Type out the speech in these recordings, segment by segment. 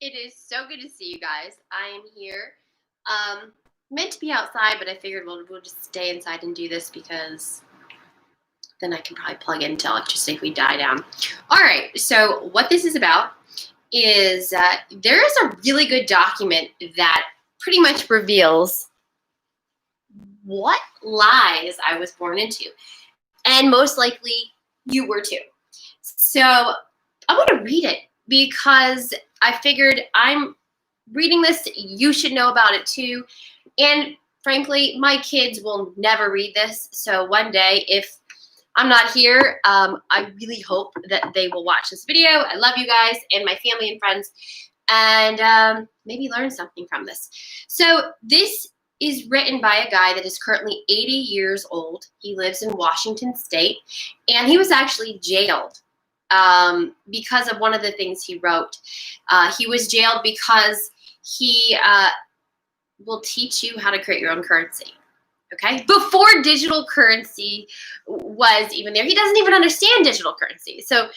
It is so good to see you guys. I am here. Meant to be outside, but I figured we'll just stay inside and do this because then I can probably plug into electricity if we die down. All right, so what this is about is there is a really good document that pretty much reveals what lies I was born into. And most likely you were too. So I want to read it because I figured I'm reading this, you should know about it too. And frankly, my kids will never read this. So one day, if I'm not here, I really hope that they will watch this video. I love you guys and my family and friends, and maybe learn something from this. So this is written by a guy that is currently 80 years old. He lives in Washington State, and he was actually jailed because of one of the things he wrote. He was jailed because he will teach you how to create your own currency. Okay, before digital currency was even there. He doesn't even understand digital currency. So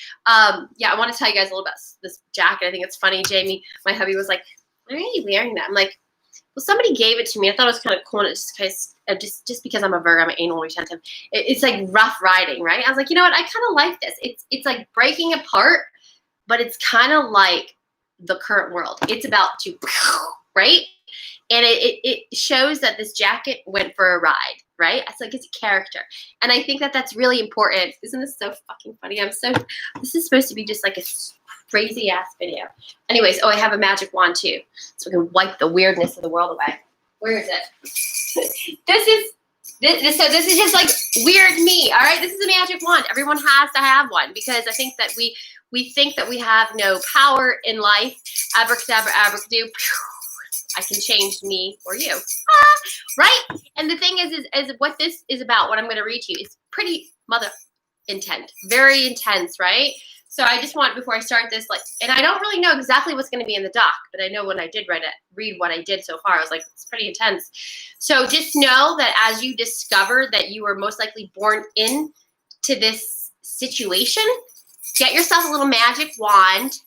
yeah, I want to tell you guys a little about this jacket. I think it's funny. Jamie, my hubby, was like, why are you wearing that? I'm like, well, somebody gave it to me. I thought it was kind of cool. And it's just because I'm a Virgo, I'm anal retentive. It's like rough riding, right? I was like, you know what? I kind of like this. It's like breaking apart, but it's kind of like the current world. It's about to, right? And it shows that this jacket went for a ride, right? It's like it's a character. And I think that that's really important. Isn't this so fucking funny? This is supposed to be just like a crazy ass video. Anyways, oh, I have a magic wand too. So we can wipe the weirdness of the world away. Where is it? This is just like weird me, all right? This is a magic wand. Everyone has to have one because I think that we think that we have no power in life. Abracadabra, abracadoo. I can change me or you, right? And the thing is what this is about, what I'm going to read to you, is pretty intense, very intense, right? So I just want, before I start this, and I don't really know exactly what's going to be in the doc, but I know when I did read what I did so far, I was like, it's pretty intense. So just know that as you discover that you were most likely born into this situation, get yourself a little magic wand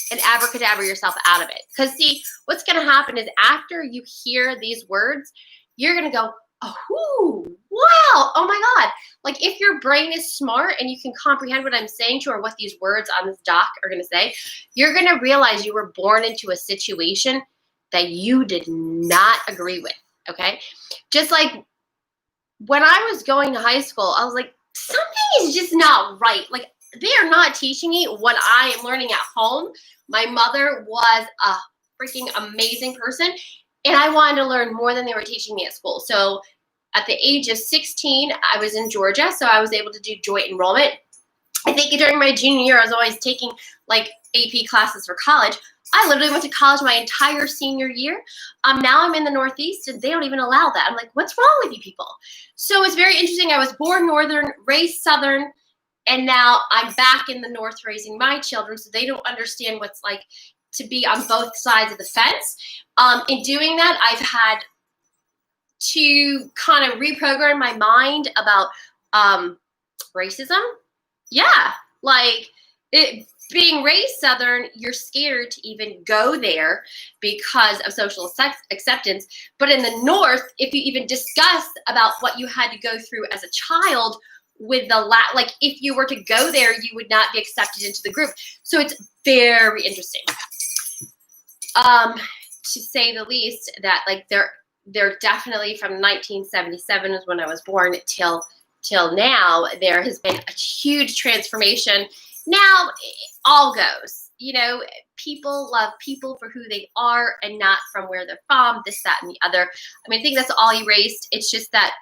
and abracadabra yourself out of it. Because see, what's going to happen is after you hear these words, you're going to go, oh, wow, oh my God. Like if your brain is smart and you can comprehend what I'm saying to or what these words on this doc are going to say, you're going to realize you were born into a situation that you did not agree with, okay? Just like when I was going to high school, I was like, something is just not right. Like they are not teaching me what I am learning at home. My mother was a freaking amazing person, and I wanted to learn more than they were teaching me at school. So at the age of 16, I was in Georgia, so I was able to do joint enrollment. I think during my junior year, I was always taking like AP classes for college. I literally went to college my entire senior year. Now I'm in the Northeast, and they don't even allow that. I'm like, what's wrong with you people? So it's very interesting. I was born Northern, raised Southern, and now I'm back in the North raising my children, so they don't understand what's like to be on both sides of the fence. In doing that, I've had to kind of reprogram my mind about racism. Yeah, like being raised Southern, you're scared to even go there because of social acceptance. But in the North, if you even discuss about what you had to go through as a child, with the like if you were to go there, you would not be accepted into the group. So it's very interesting. To say the least, that like they're definitely from 1977 is when I was born till now, there has been a huge transformation. Now all goes, you know, people love people for who they are and not from where they're from, this, that, and the other. I mean, I think that's all erased. It's just that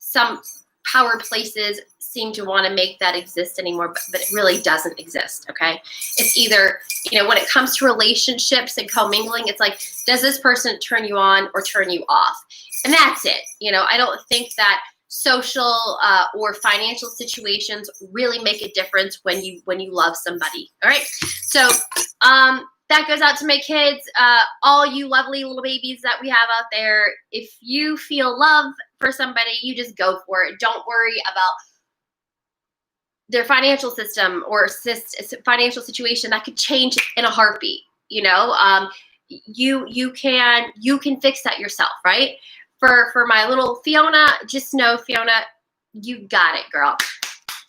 some power places seem to want to make that exist anymore, but it really doesn't exist, okay? It's either, you know, when it comes to relationships and commingling, it's like, does this person turn you on or turn you off? And that's it. You know, I don't think that social or financial situations really make a difference when you love somebody, all right? So that goes out to my kids, all you lovely little babies that we have out there. If you feel love for somebody, you just go for it. Don't worry about their financial system or financial situation. That could change in a heartbeat. You can fix that yourself, right? For my little Fiona, just know, Fiona, you got it, girl.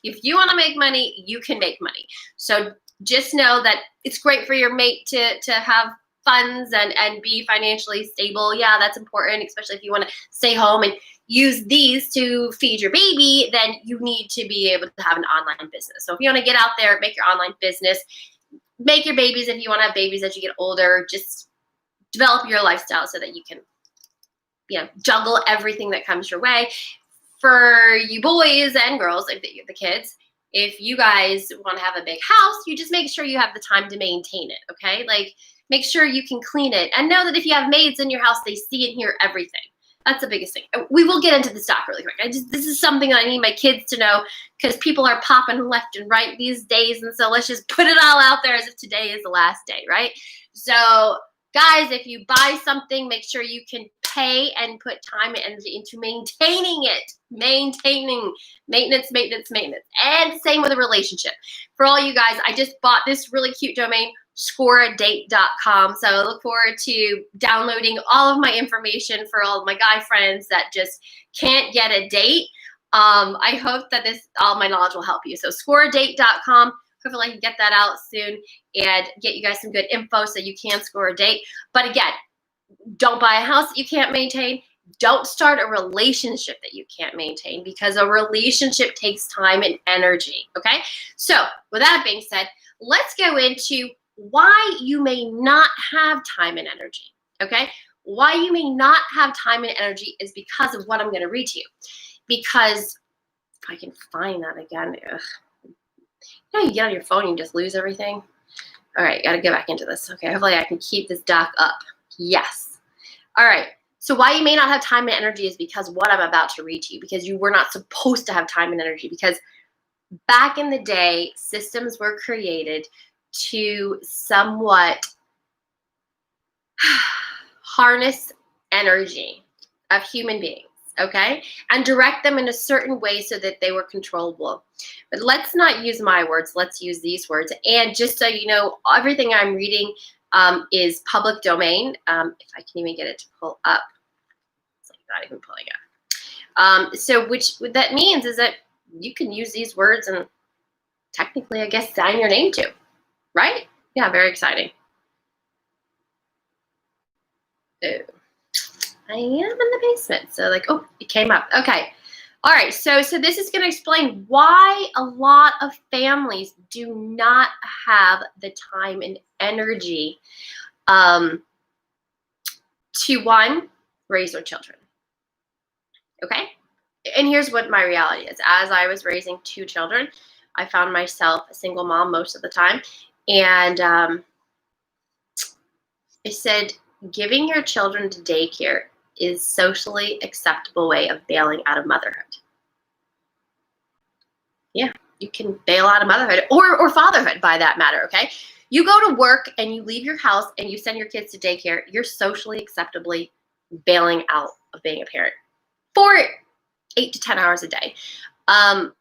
If you want to make money, you can make money. So just know that it's great for your mate to have funds and be financially stable. Yeah, that's important, especially if you want to stay home and use these to feed your baby. Then you need to be able to have an online business. So if you want to get out there, make your online business, make your babies. If you want to have babies as you get older, just develop your lifestyle so that you can, juggle everything that comes your way. For you boys and girls, like the kids, if you guys want to have a big house, you just make sure you have the time to maintain it, okay? Like, make sure you can clean it. And know that if you have maids in your house, they see and hear everything. That's the biggest thing. We will get into the stock really quick. This is something that I need my kids to know, because people are popping left and right these days. And so let's just put it all out there as if today is the last day, right? So guys, if you buy something, make sure you can pay and put time and energy into maintaining it. Maintenance. And same with a relationship. For all you guys, I just bought this really cute domain, scoreadate.com. So I look forward to downloading all of my information for all of my guy friends that just can't get a date. I hope that all my knowledge will help you. So scoreadate.com. Hopefully I can get that out soon and get you guys some good info so you can score a date. But again, don't buy a house that you can't maintain. Don't start a relationship that you can't maintain, because a relationship takes time and energy, okay? So with that being said, let's go into why you may not have time and energy, okay? Why you may not have time and energy is because of what I'm going to read to you. Because if I can find that again, you get on your phone and you just lose everything. All right, got to go back into this. Okay, hopefully I can keep this doc up. Yes. All right. So why you may not have time and energy is because what I'm about to read to you, because you were not supposed to have time and energy, because back in the day, systems were created to somewhat harness energy of human beings, okay, and direct them in a certain way so that they were controllable. But let's not use my words. Let's use these words. And just so you know, everything I'm reading is public domain. If I can even get it to pull up. It's like not even pulling up. So what that means is that you can use these words and technically, I guess, sign your name to, right? Yeah, very exciting. Oh, I am in the basement. So it came up. Okay. All right. So this is going to explain why a lot of families do not have the time and energy to, one, raise their children. Okay. And here's what my reality is. As I was raising 2 children, I found myself a single mom most of the time. And I said, giving your children to daycare is socially acceptable way of bailing out of motherhood. Yeah, you can bail out of motherhood or fatherhood, by that matter, okay? You go to work and you leave your house and you send your kids to daycare, you're socially acceptably bailing out of being a parent for 8 to 10 hours a day. At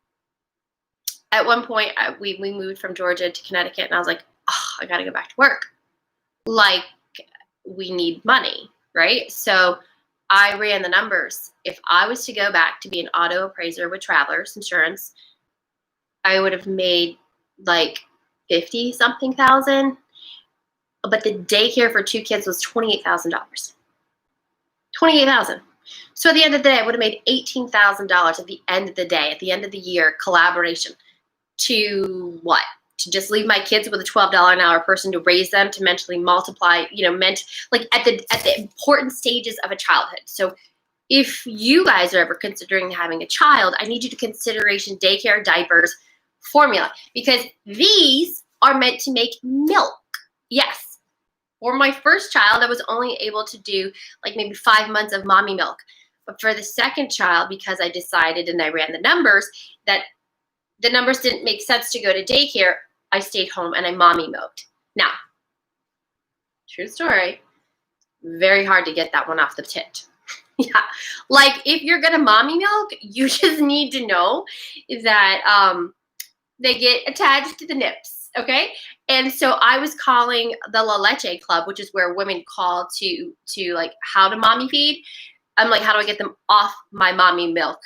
one point, we moved from Georgia to Connecticut, and I was like, oh, I got to go back to work. Like, we need money, right? So I ran the numbers. If I was to go back to be an auto appraiser with Travelers Insurance, I would have made like 50-something thousand. But the daycare for 2 kids was $28,000. $28,000. So at the end of the day, I would have made $18,000 at the end of the day, at the end of the year, collaboration. To what? To just leave my kids with a $12 an hour person to raise them, to mentally multiply, at the important stages of a childhood. So if you guys are ever considering having a child, I need you to consideration daycare, diapers, formula, because these are meant to make milk. Yes. For my first child, I was only able to do like maybe 5 months of mommy milk. But for the second child, because I decided and I ran the numbers, that the numbers didn't make sense to go to daycare, I stayed home and I mommy milked. Now, true story, very hard to get that one off the tit. Yeah, like if you're gonna mommy milk, you just need to know that they get attached to the nips. Okay. And so I was calling the La Leche Club, which is where women call to like, how to mommy feed. I'm like, how do I get them off my mommy milk?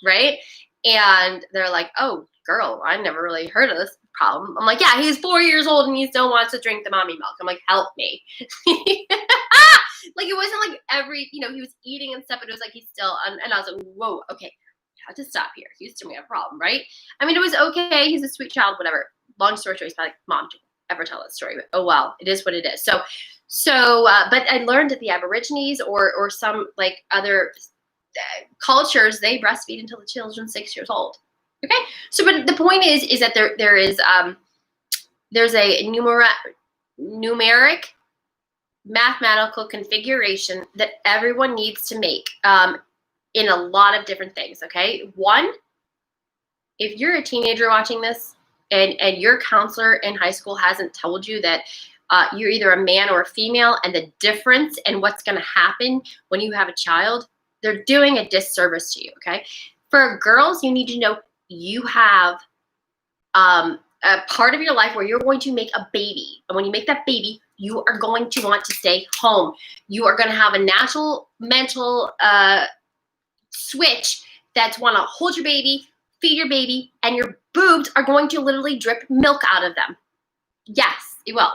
Right. And they're like, oh, girl, I never really heard of this problem. I'm like, yeah, he's 4 years old and he still wants to drink the mommy milk. I'm like, help me. Like, it wasn't like every, he was eating and stuff, but it was like he's still, and I was like, whoa, okay, I have to stop here. Houston, we have a problem, right? I mean, it was okay. He's a sweet child, whatever. Long story short, he's probably like, Mom, don't ever tell that story. But oh well, it is what it is. But I learned that the Aborigines or some like other cultures, they breastfeed until the children's 6 years old. Okay, so but the point is that there's a numeric mathematical configuration that everyone needs to make in a lot of different things. Okay, one, if you're a teenager watching this and your counselor in high school hasn't told you that you're either a man or a female and the difference and what's going to happen when you have a child, they're doing a disservice to you. Okay, for girls, you need to know you have a part of your life where you're going to make a baby, and when you make that baby, you are going to want to stay home. You are going to have a natural mental switch that's want to hold your baby, feed your baby, and your boobs are going to literally drip milk out of them. Yes, it will.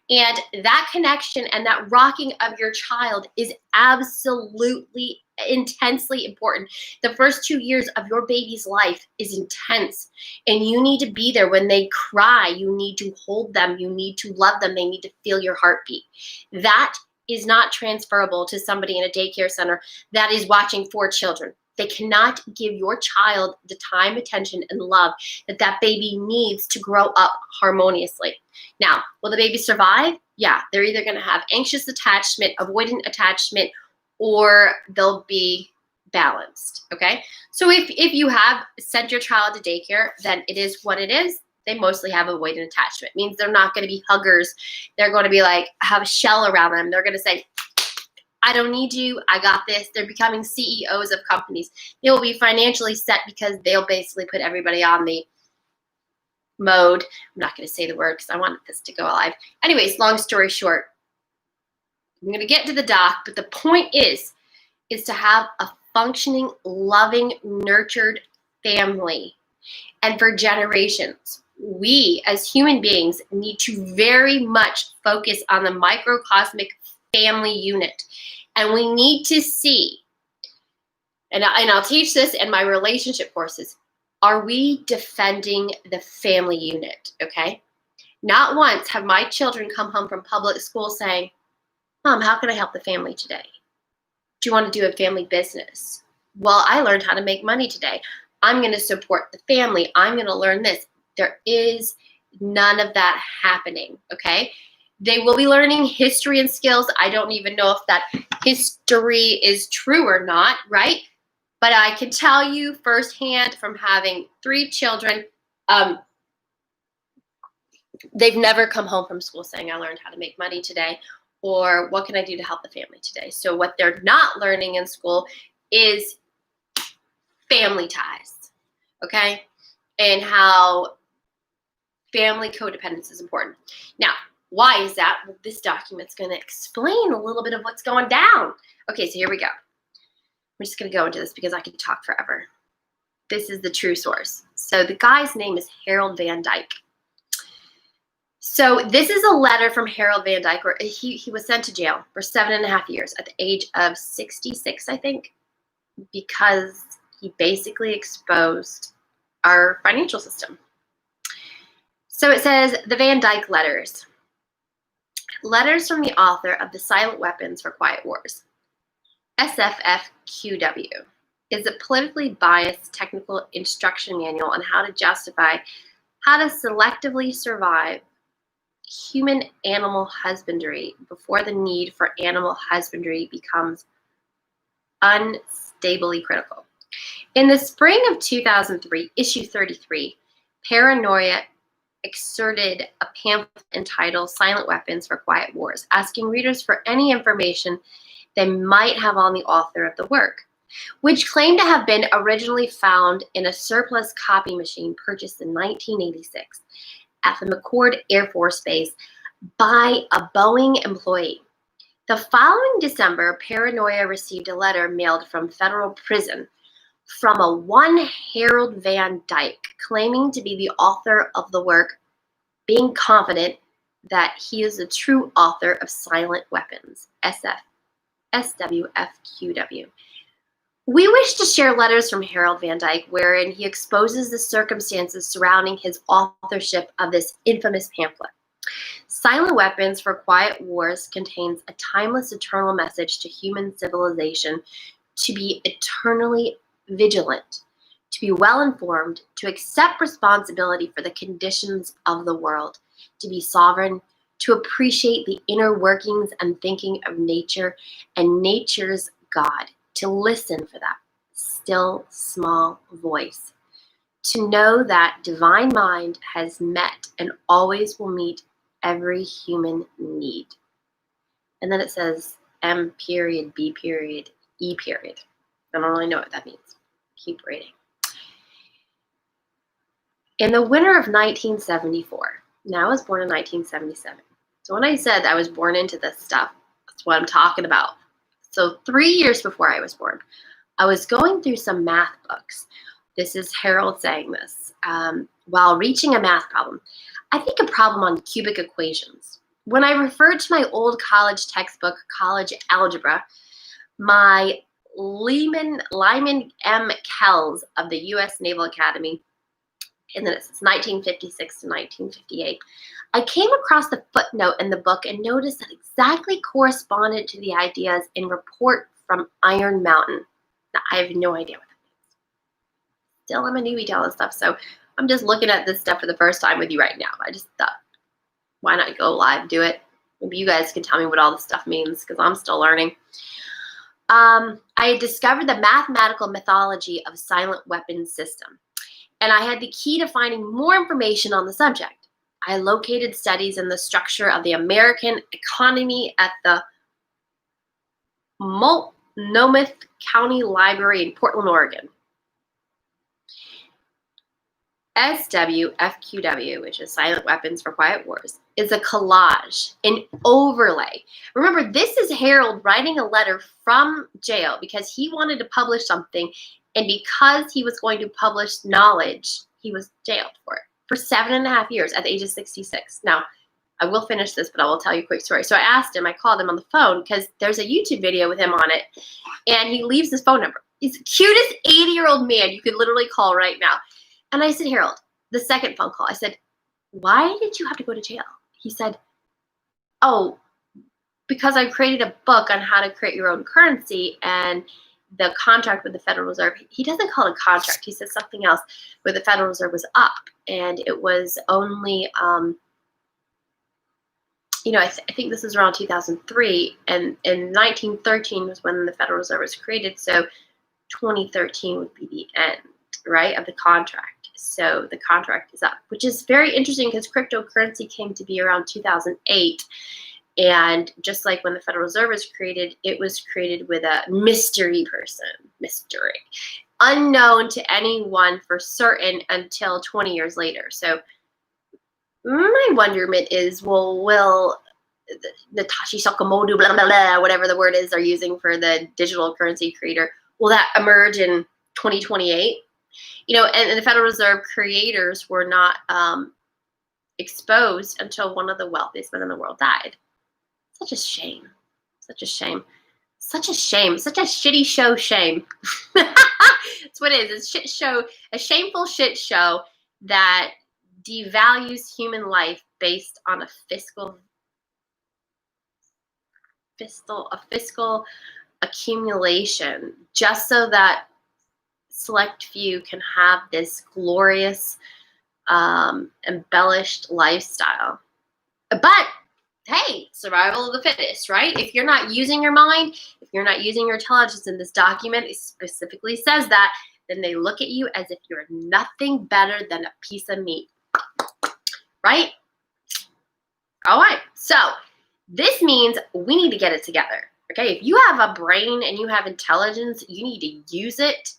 And that connection and that rocking of your child is absolutely intensely important. The first 2 years of your baby's life is intense, and you need to be there when they cry. You need to hold them. You need to love them. They need to feel your heartbeat. That is not transferable to somebody in a daycare center that is watching 4 children. They cannot give your child the time, attention, and love that baby needs to grow up harmoniously. Now, will the baby survive? Yeah, they're either going to have anxious attachment, avoidant attachment, or they'll be balanced, okay? So if you have sent your child to daycare, then it is what it is. They mostly have avoidant attachment. It means they're not going to be huggers. They're going to be like, have a shell around them. They're going to say, I don't need you. I got this. They're becoming CEOs of companies. They will be financially set because they'll basically put everybody on the mode. I'm not going to say the word because I want this to go live. Anyways, long story short, I'm going to get to the doc, but the point is to have a functioning, loving, nurtured family. And for generations, we as human beings need to very much focus on the microcosmic family unit. And we need to see, and I'll teach this in my relationship courses, are we defending the family unit, okay? Not once have my children come home from public school saying, Mom, how can I help the family today? Do you want to do a family business? Well, I learned how to make money today. I'm going to support the family. I'm going to learn this. There is none of that happening, okay? They will be learning history and skills. I don't even know if that history is true or not, right? But I can tell you firsthand from having 3 children, they've never come home from school saying, I learned how to make money today, or what can I do to help the family today? So what they're not learning in school is family ties, okay? And how family codependence is important. Now, why is that? Well, this document's going to explain a little bit of what's going down. Okay, so here we go. I'm just going to go into this because I could talk forever. This is the true source. So the guy's name is Harold Van Dyke. So this is a letter from Harold Van Dyke where he was sent to jail for 7.5 years at the age of 66, I think, because he basically exposed our financial system. So it says, the Van Dyke letters. Letters from the author of The Silent Weapons for Quiet Wars. SFFQW is a politically biased technical instruction manual on how to justify how to selectively survive human-animal husbandry before the need for animal husbandry becomes unstably critical. In the spring of 2003, issue 33, Paranoia exerted a pamphlet entitled Silent Weapons for Quiet Wars, asking readers for any information they might have on the author of the work, which claimed to have been originally found in a surplus copy machine purchased in 1986. at the McCord Air Force Base by a Boeing employee. The following December, Paranoia received a letter mailed from federal prison from a one Harold Van Dyke, claiming to be the author of the work, being confident that he is the true author of Silent Weapons, SWFQW. We wish to share letters from Harold Van Dyke wherein he exposes the circumstances surrounding his authorship of this infamous pamphlet. Silent Weapons for Quiet Wars contains a timeless, eternal message to human civilization to be eternally vigilant, to be well-informed, to accept responsibility for the conditions of the world, to be sovereign, to appreciate the inner workings and thinking of nature and nature's God, to listen for that still, small voice, to know that divine mind has met and always will meet every human need. And then it says M period, B period, E period. I don't really know what that means. Keep reading. In the winter of 1974, now I was born in 1977. So when I said I was born into this stuff, that's what I'm talking about. So 3 years before I was born, I was going through some math books. This is Harold saying this. While reaching a math problem, I think a problem on cubic equations. When I referred to my old college textbook, College Algebra, my Lyman M. Kells of the U.S. Naval Academy, and then it's 1956 to 1958, I came across the footnote in the book and noticed that exactly corresponded to the ideas in Report from Iron Mountain. Now, I have no idea what that means. Still, I'm a newbie to all this stuff, so I'm just looking at this stuff for the first time with you right now. I just thought, why not go live, do it? Maybe you guys can tell me what all this stuff means, because I'm still learning. I had discovered the mathematical mythology of silent weapons system, and I had the key to finding more information on the subject. I located studies in the structure of the American economy at the Multnomah County Library in Portland, Oregon. SWFQW, which is Silent Weapons for Quiet Wars, is a collage, an overlay. Remember, this is Harold writing a letter from jail because he wanted to publish something, and because he was going to publish knowledge, he was jailed for it for 7.5 years at the age of 66. Now, I will finish this, but I will tell you a quick story. So I asked him, I called him on the phone because there's a YouTube video with him on it, and he leaves his phone number. He's the cutest 80-year-old man you could literally call right now. And I said, Harold, the second phone call, I said, why did you have to go to jail? He said, oh, because I created a book on how to create your own currency and the contract with the Federal Reserve. He doesn't call it a contract. He says something else where the Federal Reserve was up. And it was only, I think this is around 2003. And in 1913 was when the Federal Reserve was created. So 2013 would be the end, right, of the contract. So the contract is up, which is very interesting because cryptocurrency came to be around 2008. And just like when the Federal Reserve was created, it was created with a mystery person, unknown to anyone for certain until 20 years later. So my wonderment is, well, will Natashi Sakamoto, blah, blah, blah, whatever the word is they're using for the digital currency creator, will that emerge in 2028? And the Federal Reserve creators were not exposed until one of the wealthiest men in the world died. Such a shame. Such a shame. Such a shame. Such a shitty show shame. That's what it is. It's shit show, a shameful shit show that devalues human life based on a fiscal accumulation, just so that select few can have this glorious, embellished lifestyle. But hey, survival of the fittest, right? If you're not using your mind, if you're not using your intelligence, in this document, it specifically says that, then they look at you as if you're nothing better than a piece of meat, right? All right, so this means we need to get it together, okay? If you have a brain and you have intelligence, you need to use it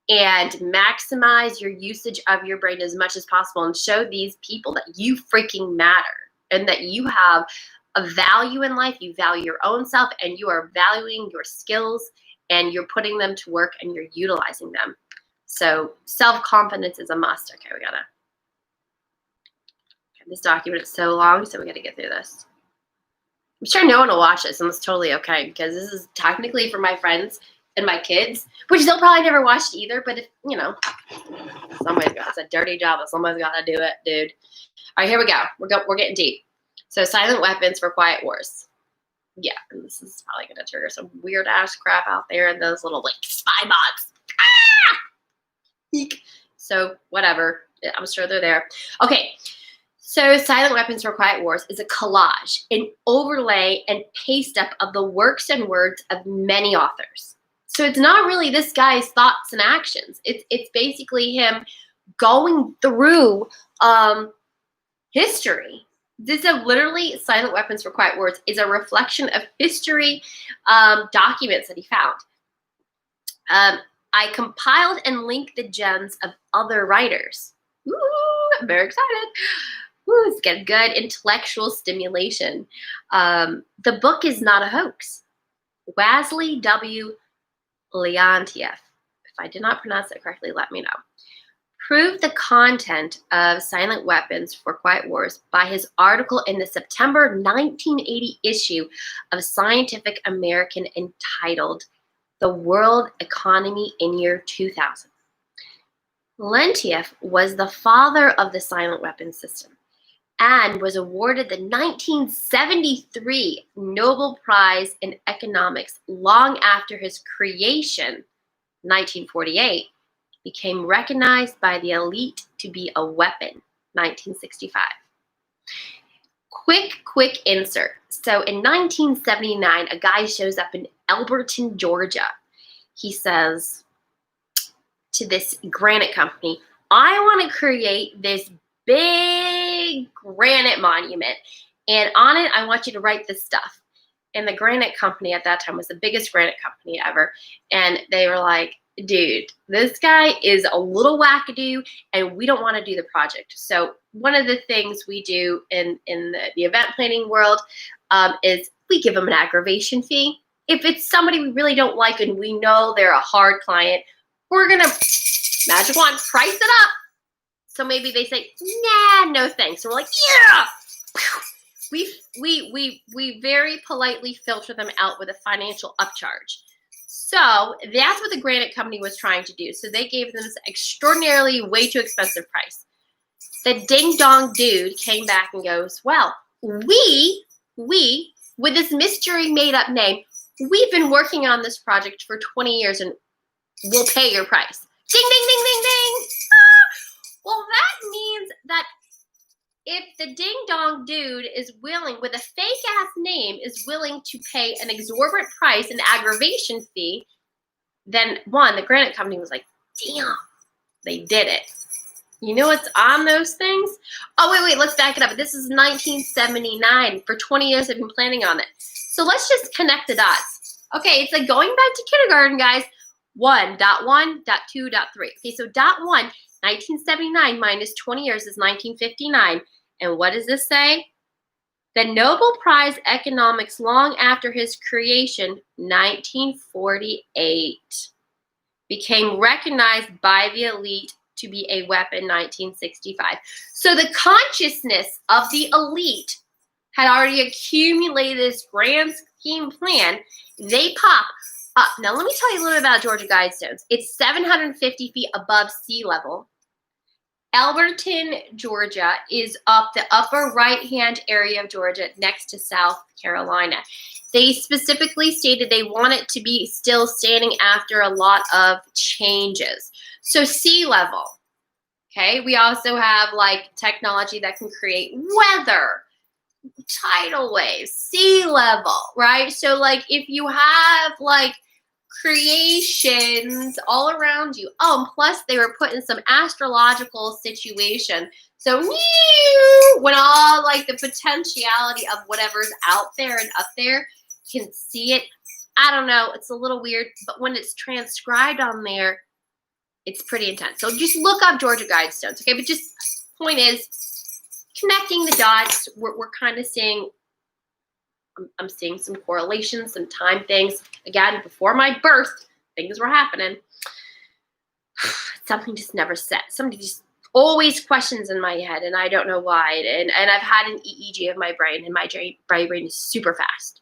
and maximize your usage of your brain as much as possible and show these people that you freaking matter and that you have a value in life. You value your own self and you are valuing your skills and you're putting them to work and you're utilizing them. So self-confidence is a must. Okay, this document is so long, so we got to get through this. I'm sure no one will watch this, and it's totally okay because this is technically for my friends and my kids, which they'll probably never watch either. But if somebody's got it's a dirty job, but somebody's got to do it, dude. All right, here we go. We're getting deep. So silent weapons for quiet wars. Yeah, and this is probably going to trigger some weird ass crap out there and those little like spy bots. Ah! Eek. So whatever. I'm sure they're there. Okay. So Silent Weapons for Quiet Wars is a collage, an overlay and paste up of the works and words of many authors. So it's not really this guy's thoughts and actions. It's basically him going through history. This is literally Silent Weapons for Quiet Wars is a reflection of history documents that he found. I compiled and linked the gems of other writers. Ooh, I'm very excited. Ooh, it's getting good intellectual stimulation. The book is not a hoax. Wesley W. Leontieff, if I did not pronounce it correctly, let me know, proved the content of Silent Weapons for Quiet Wars by his article in the September 1980 issue of Scientific American entitled The World Economy in Year 2000. Leontieff was the father of the silent weapons system and was awarded the 1973 Nobel Prize in Economics long after his creation, 1948, became recognized by the elite to be a weapon, 1965. Quick insert. So in 1979, a guy shows up in Elberton, Georgia. He says to this granite company, I want to create this big granite monument, and on it, I want you to write this stuff. And the granite company at that time was the biggest granite company ever. And they were like, dude, this guy is a little wackadoo, and we don't want to do the project. So one of the things we do in the event planning world is we give them an aggravation fee. If it's somebody we really don't like and we know they're a hard client, we're going to magic wand price it up. So maybe they say, nah, no thanks. So we're like, yeah. We very politely filter them out with a financial upcharge. So that's what the granite company was trying to do. So they gave them this extraordinarily way too expensive price. The ding-dong dude came back and goes, well, we, with this mystery made-up name, we've been working on this project for 20 years and we'll pay your price. Ding, ding, ding, ding, ding. Well, that means that if the ding-dong dude is willing, with a fake-ass name, is willing to pay an exorbitant price, an aggravation fee, then one, the granite company was like, damn, they did it. You know what's on those things? Oh, wait, let's back it up. This is 1979. For 20 years, they've been planning on it. So let's just connect the dots. Okay, it's like going back to kindergarten, guys. 1.1.2.3. Okay, so dot 1, 1979 minus 20 years is 1959. And what does this say? The Nobel Prize Economics long after his creation, 1948, became recognized by the elite to be a weapon, 1965. So the consciousness of the elite had already accumulated this grand scheme plan. They pop up. Now, let me tell you a little bit about Georgia Guidestones. It's 750 feet above sea level. Elberton, Georgia is up the upper right-hand area of Georgia next to South Carolina. They specifically stated they want it to be still standing after a lot of changes. So sea level, okay? We also have like technology that can create weather, tidal waves, sea level, right? So like if you have like creations all around you. Oh, and plus they were put in some astrological situation. So when all like the potentiality of whatever's out there and up there can see it. I don't know. It's a little weird, but when it's transcribed on there, It's pretty intense. So just look up Georgia Guidestones, okay? But just point is connecting the dots. We're kind of seeing, I'm seeing some correlations, some time things. Again, before my birth, things were happening. Something just never set. Something just always questions in my head, and I don't know why. And I've had an EEG of my brain, and my brain is super fast.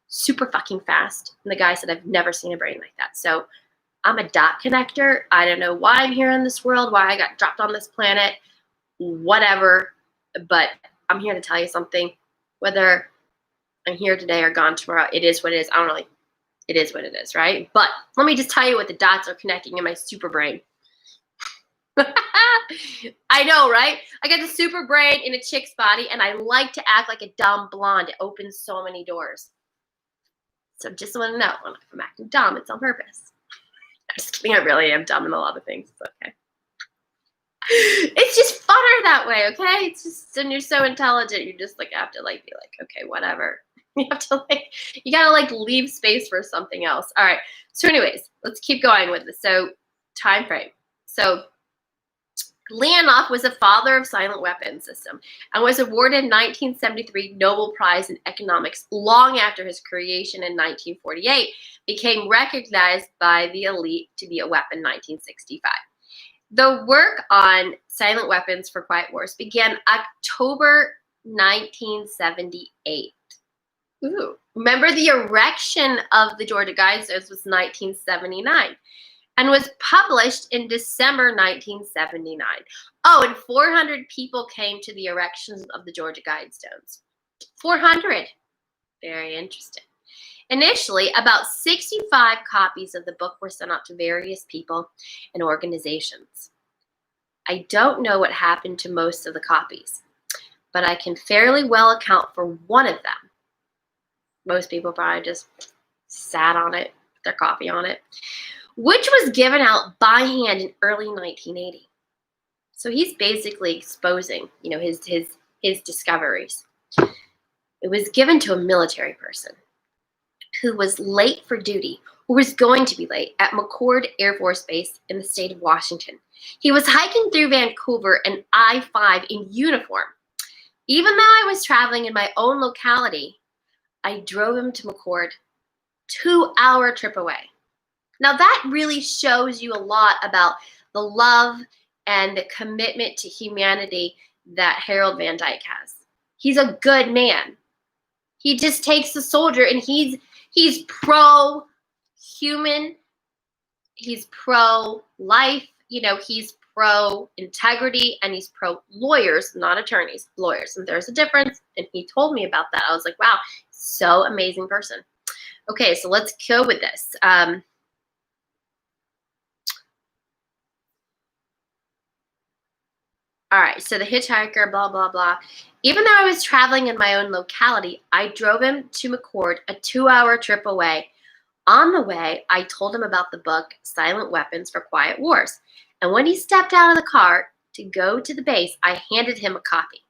Super fucking fast. And the guy said, I've never seen a brain like that. So I'm a dot connector. I don't know why I'm here in this world, why I got dropped on this planet, whatever. But I'm here to tell you something. Whether I'm here today or gone tomorrow, it is what it is. It is what it is, right? But let me just tell you what the dots are connecting in my super brain. I know, right? I got the super brain in a chick's body, and I like to act like a dumb blonde. It opens so many doors. So just want to know, if I'm acting dumb, it's on purpose. I'm just kidding. I really am dumb in a lot of things. It's okay. It's just funner that way, okay? It's just, and you're so intelligent, you just like have to like be like, okay, whatever. You have to like, you gotta like leave space for something else. All right. So anyways, let's keep going with this. So time frame. So Leonov was a father of silent weapon system and was awarded 1973 Nobel Prize in Economics long after his creation in 1948, became recognized by the elite to be a weapon in 1965. The work on silent weapons for quiet wars began October 1978. Ooh. Remember, the erection of the Georgia Guidestones was 1979 and was published in December 1979. Oh, and 400 people came to the erections of the Georgia Guidestones. 400. Very interesting. Initially, about 65 copies of the book were sent out to various people and organizations. I don't know what happened to most of the copies, but I can fairly well account for one of them. Most people probably just sat on it, put their coffee on it, which was given out by hand in early 1980. So he's basically exposing, his discoveries. It was given to a military person who was late for duty, or was going to be late, at McCord Air Force Base in the state of Washington. He was hiking through Vancouver and I-5 in uniform. Even though I was traveling in my own locality, I drove him to McCord, 2-hour trip away. Now that really shows you a lot about the love and the commitment to humanity that Harold Van Dyke has. He's a good man. He just takes the soldier, and he's pro-human, he's pro-life, he's pro-integrity, and he's pro-lawyers, not attorneys, lawyers. And there's a difference, and he told me about that. I was like, wow, so amazing person. Okay, so let's go with this. All right, so the hitchhiker, blah, blah, blah. Even though I was traveling in my own locality, I drove him to McCord, a 2-hour trip away. On the way, I told him about the book, Silent Weapons for Quiet Wars. And when he stepped out of the car to go to the base, I handed him a copy.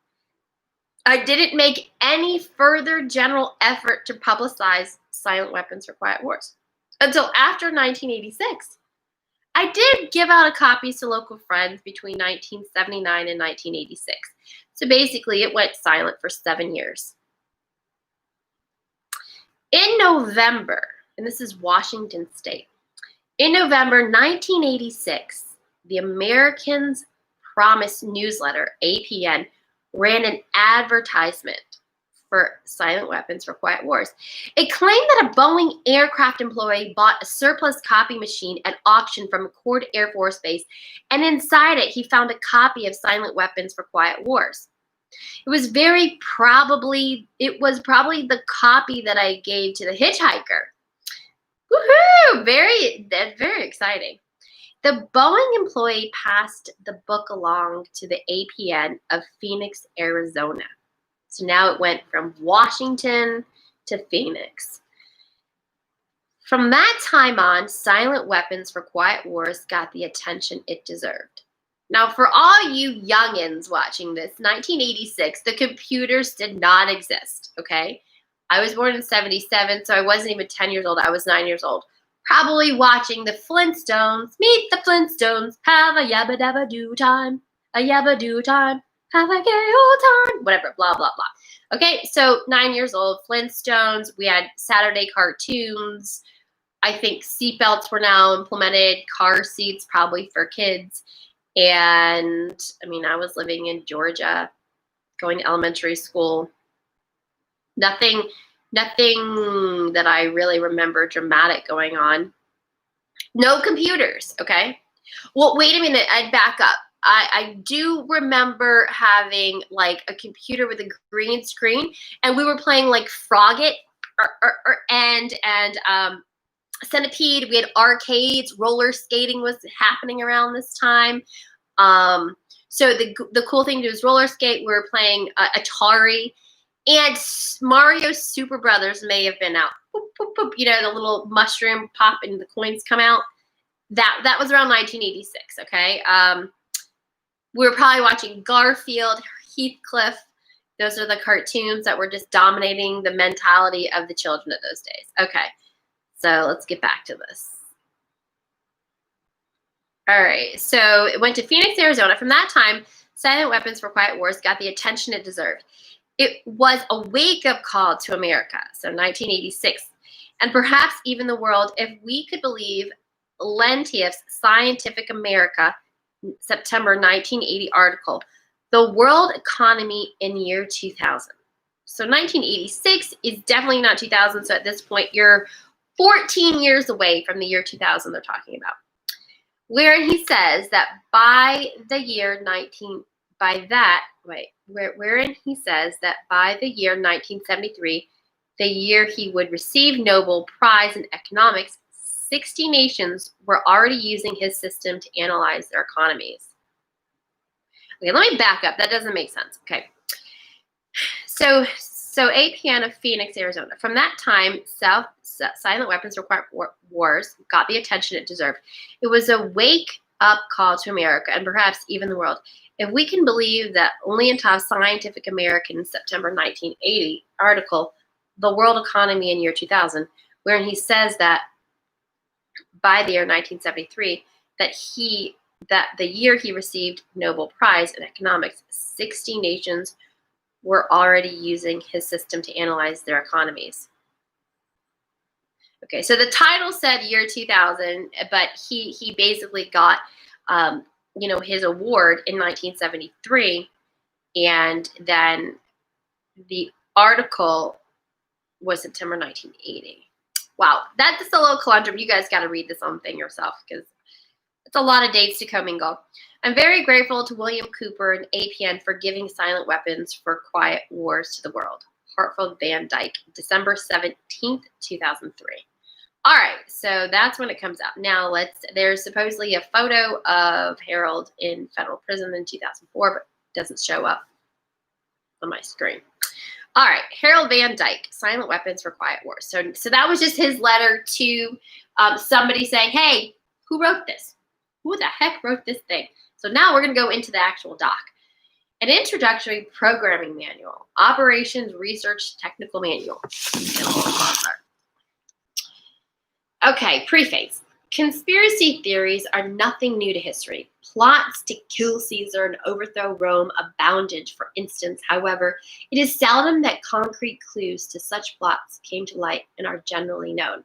I didn't make any further general effort to publicize Silent Weapons for Quiet Wars until after 1986. I did give out a copy to local friends between 1979 and 1986. So basically, it went silent for 7 years. In November, and this is Washington State, in November 1986, the Americans Promise newsletter, APN, ran an advertisement for Silent Weapons for Quiet Wars. It claimed that a Boeing aircraft employee bought a surplus copy machine at auction from McCord Air Force Base, and inside it he found a copy of Silent Weapons for Quiet Wars. It was probably the copy that I gave to the hitchhiker. Woohoo! Very exciting. The Boeing employee passed the book along to the APN of Phoenix, Arizona. So now it went from Washington to Phoenix. From that time on, Silent Weapons for Quiet Wars got the attention it deserved. Now, for all you youngins watching this, 1986, the computers did not exist, okay? I was born in 77, so I wasn't even 10 years old. I was 9 years old. Probably watching the Flintstones. Meet the Flintstones. Have a yabba dabba do time. A yabba do time. Have a gay old time. Whatever. Blah, blah, blah. Okay, so 9 years old. Flintstones. We had Saturday cartoons. I think seatbelts were now implemented. Car seats probably for kids. And, I mean, I was living in Georgia, going to elementary school. Nothing that I really remember dramatic going on. No computers, okay? Well, wait a minute, I'd back up. I do remember having like a computer with a green screen, and we were playing like Frogget and Centipede. We had arcades. Roller skating was happening around this time. So the cool thing to do is roller skate. We were playing Atari. And Mario Super Brothers may have been out. Boop, boop, boop. You know, the little mushroom pop and the coins come out. That was around 1986, okay? We were probably watching Garfield, Heathcliff. Those are the cartoons that were just dominating the mentality of the children of those days. Okay, so let's get back to this. All right, so it went to Phoenix, Arizona. From that time, Silent Weapons for Quiet Wars got the attention it deserved. It was a wake-up call to America, so 1986, and perhaps even the world, if we could believe Lentief's Scientific America, September 1980 article, The World Economy in Year 2000. So 1986 is definitely not 2000, so at this point, you're 14 years away from the year 2000 they're talking about, wherein he says that by the year 1973, the year he would receive Nobel Prize in Economics, 60 nations were already using his system to analyze their economies. Okay, let me back up. That doesn't make sense. Okay. So APN of Phoenix, Arizona. From that time, Silent Weapons for Quiet Wars got the attention it deserved. It was a wake-up call to America and perhaps even the world. If we can believe that Lentief's Scientific American September 1980 article, The World Economy in Year 2000, wherein he says that by the year 1973, that the year he received Nobel Prize in Economics, 60 nations were already using his system to analyze their economies. Okay, so the title said year 2000, but he basically got his award in 1973, and then the article was September 1980. Wow, that's a little conundrum. You guys got to read this on thing yourself because it's a lot of dates to commingle. I'm very grateful to William Cooper and APN for giving Silent Weapons for Quiet Wars to the world. Hartford Van Dyke, December 17th, 2003. All right, so that's when it comes out. Now there's supposedly a photo of Harold in federal prison in 2004, but it doesn't show up on my screen. All right, Harold Van Dyke, Silent Weapons for Quiet Wars. So that was just his letter to somebody saying, hey, who wrote this? Who the heck wrote this thing? So now we're going to go into the actual doc. An introductory programming manual, operations research technical manual. Okay, preface. Conspiracy theories are nothing new to history. Plots to kill Caesar and overthrow Rome abounded, for instance. However, it is seldom that concrete clues to such plots came to light and are generally known.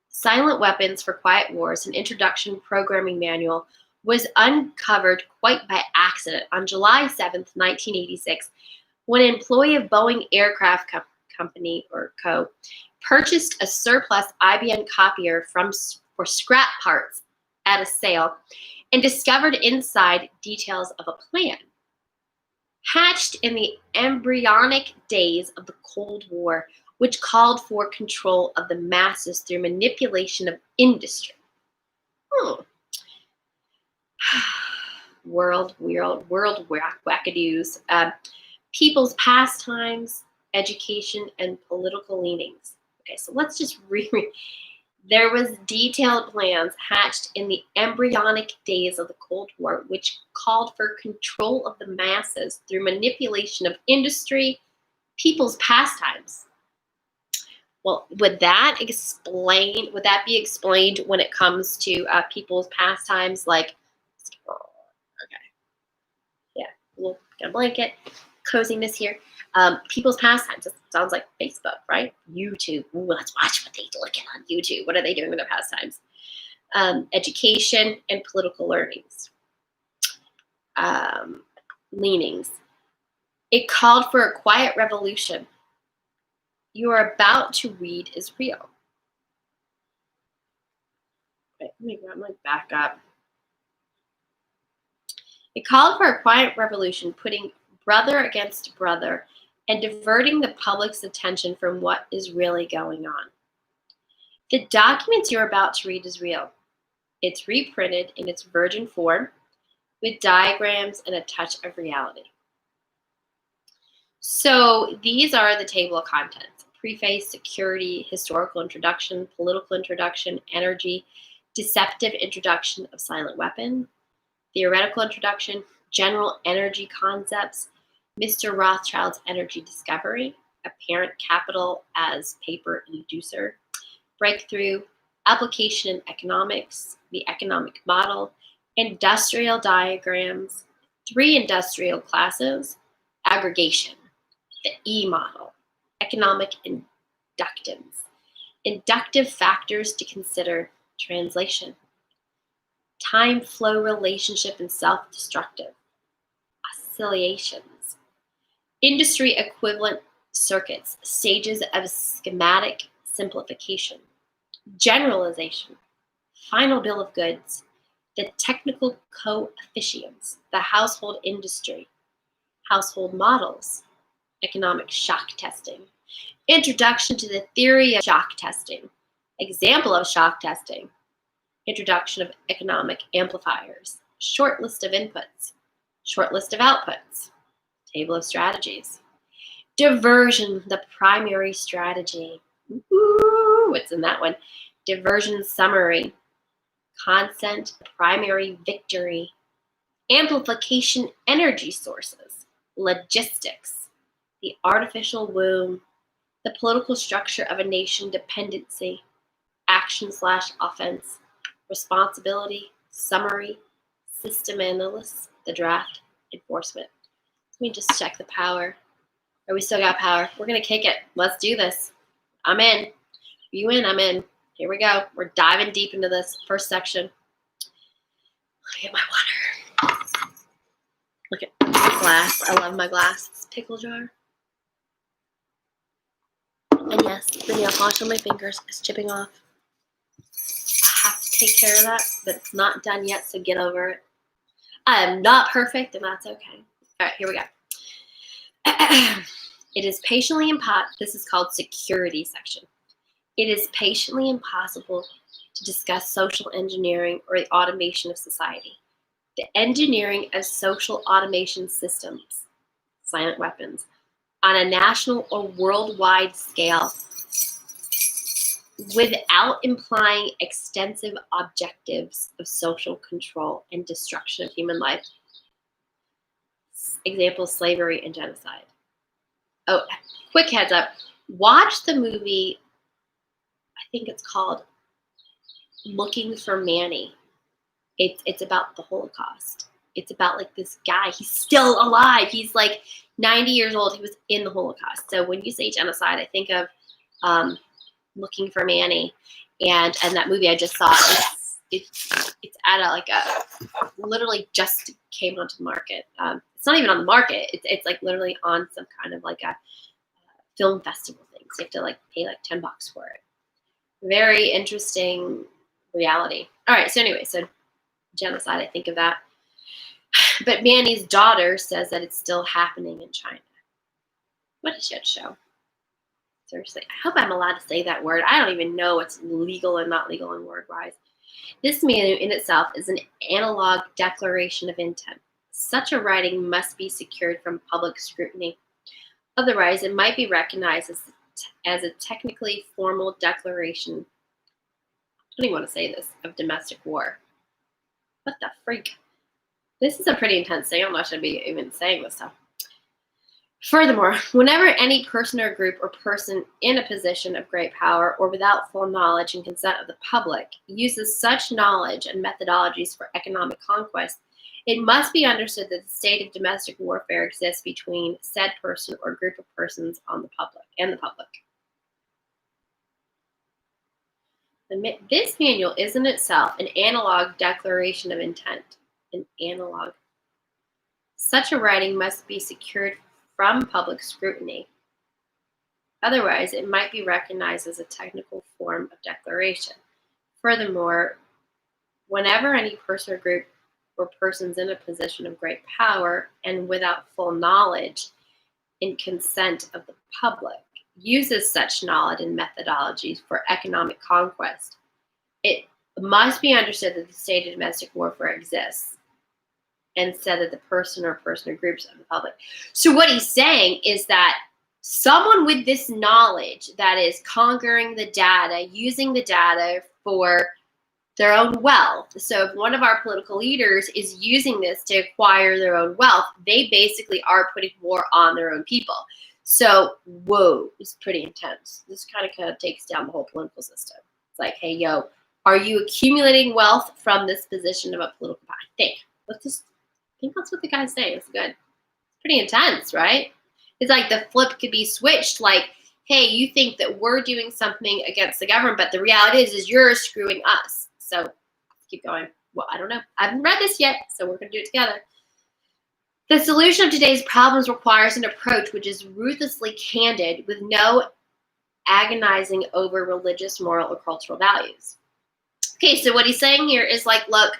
Silent Weapons for Quiet Wars, an introduction programming manual, was uncovered quite by accident on July 7th, 1986, when an employee of Boeing Aircraft Company, or Co., purchased a surplus IBM copier for scrap parts at a sale and discovered inside details of a plan. Hatched in the embryonic days of the Cold War, which called for control of the masses through manipulation of industry. World wackadoos. People's pastimes, education, and political leanings. Okay, so let's just read. There was detailed plans hatched in the embryonic days of the Cold War, which called for control of the masses through manipulation of industry, people's pastimes. Well, would that be explained when it comes to people's pastimes? Like, okay, yeah, we'll get a blanket, coziness here. People's pastimes. It sounds like Facebook, right? YouTube. Ooh, let's watch what they look at on YouTube. What are they doing with their pastimes? Education and political learnings. Leanings. It called for a quiet revolution. You are about to read is real. Wait, let me back up. It called for a quiet revolution, putting brother against brother and diverting the public's attention from what is really going on. The document you're about to read is real. It's reprinted in its virgin form with diagrams and a touch of reality. So these are the table of contents: preface, security, historical introduction, political introduction, energy, deceptive introduction of silent weapon, theoretical introduction, general energy concepts, Mr. Rothschild's energy discovery, apparent capital as paper inducer, breakthrough, application in economics, the economic model, industrial diagrams, 3 industrial classes, aggregation, the E model, economic inductance, inductive factors to consider, translation, time flow relationship and self-destructive, oscillations, industry equivalent circuits, stages of schematic simplification, generalization, final bill of goods, the technical coefficients, the household industry, household models, economic shock testing, introduction to the theory of shock testing, example of shock testing, introduction of economic amplifiers, short list of inputs, short list of outputs, table of strategies, diversion, the primary strategy. Ooh, what's in that one? Diversion summary, consent, primary victory, amplification energy sources, logistics, the artificial womb, the political structure of a nation dependency, action/offense, responsibility, summary, system analysis, the draft, enforcement. Let me just check the power. Oh, we still got power. We're going to kick it. Let's do this. I'm in. You in? I'm in. Here we go. We're diving deep into this first section. Look at my water. Look at my glass. I love my glass. It's a pickle jar. And yes, the nail polish on my fingers is chipping off. I have to take care of that, but it's not done yet, so get over it. I am not perfect, and that's okay. All right, here we go. It is patiently impossible. This is called security section. It is patiently impossible to discuss social engineering or the automation of society. The engineering of social automation systems, silent weapons, on a national or worldwide scale without implying extensive objectives of social control and destruction of human life. Example, slavery and genocide. Oh, quick heads up. Watch the movie, I think it's called Looking for Manny. It's about the Holocaust. It's about like this guy. He's still alive. He's like 90 years old. He was in the Holocaust. So when you say genocide, I think of Looking for Manny, and that movie I just saw. It's at literally just came onto the market. It's not even on the market. It's like literally on some kind of like a film festival thing. So you have to like pay like $10 for it. Very interesting reality. All right. So anyway, so genocide. I think of that. But Manny's daughter says that it's still happening in China. What a shit show. Seriously, I hope I'm allowed to say that word. I don't even know what's legal and not legal in word-wise. This menu in itself is an analog declaration of intent. Such a writing must be secured from public scrutiny. Otherwise, it might be recognized as a technically formal declaration, I don't even want to say this, of domestic war. What the freak? This is a pretty intense thing. I'm not going to be even saying this stuff. Furthermore, whenever any person or group or person in a position of great power or without full knowledge and consent of the public uses such knowledge and methodologies for economic conquest, it must be understood that the state of domestic warfare exists between said person or group of persons on the public and the public. This manual is in itself an analog declaration of intent. An analog. Such a writing must be secured from public scrutiny. Otherwise, it might be recognized as a technical form of declaration. Furthermore, whenever any person or group or persons in a position of great power and without full knowledge and consent of the public uses such knowledge and methodologies for economic conquest, it must be understood that the state of domestic warfare exists, and said that the person or groups of the public. So what he's saying is that someone with this knowledge that is conquering the data, using the data for their own wealth. So if one of our political leaders is using this to acquire their own wealth, they basically are putting more on their own people. So, whoa, it's pretty intense. This kind of takes down the whole political system. It's like, hey, yo, are you accumulating wealth from this position of a political power? I think that's what the guy's saying. It's good. It's pretty intense, right? It's like the flip could be switched. Like, hey, you think that we're doing something against the government, but the reality is you're screwing us. So let's keep going. Well, I don't know. I haven't read this yet, so we're going to do it together. The solution of today's problems requires an approach which is ruthlessly candid with no agonizing over religious, moral, or cultural values. Okay, so what he's saying here is like, look,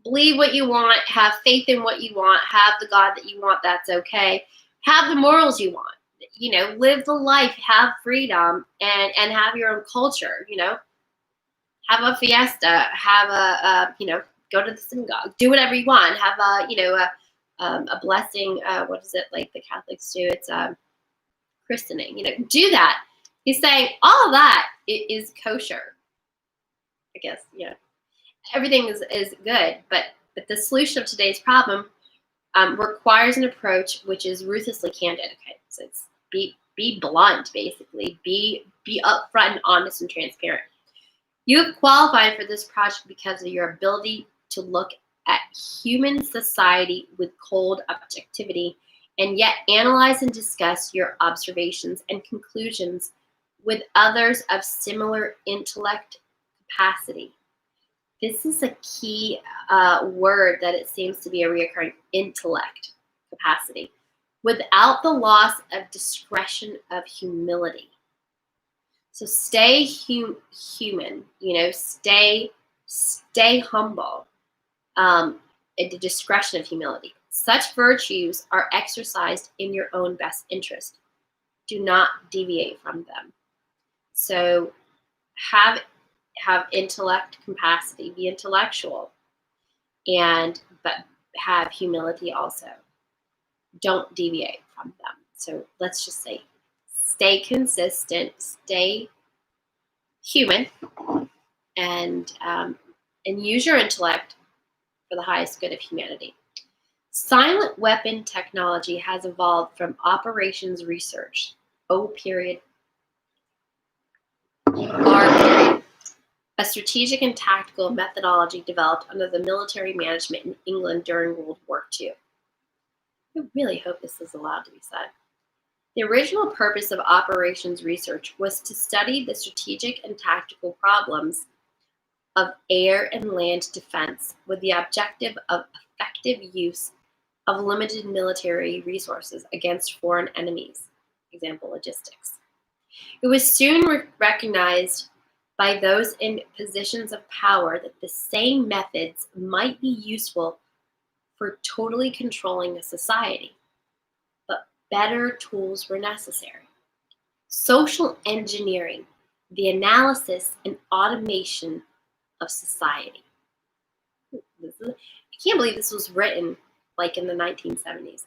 believe what you want, have faith in what you want, have the God that you want, that's okay. Have the morals you want, live the life, have freedom, and have your own culture, have a fiesta, have go to the synagogue, do whatever you want, have a blessing, what is it, like the Catholics do, it's christening, do that. He's saying all of that is kosher, I guess, everything is good, but the solution of today's problem requires an approach which is ruthlessly candid. Okay, so it's be blunt, basically. Be upfront and honest and transparent. You have qualified for this project because of your ability to look at human society with cold objectivity and yet analyze and discuss your observations and conclusions with others of similar intellect capacity. This is a key word that it seems to be a reoccurring: intellect capacity, without the loss of discretion of humility. So stay human, stay humble, at the discretion of humility. Such virtues are exercised in your own best interest. Do not deviate from them. So have intellect capacity, be intellectual, but have humility also. Don't deviate from them. So let's just say, stay consistent, stay human, and use your intellect for the highest good of humanity. Silent weapon technology has evolved from operations research, O period, R period, a strategic and tactical methodology developed under the military management in England during World War II. I really hope this is allowed to be said. The original purpose of operations research was to study the strategic and tactical problems of air and land defense with the objective of effective use of limited military resources against foreign enemies, example, logistics. It was soon recognized by those in positions of power that the same methods might be useful for totally controlling a society, but better tools were necessary. Social engineering, the analysis and automation of society. I can't believe this was written like in the 1970s.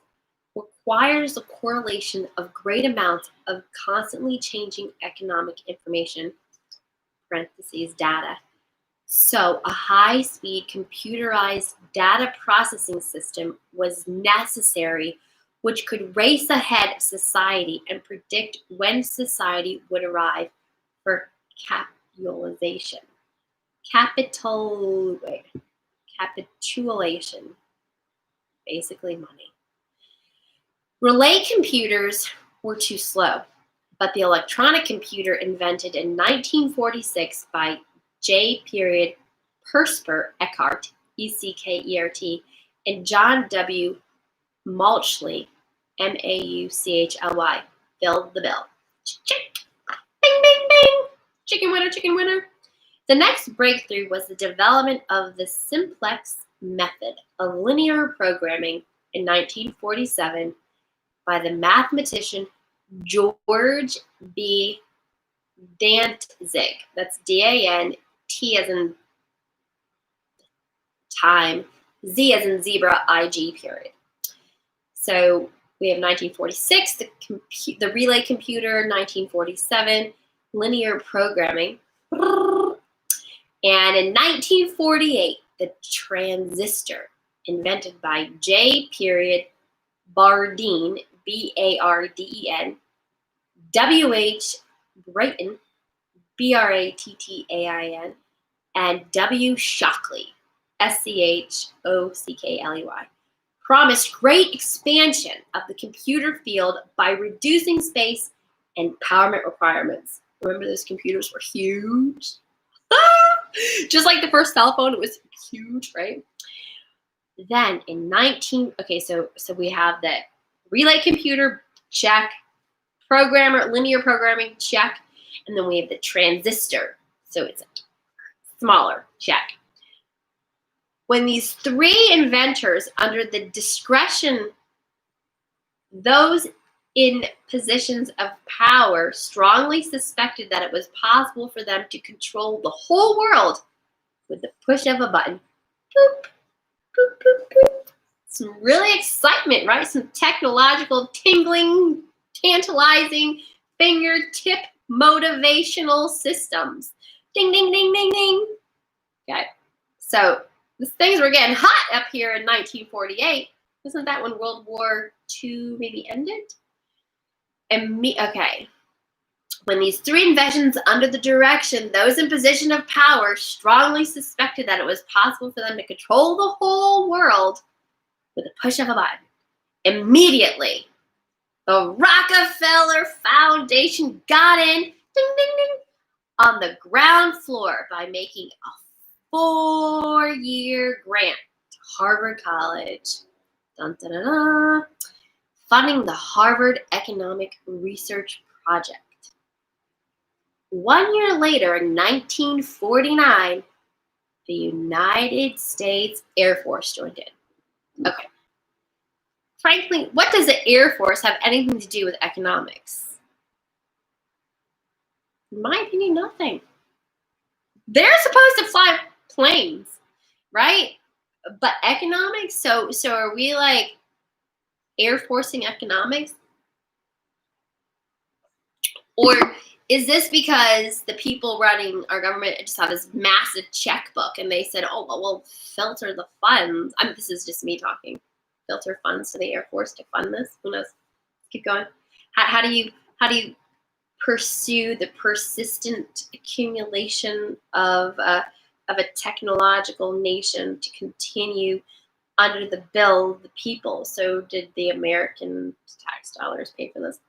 Requires the correlation of great amounts of constantly changing economic information, parentheses, data. So a high-speed computerized data processing system was necessary which could race ahead of society and predict when society would arrive for capitulation. Capitulation, basically money. Relay computers were too slow, but the electronic computer invented in 1946 by J. Persper Eckert, Eckert, and John W. Mauchly, Mauchly, filled the bill. Bing, bing, bing. Chicken winner, chicken winner. The next breakthrough was the development of the simplex method of linear programming in 1947 by the mathematician George B. Dantzig. That's D-A-N-T as in time, Z as in zebra, I-G, period. So we have 1946, the relay computer, 1947, linear programming. And in 1948, the transistor, invented by J. Bardeen, B-A-R-D-E-N, W.H. Brayton, B-R-A-T-T-A-I-N, and W. Shockley, S-C-H-O-C-K-L-E-Y, promised great expansion of the computer field by reducing space and empowerment requirements. Remember, those computers were huge? Just like the first cell phone, it was huge, right? Then in so we have the relay computer, check. Linear programming, check. And then we have the transistor, so it's smaller, check. When these three inventors, under the discretion, those in positions of power, strongly suspected that it was possible for them to control the whole world with the push of a button. Boop, boop, boop, boop. Some really excitement, right? Some technological tingling, tantalizing, fingertip motivational systems. Ding, ding, ding, ding, ding. Okay, so the things were getting hot up here in 1948. Wasn't that when World War II maybe ended? Okay. When these three inventions under the direction, those in position of power strongly suspected that it was possible for them to control the whole world with a push of a button. Immediately, the Rockefeller Foundation got in, ding, ding, ding, on the ground floor by making a 4-year grant to Harvard College. Dun, dun, dun, dun. Funding the Harvard Economic Research Project. 1 year later, in 1949, the United States Air Force joined in. Okay. Frankly, what does the Air Force have anything to do with economics? In my opinion, nothing. They're supposed to fly planes, right? But economics? So are we like Air Forcing economics? Or is this because the people running our government just have this massive checkbook and they said, oh, well, we'll filter the funds. This is just me talking. Filter funds to the Air Force to fund this? Who knows? Keep going. How do you pursue the persistent accumulation of a technological nation to continue under the bill of the people? So did the American tax dollars pay for this?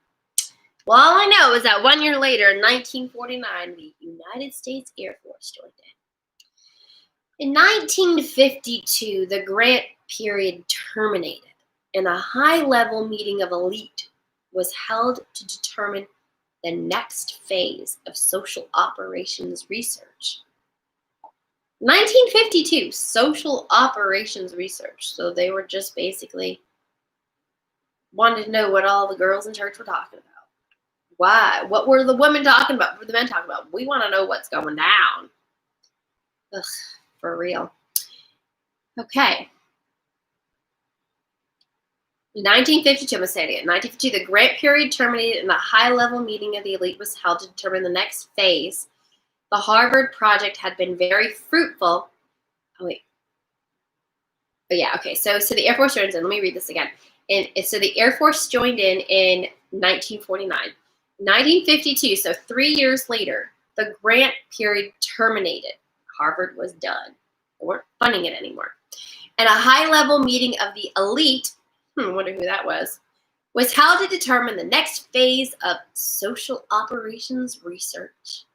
Well, all I know is that 1 year later, in 1949, the United States Air Force joined in. In 1952, the grant period terminated, and a high-level meeting of elite was held to determine the next phase of social operations research. 1952, social operations research. So they were just basically wanted to know what all the girls in church were talking about. Why? What were the women talking about? What were the men talking about? We want to know what's going down. Ugh, for real. Okay. In 1952, I'm going to say it again. 1952, the grant period terminated and a high-level meeting of the elite was held to determine the next phase. The Harvard project had been very fruitful. Oh, wait. Oh, yeah, okay. So the Air Force joins in. Let me read this again. And so the Air Force joined in 1949. 1952, so 3 years later, the grant period terminated. Harvard was done. They weren't funding it anymore. And a high-level meeting of the elite, I wonder who that was held to determine the next phase of social operations research.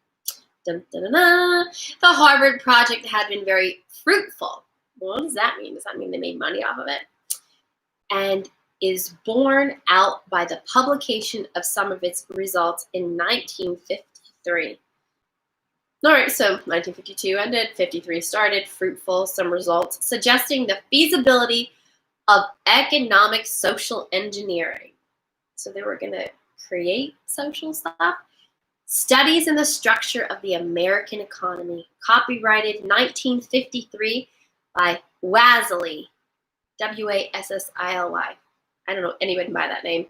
Dun, dun, dun, dun. The Harvard project had been very fruitful. What does that mean? Does that mean they made money off of it? And is borne out by the publication of some of its results in 1953. All right, so 1952 ended, 53 started, fruitful, some results, suggesting the feasibility of economic social engineering. So they were going to create social stuff. Studies in the structure of the American economy, copyrighted 1953 by Wassily, Wassily. I don't know anybody by that name.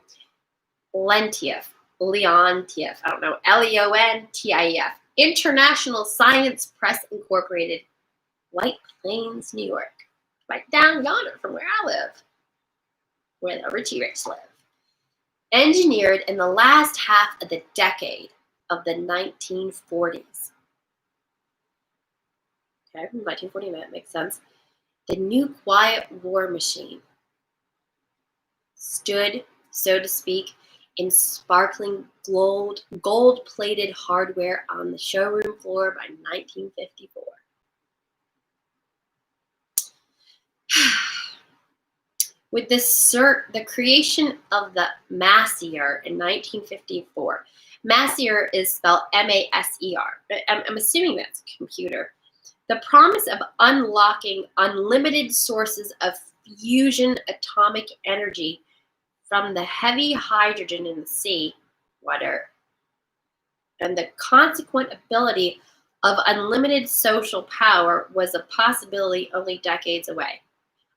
Leontief, I don't know, Leontief. International Science Press Incorporated, White Plains, New York. Right down yonder from where I live, where the Richie Rich live. Engineered in the last half of the decade of the 1940s. Okay, 1949, that makes sense. The new quiet war machine stood, so to speak, in sparkling gold-plated hardware on the showroom floor by 1954. With the creation of the Maser in 1954. Maser is spelled M-A-S-E-R. I'm assuming that's a computer. The promise of unlocking unlimited sources of fusion atomic energy from the heavy hydrogen in the sea water, and the consequent ability of unlimited social power was a possibility only decades away.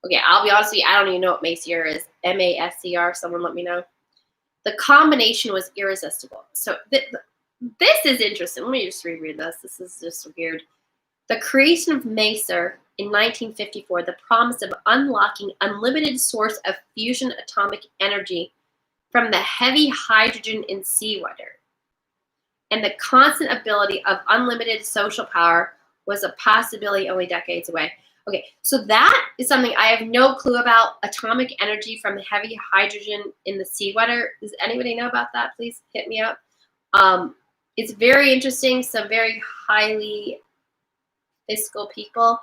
Okay, I'll be honest with you, I don't even know what Maser is. M-A-S-E-R, someone let me know. The combination was irresistible. So this is interesting. Let me just reread this. This is just weird. The creation of Maser in 1954, the promise of unlocking unlimited source of fusion atomic energy from the heavy hydrogen in seawater, and the constant ability of unlimited social power was a possibility only decades away. Okay, so that is something I have no clue about. Atomic energy from the heavy hydrogen in the seawater. Does anybody know about that? Please hit me up. It's very interesting. Some very highly fiscal people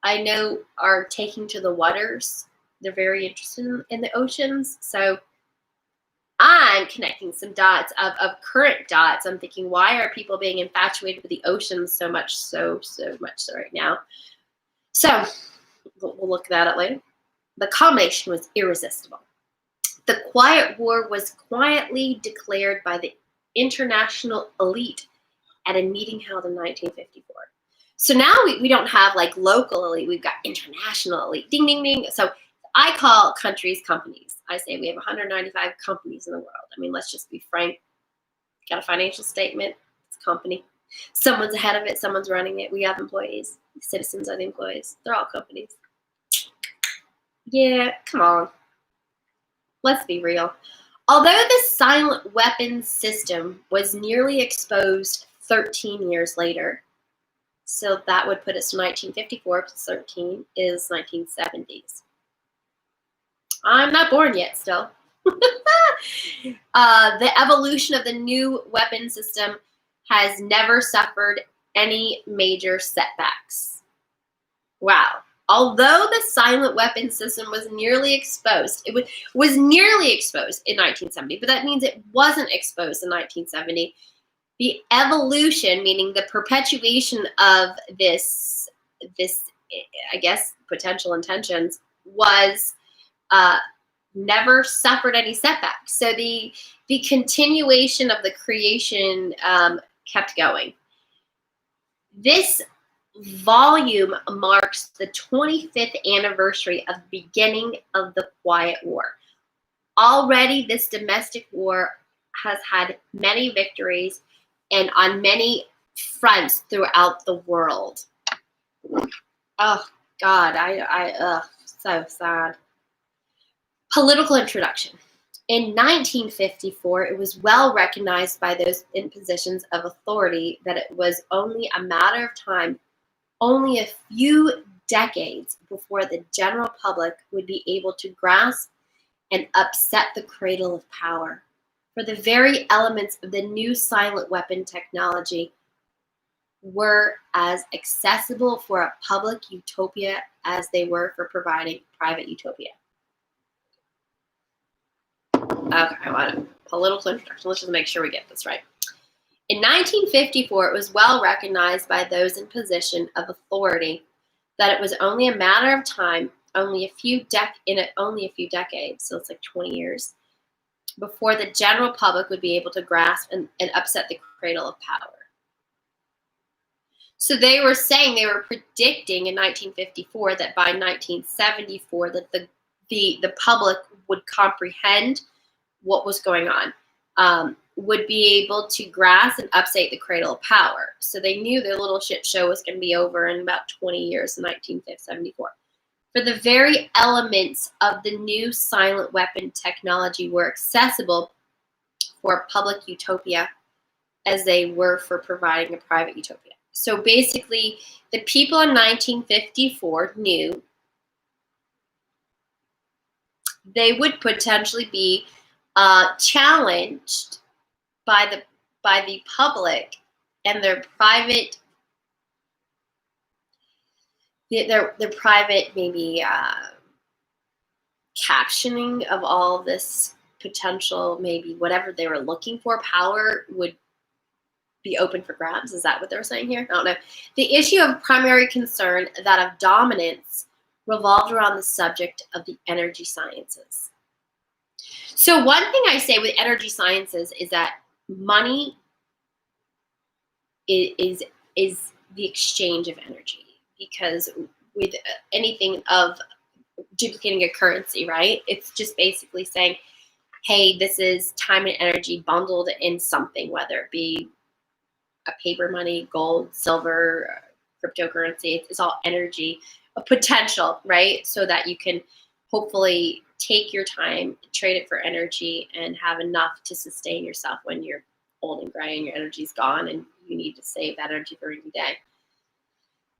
I know are taking to the waters. They're very interested in the oceans. So I'm connecting some dots of current dots. I'm thinking, why are people being infatuated with the oceans so much so right now? So we'll look that up later. The combination was irresistible. The Quiet War was quietly declared by the international elite at a meeting held in 1954. So now we don't have like local elite, we've got international elite. Ding, ding, ding. So I call countries companies. I say we have 195 companies in the world. I mean, let's just be frank. Got a financial statement, it's a company. Someone's ahead of it, someone's running it. We have employees. Citizens are the employees. They're all companies. Yeah, come on. Let's be real. Although the silent weapons system was nearly exposed 13 years later, so that would put us to 1954 plus 13 is 1970s. I'm not born yet still. The evolution of the new weapon system has never suffered any major setbacks. Wow. Although the silent weapon system was nearly exposed, it was nearly exposed in 1970, but that means it wasn't exposed in 1970. The evolution, meaning the perpetuation of this, I guess, potential intentions, was never suffered any setbacks. So the continuation of the creation kept going. This volume marks the 25th anniversary of the beginning of the Quiet War. Already, this domestic war has had many victories and on many fronts throughout the world. Oh God, so sad. Political introduction. In 1954, it was well recognized by those in positions of authority that it was only a matter of time, only a few decades, before the general public would be able to grasp and upset the cradle of power. For the very elements of the new silent weapon technology were as accessible for a public utopia as they were for providing private utopia. Okay, well, political introduction. Let's just make sure we get this right. In 1954, it was well recognized by those in position of authority that it was only a matter of time, only a few decades, so it's like 20 years, before the general public would be able to grasp and upset the cradle of power. So they were saying, they were predicting in 1954 that by 1974 that the public would comprehend what was going on, would be able to grasp and upset the cradle of power. So they knew their little shit show was going to be over in about 20 years in 1974. For the very elements of the new silent weapon technology were accessible for public utopia as they were for providing a private utopia. So basically, the people in 1954 knew they would potentially be challenged by the public and their private maybe captioning of all this potential, maybe whatever they were looking for, power would be open for grabs. Is that what they're saying here? I don't know. The issue of primary concern, that of dominance, revolved around the subject of the energy sciences. So one thing I say with energy sciences is that money is the exchange of energy, because with anything of duplicating a currency, right? It's just basically saying, hey, this is time and energy bundled in something, whether it be a paper money, gold, silver, cryptocurrency. It's all energy, a potential, right? So that you can hopefully take your time, trade it for energy, and have enough to sustain yourself when you're old and gray and your energy's gone and you need to save that energy for a rainy day.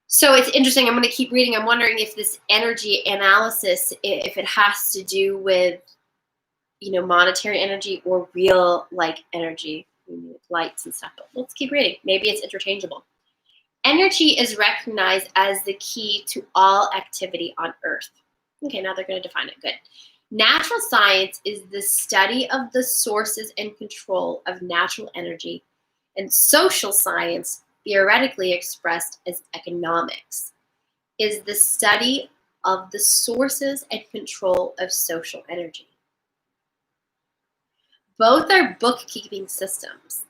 So it's interesting. I'm going to keep reading. I'm wondering if this energy analysis, if it has to do with, monetary energy or real energy, lights and stuff. But let's keep reading. Maybe it's interchangeable. Energy is recognized as the key to all activity on Earth. Okay, now they're going to define it. Good. Natural science is the study of the sources and control of natural energy, and social science, theoretically expressed as economics, is the study of the sources and control of social energy. Both are bookkeeping systems.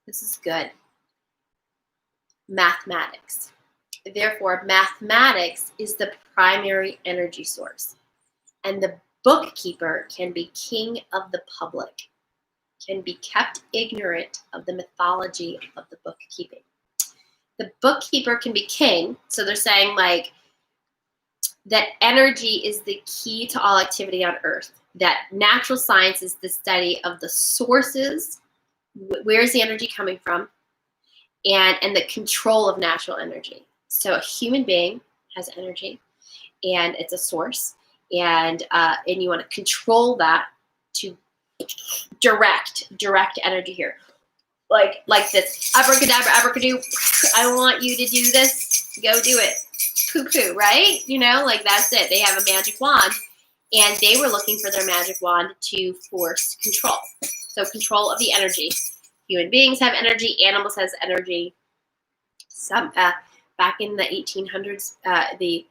This is good. Mathematics. Therefore, mathematics is the primary energy source, and the bookkeeper can be king of the public, can be kept ignorant of the mythology of the bookkeeping. The bookkeeper can be king, so they're saying that energy is the key to all activity on Earth, that natural science is the study of the sources, where is the energy coming from, and the control of natural energy. So a human being has energy, and it's a source, and you want to control that to direct energy here. Like this, abracadabra, abracadoo, I want you to do this, go do it, poo-poo, right? That's it. They have a magic wand, and they were looking for their magic wand to force control. So control of the energy. Human beings have energy, animals has energy. Some back in the 1800s, the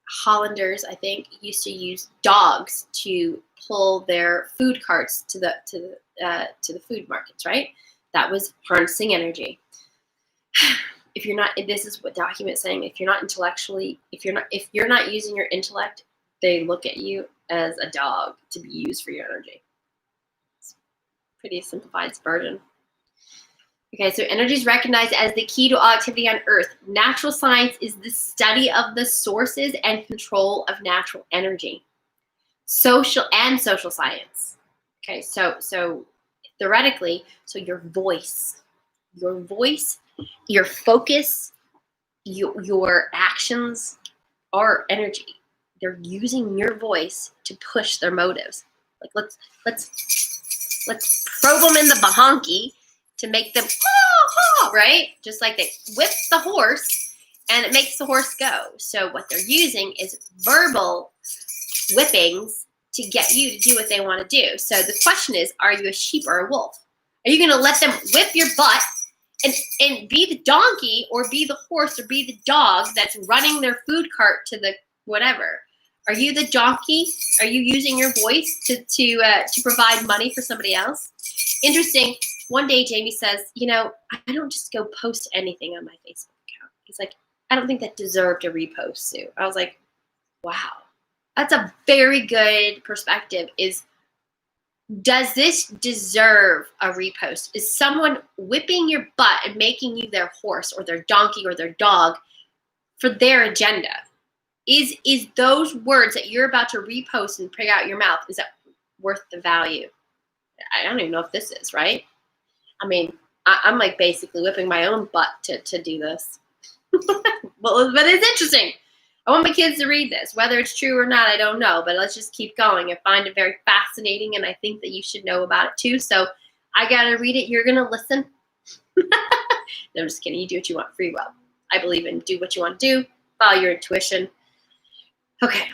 Hollanders, I think, used to use dogs to pull their food carts to the food markets, right? That was harnessing energy. If you're not, this is what document's saying. If you're not using your intellect, they look at you as a dog to be used for your energy. It's pretty simplified version. Okay, so energy is recognized as the key to all activity on Earth. Natural science is the study of the sources and control of natural energy. social science. Okay, so theoretically, so your voice, your focus, your actions are energy. They're using your voice to push their motives. Like let's probe them in the bahonky to make them right? Just like they whip the horse and it makes the horse go. So what they're using is verbal whippings to get you to do what they want to do. So the question is, are you a sheep or a wolf? Are you going to let them whip your butt and be the donkey or be the horse or be the dog that's running their food cart to the whatever? Are you the donkey? Are you using your voice to provide money for somebody else? Interesting. One day Jamie says, I don't just go post anything on my Facebook account. He's like, I don't think that deserved a repost, Sue. I was like, wow. That's a very good perspective. Does this deserve a repost? Is someone whipping your butt and making you their horse or their donkey or their dog for their agenda? Is those words that you're about to repost and put out your mouth, is that worth the value? I don't even know if this is, right? I mean, I'm like basically whipping my own butt to do this. Well, but it's interesting. I want my kids to read this. Whether it's true or not, I don't know. But let's just keep going. I find it very fascinating, and I think that you should know about it too. So I got to read it. You're going to listen. No, I'm just kidding. You do what you want. Free will. I believe in do what you want to do. Follow your intuition. Okay.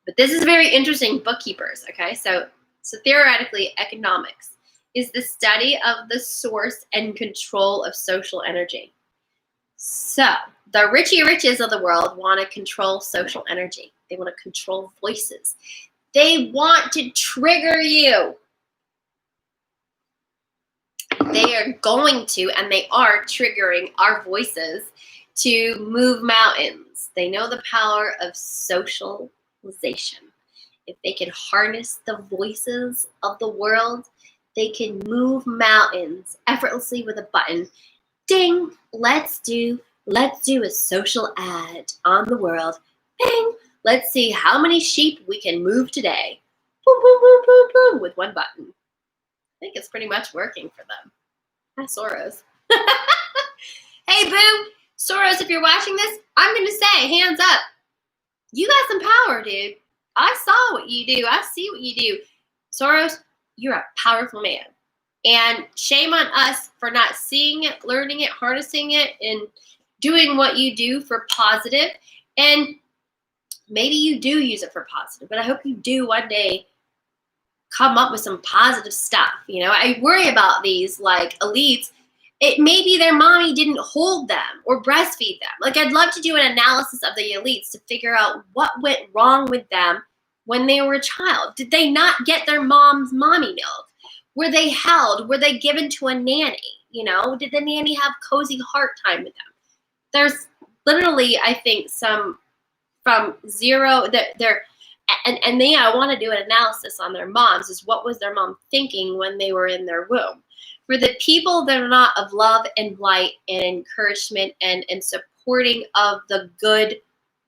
But this is very interesting, bookkeepers. Okay. So theoretically, economics is the study of the source and control of social energy. So the Richie Riches of the world want to control social energy. They want to control voices. They want to trigger you. They are going to, and they are triggering our voices to move mountains. They know the power of socialization. If they can harness the voices of the world, they can move mountains effortlessly with a button. Ding! Let's do a social ad on the world. Bing! Let's see how many sheep we can move today. Boom, boom, boom, boom, boom, with one button. I think it's pretty much working for them. Hi, Soros. Hey, boo! Soros, if you're watching this, I'm going to say, hands up. You got some power, dude. I saw what you do. I see what you do. Soros, you're a powerful man. And shame on us for not seeing it, learning it, harnessing it, and doing what you do for positive. And maybe you do use it for positive, but I hope you do one day come up with some positive stuff. I worry about these like elites. It maybe their mommy didn't hold them or breastfeed them. Like, I'd love to do an analysis of the elites to figure out what went wrong with them when they were a child. Did they not get their mom's mommy milk? Were they held? Were they given to a nanny? Did the nanny have cozy heart time with them? There's literally, I think, some from zero that they're, and I want to do an analysis on their moms. Is what was their mom thinking when they were in their womb? For the people that are not of love and light and encouragement and supporting of the good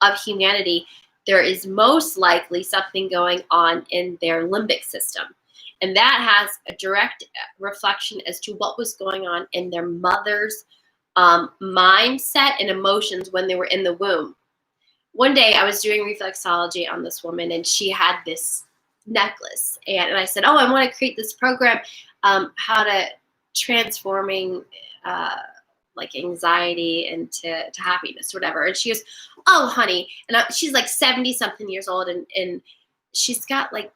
of humanity, there is most likely something going on in their limbic system. And that has a direct reflection as to what was going on in their mother's mindset and emotions when they were in the womb. One day I was doing reflexology on this woman, and she had this necklace. And I said, I want to create this program, how to transforming like anxiety into happiness, whatever. And she goes, oh, honey. And she's like 70-something years old, and she's got like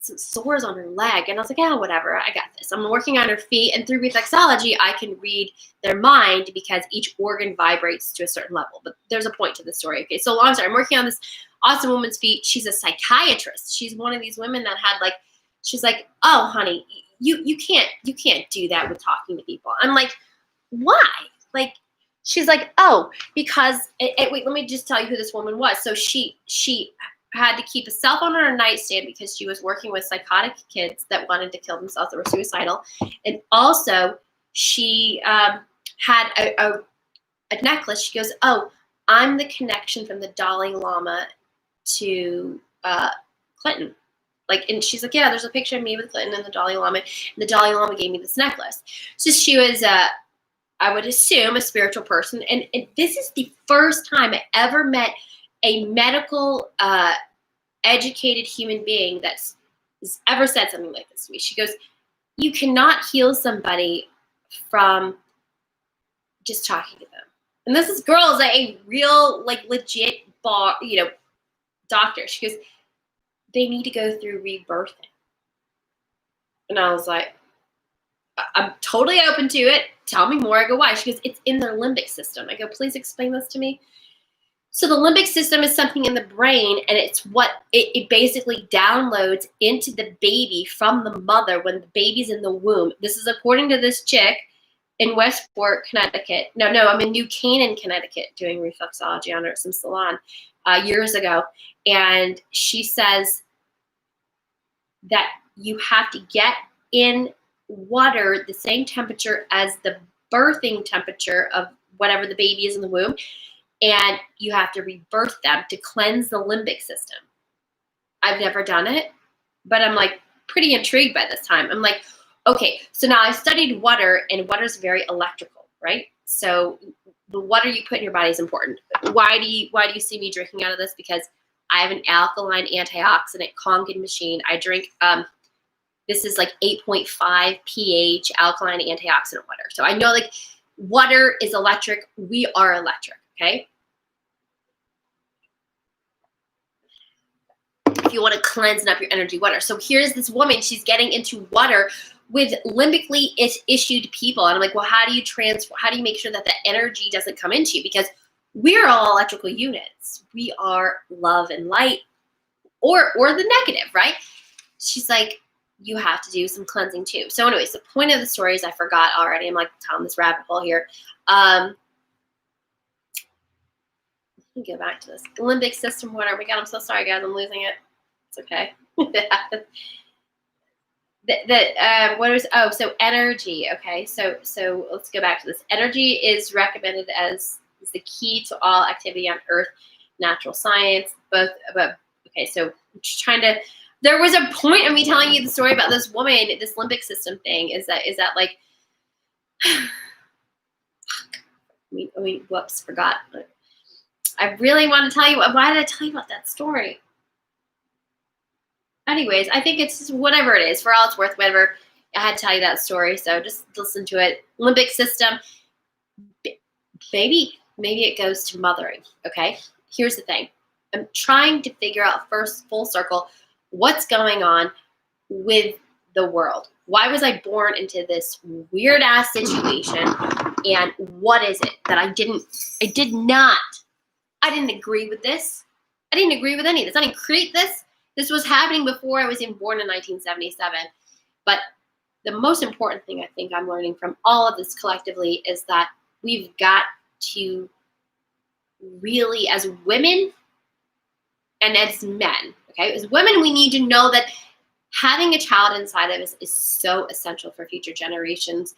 some sores on her leg. And I was like, whatever, I got this. I'm working on her feet, and through reflexology, I can read their mind because each organ vibrates to a certain level. But there's a point to the story. Okay, so long story. I'm working on this awesome woman's feet. She's a psychiatrist. She's one of these women that had like, she's like, oh, honey, you can't do that with talking to people. I'm like, why? Like, she's like, oh, because wait, let me just tell you who this woman was. So she had to keep a cell phone on her nightstand because she was working with psychotic kids that wanted to kill themselves, that were suicidal. And also she had a necklace. She goes, oh, I'm the connection from the Dalai Lama to Clinton. Like, and she's like, yeah, there's a picture of me with Clinton and the Dalai Lama. And the Dalai Lama gave me this necklace. So she was, I would assume, a spiritual person. And this is the first time I ever met a medical, educated human being that's ever said something like this to me. She goes, you cannot heal somebody from just talking to them. And this girl is a real, like, legit, doctor. She goes, they need to go through rebirthing. And I was like, I'm totally open to it. Tell me more. I go, why? She goes, it's in their limbic system. I go, please explain this to me. So the limbic system is something in the brain, and it's what it basically downloads into the baby from the mother when the baby's in the womb. This is according to this chick in Westport, Connecticut. No, I'm in New Canaan, Connecticut, doing reflexology on her at some salon years ago. And she says that you have to get in water the same temperature as the birthing temperature of whatever the baby is in the womb. And you have to rebirth them to cleanse the limbic system. I've never done it, but I'm like pretty intrigued by this time. I'm like, okay, so now I've studied water, and water is very electrical, right? So the water you put in your body is important. Why do you see me drinking out of this? Because I have an alkaline antioxidant Kangen machine. I drink, this is like 8.5 pH alkaline antioxidant water. So I know, like, water is electric. We are electric. Okay. If you want to cleanse up your energy, water. So here's this woman, she's getting into water with limbically issued people. And I'm like, well, how do you make sure that the energy doesn't come into you? Because we're all electrical units. We are love and light, or the negative, right? She's like, you have to do some cleansing too. So anyways, the point of the story is I forgot already. I'm like down this rabbit hole here. Let me go back to this limbic system. Whatever. Oh my God, I'm so sorry, guys. I'm losing it. It's okay. So energy. Okay, so let's go back to this. Energy is recommended as the key to all activity on Earth, natural science, both. Okay, so just trying to. There was a point of me telling you the story about this woman, this limbic system thing. Is that like? Whoops, forgot. I really want to tell you. Why did I tell you about that story? Anyways, I think it's just whatever it is. For all it's worth, whatever. I had to tell you that story, so just listen to it. Limbic system. Maybe it goes to mothering. Okay. Here's the thing. I'm trying to figure out first, full circle, what's going on with the world. Why was I born into this weird ass situation? And what is it that I didn't agree with this. I didn't agree with any of this. I didn't create this. This was happening before I was even born in 1977. But the most important thing I think I'm learning from all of this collectively is that we've got to really, as women and as men, okay, as women, we need to know that having a child inside of us is so essential for future generations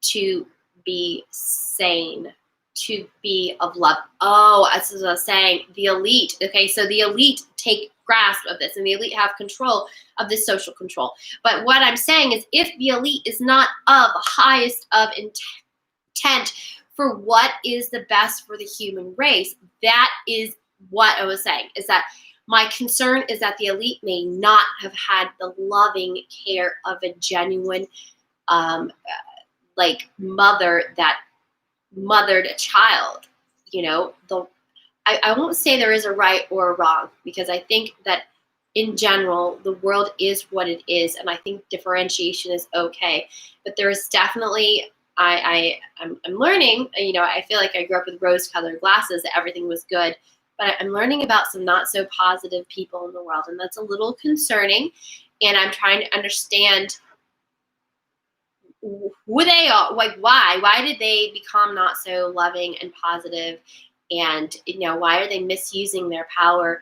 to be sane, to be of love. Oh, as I was saying, the elite. Okay, so the elite take grasp of this, and the elite have control of this social control. But what I'm saying is, if the elite is not of highest of intent for what is the best for the human race, that is what I was saying, is that my concern is that the elite may not have had the loving care of a genuine mother that mothered a child. I won't say there is a right or a wrong, because I think that in general the world is what it is, and I think differentiation is okay. But there is definitely I'm learning. I feel like I grew up with rose-colored glasses, that everything was good, but I'm learning about some not so positive people in the world, and that's a little concerning. And I'm trying to understand who they are, like why did they become not so loving and positive, and why are they misusing their power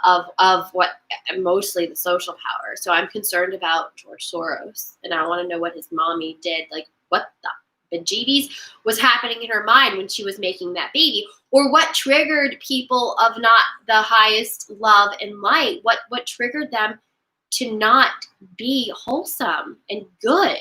of what, mostly the social power. So I'm concerned about George Soros, and I want to know what his mommy did. Like, what the bejeebies was happening in her mind when she was making that baby, or what triggered people of not the highest love and light, what triggered them to not be wholesome and good.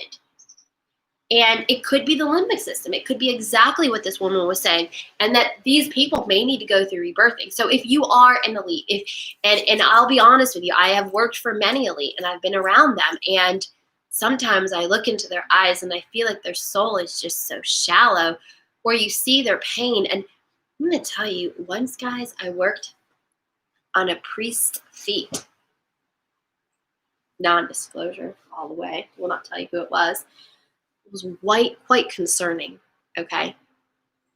And it could be the limbic system. It could be exactly what this woman was saying, and that these people may need to go through rebirthing. So if you are an elite, and I'll be honest with you, I have worked for many elite, and I've been around them, and sometimes I look into their eyes and I feel like their soul is just so shallow, or you see their pain. And I'm going to tell you, once, guys, I worked on a priest's feet. Non-disclosure all the way. Will not tell you who it was. It was quite concerning, okay?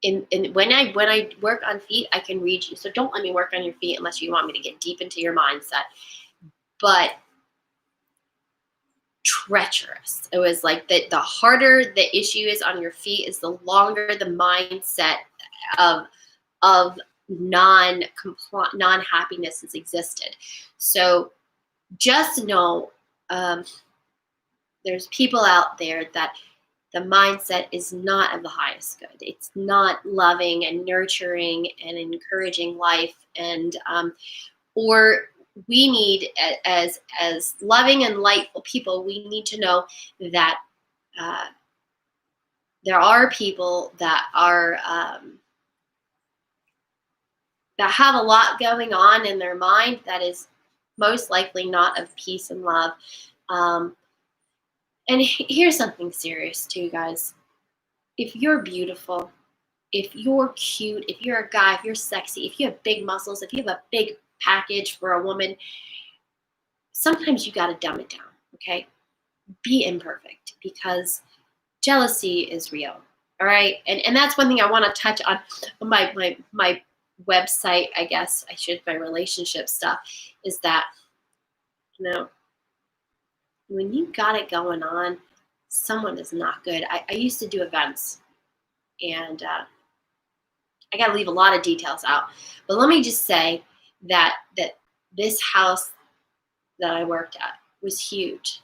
And when I work on feet, I can read you. So don't let me work on your feet unless you want me to get deep into your mindset. But treacherous. It was like the harder the issue is on your feet is the longer the mindset of non-happiness has existed. So just know there's people out there that the mindset is not of the highest good. It's not loving and nurturing and encouraging life. And or we need, as loving and lightful people, we need to know that there are people that are that have a lot going on in their mind that is most likely not of peace and love. And here's something serious too, guys. If you're beautiful, if you're cute, if you're a guy, if you're sexy, if you have big muscles, if you have a big package for a woman, sometimes you got to dumb it down, okay? Be imperfect, because jealousy is real, all right? And that's one thing I want to touch on my website, I guess I should, my relationship stuff, is that, you know, when you got it going on, someone is not good. I used to do events, and I got to leave a lot of details out. But let me just say that this house that I worked at was huge.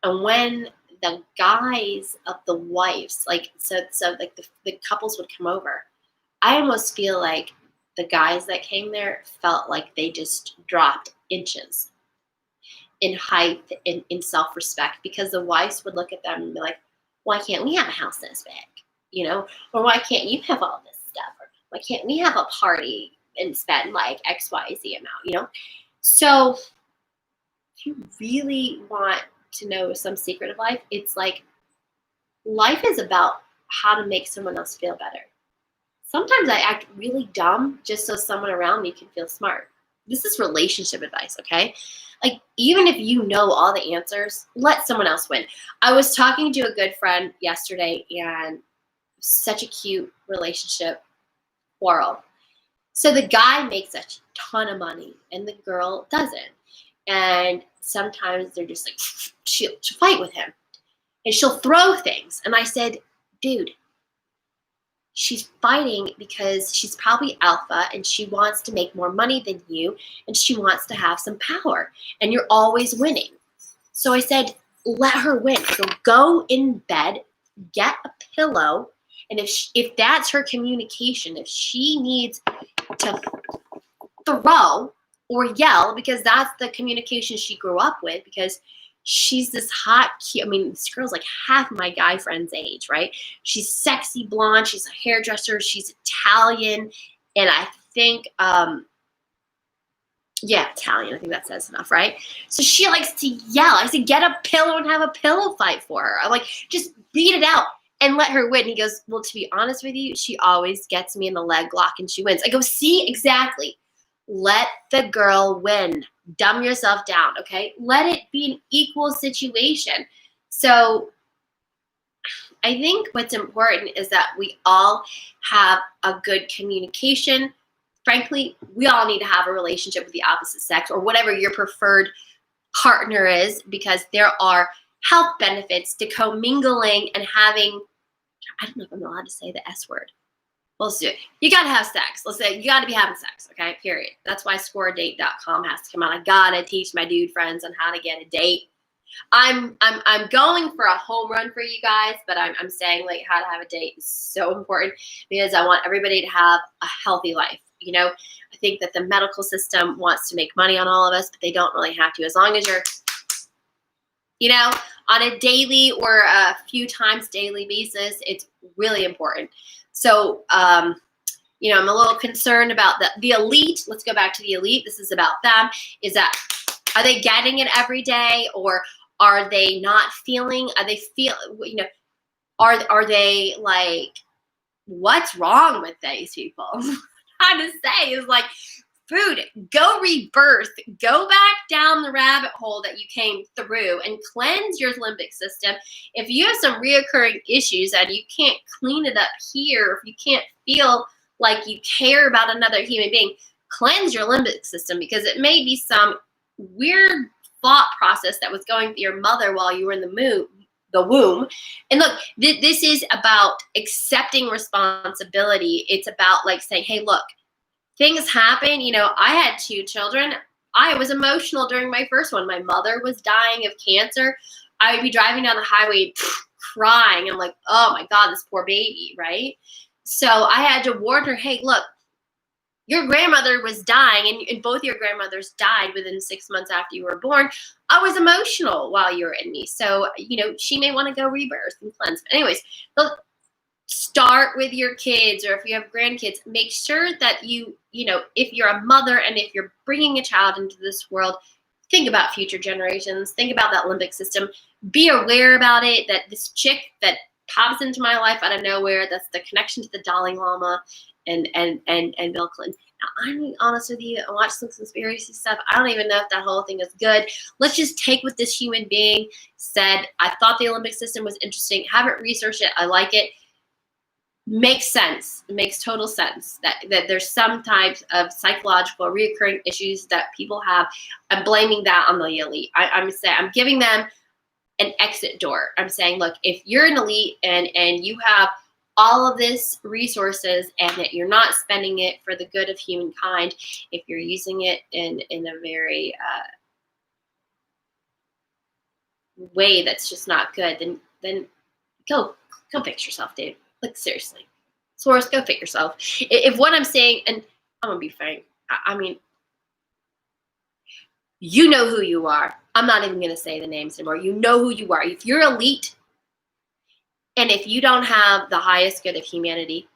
And when the guys of the wives, like, so like the couples would come over, I almost feel like the guys that came there felt like they just dropped inches in height and in self-respect, because the wives would look at them and be like, why can't we have a house this big? You know, or why can't you have all this stuff? Or why can't we have a party and spend like XYZ amount, you know? So if you really want to know some secret of life, it's like, life is about how to make someone else feel better. Sometimes I act really dumb just so someone around me can feel smart. This is relationship advice, okay? Like, even if you know all the answers, let someone else win. I was talking to a good friend yesterday, and such a cute relationship quarrel. So the guy makes a ton of money and the girl doesn't. And sometimes they're just like, she'll fight with him and she'll throw things. And I said, dude, she's fighting because she's probably alpha and she wants to make more money than you and she wants to have some power and you're always winning. So I said, let her win. So go in bed, get a pillow, and if that's her communication, if she needs to throw or yell, because that's the communication she grew up with, because she's this hot, cute, I mean, this girl's like half my guy friend's age, right? She's sexy blonde. She's a hairdresser. She's Italian. And I think, Italian. I think that says enough, right? So she likes to yell. I said, get a pillow and have a pillow fight for her. I'm like, just beat it out and let her win. And he goes, well, to be honest with you, she always gets me in the leg lock and she wins. I go, see, exactly. Let the girl win. Dumb yourself down, okay? Let it be an equal situation. So I think what's important is that we all have a good communication. Frankly, we all need to have a relationship with the opposite sex or whatever your preferred partner is, because there are health benefits to commingling and having, I don't know if I'm allowed to say the S word. Well, let's do it. You got to have sex. Let's say you got to be having sex, okay? Period. That's why scoreadate.com has to come out. I got to teach my dude friends on how to get a date. I'm going for a home run for you guys, but I'm saying like how to have a date is so important because I want everybody to have a healthy life. You know, I think that the medical system wants to make money on all of us, but they don't really have to. As long as you're, you know, on a daily or a few times daily basis, it's really important. So, you know, I'm a little concerned about the elite. Let's go back to the elite. This is about them. Is that, are they getting it every day, or are they not feeling? Are they feel? You know, are they like, what's wrong with these people? How to say is like, food, go rebirth, go back down the rabbit hole that you came through and cleanse your limbic system. If you have some reoccurring issues and you can't clean it up here, if you can't feel like you care about another human being, cleanse your limbic system, because it may be some weird thought process that was going through your mother while you were in the womb. And look, this is about accepting responsibility. It's about like saying, hey, look, things happen. You know, I had 2 children. I was emotional during my first one. My mother was dying of cancer. I would be driving down the highway crying. I'm like, oh my God, this poor baby, right? So I had to warn her, hey, look, your grandmother was dying, and both your grandmothers died within 6 months after you were born. I was emotional while you were in me. So, you know, she may want to go rebirth and cleanse. But anyways, look, start with your kids, or if you have grandkids, make sure that you know, if you're a mother and if you're bringing a child into this world, think about future generations, think about that limbic system, be aware about it, that this chick that pops into my life out of nowhere, that's the connection to the Dalai Lama and Bill Clinton. Now, I'm being honest with you, I watched some conspiracy stuff. I don't even know if that whole thing is good. Let's just take what this human being said. I thought the limbic system was interesting. Haven't researched it. I like it. Makes sense. It makes total sense that there's some types of psychological reoccurring issues that people have. I'm blaming that on the elite. I'm giving them an exit door. I'm saying, look, if you're an elite and you have all of this resources and that you're not spending it for the good of humankind, if you're using it in a very way that's just not good, then go fix yourself, dude. Like, seriously. Source, go fit yourself. If what I'm saying, and I'm going to be frank, I mean, you know who you are. I'm not even going to say the names anymore. You know who you are. If you're elite, and if you don't have the highest good of humanity,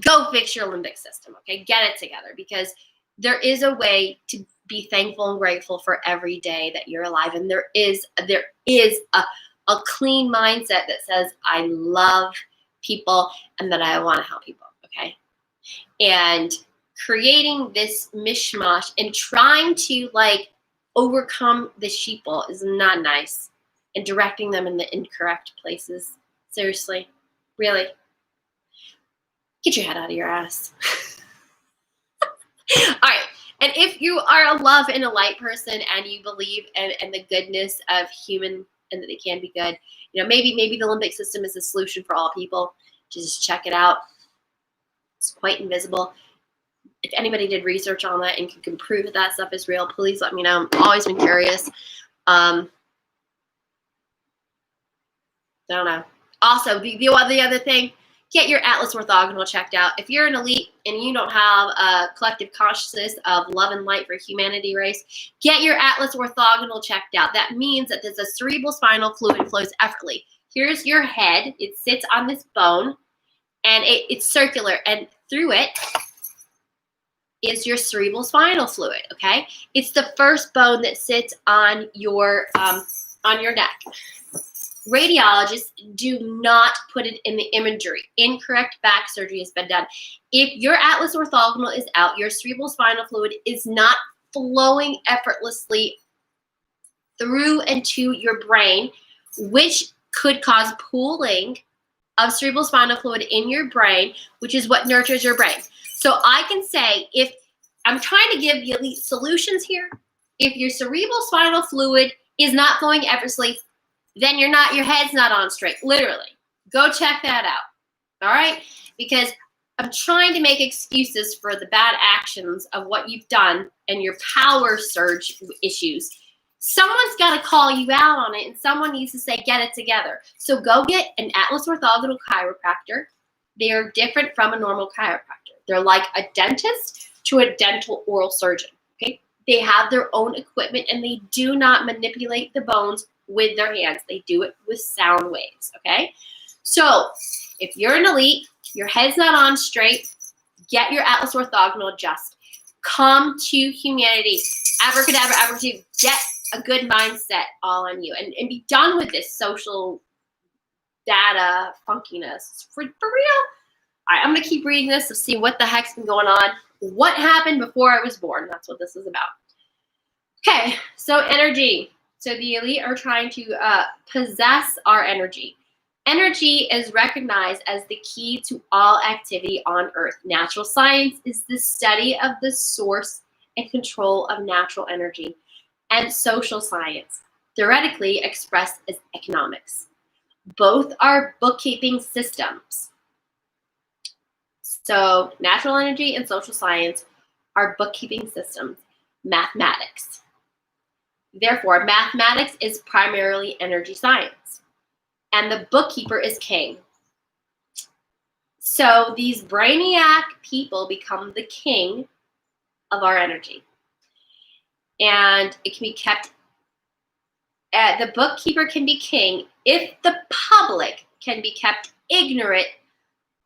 go fix your limbic system, okay? Get it together, because there is a way to be thankful and grateful for every day that you're alive. And there is a clean mindset that says, I love people and that I want to help people, okay? And creating this mishmash and trying to like overcome the sheeple is not nice, and directing them in the incorrect places. Seriously, really, get your head out of your ass. All right. And if you are a love and a light person and you believe in the goodness of human and that they can be good, you know, maybe the limbic system is the solution for all people. Just check it out. It's quite invisible. If anybody did research on that and can prove that stuff is real, please let me know. I've always been curious. I don't know. Also, the other thing, get your Atlas orthogonal checked out. If you're an elite and you don't have a collective consciousness of love and light for humanity race, get your Atlas orthogonal checked out. That means that there's a cerebral spinal fluid flows effortlessly. Here's your head. It sits on this bone, and it's circular, and through it is your cerebral spinal fluid, okay? It's the first bone that sits on your neck. Radiologists do not put it in the imagery. Incorrect back surgery has been done. If your Atlas orthogonal is out, your cerebral spinal fluid is not flowing effortlessly through into your brain, which could cause pooling of cerebral spinal fluid in your brain, which is what nurtures your brain. So I can say, if I'm trying to give you elite solutions here, if your cerebral spinal fluid is not flowing effortlessly, then your head's not on straight. Literally. Go check that out. All right? Because I'm trying to make excuses for the bad actions of what you've done and your power surge issues. someone's got to call you out on it, and someone needs to say, get it together. So go get an Atlas orthogonal chiropractor. They are different from a normal chiropractor. They're like a dentist to a dental oral surgeon. Okay, they have their own equipment, and they do not manipulate the bones with their hands. They do it with sound waves. Okay, so if you're an elite, your head's not on straight, get your Atlas orthogonal adjust. Come to humanity. Abracadabra, abracadabra. Get a good mindset all on you, and be done with this social data funkiness. For real. All right, I'm going to keep reading this to see what the heck's been going on. What happened before I was born? That's what this is about. Okay, so energy. So the elite are trying to possess our energy. Energy is recognized as the key to all activity on Earth. Natural science is the study of the source and control of natural energy. And social science, theoretically expressed as economics. Both are bookkeeping systems. So natural energy and social science are bookkeeping systems, mathematics. Therefore, mathematics is primarily energy science, and the bookkeeper is king. So these brainiac people become the king of our energy. And it can be kept, the bookkeeper can be king if the public can be kept ignorant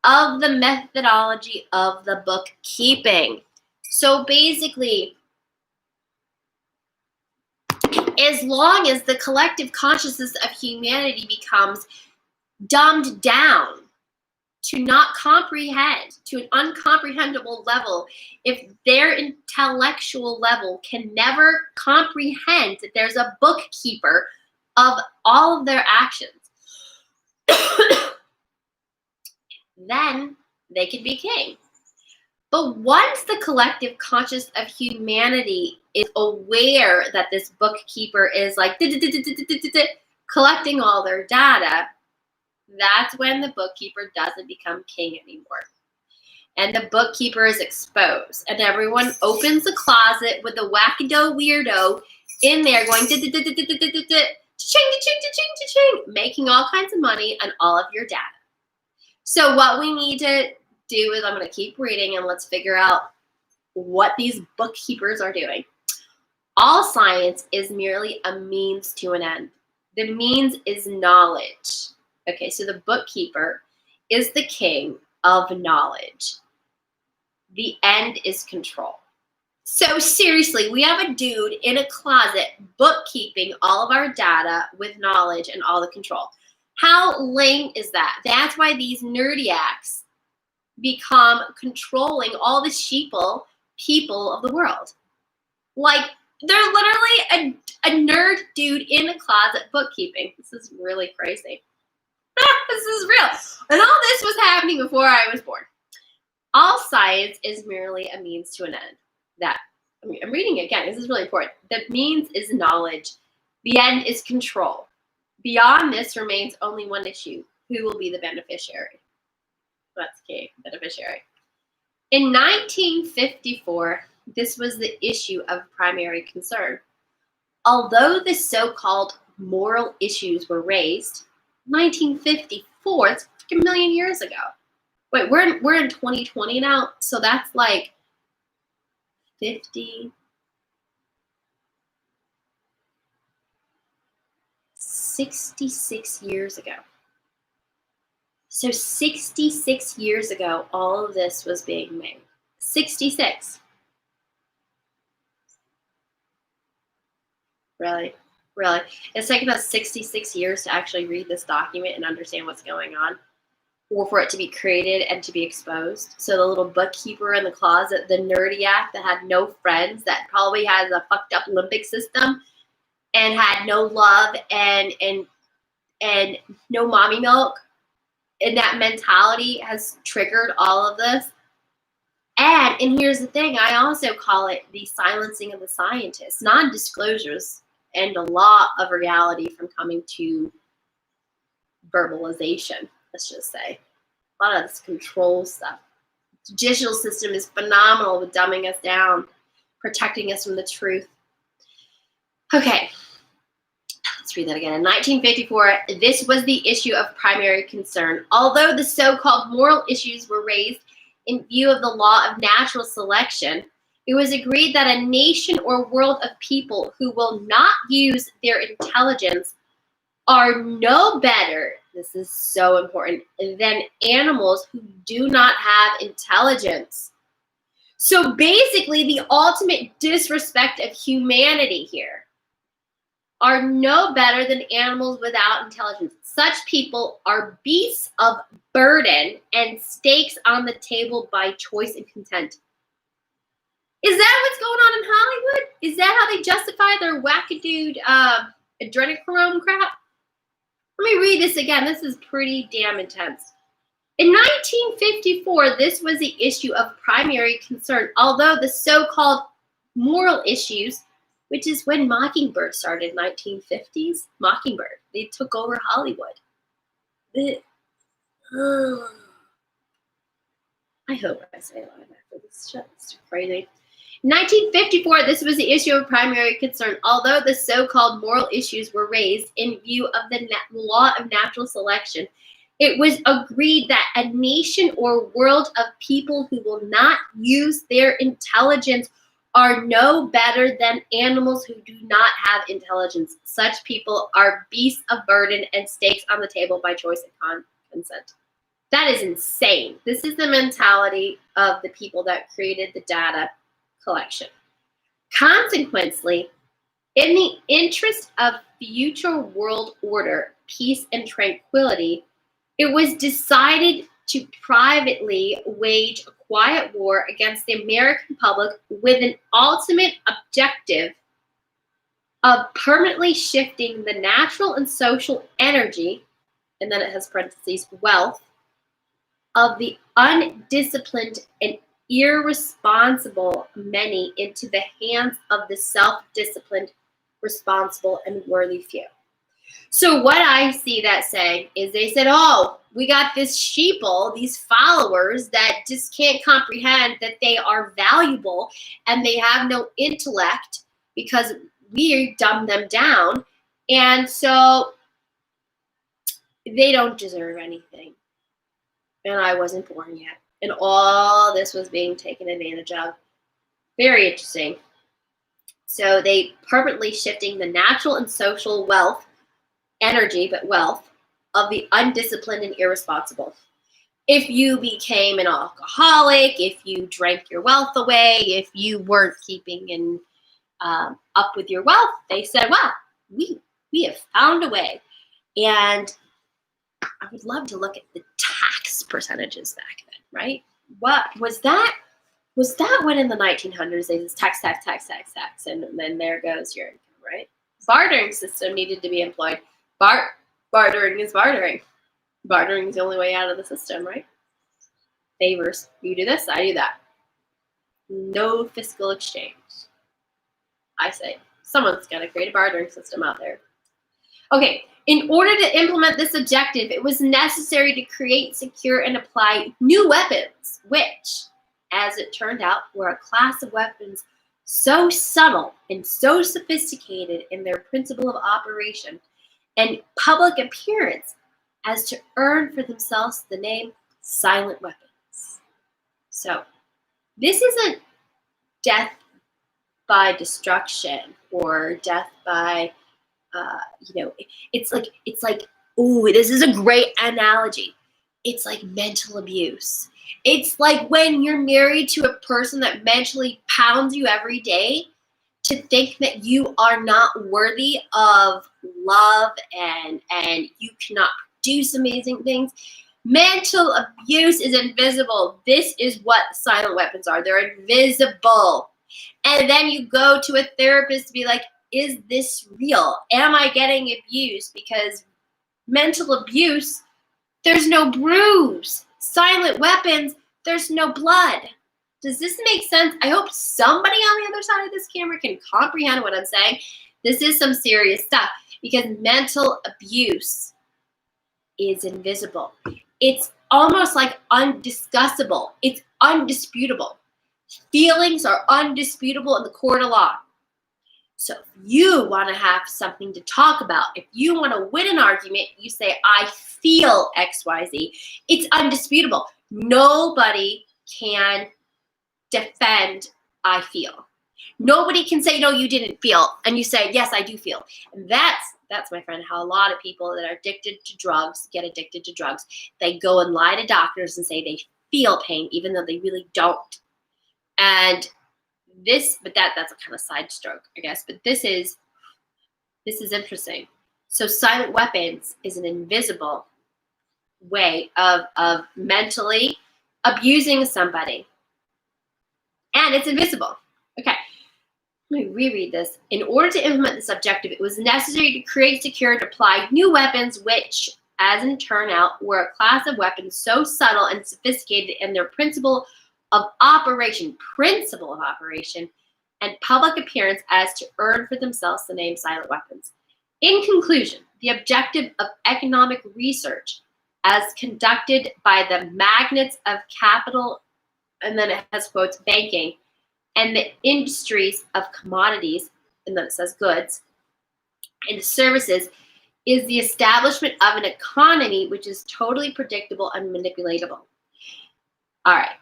of the methodology of the bookkeeping. So basically, as long as the collective consciousness of humanity becomes dumbed down to not comprehend, to an uncomprehendable level, if their intellectual level can never comprehend that there's a bookkeeper of all of their actions, then they could be king. But once the collective conscious of humanity is aware that this bookkeeper is like collecting all their data, that's when the bookkeeper doesn't become king anymore. And the bookkeeper is exposed. And everyone opens the closet with a wackado weirdo in there going ching, making all kinds of money on all of your data. So what we need to do is I'm going to keep reading and let's figure out what these bookkeepers are doing. All science is merely a means to an end. The means is knowledge. Okay, so the bookkeeper is the king of knowledge. The end is control. So seriously, we have a dude in a closet bookkeeping all of our data with knowledge and all the control. How lame is that? That's why these nerdiacs become controlling all the sheeple people of the world. Like, they're literally a nerd dude in a closet bookkeeping. This is really crazy. This is real. And all this was happening before I was born. All science is merely a means to an end. I'm reading it again. This is really important. The means is knowledge. The end is control. Beyond this remains only one issue. Who will be the beneficiary? That's key, beneficiary. In 1954, this was the issue of primary concern. Although the so-called moral issues were raised, 1954, it's a million years ago. Wait, we're in 2020 now, so that's like 66 years ago. So 66 years ago, all of this was being made. 66. Really? Really? It's taken us 66 years to actually read this document and understand what's going on, or for it to be created and to be exposed. So the little bookkeeper in the closet, the nerdiac that had no friends, that probably has a fucked up limbic system and had no love and no mommy milk, and that mentality has triggered all of this. And here's the thing, I also call it the silencing of the scientists, non-disclosures, and a law of reality from coming to verbalization, let's just say. A lot of this control stuff. The judicial system is phenomenal with dumbing us down, protecting us from the truth. Okay, Let's read that again. In 1954, this was the issue of primary concern. Although the so-called moral issues were raised in view of the law of natural selection, it was agreed that a nation or world of people who will not use their intelligence are no better, this is so important, than animals who do not have intelligence. So basically, the ultimate disrespect of humanity here are no better than animals without intelligence. Such people are beasts of burden and stakes on the table by choice and consent. Is that what's going on in Hollywood? Is that how they justify their wackadood adrenochrome crap? Let me read this again. This is pretty damn intense. In 1954, this was the issue of primary concern, although the so-called moral issues, which is when Mockingbird started in 1950s. Mockingbird. They took over Hollywood. I hope I say a lot after this shit. It's crazy. In 1954, this was the issue of primary concern, although the so-called moral issues were raised in view of the law of natural selection. It was agreed that a nation or world of people who will not use their intelligence are no better than animals who do not have intelligence. Such people are beasts of burden and stakes on the table by choice and consent. That is insane. This is the mentality of the people that created the data collection. Consequently, in the interest of future world order, peace, and tranquility, it was decided to privately wage a quiet war against the American public with an ultimate objective of permanently shifting the natural and social energy, and then it has parentheses, wealth, of the undisciplined and irresponsible many into the hands of the self-disciplined, responsible, and worthy few. So what I see that saying is they said, oh, we got this sheeple, these followers that just can't comprehend that they are valuable and they have no intellect because we dumbed them down. And so they don't deserve anything. And I wasn't born yet. And all this was being taken advantage of. Very interesting. So they permanently shifting the natural and social wealth, energy, but wealth, of the undisciplined and irresponsible. If you became an alcoholic, if you drank your wealth away, if you weren't keeping in up with your wealth, they said, well, we have found a way. And I would love to look at the tax percentages back then, right? What was that? Was that when in the 1900s they just tax, and then there goes your income, right? Bartering system needed to be employed. Bartering is bartering. Bartering is the only way out of the system, right? Favors. You do this, I do that. No fiscal exchange. I say someone's got to create a bartering system out there. Okay, in order to implement this objective, it was necessary to create, secure, and apply new weapons, which, as it turned out, were a class of weapons so subtle and so sophisticated in their principle of operation and public appearance as to earn for themselves the name silent weapons. So, this isn't death by destruction or death by it's like, ooh, this is a great analogy. It's like mental abuse. It's like when you're married to a person that mentally pounds you every day to think that you are not worthy of love and you cannot produce amazing things. Mental abuse is invisible. This is what silent weapons are. They're invisible. And then you go to a therapist to be like, is this real? Am I getting abused? Because mental abuse, there's no bruise. Silent weapons, there's no blood. Does this make sense? I hope somebody on the other side of this camera can comprehend what I'm saying. This is some serious stuff because mental abuse is invisible. It's almost like undiscussable. It's undisputable. Feelings are undisputable in the court of law. So if you want to have something to talk about, if you want to win an argument, you say, I feel XYZ. It's undisputable. Nobody can defend I feel. Nobody can say, no, you didn't feel. And you say, yes, I do feel. And that's, my friend, how a lot of people that are addicted to drugs get addicted to drugs. They go and lie to doctors and say they feel pain, even though they really don't. And that's a kind of side stroke, I guess. But this is interesting. So silent weapons is an invisible way of mentally abusing somebody. And it's invisible. Okay. Let me reread this. In order to implement this objective, it was necessary to create, secure, and apply new weapons, which, as in turn out, were a class of weapons so subtle and sophisticated in their principle of operation, and public appearance as to earn for themselves the name silent weapons. In conclusion, the objective of economic research, as conducted by the magnates of capital, and then it has quotes, banking, and the industries of commodities, and then it says goods, and services, is the establishment of an economy which is totally predictable and manipulatable. All right.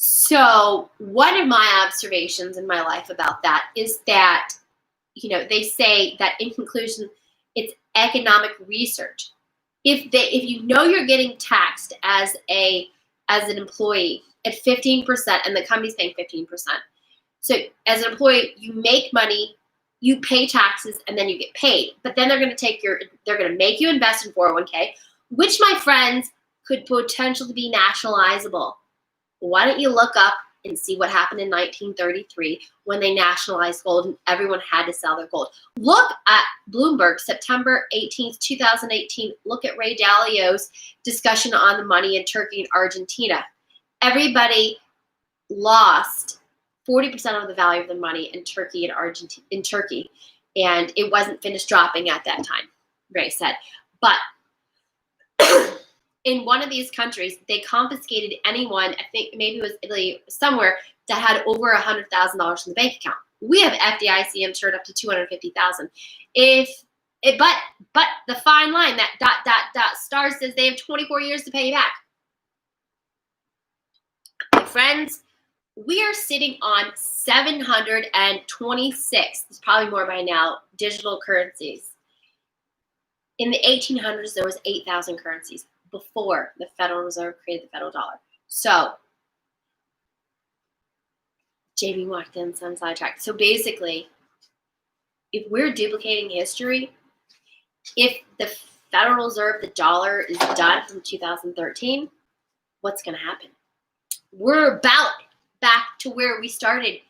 So one of my observations in my life about that is that, they say that in conclusion, it's economic research. If you know you're getting taxed as an employee at 15%, and the company's paying 15%. So as an employee, you make money, you pay taxes, and then you get paid. But then they're going to make you invest in 401k, which, my friends, could potentially be nationalizable. Why don't you look up and see what happened in 1933 when they nationalized gold and everyone had to sell their gold? Look at Bloomberg, September 18th, 2018. Look at Ray Dalio's discussion on the money in Turkey and Argentina. Everybody lost 40% of the value of the money in Turkey and Argentina, and it wasn't finished dropping at that time, Ray said. But in one of these countries, they confiscated anyone, I think maybe it was Italy, somewhere, that had over $100,000 in the bank account. We have FDIC insured up to $250,000. But the fine line, that star says they have 24 years to pay you back. My friends, we are sitting on 726, there's probably more by now, digital currencies. In the 1800s, there was 8,000 currencies before the Federal Reserve created the federal dollar. So, Jamie walked in, some sidetracked. So basically, if we're duplicating history, if the Federal Reserve, the dollar, is done from 2013, what's going to happen? We're about back to where we started.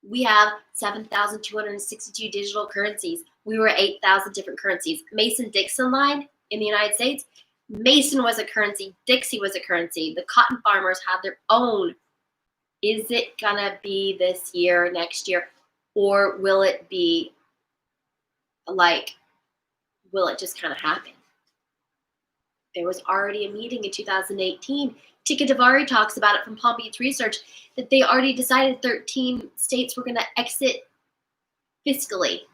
We have 7,262 digital currencies. We were 8,000 different currencies. Mason-Dixon line in the United States, Mason was a currency, Dixie was a currency. The cotton farmers had their own. Is it going to be this year, next year, or will it be will it just kind of happen? There was already a meeting in 2018. Tika Davari talks about it from Palm Beach Research, that they already decided 13 states were going to exit fiscally.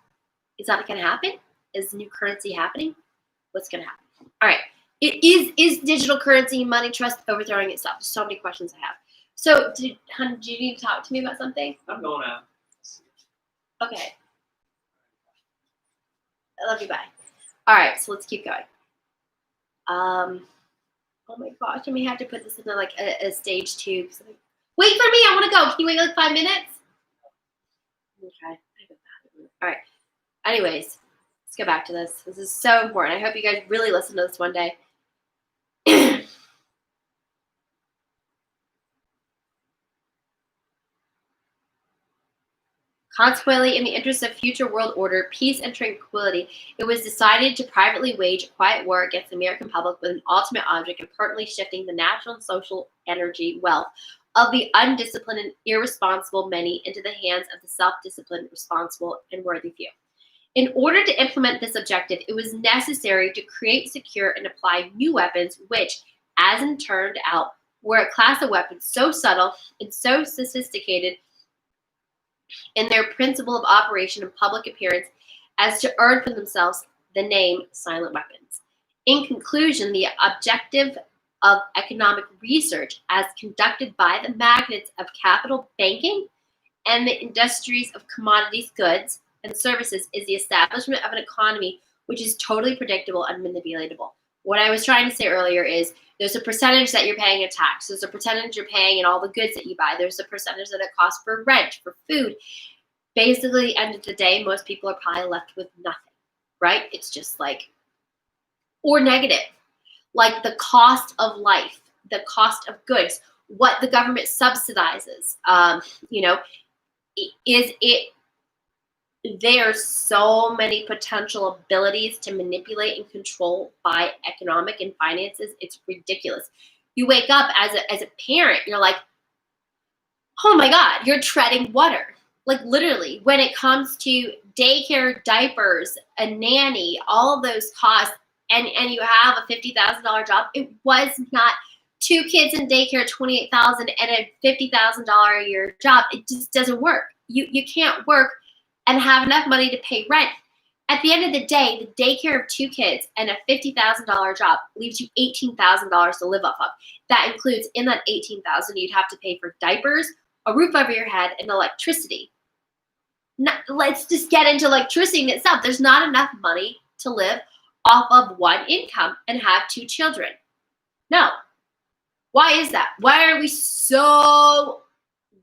Is that going to happen? Is the new currency happening? What's going to happen? All right. Is digital currency money trust overthrowing itself? There's so many questions I have. So, do you need to talk to me about something? I'm going out. Okay. I love you. Bye. All right. So let's keep going. Oh my gosh! I may have to put this in a stage 2. Wait for me. I want to go. Can you wait 5 minutes? Okay. All right. Anyways, let's go back to this. This is so important. I hope you guys really listen to this one day. Consequently, in the interest of future world order, peace, and tranquility, it was decided to privately wage a quiet war against the American public with an ultimate object of permanently shifting the national and social energy wealth of the undisciplined and irresponsible many into the hands of the self-disciplined, responsible, and worthy few. In order to implement this objective, it was necessary to create, secure, and apply new weapons, which, as it turned out, were a class of weapons so subtle and so sophisticated in their principle of operation and public appearance as to earn for themselves the name silent weapons. In conclusion, the objective of economic research as conducted by the magnates of capital banking and the industries of commodities, goods, and services is the establishment of an economy which is totally predictable and manipulatable. What I was trying to say earlier is there's a percentage that you're paying in tax. There's a percentage you're paying in all the goods that you buy. There's a percentage that it costs for rent, for food. Basically, at the end of the day, most people are probably left with nothing, right? It's just like, or negative, like the cost of life, the cost of goods, what the government subsidizes, is it, there's so many potential abilities to manipulate and control by economic and finances. It's ridiculous. You wake up as a parent, you're like, oh my God, you're treading water. Like literally, when it comes to daycare, diapers, a nanny, all of those costs, and you have a $50,000 job, it was not 2 kids in daycare, $28,000, and a $50,000 a year job. It just doesn't work. You can't work and have enough money to pay rent. At the end of the day, the daycare of 2 kids and a $50,000 job leaves you $18,000 to live off of. That includes, in that $18,000, you'd have to pay for diapers, a roof over your head, and electricity. Let's just get into electricity in itself. There's not enough money to live off of one income and have 2 children. No. Why is that? Why are we so,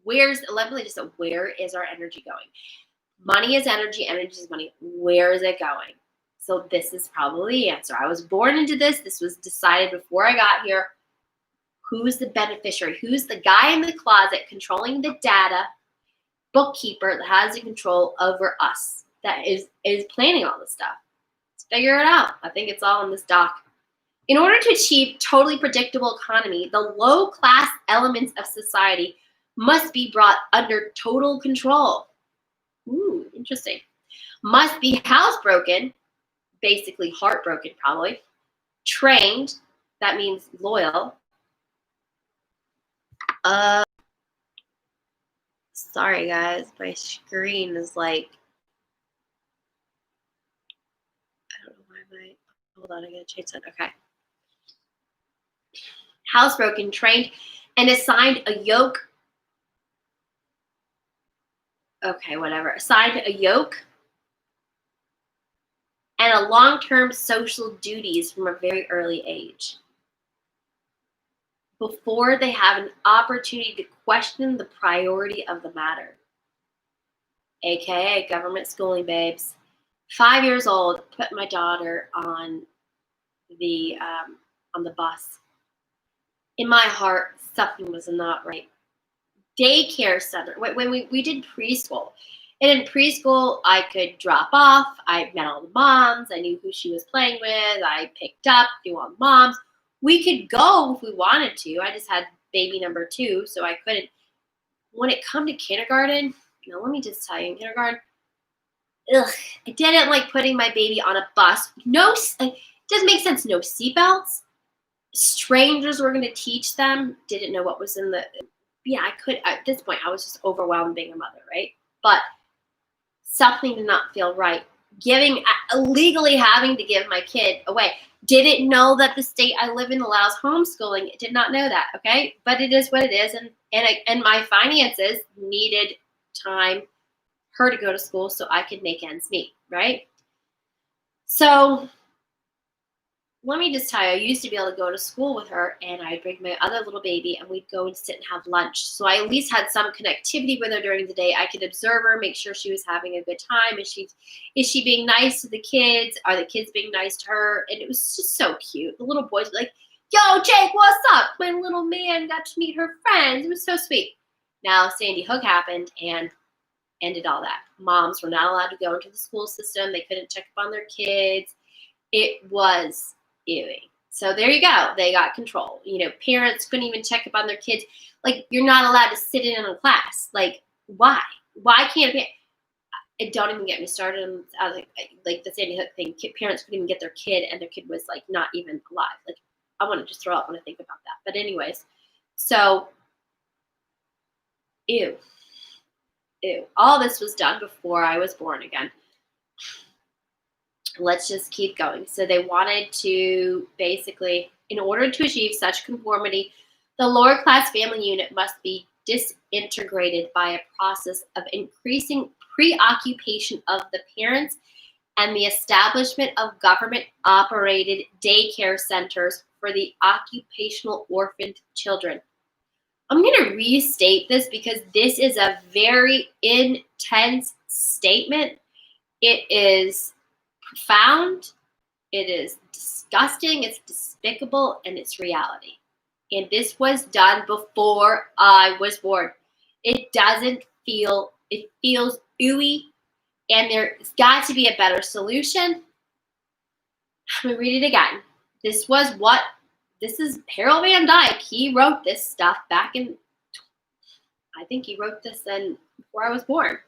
where is our energy going? Money is energy, energy is money. Where is it going? So this is probably the answer. I was born into this. This was decided before I got here. Who's the beneficiary? Who's the guy in the closet controlling the data, bookkeeper that has the control over us, that is planning all this stuff? Let's figure it out. I think it's all in this doc. In order to achieve totally predictable economy, the low-class elements of society must be brought under total control. Ooh, interesting. Must be housebroken, basically heartbroken probably, trained, that means loyal. Sorry guys, my screen is like, I don't know why hold on, I gotta change that. Okay. Housebroken, trained, and assigned a yoke. Okay, whatever. Assigned a yoke and a long-term social duties from a very early age, before they have an opportunity to question the priority of the matter. AKA government schooling, babes. 5 years old, put my daughter on the bus. In my heart, something was not right. Daycare center, when we did preschool. And in preschool, I could drop off. I met all the moms. I knew who she was playing with. I picked up, knew all the moms. We could go if we wanted to. I just had baby number 2, so I couldn't. When it come to kindergarten, let me just tell you, in kindergarten, I didn't like putting my baby on a bus. No, it doesn't make sense. No seatbelts. Strangers were going to teach them. Didn't know what was in the. Yeah, I could. At this point, I was just overwhelmed being a mother, right? But something did not feel right. Legally having to give my kid away. Didn't know that the state I live in allows homeschooling. Did not know that, okay? But it is what it is, and my finances needed time, her to go to school so I could make ends meet, right? So let me just tell you, I used to be able to go to school with her, and I'd bring my other little baby, and we'd go and sit and have lunch. So I at least had some connectivity with her during the day. I could observe her, make sure she was having a good time. Is she being nice to the kids? Are the kids being nice to her? And it was just so cute. The little boys were like, yo, Jake, what's up? My little man got to meet her friends. It was so sweet. Now, Sandy Hook happened and ended all that. Moms were not allowed to go into the school system. They couldn't check up on their kids. It was ewy. So there you go. They got control. Parents couldn't even check up on their kids. Like, you're not allowed to sit in a class. Like, why? Why can't don't even get me started on like the Sandy Hook thing. Parents couldn't even get their kid, and their kid was like not even alive. Like, I want to just throw up when I think about that. But anyways, so ew. Ew. All this was done before I was born again. Let's just keep going. So they wanted to basically, in order to achieve such conformity, the lower class family unit must be disintegrated by a process of increasing preoccupation of the parents and the establishment of government-operated daycare centers for the occupational orphaned children. I'm going to restate this because this is a very intense statement. It is profound, it is disgusting, it's despicable, and it's reality. And this was done before I was born. It doesn't feel, it feels ooey, and there's got to be a better solution. I'm going to read it again. This is Harold Van Dyke. He wrote this stuff back in, I think he wrote this before I was born.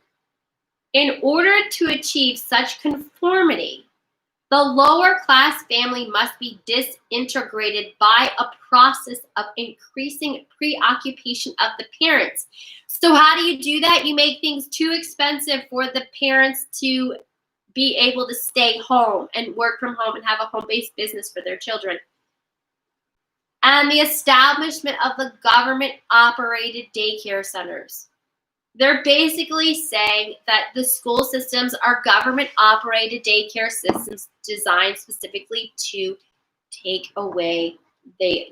In order to achieve such conformity, the lower class family must be disintegrated by a process of increasing preoccupation of the parents. So how do you do that? You make things too expensive for the parents to be able to stay home and work from home and have a home-based business for their children. And the establishment of the government-operated daycare centers. They're basically saying that the school systems are government-operated daycare systems designed specifically to take away to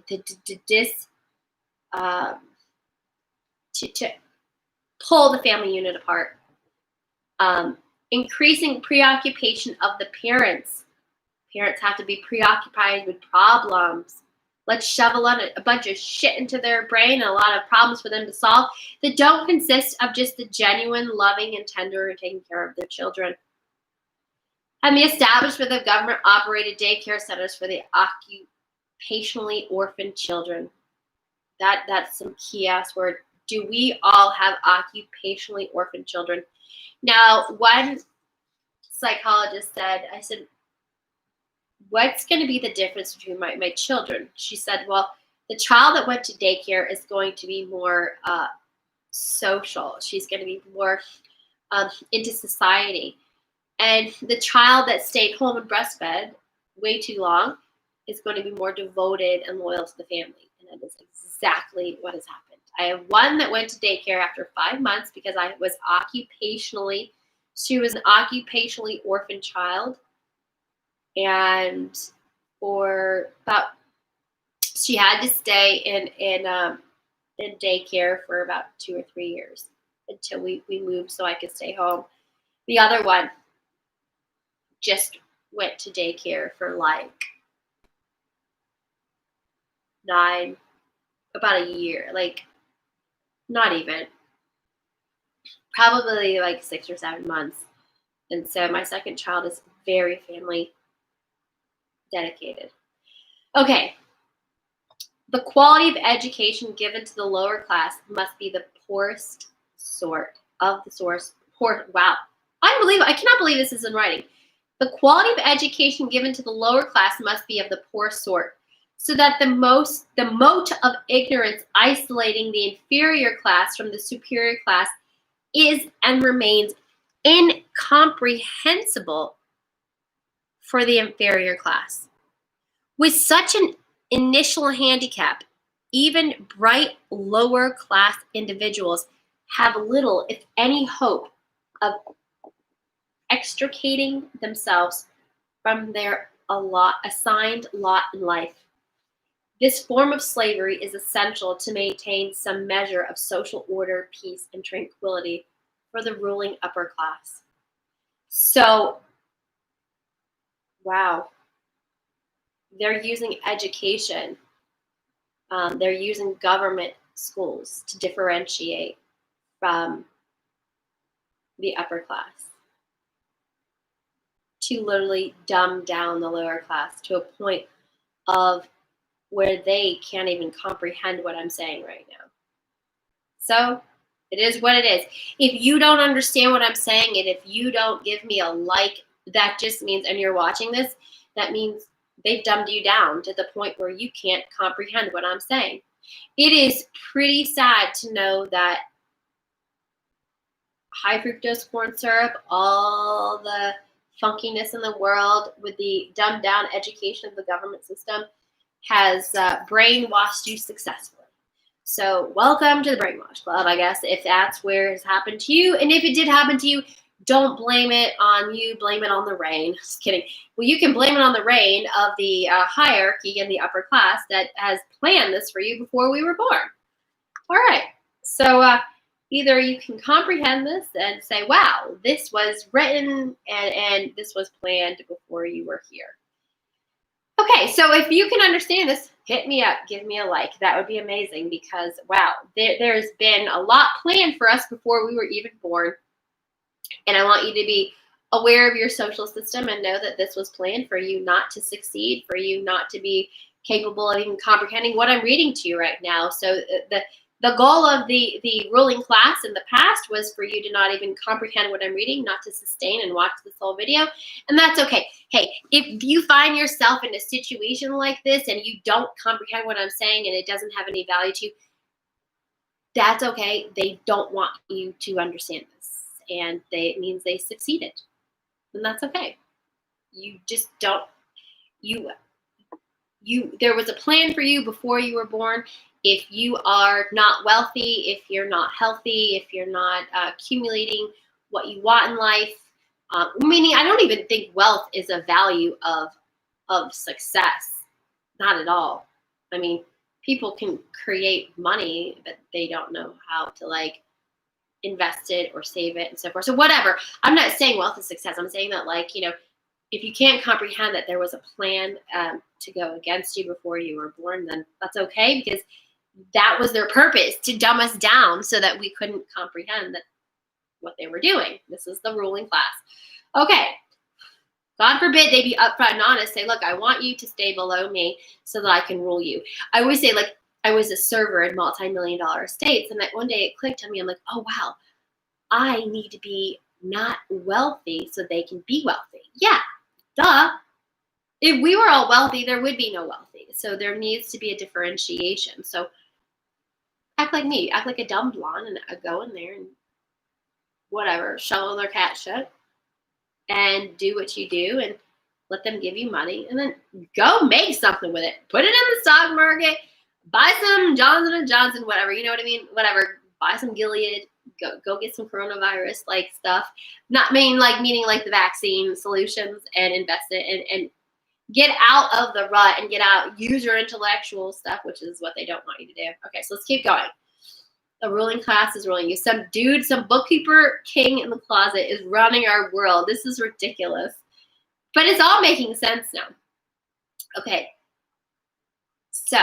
pull the family unit apart. Increasing preoccupation of the parents. Parents have to be preoccupied with problems. Let's shove a bunch of shit into their brain and a lot of problems for them to solve that don't consist of just the genuine, loving, and tender and taking care of their children. And the establishment of government-operated daycare centers for the occupationally orphaned children. That's some key-ass word. Do we all have occupationally orphaned children? Now, one psychologist said, I said, what's going to be the difference between my children? She said, well, the child that went to daycare is going to be more social. She's going to be more into society. And the child that stayed home and breastfed way too long is going to be more devoted and loyal to the family. And that is exactly what has happened. I have one that went to daycare after 5 months because she was an occupationally orphaned child. And she had to stay in daycare for about 2 or 3 years until we moved so I could stay home. The other one just went to daycare for like about a year, like not even, probably like 6 or 7 months. And so my second child is very family dedicated. Okay. The quality of education given to the lower class must be the poorest sort of the source. Wow. I cannot believe this is in writing. The quality of education given to the lower class must be of the poor sort, so that the mote of ignorance isolating the inferior class from the superior class is and remains incomprehensible for the inferior class. With such an initial handicap, even bright lower class individuals have little, if any, hope of extricating themselves from their assigned lot in life. This form of slavery is essential to maintain some measure of social order, peace, and tranquility for the ruling upper class. So, wow. They're using education. They're using government schools to differentiate from the upper class, to literally dumb down the lower class to a point of where they can't even comprehend what I'm saying right now. So it is what it is. If you don't understand what I'm saying, and if you don't give me a like, that just means, and you're watching this, that means they've dumbed you down to the point where you can't comprehend what I'm saying. It is pretty sad to know that high fructose corn syrup, all the funkiness in the world with the dumbed down education of the government system has brainwashed you successfully. So welcome to the brainwash club, I guess, if that's where it's happened to you. And if it did happen to you, don't blame it on you, blame it on the rain. Just kidding. Well, you can blame it on the rain of the hierarchy in the upper class that has planned this for you before we were born. All right. So either you can comprehend this and say, wow, this was written and this was planned before you were here. Okay, so if you can understand this, hit me up, give me a like. That would be amazing because, wow, there's been a lot planned for us before we were even born. And I want you to be aware of your social system and know that this was planned for you not to succeed, for you not to be capable of even comprehending what I'm reading to you right now. So the goal of the ruling class in the past was for you to not even comprehend what I'm reading, not to sustain and watch this whole video. And that's okay. Hey, if you find yourself in a situation like this and you don't comprehend what I'm saying and it doesn't have any value to you, that's okay. They don't want you to understand this. And it means they succeeded. And that's okay. You just don't, there was a plan for you before you were born. If you are not wealthy, if you're not healthy, if you're not accumulating what you want in life, meaning I don't even think wealth is a value of success. Not at all. I mean, people can create money, but they don't know how to invest it or save it and so forth. So whatever. I'm not saying wealth is success. I'm saying that if you can't comprehend that there was a plan to go against you before you were born, then that's okay because that was their purpose, to dumb us down so that we couldn't comprehend what they were doing. This is the ruling class. Okay. God forbid they be upfront and honest. Say, look, I want you to stay below me so that I can rule you. I always say, I was a server in multi-million-dollar estates, and that one day it clicked on me. I'm like, oh, wow, I need to be not wealthy so they can be wealthy. Yeah, duh. If we were all wealthy, there would be no wealthy. So there needs to be a differentiation. So act like me. Act like a dumb blonde and go in there and whatever, shovel their cat shit and do what you do and let them give you money and then go make something with it. Put it in the stock market. Buy some Johnson & Johnson, whatever. You know what I mean? Whatever. Buy some Gilead. Go get some coronavirus stuff. Not meaning the vaccine solutions and invest it and get out of the rut and use your intellectual stuff, which is what they don't want you to do. Okay, so let's keep going. The ruling class is ruling you. Some dude, some bookkeeper king in the closet is running our world. This is ridiculous. But it's all making sense now. Okay. So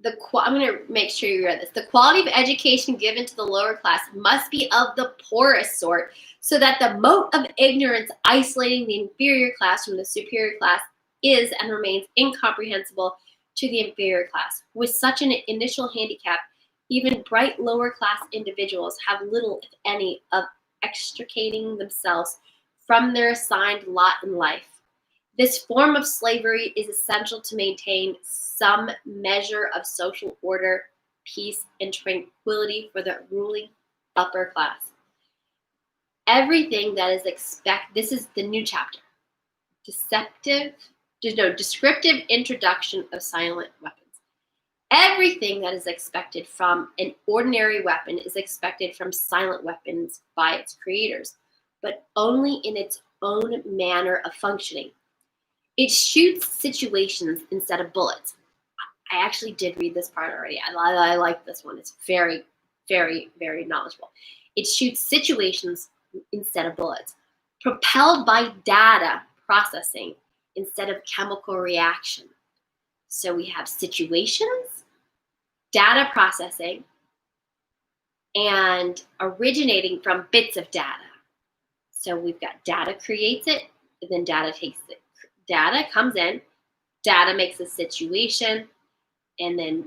I'm going to make sure you read this. The quality of education given to the lower class must be of the poorest sort, so that the moat of ignorance isolating the inferior class from the superior class is and remains incomprehensible to the inferior class. With such an initial handicap, even bright lower class individuals have little, if any, of extricating themselves from their assigned lot in life. This form of slavery is essential to maintain some measure of social order, peace, and tranquility for the ruling upper class. Everything that is this is the new chapter. Descriptive introduction of silent weapons. Everything that is expected from an ordinary weapon is expected from silent weapons by its creators, but only in its own manner of functioning. It shoots situations instead of bullets. I actually did read this part already. I like this one. It's very, very, very knowledgeable. It shoots situations instead of bullets. Propelled by data processing instead of chemical reaction. So we have situations, data processing, and originating from bits of data. So we've got data creates it, and then data takes it. Data comes in, data makes a situation, and then,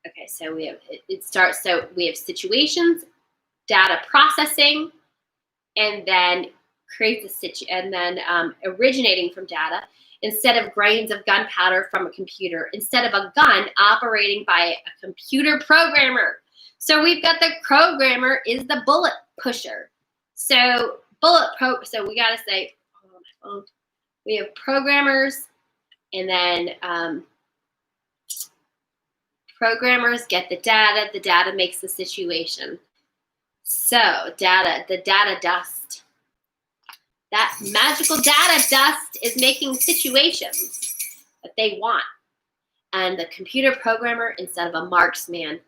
okay, so we have situations, data processing, and then creates a situation, and then originating from data, instead of grains of gunpowder from a computer, instead of a gun operating by a computer programmer. So we've got the programmer is the bullet pusher. So so we got to say, hold on my phone. We have programmers, and then programmers get the data makes the situation. So the data dust. That magical data dust is making situations that they want. And the computer programmer, instead of a marksman,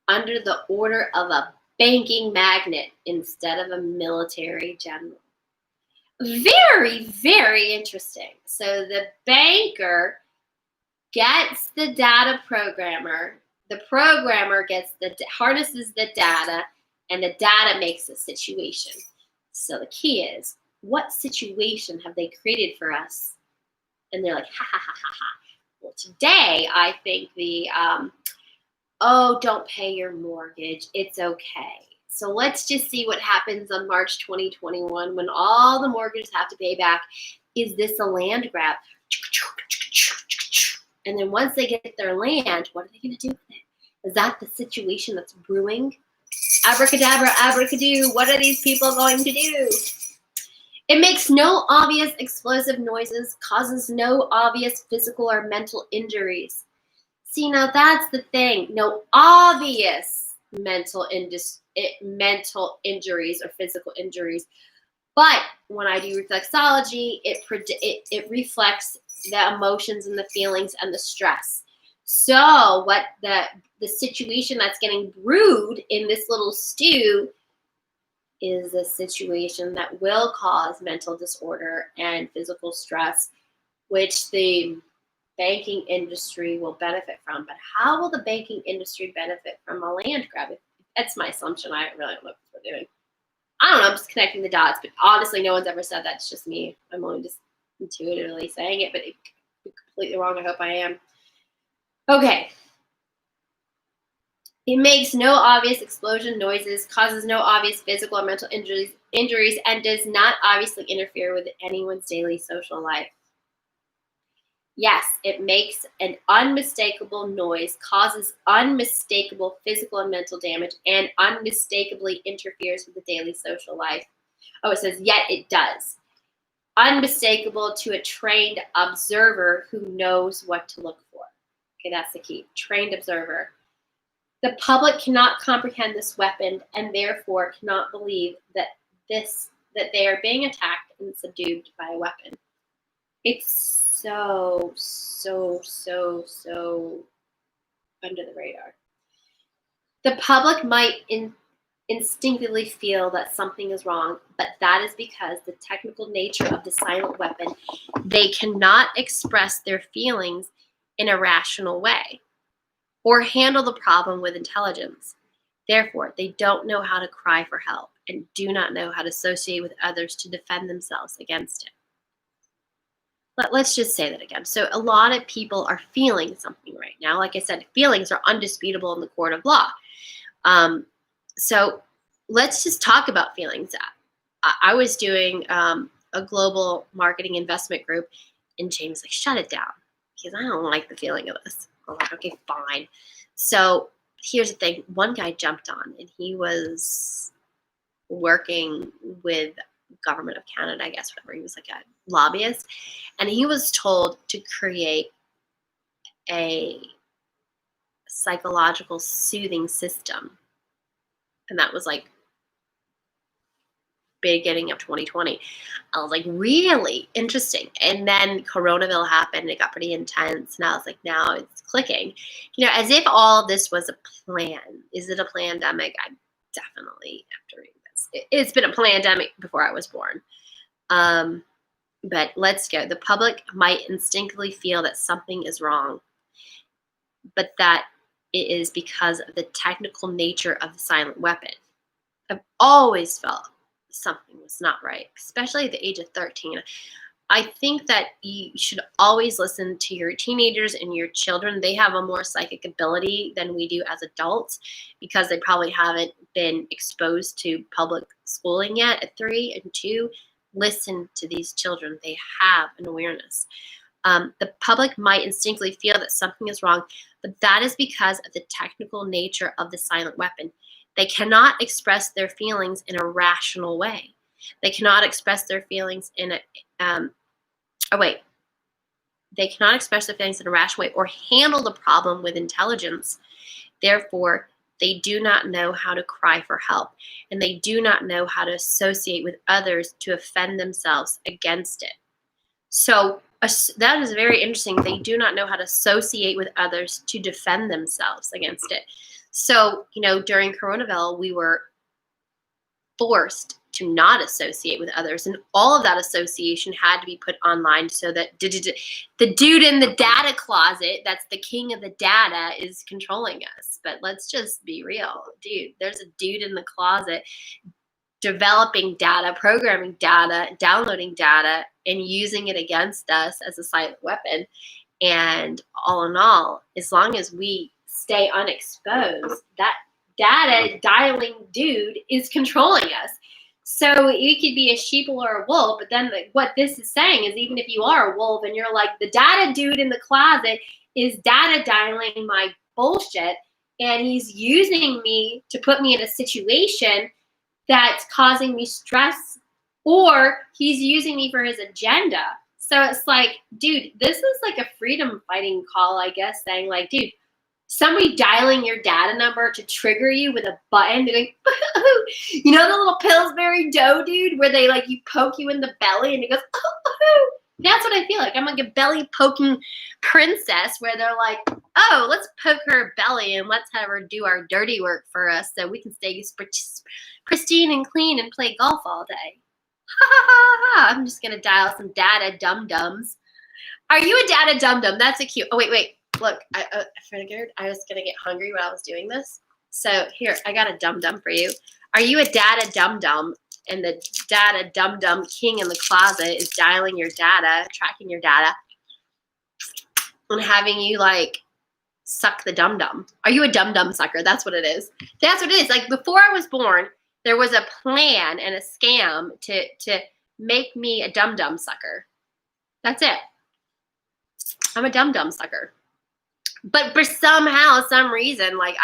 under the order of a banking magnate instead of a military general. Very, very interesting. So the banker gets the data programmer. The programmer harnesses the data, and the data makes a situation. So the key is, what situation have they created for us? And they're like, ha, ha, ha, ha, ha. Well, today, I think don't pay your mortgage. It's okay. So let's just see what happens on March 2021 when all the mortgages have to pay back. Is this a land grab? And then once they get their land, what are they going to do with it? Is that the situation that's brewing? Abracadabra, abracadoo, what are these people going to do? It makes no obvious explosive noises, causes no obvious physical or mental injuries. See, now that's the thing. No obvious mental injuries or physical injuries. But when I do reflexology, it reflects the emotions and the feelings and the stress. So what the situation that's getting brewed in this little stew is a situation that will cause mental disorder and physical stress, which the banking industry will benefit from. But how will the banking industry benefit from a land grab? That's my assumption. I really don't know what they're doing. I don't know. I'm just connecting the dots. But honestly, no one's ever said that. It's just me. I'm only just intuitively saying it, but it could be completely wrong. I hope I am. Okay. It makes no obvious explosion noises, causes no obvious physical or mental injuries, and does not obviously interfere with anyone's daily social life. Yes, it makes an unmistakable noise, causes unmistakable physical and mental damage, and unmistakably interferes with the daily social life. Oh, it says, yet it does. Unmistakable to a trained observer who knows what to look for. Okay, that's the key. Trained observer. The public cannot comprehend this weapon and therefore cannot believe that they are being attacked and subdued by a weapon. It's so under the radar. The public might instinctively feel that something is wrong, but that is because the technical nature of the silent weapon, they cannot express their feelings in a rational way or handle the problem with intelligence. Therefore, they don't know how to cry for help and do not know how to associate with others to defend themselves against it. Let's just say that again. So a lot of people are feeling something right now. Like I said, feelings are undisputable in the court of law. So let's just talk about feelings. I was doing a global marketing investment group, and James like, shut it down because I don't like the feeling of this. I'm like, okay, fine. So here's the thing. One guy jumped on, and he was working with government of Canada, I guess, whatever. He was like a lobbyist, and he was told to create a psychological soothing system, and that was like beginning of 2020. I was like, really interesting. And then Coronaville happened. It got pretty intense, and I was like, now it's clicking. You know, as if all of this was a plan. Is it a pandemic? I'm definitely after reading this. It's been a pandemic before I was born. But let's go. The public might instinctively feel that something is wrong, but that it is because of the technical nature of the silent weapon. I've always felt something was not right, especially at the age of 13. I think that you should always listen to your teenagers and your children. They have a more psychic ability than we do as adults because they probably haven't been exposed to public schooling yet at 3 and 2. listen to these children. They have an awareness. The public might instinctively feel that something is wrong, but that is because of the technical nature of the silent weapon. They cannot express their feelings in a rational way. They cannot express their feelings in they cannot express their feelings in a rational way or handle the problem with intelligence. Therefore, they do not know how to cry for help, and they do not know how to associate with others to offend themselves against it. So that is very interesting. They do not know how to associate with others to defend themselves against it. So, during Coronavirus, we were forced to not associate with others, and all of that association had to be put online so that the dude in the data closet, that's the king of the data, is controlling us. But let's just be real, dude. There's a dude in the closet developing data, programming data, downloading data, and using it against us as a silent weapon. And all in all, as long as we stay unexposed, that data dialing dude is controlling us. So it could be a sheeple or a wolf, but then what this is saying is, even if you are a wolf and you're like, the data dude in the closet is data dialing my bullshit, and he's using me to put me in a situation that's causing me stress, or he's using me for his agenda. So it's like, dude, this is like a freedom fighting call, I guess, saying like, dude, somebody dialing your data number to trigger you with a button, doing, the little Pillsbury Dough dude, where they you poke you in the belly and it goes, that's what I feel like. I'm like a belly poking princess, where they're like, oh, let's poke her belly and let's have her do our dirty work for us so we can stay pristine and clean and play golf all day. I'm just going to dial some data dum-dums. Are you a data dum-dum? That's a cute. Oh, wait. Look, I figured I was going to get hungry when I was doing this. So here, I got a dum-dum for you. Are you a data dum-dum? And the data dum-dum king in the closet is dialing your data, tracking your data, and having you suck the dum-dum. Are you a dum-dum sucker? That's what it is. That's what it is. Like, before I was born, there was a plan and a scam to make me a dum-dum sucker. That's it. I'm a dum-dum sucker. But for somehow, some reason, my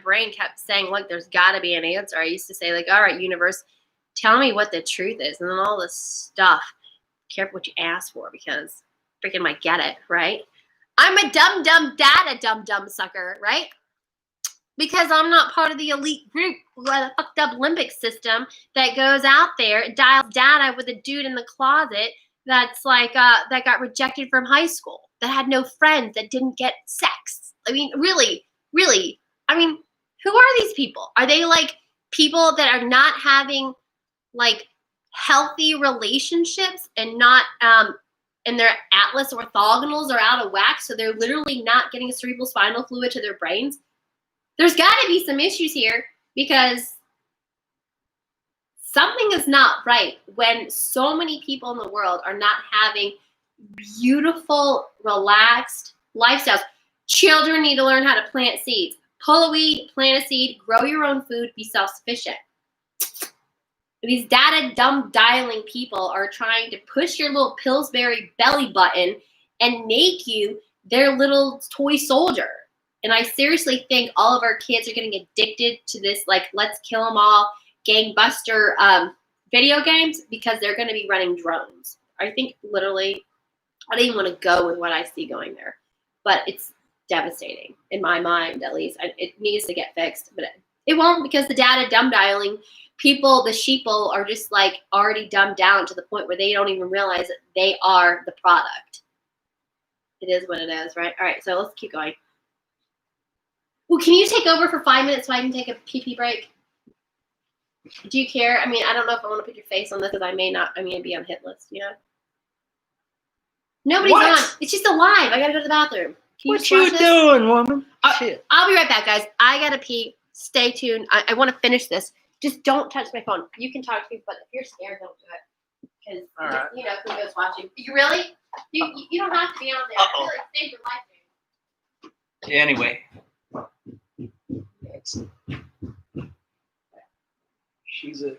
brain kept saying, look, there's got to be an answer. I used to say, all right, universe, tell me what the truth is. And then all this stuff, careful what you ask for, because freaking might get it, right? I'm a dum-dum data dum-dum sucker, right? Because I'm not part of the elite group with a fucked up limbic system that goes out there and dials data with a dude in the closet that's that got rejected from high school, that had no friends, that didn't get sex. I mean, really, I mean, who are these people? Are they people that are not having healthy relationships and not and their atlas orthogonals are out of whack, so they're literally not getting cerebral spinal fluid to their brains? There's got to be some issues here, because something is not right when so many people in the world are not having beautiful, relaxed lifestyles. Children need to learn how to plant seeds. Pull a weed, plant a seed, grow your own food, be self-sufficient. These data dumb dialing people are trying to push your little Pillsbury belly button and make you their little toy soldier. And I seriously think all of our kids are getting addicted to this, let's kill them all, gangbuster video games, because they're going to be running drones. I think literally, I don't even want to go with what I see going there, but it's devastating in my mind, at least. It needs to get fixed, but it won't, because the data dumb dialing people, the sheeple, are just already dumbed down to the point where they don't even realize that they are the product. It is what it is, right? All right, so let's keep going. Well, can you take over for 5 minutes so I can take a pee break? Do you care? I mean, I don't know if I want to put your face on this, because I may be on hit list, Nobody's on. It's just a live. I got to go to the bathroom. What you doing, woman? Shit. I'll be right back, guys. I got to pee. Stay tuned. I want to finish this. Just don't touch my phone. You can talk to me, but if you're scared, don't do it. Because, right, who knows watching. You really? You don't have to be on there. I feel save your life, dude. Anyway.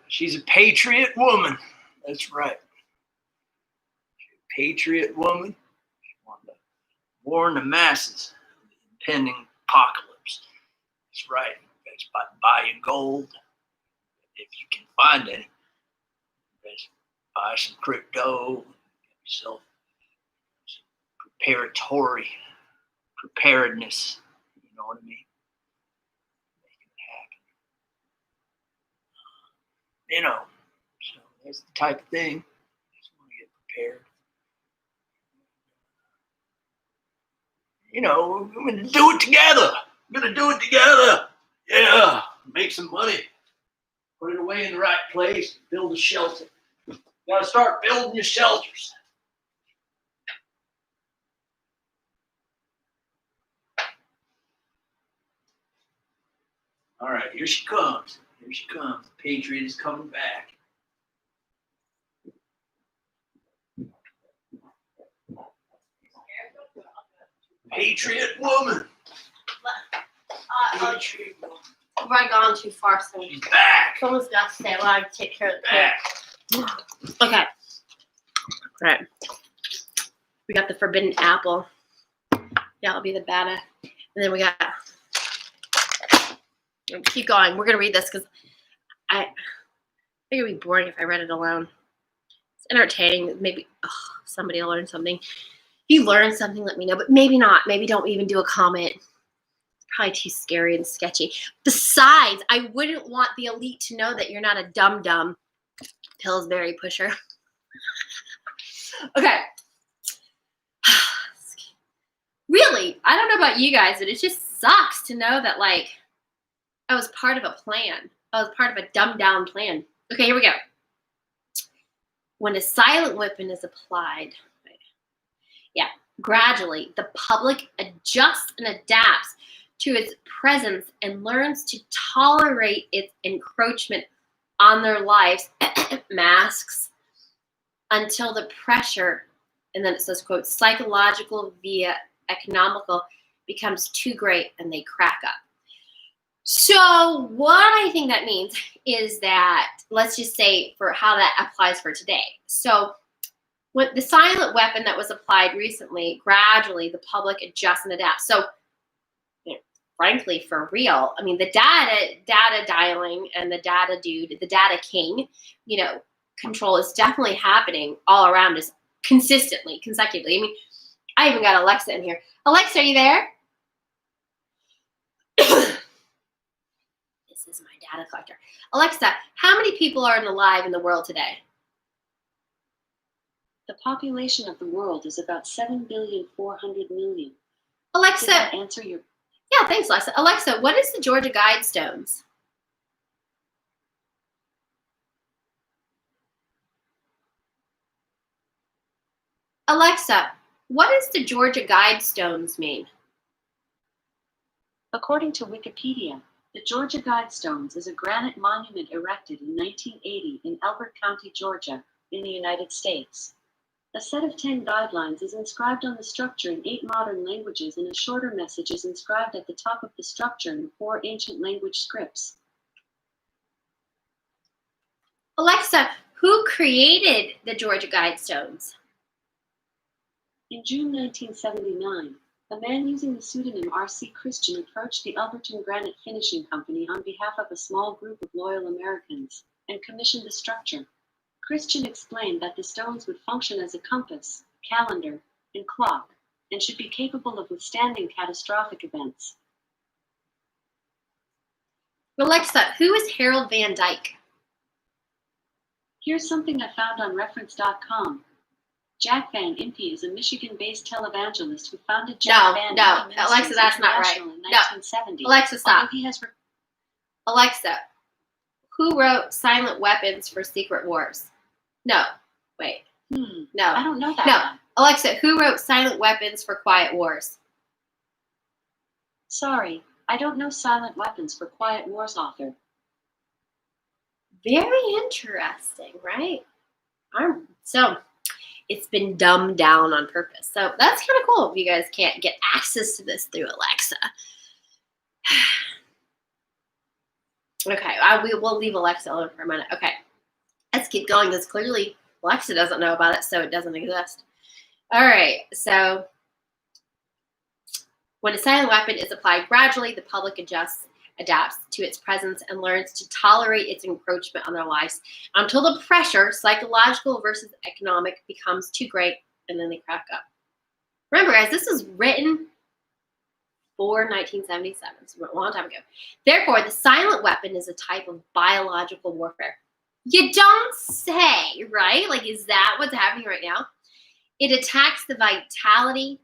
She's a patriot woman. That's right. patriot woman. She wanted to warn the masses of the impending apocalypse. That's right. You guys buy your gold if you can find any. You guys buy some crypto, get yourself some preparedness. You know what I mean? Making it happen. You know, so that's the type of thing. Just want to get prepared. You know, we're going to do it together. We're going to do it together. Yeah, make some money. Put it away in the right place. Build a shelter. You got to start building your shelters. All right, here she comes. Here she comes. The Patriot is coming back. Patriot woman. Patriot woman. Have I gone too far? So she's back. Someone's got to stay alive to take care of the kid. Okay. All right. We got the forbidden apple. Yeah, it'll be the bada. And then we got. Keep going. We're gonna read this because I think it'd be boring if I read it alone. It's entertaining. Maybe somebody will learn something. If you learn something, let me know. But maybe not. Maybe don't even do a comment. Probably too scary and sketchy. Besides, I wouldn't want the elite to know that you're not a dum-dum Pillsbury pusher. Okay. Really, I don't know about you guys, but it just sucks to know that, like, I was part of a plan. I was part of a dumbed-down plan. Okay, here we go. When a silent weapon is applied, gradually, the public adjusts and adapts to its presence and learns to tolerate its encroachment on their lives, masks, until the pressure, and then it says, quote, psychological via economical, becomes too great and they crack up. So what I think that means is that, let's just say for how that applies for today. So with the silent weapon that was applied recently, gradually the public adjusts and adapts. So frankly, for real, I mean, the data dialing and the data dude, the data king, control is definitely happening all around us consistently, consecutively. I mean, I even got Alexa in here. Alexa, are you there? This is my data collector. Alexa, how many people are alive in the world today? The population of the world is about 7,400,000,000. Alexa, did that answer your? Yeah, thanks, Alexa. Alexa, what is the Georgia Guidestones? Alexa, what does the Georgia Guidestones mean? According to Wikipedia, the Georgia Guidestones is a granite monument erected in 1980 in Elbert County, Georgia, in the United States. A set of 10 guidelines is inscribed on the structure in 8 modern languages, and a shorter message is inscribed at the top of the structure in 4 ancient language scripts. Alexa, who created the Georgia Guidestones? In June 1979, a man using the pseudonym R.C. Christian approached the Alberton Granite Finishing Company on behalf of a small group of loyal Americans and commissioned the structure. Christian explained that the stones would function as a compass, calendar, and clock, and should be capable of withstanding catastrophic events. Alexa, who is Harold Van Dyke? Here's something I found on reference.com. Jack Van Impe is a Michigan-based televangelist who founded Jack Van Impe Ministries Alexa, that's not right. in 1970. Alexa, stop. He has Alexa, who wrote Silent Weapons for Secret Wars? No, wait. No. I don't know that. No. One. Alexa, who wrote Silent Weapons for Quiet Wars? Sorry, I don't know Silent Weapons for Quiet Wars author. Very interesting, right? So, it's been dumbed down on purpose. So that's kind of cool if you guys can't get access to this through Alexa. Okay, we'll leave Alexa alone for a minute. Okay, let's keep going because clearly Alexa doesn't know about it, so it doesn't exist. All right, so when a silent weapon is applied gradually, the public adapts to its presence and learns to tolerate its encroachment on their lives until the pressure, psychological versus economic, becomes too great, and then they crack up. Remember, guys, this was written for 1977, so a long time ago. Therefore, the silent weapon is a type of biological warfare. You don't say, right? Like, is that what's happening right now? It attacks the vitality,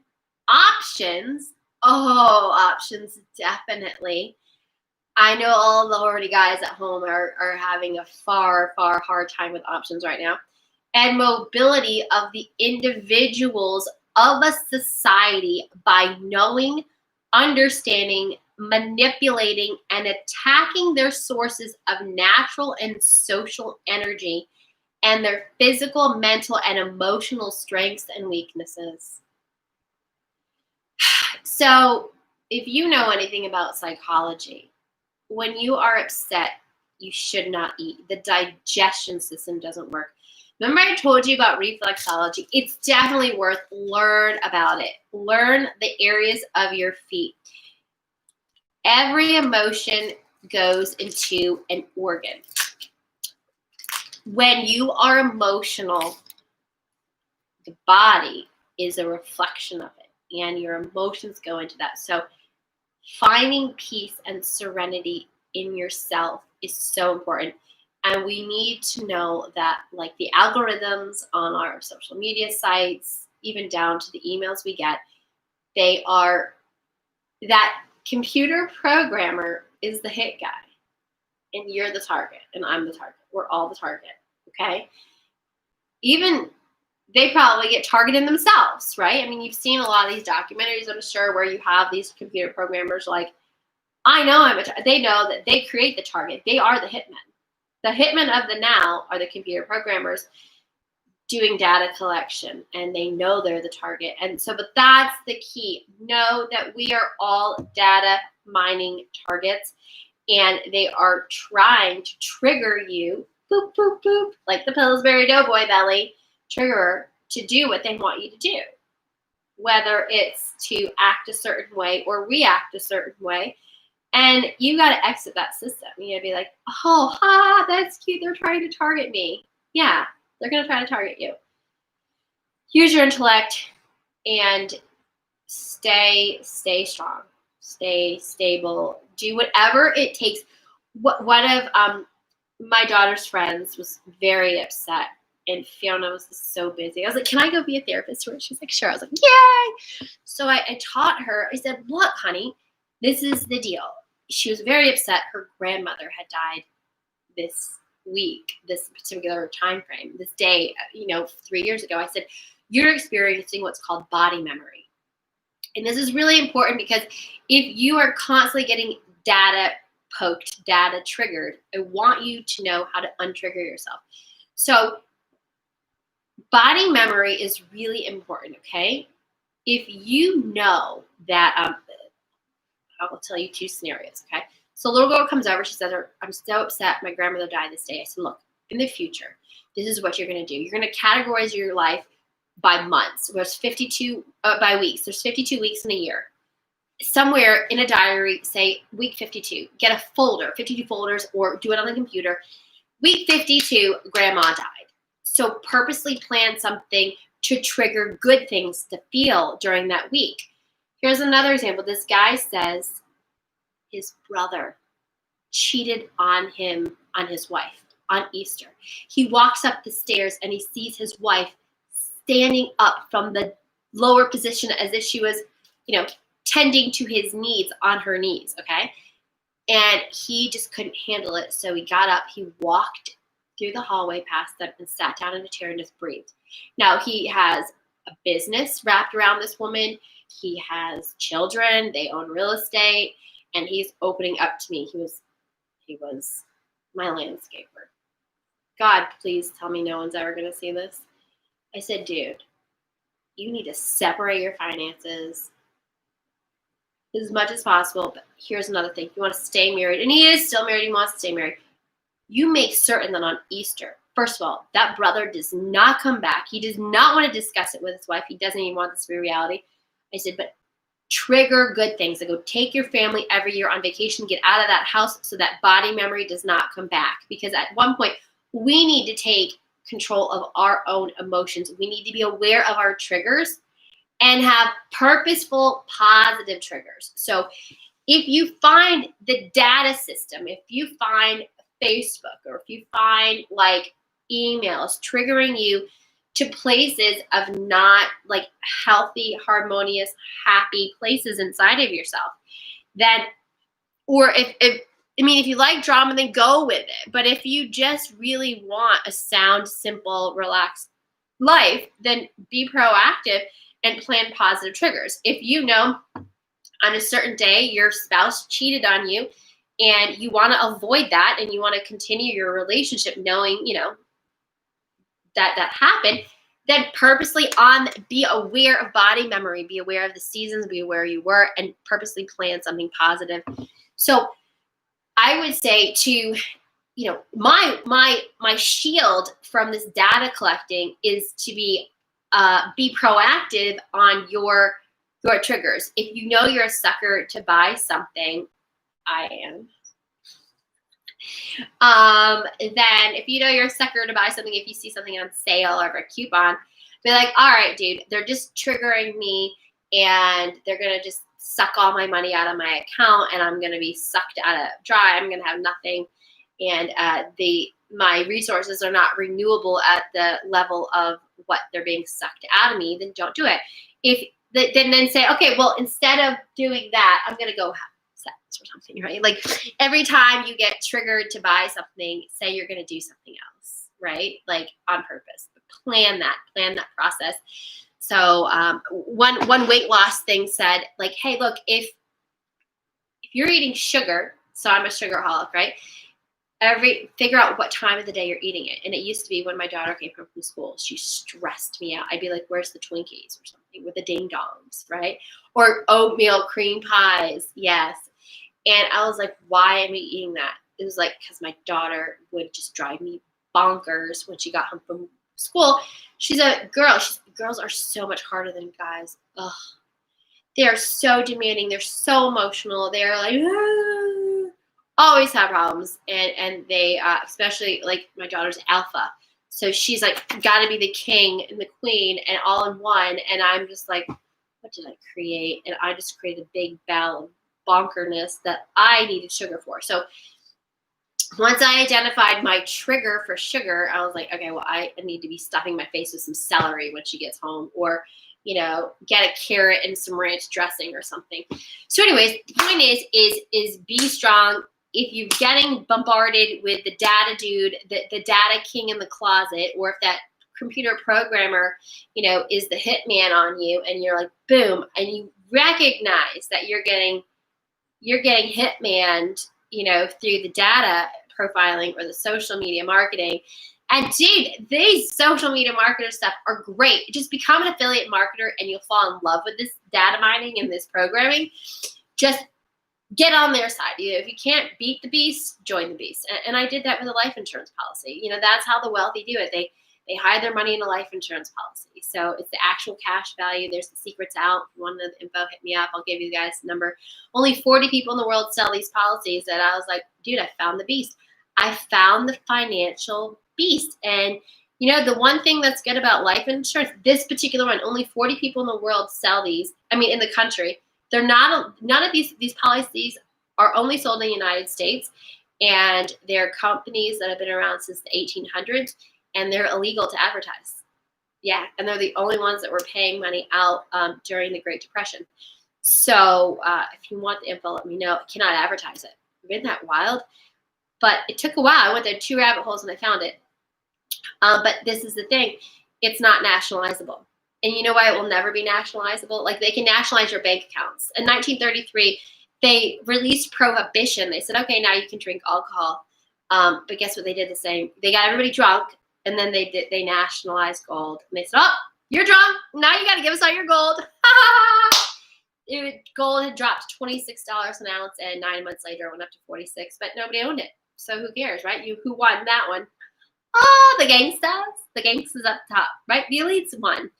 options. Oh, options, definitely. I know all the horny guys at home are having a far, far hard time with options right now. And mobility of the individuals of a society by knowing, understanding, manipulating, and attacking their sources of natural and social energy and their physical, mental, and emotional strengths and weaknesses. So, if you know anything about psychology, when you are upset, you should not eat. The digestion system doesn't work. Remember I told you about reflexology? It's definitely worth learn about it. Learn the areas of your feet. Every emotion goes into an organ. When you are emotional, the body is a reflection of it, and your emotions go into that. So finding peace and serenity in yourself is so important. And we need to know that, like, the algorithms on our social media sites, even down to the emails we get, they are, that computer programmer is the hit guy. And you're the target, and I'm the target. We're all the target, okay? Even they probably get targeted themselves, right? I mean, you've seen a lot of these documentaries, I'm sure, where you have these computer programmers like, I know they know that they create the target. They are the hitmen. The hitmen of the now are the computer programmers doing data collection, and they know they're the target. And so, but that's the key. Know that we are all data mining targets, and they are trying to trigger you, boop, boop, boop, like the Pillsbury Doughboy belly trigger, to do what they want you to do, whether it's to act a certain way or react a certain way. And you got to exit that system. You got to be like, oh, ha, that's cute. They're trying to target me. Yeah, they're going to try to target you. Use your intellect and stay strong, stay stable, do whatever it takes. One of my daughter's friends was very upset, and Fiona was so busy. I was like, can I go be a therapist for her? She's like, sure. I was like, yay. So I taught her. I said, look, honey, this is the deal. She was very upset. Her grandmother had died this week, this particular time frame, this day, 3 years ago. I said, you're experiencing what's called body memory. And this is really important because if you are constantly getting data poked, data triggered, I want you to know how to untrigger yourself. So body memory is really important, okay? If you know that, I will tell you two scenarios, okay? So a little girl comes over. She says, I'm so upset. My grandmother died this day. I said, look, in the future, this is what you're going to do. You're going to categorize your life by months. There's 52, by weeks. There's 52 weeks in a year. Somewhere in a diary, say week 52. Get a folder, 52 folders, or do it on the computer. Week 52, grandma died. So purposely plan something to trigger good things to feel during that week. Here's another example. This guy says his brother cheated on him, on his wife, on Easter. He walks up the stairs and he sees his wife standing up from the lower position as if she was, tending to his needs on her knees, okay? And he just couldn't handle it. So he got up, he walked through the hallway past them and sat down in a chair and just breathed. Now he has a business wrapped around this woman. He has children, they own real estate, and he's opening up to me. He was my landscaper. God, please tell me no one's ever going to see this. I said, dude, you need to separate your finances as much as possible. But here's another thing. You want to stay married, and he is still married. He wants to stay married. You make certain that on Easter, First of all, that brother does not come back. He does not want to discuss it with his wife. He doesn't even want this to be reality. I said, but trigger good things. I go, take your family every year on vacation, get out of that house so that body memory does not come back. Because at one point, we need to take control of our own emotions. We need to be aware of our triggers and have purposeful, positive triggers. So if you find the data system, if you find Facebook, or if you find like emails triggering you to places of not like healthy, harmonious, happy places inside of yourself, then, or if you like drama, then go with it. But if you just really want a sound, simple, relaxed life, then be proactive and plan positive triggers. If you know on a certain day your spouse cheated on you and you want to avoid that and you want to continue your relationship knowing, that happened, then purposely be aware of body memory, be aware of the seasons, be aware you were, and purposely plan something positive. So I would say to, my shield from this data collecting is to be proactive on your triggers. If you know you're a sucker to buy something, I am. Then if you know you're a sucker to buy something, if you see something on sale or a coupon, be like, all right, dude, they're just triggering me and they're going to just suck all my money out of my account and I'm going to be sucked out of dry. I'm going to have nothing. And my resources are not renewable at the level of what they're being sucked out of me, then don't do it. Then say, okay, well, instead of doing that, I'm going to go have sex or something, right? Like every time you get triggered to buy something, say you're going to do something else, right? Like on purpose. Plan that process. So one weight loss thing said, like, hey, look, if you're eating sugar, so I'm a sugarholic, right? Figure out what time of the day you're eating it. And it used to be when my daughter came home from school, she stressed me out. I'd be like, where's the Twinkies or something with the ding dongs, right? Or oatmeal cream pies. Yes. And I was like, why am I eating that? It was like, because my daughter would just drive me bonkers when she got home from school. She's a girl. Girls are so much harder than guys. Ugh. They are so demanding. They're so emotional. They're like, always have problems. And they, especially like my daughter's alpha. So she's like, got to be the king and the queen and all in one. And I'm just like, what did I create? And I just created a big ball of bonkerness that I needed sugar for. So once I identified my trigger for sugar, I was like, okay, well, I need to be stuffing my face with some celery when she gets home, or, get a carrot and some ranch dressing or something. So anyways, the point is be strong. If you're getting bombarded with the data dude, the data king in the closet, or if that computer programmer, is the hitman on you and you're like, boom, and you recognize that you're getting hitmaned, through the data profiling or the social media marketing. And dude, these social media marketer stuff are great. Just become an affiliate marketer and you'll fall in love with this data mining and this programming. Just get on their side. If you can't beat the beast, join the beast. And I did that with a life insurance policy. That's how the wealthy do it. They hide their money in a life insurance policy. So it's the actual cash value. There's the secrets out. If you want the info, hit me up. I'll give you guys the number. Only 40 people in the world sell these policies. And I was like, dude, I found the beast. I found the financial beast. And the one thing that's good about life insurance, this particular one, only 40 people in the world sell these. I mean, in the country. They're not, none of these policies are only sold in the United States. And they're companies that have been around since the 1800s. And they're illegal to advertise. Yeah, and they're the only ones that were paying money out during the Great Depression. So if you want the info, let me know. I cannot advertise it. Isn't that wild? But it took a while. I went down 2 rabbit holes and I found it. But this is the thing. It's not nationalizable. And you know why it will never be nationalizable? Like they can nationalize your bank accounts. In 1933, they released prohibition. They said, okay, now you can drink alcohol. But guess what they did the same? They got everybody drunk. And then they nationalized gold. And they said, oh, you're drunk. Now you got to give us all your gold. Gold had dropped to $26 an ounce, and 9 months later it went up to $46. But nobody owned it. So who cares, right? Who won that one? Oh, the gangsters. The gangsters up top, right? The elites won.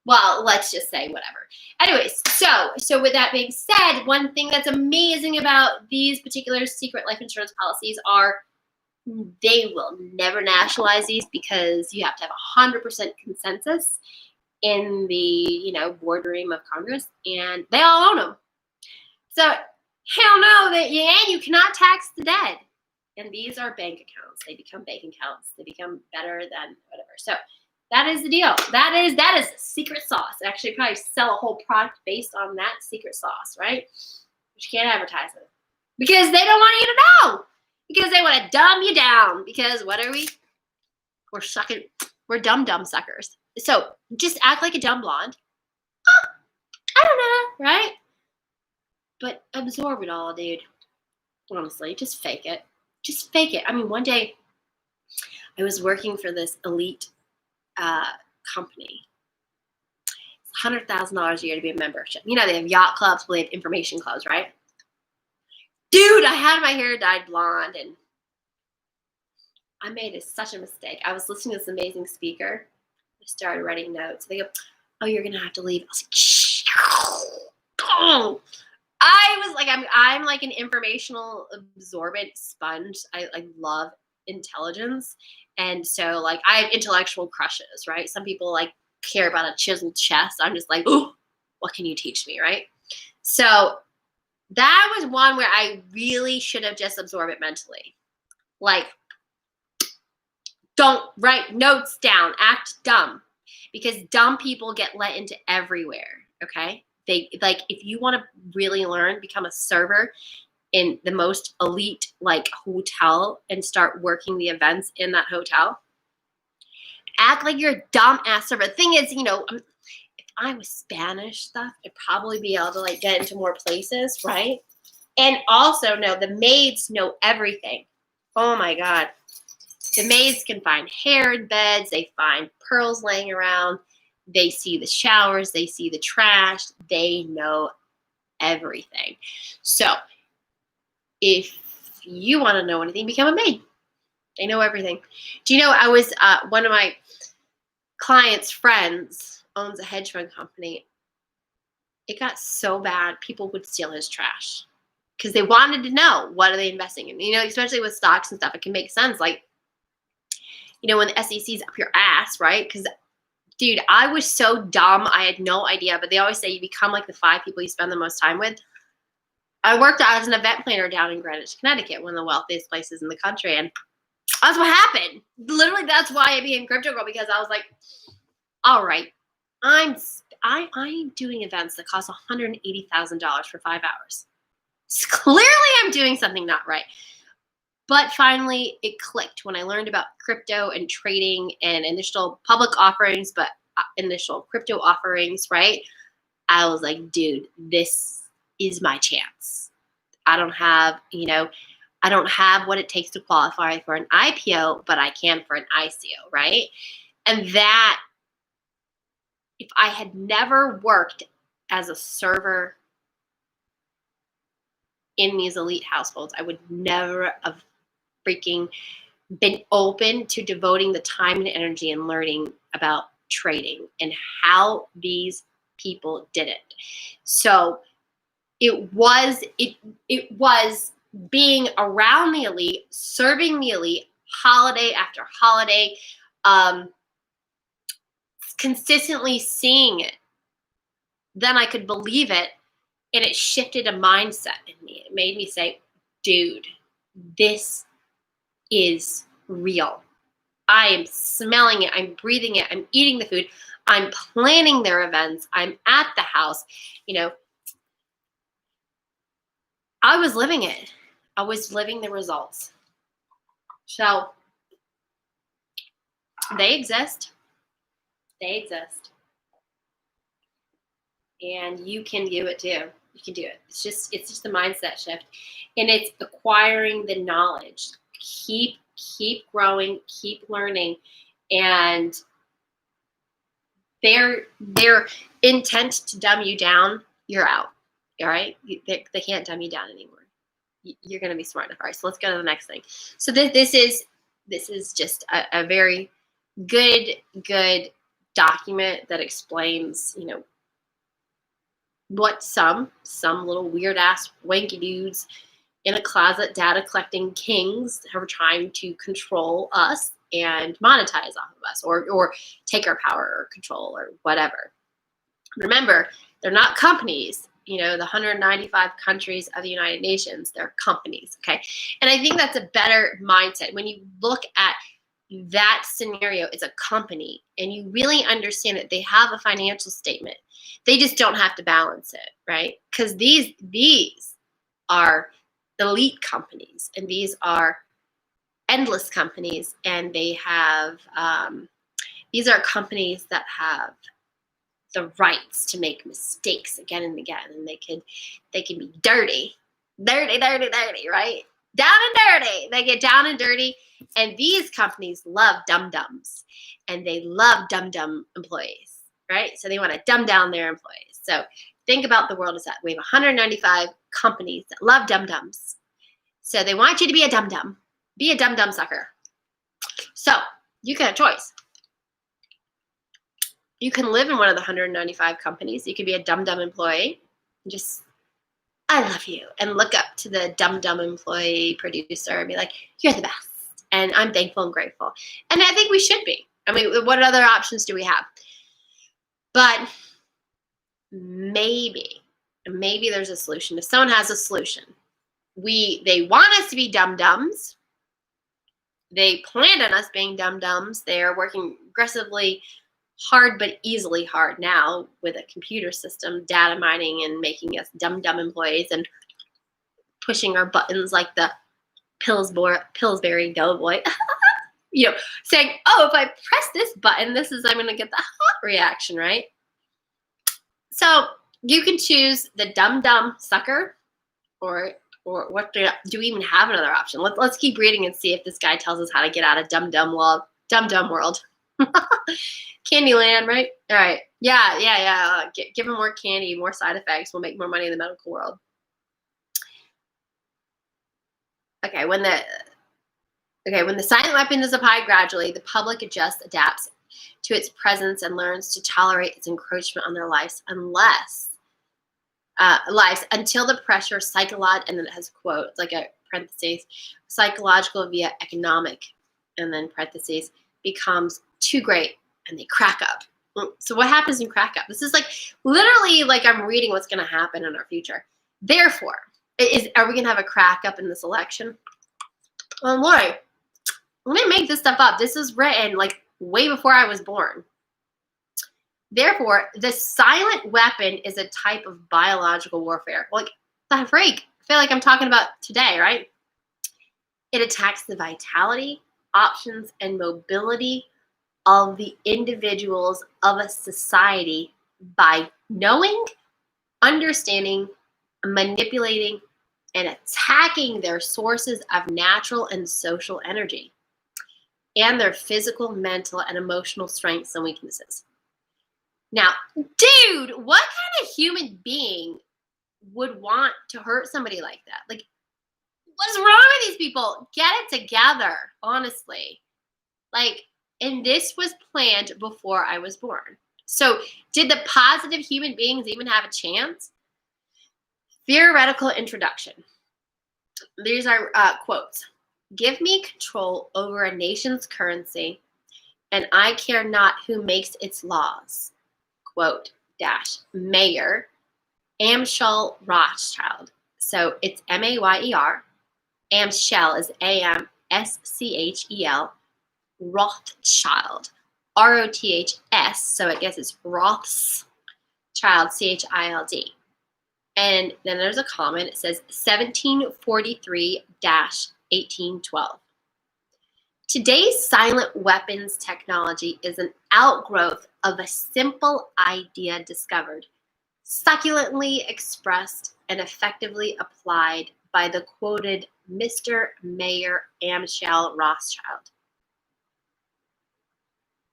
Well, let's just say whatever. Anyways, so with that being said, one thing that's amazing about these particular secret life insurance policies are they will never nationalize these because you have to have 100% consensus in the, boardroom of Congress, and they all own them. So hell no, you cannot tax the dead. And these are bank accounts. They become bank accounts. They become better than whatever. So that is the deal. That is the secret sauce. Actually, probably sell a whole product based on that secret sauce, right? But you can't advertise it because they don't want you to know. Because they want to dumb you down. Because what are we? We're dumb suckers. So just act like a dumb blonde. Oh, I don't know, right? But absorb it all, dude. Honestly, just fake it. Just fake it. I mean, one day I was working for this elite company. It's $100,000 a year to be a membership. They have yacht clubs, they have information clubs, right? Dude, I had my hair dyed blonde, and I made such a mistake. I was listening to this amazing speaker. I started writing notes. They go, "Oh, you're gonna have to leave." I was like, "Shh." I was like, I'm like an informational absorbent sponge. I love intelligence. And so like I have intellectual crushes, right? Some people like care about a chiseled chest. I'm just like, "Oh, what can you teach me?" Right? So that was one where I really should have just absorbed it mentally. Like, don't write notes down, act dumb. Because dumb people get let into everywhere, okay? They like if you want to really learn, become a server in the most elite like hotel and start working the events in that hotel. Act like you're a dumb ass server. The thing is, if I was Spanish stuff, I'd probably be able to like get into more places, right? And also, no, the maids know everything. Oh my God. The maids can find hair in beds. They find pearls laying around. They see the showers. They see the trash. They know everything. So if you want to know anything, become a maid. They know everything. Do you know, I was one of my clients' friends owns a hedge fund company. It got so bad, people would steal his trash because they wanted to know what are they investing in. Especially with stocks and stuff, it can make sense. Like, when the SEC's up your ass, right? Because, dude, I was so dumb. I had no idea. But they always say you become like the 5 people you spend the most time with. I worked as an event planner down in Greenwich, Connecticut, one of the wealthiest places in the country. And that's what happened. Literally, that's why I became Crypto Girl, because I was like, all right, I'm doing events that cost $180,000 for 5 hours. So clearly, I'm doing something not right. But finally, it clicked when I learned about crypto and trading and initial public offerings, but initial crypto offerings, right? I was like, dude, this is my chance. I don't have what it takes to qualify for an IPO, but I can for an ICO, right? And that, if I had never worked as a server in these elite households, I would never have freaking been open to devoting the time and energy and learning about trading and how these people did it. So it was being around the elite, serving the elite, holiday after holiday, consistently seeing it. Then I could believe it, and it shifted a mindset in me. It made me say, dude, this is real. I am smelling it. I'm breathing it. I'm eating the food. I'm planning their events. I'm at the house. I was living it. I was living the results. So they exist. They exist. And you can do it too. You can do it. It's just a mindset shift. And it's acquiring the knowledge. Keep growing, keep learning. And their intent to dumb you down, you're out. All right? They can't dumb you down anymore. You're going to be smart enough. All right, so let's go to the next thing. So this is this is just a very good document that explains, what some little weird ass wanky dudes in a closet data collecting kings are trying to control us and monetize off of us, or take our power or control or whatever. Remember, they're not companies. The 195 countries of the United Nations, they're companies, okay? And I think that's a better mindset. When you look at that scenario, it's a company, and you really understand that they have a financial statement. They just don't have to balance it, right? Because these are elite companies, and these are endless companies, and they have these are companies that have the rights to make mistakes again and again, and they can be dirty, right? Down and dirty. They get down and dirty, and these companies love dum-dums, and they love dum-dum employees, right? So they want to dumb down their employees. So think about the world as that. We have 195 companies that love dum-dums. So they want you to be a dum-dum. Be a dum-dum sucker. So you can have a choice. You can live in one of the 195 companies. You could be a dum-dum employee and just, I love you, and look up to the dum-dum employee producer and be like, you're the best. And I'm thankful and grateful. And I think we should be. I mean, what other options do we have? But maybe there's a solution. If someone has a solution, they want us to be dum-dums. They planned on us being dum-dums. They are working aggressively hard, but easily hard now with a computer system, data mining, and making us dumb employees and pushing our buttons like the Pillsbury Doughboy. Saying, oh, if I press this button, I'm going to get the hot reaction, right? So you can choose the dumb sucker, or what do we even have another option? Let's keep reading and see if this guy tells us how to get out of dumb world. Candyland, right? All right. Yeah. Give him more candy, more side effects. We'll make more money in the medical world. Okay, when the silent weapon is applied gradually, the public adapts to its presence and learns to tolerate its encroachment on their lives until the pressure and then it has a quote, it's like a parentheses, psychological via economic, and then parentheses, becomes too great and they crack up. So what happens in crack up? This is literally I'm reading what's going to happen in our future. Therefore, are we going to have a crack up in this election? Oh boy, let me make this stuff up. This is written way before I was born. Therefore, the silent weapon is a type of biological warfare. The freak. I feel like I'm talking about today, right? It attacks the vitality, options, and mobility of the individuals of a society by knowing, understanding, manipulating, and attacking their sources of natural and social energy and their physical, mental, and emotional strengths and weaknesses. Now, dude, what kind of human being would want to hurt somebody like that? What's wrong with these people? Get it together, honestly. And this was planned before I was born. So did the positive human beings even have a chance? Theoretical introduction. These are quotes. Give me control over a nation's currency, and I care not who makes its laws. Quote, Mayer, Amschel Rothschild. So it's M-A-Y-E-R. Amschel is A-M-S-C-H-E-L. Rothschild. R-O-T-H-S. So I guess it's Roth's child, C-H-I-L-D. And then there's a comment. It says 1743-1812. Today's silent weapons technology is an outgrowth of a simple idea discovered, succulently expressed, and effectively applied by the quoted Mr. Mayer Amschel Rothschild.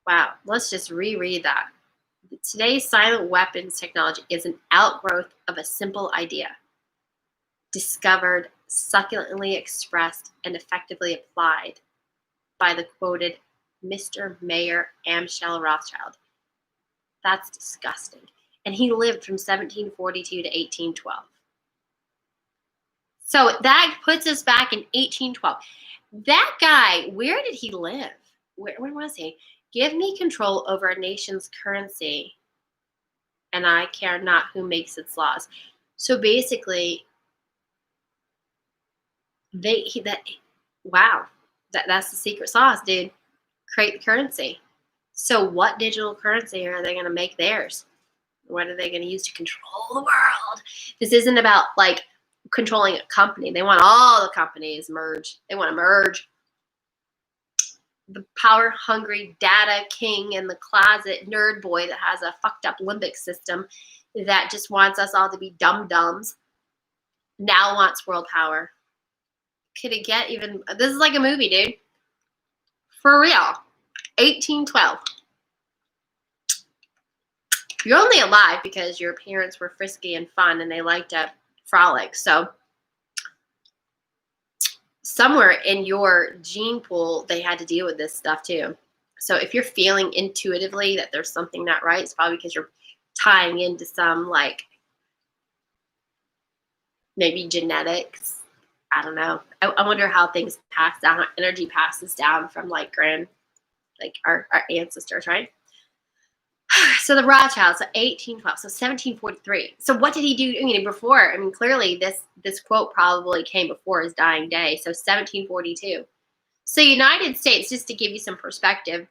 Wow, let's just reread that. Today's silent weapons technology is an outgrowth of a simple idea, discovered, succulently expressed, and effectively applied by the quoted Mr. Mayer Amschel Rothschild. That's disgusting. And he lived from 1742 to 1812. So that puts us back in 1812. That guy, where did he live? Where was he? Give me control over a nation's currency, and I care not who makes its laws. So basically, that's the secret sauce, dude. Create the currency. So what digital currency are they going to make theirs? What are they going to use to control the world? This isn't about like controlling a company. They want all the companies merged. They want to merge. The power-hungry data king in the closet nerd boy that has a fucked up limbic system that just wants us all to be dum-dums now wants world power. Could it get even... This is like a movie, dude. For real. 1812. You're only alive because your parents were frisky and fun and they liked to frolic. So somewhere in your gene pool, they had to deal with this stuff too. So if you're feeling intuitively that there's something not right, it's probably because you're tying into some like maybe genetics. I don't know. I wonder how things pass down, how energy passes down from like our ancestors, right? So the Rothschilds, so 1812, so 1743. So what did he do before? I mean, clearly this quote probably came before his dying day. So 1742. So United States, just to give you some perspective,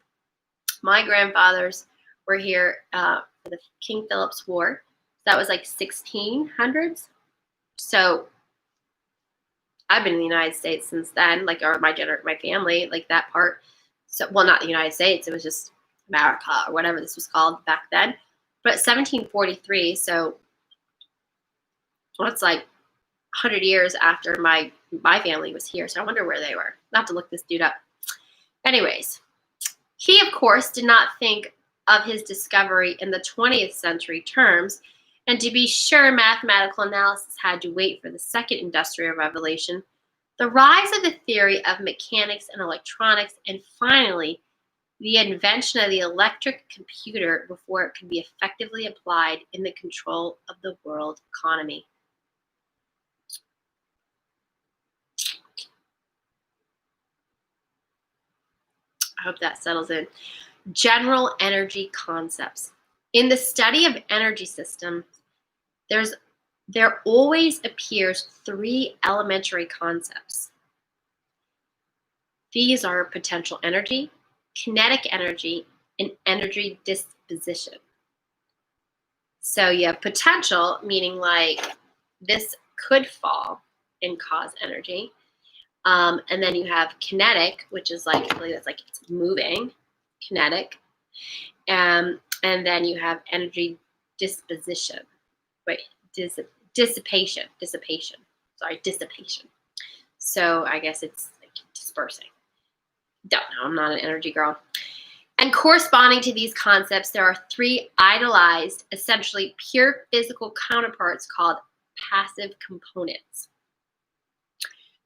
my grandfathers were here for the King Philip's War. That was like 1600s. So I've been in the United States since then, like my family, like that part. So, well, not the United States. It was just America or whatever this was called back then. But 1743, so that's like 100 years after my family was here. So I wonder where they were. I'll have to look this dude up. Anyways, he, of course, did not think of his discovery in the 20th century terms. And to be sure, mathematical analysis had to wait for the second industrial revolution, the rise of the theory of mechanics and electronics, and finally, the invention of the electric computer before it could be effectively applied in the control of the world economy. I hope that settles in. General energy concepts. In the study of energy systems, there always appears three elementary concepts. These are potential energy, kinetic energy, and energy disposition. So you have potential, meaning like this could fall and cause energy. And then you have kinetic, which is like, really that's like it's moving, kinetic. And then you have energy disposition. Wait, dissipation. Sorry, dissipation. So I guess it's like dispersing. Don't know, I'm not an energy girl. And corresponding to these concepts, there are three idealized, essentially pure physical counterparts called passive components.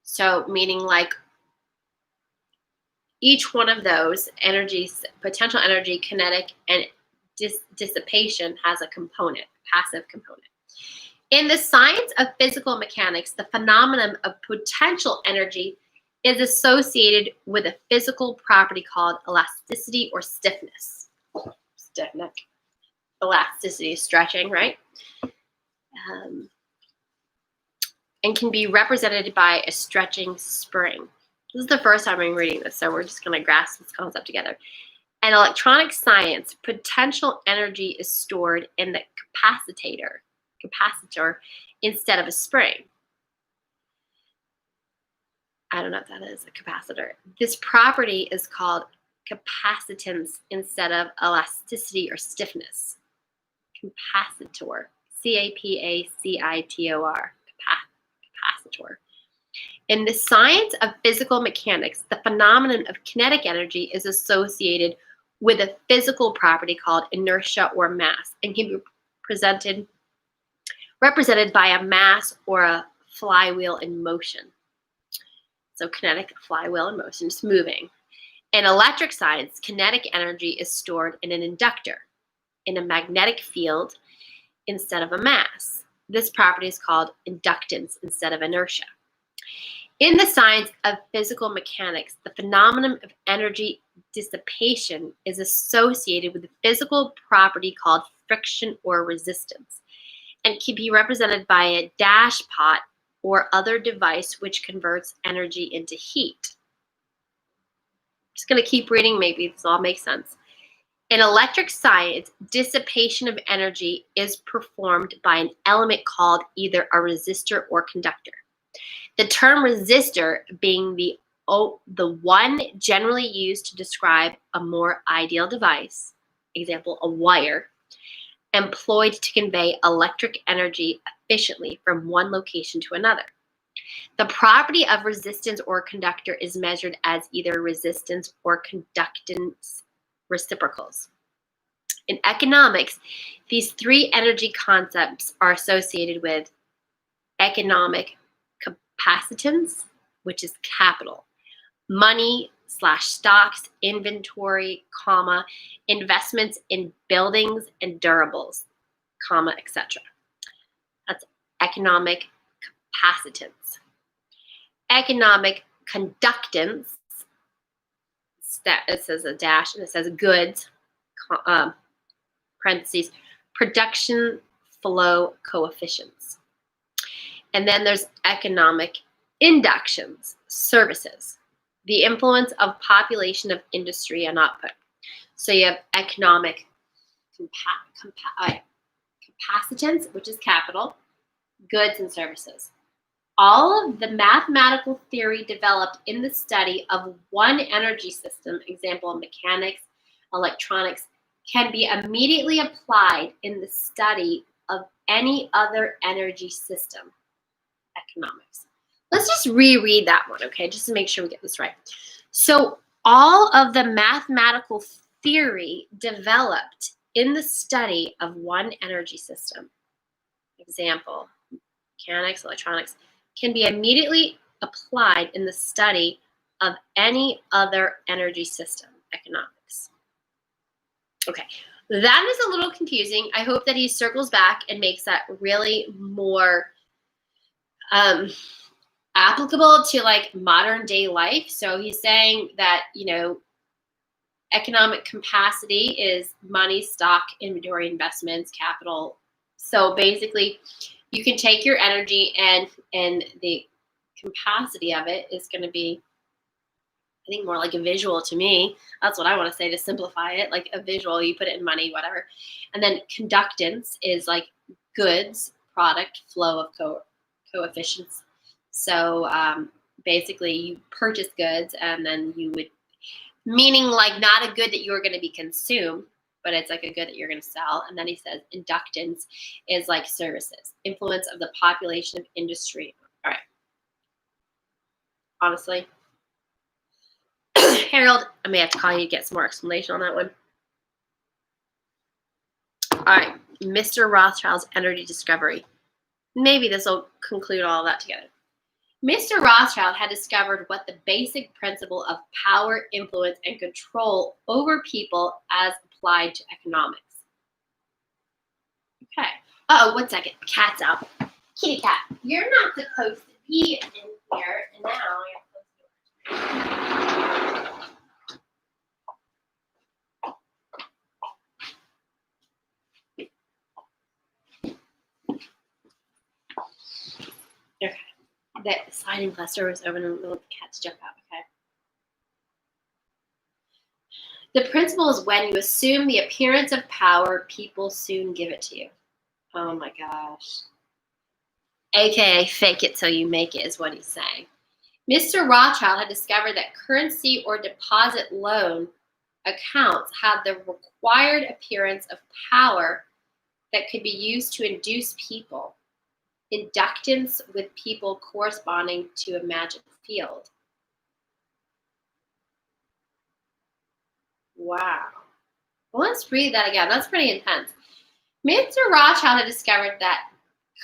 So meaning like each one of those energies, potential energy, kinetic, and dissipation has a component, passive component. In the science of physical mechanics, the phenomenon of potential energy is associated with a physical property called elasticity or stiffness. Stiffness. Elasticity is stretching, right? And can be represented by a stretching spring. This is the first time I'm reading this, so we're just going to grasp this concept together. In electronic science, potential energy is stored in the capacitor instead of a spring. I don't know if that is a capacitor. This property is called capacitance instead of elasticity or stiffness. Capacitor. C-A-P-A-C-I-T-O-R. Capacitor. In the science of physical mechanics, the phenomenon of kinetic energy is associated with a physical property called inertia or mass and can be represented by a mass or a flywheel in motion. So kinetic flywheel in motion, just moving. In electric science, kinetic energy is stored in an inductor, in a magnetic field instead of a mass. This property is called inductance instead of inertia. In the science of physical mechanics, the phenomenon of energy dissipation is associated with a physical property called friction or resistance, and can be represented by a dash pot or other device which converts energy into heat. I'm just going to keep reading, maybe this all makes sense. In electric science, dissipation of energy is performed by an element called either a resistor or conductor. The term resistor being the one generally used to describe a more ideal device, example, a wire, employed to convey electric energy efficiently from one location to another. The property of resistance or conductor is measured as either resistance or conductance reciprocals. In economics, these three energy concepts are associated with economic capacitance, which is capital, money/stocks, inventory, investments in buildings and durables, etc. That's economic capacitance. Economic conductance, it says a dash, and it says goods, parentheses, production flow coefficients. And then there's economic inductions, services, the influence of population of industry and output. So you have economic capacitance, which is capital, goods and services. All of the mathematical theory developed in the study of one energy system, example mechanics, electronics, can be immediately applied in the study of any other energy system, economics. Let's just reread that one, okay, just to make sure we get this right. So all of the mathematical theory developed in the study of one energy system, example, mechanics, electronics, can be immediately applied in the study of any other energy system, economics. Okay, that is a little confusing. I hope that he circles back and makes that really more applicable to like modern day life. So he's saying that, economic capacity is money, stock, inventory, investments, capital. So basically, you can take your energy and the capacity of it is going to be, I think, more like a visual to me. That's what I want to say to simplify it, like a visual. You put it in money, whatever. And then conductance is like goods, product, flow of coefficients. So basically, you purchase goods and then you would, meaning like not a good that you are going to be consumed, but it's like a good that you're going to sell. And then he says inductance is like services, influence of the population of industry. All right. Honestly, Harold, I may have to call you to get some more explanation on that one. All right. Mr. Rothschild's energy discovery. Maybe this will conclude all of that together. Mr. Rothschild had discovered what the basic principle of power, influence, and control over people as applied to economics. Okay. Uh-oh, 1 second. Cat's out. Kitty cat, you're not supposed to be in here, and now you're supposed to. Okay. The sliding glass door was open and the cats jump out, okay? The principle is when you assume the appearance of power, people soon give it to you. Oh my gosh. AKA fake it till you make it is what he's saying. Mr. Rothschild had discovered that currency or deposit loan accounts had the required appearance of power that could be used to induce people. Inductance with people corresponding to a magic field. Wow. Well, let's read that again. That's pretty intense. Mr. Rothschild had discovered that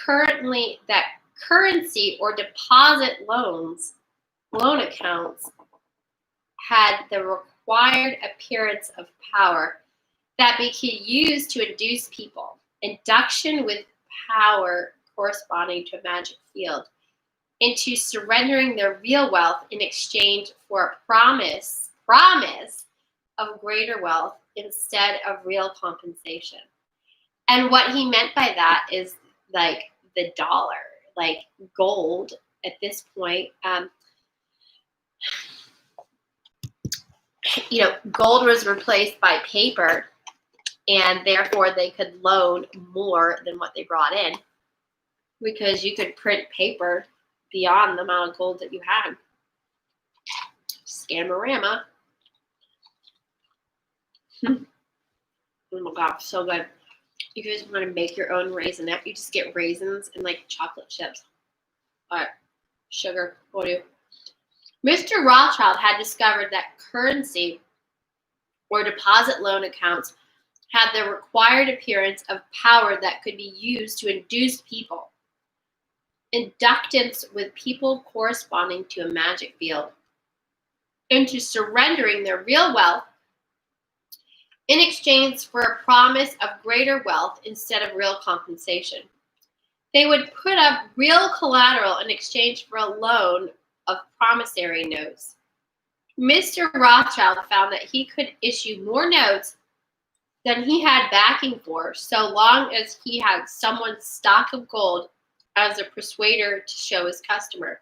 currency or deposit loan accounts had the required appearance of power that be used to induce people. Induction with power corresponding to a magic field into surrendering their real wealth in exchange for a promise of greater wealth instead of real compensation. And what he meant by that is like the dollar, like gold at this point. Gold was replaced by paper, and therefore they could loan more than what they brought in because you could print paper beyond the amount of gold that you had. Scamorama. Oh my God, so good. If you guys want to make your own raisinette, you just get raisins and like chocolate chips. All right, sugar, what do you? Mr. Rothschild had discovered that currency or deposit loan accounts had the required appearance of power that could be used to induce people. Inductance with people corresponding to a magic field into surrendering their real wealth in exchange for a promise of greater wealth instead of real compensation. They would put up real collateral in exchange for a loan of promissory notes. Mr. Rothschild found that he could issue more notes than he had backing for, so long as he had someone's stock of gold as a persuader to show his customer.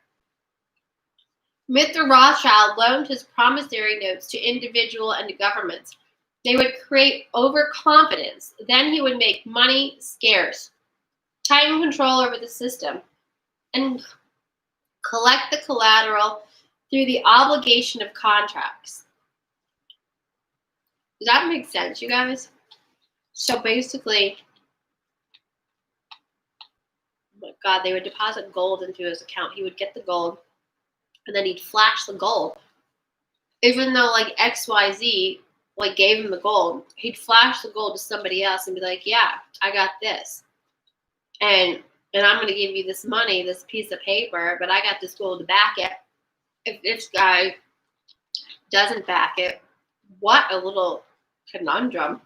Mr. Rothschild loaned his promissory notes to individual and to governments. They would create overconfidence. Then he would make money scarce, tighten control over the system, and collect the collateral through the obligation of contracts. Does that make sense, you guys? So basically, oh my God, they would deposit gold into his account. He would get the gold, and then he'd flash the gold. Even though like XYZ like gave him the gold, he'd flash the gold to somebody else and be like, yeah, I got this. And I'm going to give you this money, this piece of paper, but I got this gold to back it. If this guy doesn't back it, what a little conundrum.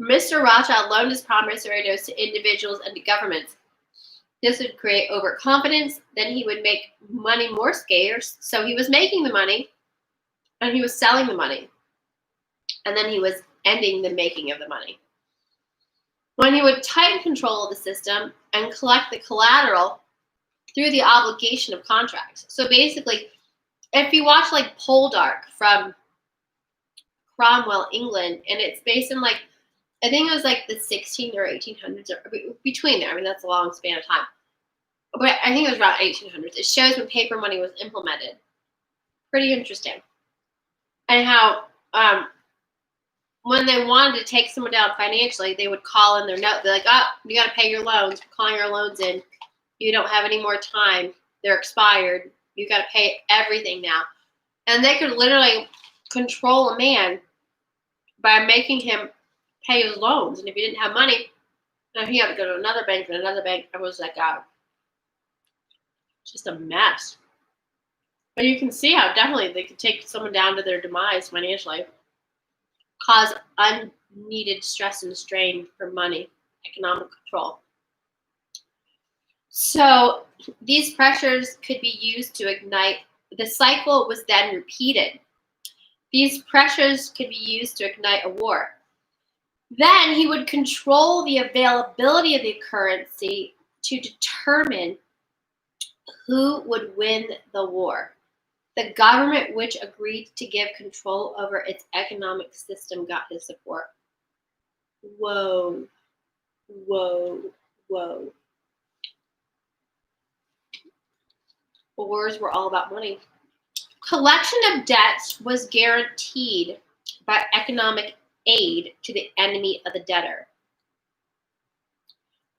Mr. Rothschild loaned his promissory notes to individuals and to governments. This would create overconfidence. Then he would make money more scarce. So he was making the money, and he was selling the money. And then he was ending the making of the money. When he would tighten control of the system and collect the collateral through the obligation of contracts. So basically, if you watch like Poldark from Cromwell, England, and it's based in like, I think it was like the 1600s or 1800s, or between there. I mean, that's a long span of time. But I think it was around 1800s. It shows when paper money was implemented. Pretty interesting. And how when they wanted to take someone down financially, they would call in their note. They're like, oh, you got to pay your loans. We're calling your loans in. You don't have any more time. They're expired. You got to pay everything now. And they could literally control a man by making him pay his loans. And if he didn't have money, then he had to go to another bank and another bank. It was like just a mess. But you can see how definitely they could take someone down to their demise financially, cause unneeded stress and strain for money, economic control. So these pressures could be used to ignite. The cycle was then repeated. These pressures could be used to ignite a war. Then he would control the availability of the currency to determine who would win the war. The government which agreed to give control over its economic system got his support. Whoa, whoa, whoa. Wars were all about money. Collection of debts was guaranteed by economic aid to the enemy of the debtor.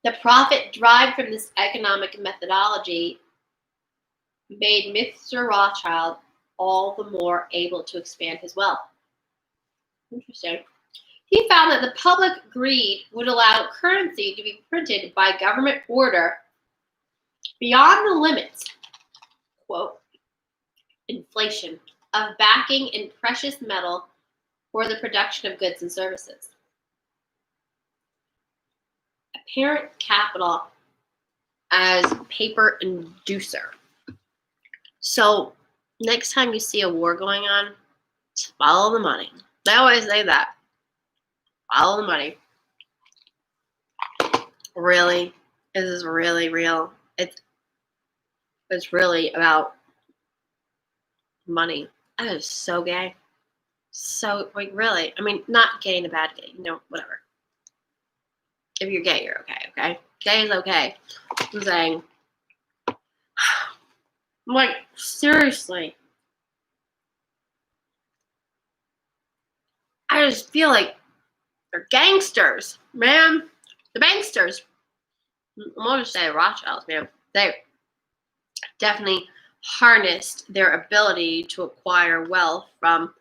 The profit derived from this economic methodology made Mr. Rothschild all the more able to expand his wealth. Interesting. He found that the public greed would allow currency to be printed by government order beyond the limits, quote, inflation of backing in precious metal for the production of goods and services. Apparent capital as paper inducer. So next time you see a war going on, just follow the money. They always say that. Follow the money. Really? Is this really real? It's really about money. That is so gay. So, like, really. I mean, not gay in a bad gay. Whatever. If you're gay, you're okay, okay? Gay is okay. I'm saying, like, seriously. I just feel like they're gangsters, man. The banksters. I'm just say Rothschilds, man. They definitely harnessed their ability to acquire wealth from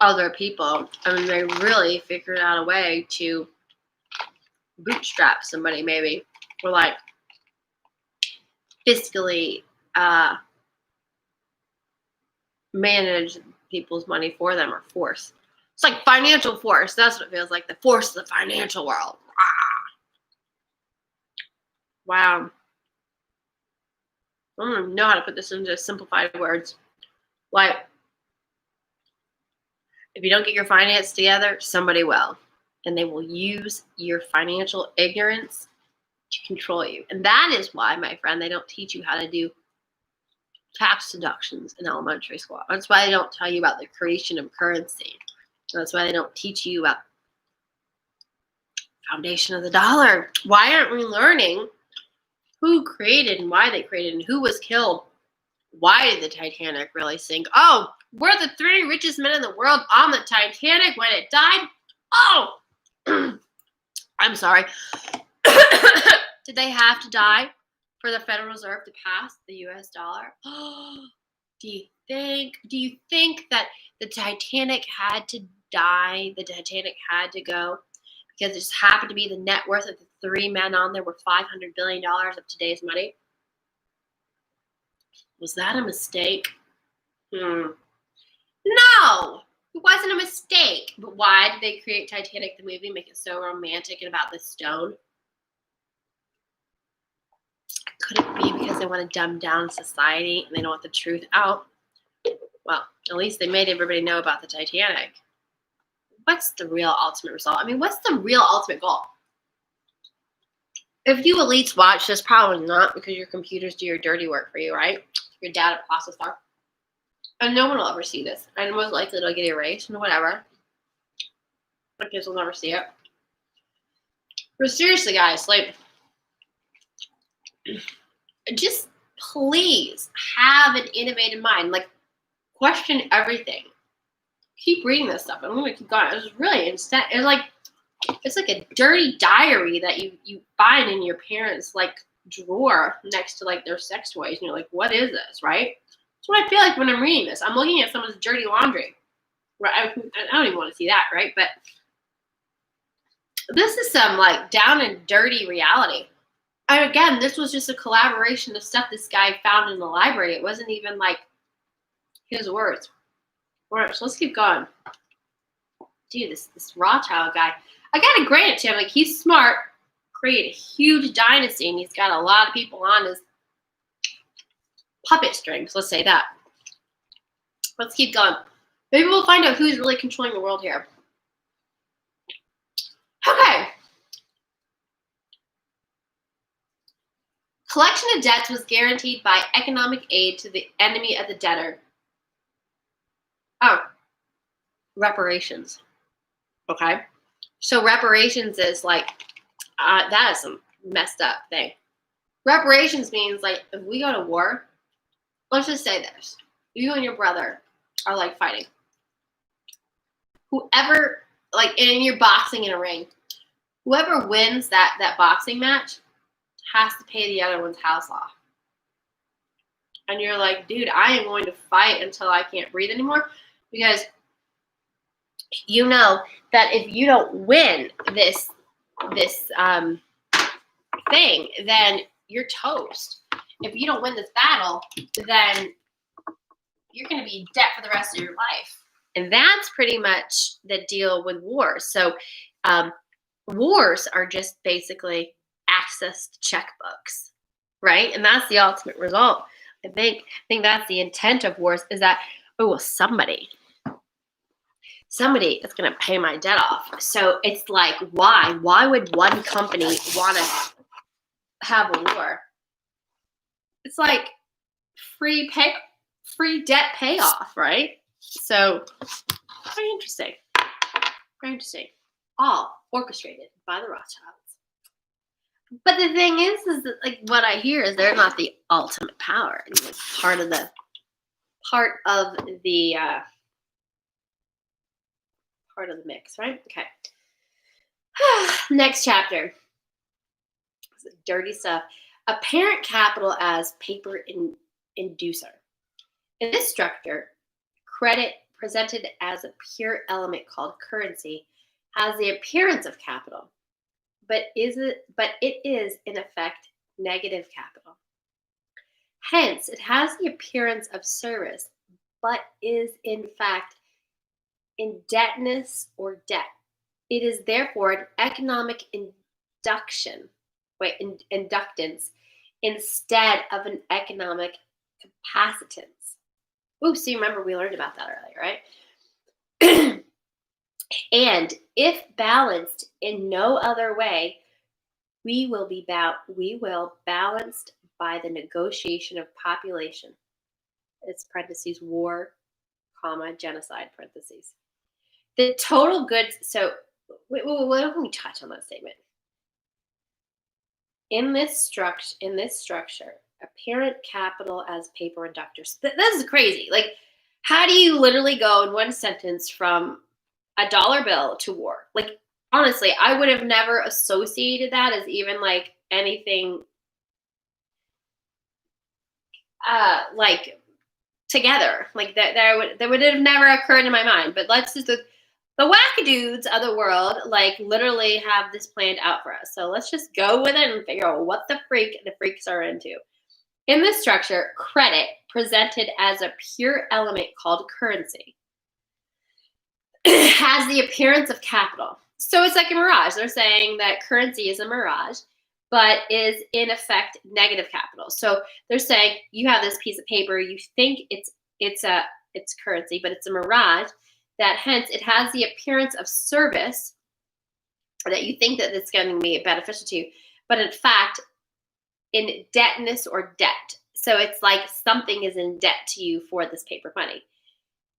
other people. I mean, they really figured out a way to bootstrap somebody, maybe, or like fiscally manage people's money for them, or force. It's like financial force. That's what it feels like. The force of the financial world. Wow. I don't even know how to put this into simplified words. Like, if you don't get your finance together, somebody will. And they will use your financial ignorance to control you. And that is why, my friend, they don't teach you how to do tax deductions in elementary school. That's why they don't tell you about the creation of currency. That's why they don't teach you about foundation of the dollar. Why aren't we learning who created and why they created and who was killed? Why did the Titanic really sink? Oh, we're the 3 richest men in the world on the Titanic when it died? Oh, I'm sorry. Did they have to die for the Federal Reserve to pass the U.S. dollar? Do you think that the Titanic had to die? The Titanic had to go because it just happened to be the net worth of the 3 men on there were $500 billion of today's money? Was that a mistake? No, it wasn't a mistake. But why did they create Titanic, the movie, make it so romantic and about this stone? Could it be because they want to dumb down society and they don't want the truth out? Well, at least they made everybody know about the Titanic. What's the real ultimate result? I mean, what's the real ultimate goal? If you elites watch this, probably not, because your computers do your dirty work for you, right? Your data processor. And no one will ever see this. And most likely it'll get erased and whatever. My kids will never see it. But seriously, guys, like, just please have an innovative mind. Like, question everything. Keep reading this stuff. I'm going to keep going. It's really instant. It's like a dirty diary that you find in your parents' like drawer next to like their sex toys, and you're like, what is this, right? That's what I feel like when I'm reading this. I'm looking at someone's dirty laundry. Right? I don't even want to see that, right? But this is some like down and dirty reality. And again, this was just a collaboration of stuff this guy found in the library. It wasn't even like his words. All right, so let's keep going. Dude, this Rothschild guy, I gotta grant it to him. Like, he's smart, created a huge dynasty, and he's got a lot of people on his puppet strings. Let's say that. Let's keep going. Maybe we'll find out who's really controlling the world here. Okay. Collection of debts was guaranteed by economic aid to the enemy of the debtor. Oh, reparations. Okay. So reparations is like, that is some messed up thing. Reparations means like, if we go to war, let's just say this. You and your brother are like fighting. Whoever, like, and you're boxing in a ring. Whoever wins that boxing match has to pay the other one's house off. And you're like, dude, I am going to fight until I can't breathe anymore, because you know that if you don't win this thing, then you're toast. If you don't win this battle, then you're going to be in debt for the rest of your life. And that's pretty much the deal with wars. So wars are just basically access to checkbooks, right? And that's the ultimate result. I think that's the intent of wars, is that, oh, well, somebody is going to pay my debt off. So it's like, why? Why would one company want to have a war? It's like free debt payoff, right? So very interesting. Very interesting. All orchestrated by the Rothschilds. But the thing is that, like, what I hear is they're not the ultimate power. And like part of the mix, right? Okay. Next chapter. Dirty stuff. Apparent capital as paper inducer. In this structure, credit, presented as a pure element called currency, has the appearance of capital, but it is in effect negative capital. Hence, it has the appearance of service, but is in fact indebtedness or debt. It is therefore an economic inductance instead of an economic capacitance. Ooh, so you remember we learned about that earlier, right? And if balanced in no other way, we will balanced by the negotiation of population. It's parentheses war, comma, genocide, parentheses. The total goods. So wait, let me touch on that statement. In this structure, apparent capital as paper inductors. This is crazy. Like, how do you literally go in one sentence from a dollar bill to war? Like, honestly, I would have never associated that as even like anything like together. Like that would have never occurred in my mind. But let's just, the wackadoodles of the world, like, literally have this planned out for us. So let's just go with it and figure out what the freaks are into. In this structure, credit, presented as a pure element called currency, has the appearance of capital. So it's like a mirage. They're saying that currency is a mirage, but is in effect negative capital. So they're saying you have this piece of paper, you think it's currency, but it's a mirage. That hence it has the appearance of service, that you think that it's going to be beneficial to you, but in fact, indebtedness or debt. So it's like something is in debt to you for this paper money.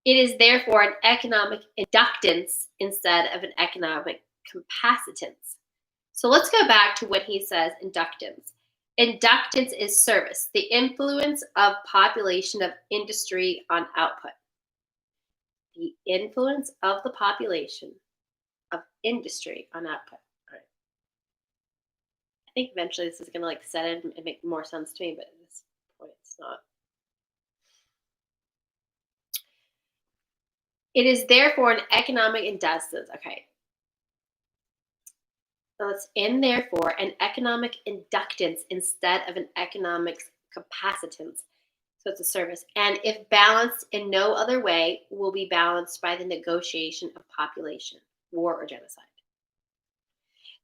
It is therefore an economic inductance instead of an economic capacitance. So let's go back to what he says, inductance. Inductance is service, the influence of population of industry on output. The influence of the population of industry on output. All right. I think eventually this is going to like set it and make more sense to me, but at this point it's not. It is therefore an economic inductance. Okay. So it's in therefore an economic inductance instead of an economic capacitance. So it's a service. And if balanced in no other way, will be balanced by the negotiation of population, war, or genocide.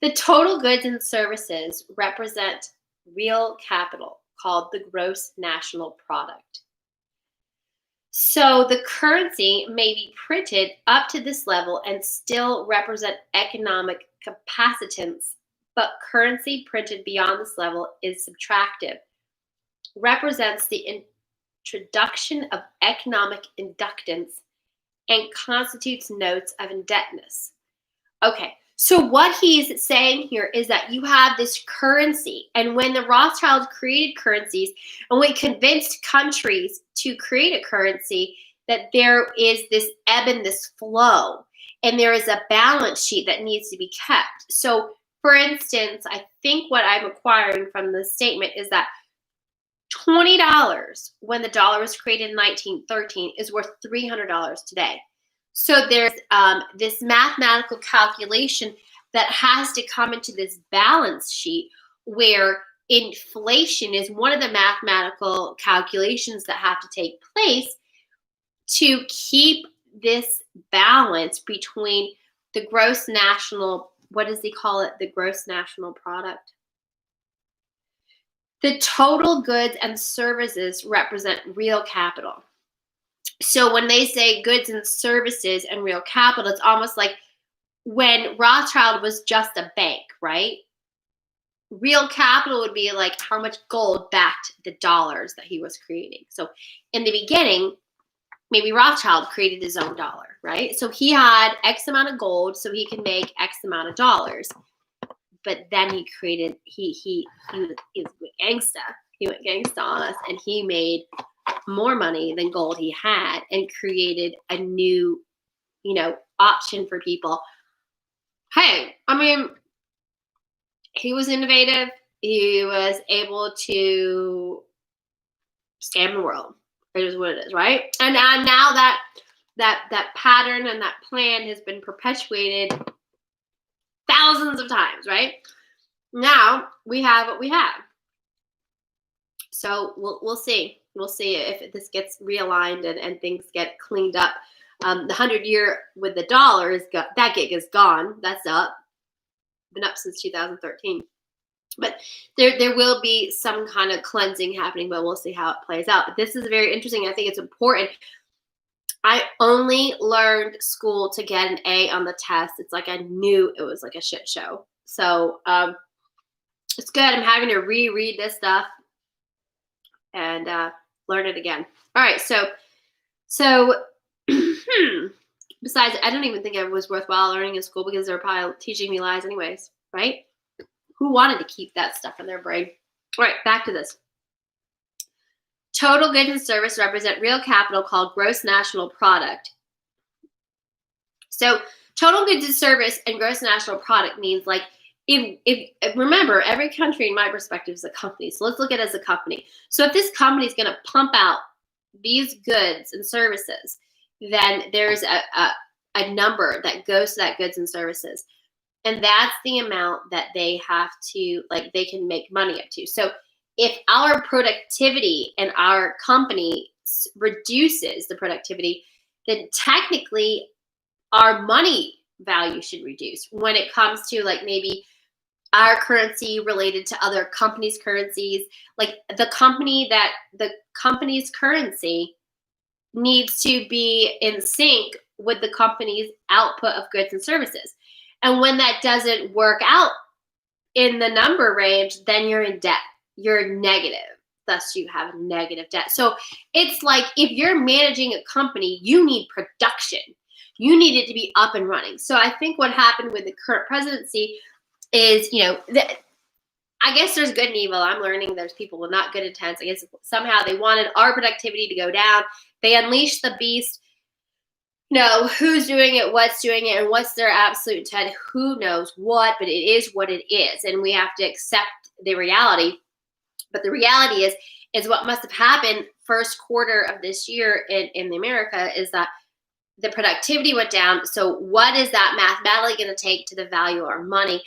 The total goods and services represent real capital called the gross national product. So the currency may be printed up to this level and still represent economic capacitance, but currency printed beyond this level is subtractive, represents the introduction of economic inductance, and constitutes notes of indebtedness. Okay, so what he's saying here is that you have this currency, and when the Rothschilds created currencies, and we convinced countries to create a currency, that there is this ebb and this flow, and there is a balance sheet that needs to be kept. So, for instance, I think what I'm acquiring from this statement is that $20 when the dollar was created in 1913 is worth $300 today. So there's this mathematical calculation that has to come into this balance sheet where inflation is one of the mathematical calculations that have to take place, to keep this balance between the gross national, what does he call it? The gross national product. The total goods and services represent real capital. So when they say goods and services and real capital, it's almost like when Rothschild was just a bank, right? Real capital would be like how much gold backed the dollars that he was creating. So in the beginning, maybe Rothschild created his own dollar, right? So he had X amount of gold so he could make X amount of dollars. But then he created, he went gangsta. He went gangsta on us, and he made more money than gold he had and created a new, option for people. Hey, I mean, he was innovative. He was able to scam the world. It is what it is, right? And now that pattern and that plan has been perpetuated thousands of times, right? Now we have what we have. So we'll see. We'll see if this gets realigned and things get cleaned up. The 100-year with the dollar that gig is gone. That's up. Been up since 2013. But there will be some kind of cleansing happening, but we'll see how it plays out. But this is very interesting. I think it's important. I only learned school to get an A on the test. It's like I knew it was like a shit show. So it's good. I'm having to reread this stuff and learn it again. All right. So besides, I don't even think it was worthwhile learning in school because they're probably teaching me lies anyways, right? Who wanted to keep that stuff in their brain? All right, back to this. Total goods and service represent real capital called gross national product. So total goods and service and gross national product means like, if remember, every country in my perspective is a company. So let's look at it as a company. So if this company is going to pump out these goods and services, then there's a number that goes to that goods and services. And that's the amount that they have to, like, they can make money up to. So if our productivity and our company reduces the productivity, then technically our money value should reduce when it comes to like maybe our currency related to other companies' currencies. Like the company's currency needs to be in sync with the company's output of goods and services. And when that doesn't work out in the number range, then you're in debt. You're negative. Thus, you have negative debt. So it's like if you're managing a company, you need production. You need it to be up and running. So I think what happened with the current presidency is, I guess there's good and evil. I'm learning there's people with not good intents. I guess somehow they wanted our productivity to go down. They unleashed the beast. Who's doing it, what's doing it, and what's their absolute intent, who knows what, but it is what it is. And we have to accept the reality. But the reality is what must have happened first quarter of this year in America is that the productivity went down. So what is that mathematically going to take to the value of our money?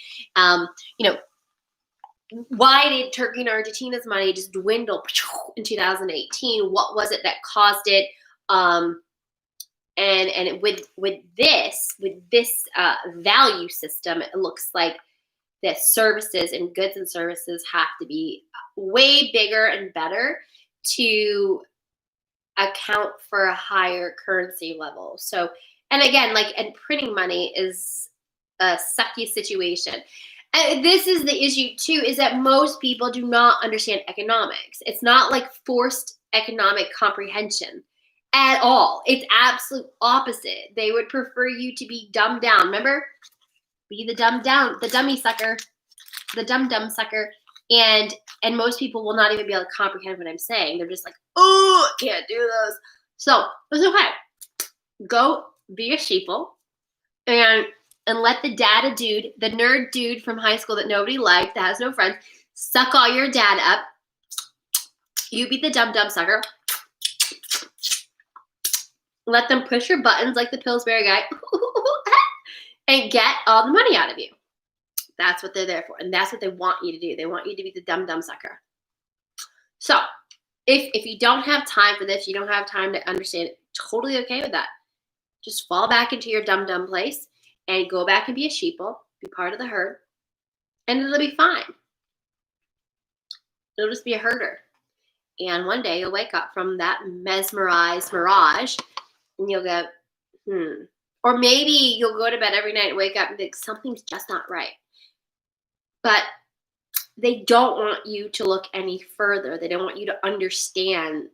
Why did Turkey and Argentina's money just dwindle in 2018? What was it that caused it? And with this value system, it looks like that services and goods and services have to be way bigger and better to account for a higher currency level. So, and again, and printing money is a sucky situation. And this is the issue too, is that most people do not understand economics. It's not like forced economic comprehension at all. It's absolute opposite. They would prefer you to be dumbed down. Remember? Be the dumbed down, the dummy sucker, the dumb sucker. And most people will not even be able to comprehend what I'm saying. They're just like, oh, I can't do those. So it's okay. Go be a sheeple and let the data dude, the nerd dude from high school that nobody liked, that has no friends, suck all your data up. You be the dumb sucker. Let them push your buttons like the Pillsbury guy and get all the money out of you. That's what they're there for. And that's what they want you to do. They want you to be the dumb sucker. So if you don't have time for this, you don't have time to understand totally okay with that. Just fall back into your dumb place and go back and be a sheeple, be part of the herd, and it'll be fine. It'll just be a herder. And one day you'll wake up from that mesmerized mirage and you'll go, Or maybe you'll go to bed every night and wake up and think something's just not right. But they don't want you to look any further. They don't want you to understand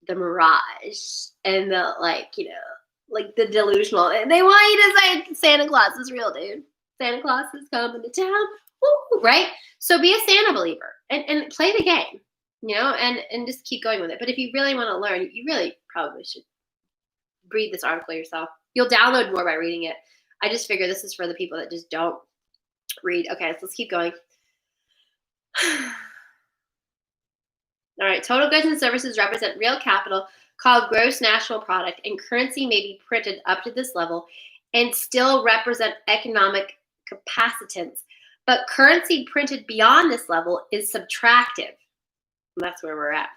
the mirage and the, like the delusional. They want you to say Santa Claus is real, dude. Santa Claus is coming to town. Woo, right? So be a Santa believer and play the game, and just keep going with it. But if you really want to learn, you really probably should read this article yourself. You'll download more by reading it. I just figure this is for the people that just don't read. Okay, so let's keep going. All right, total goods and services represent real capital called gross national product, and currency may be printed up to this level and still represent economic capacitance. But currency printed beyond this level is subtractive. And that's where we're at.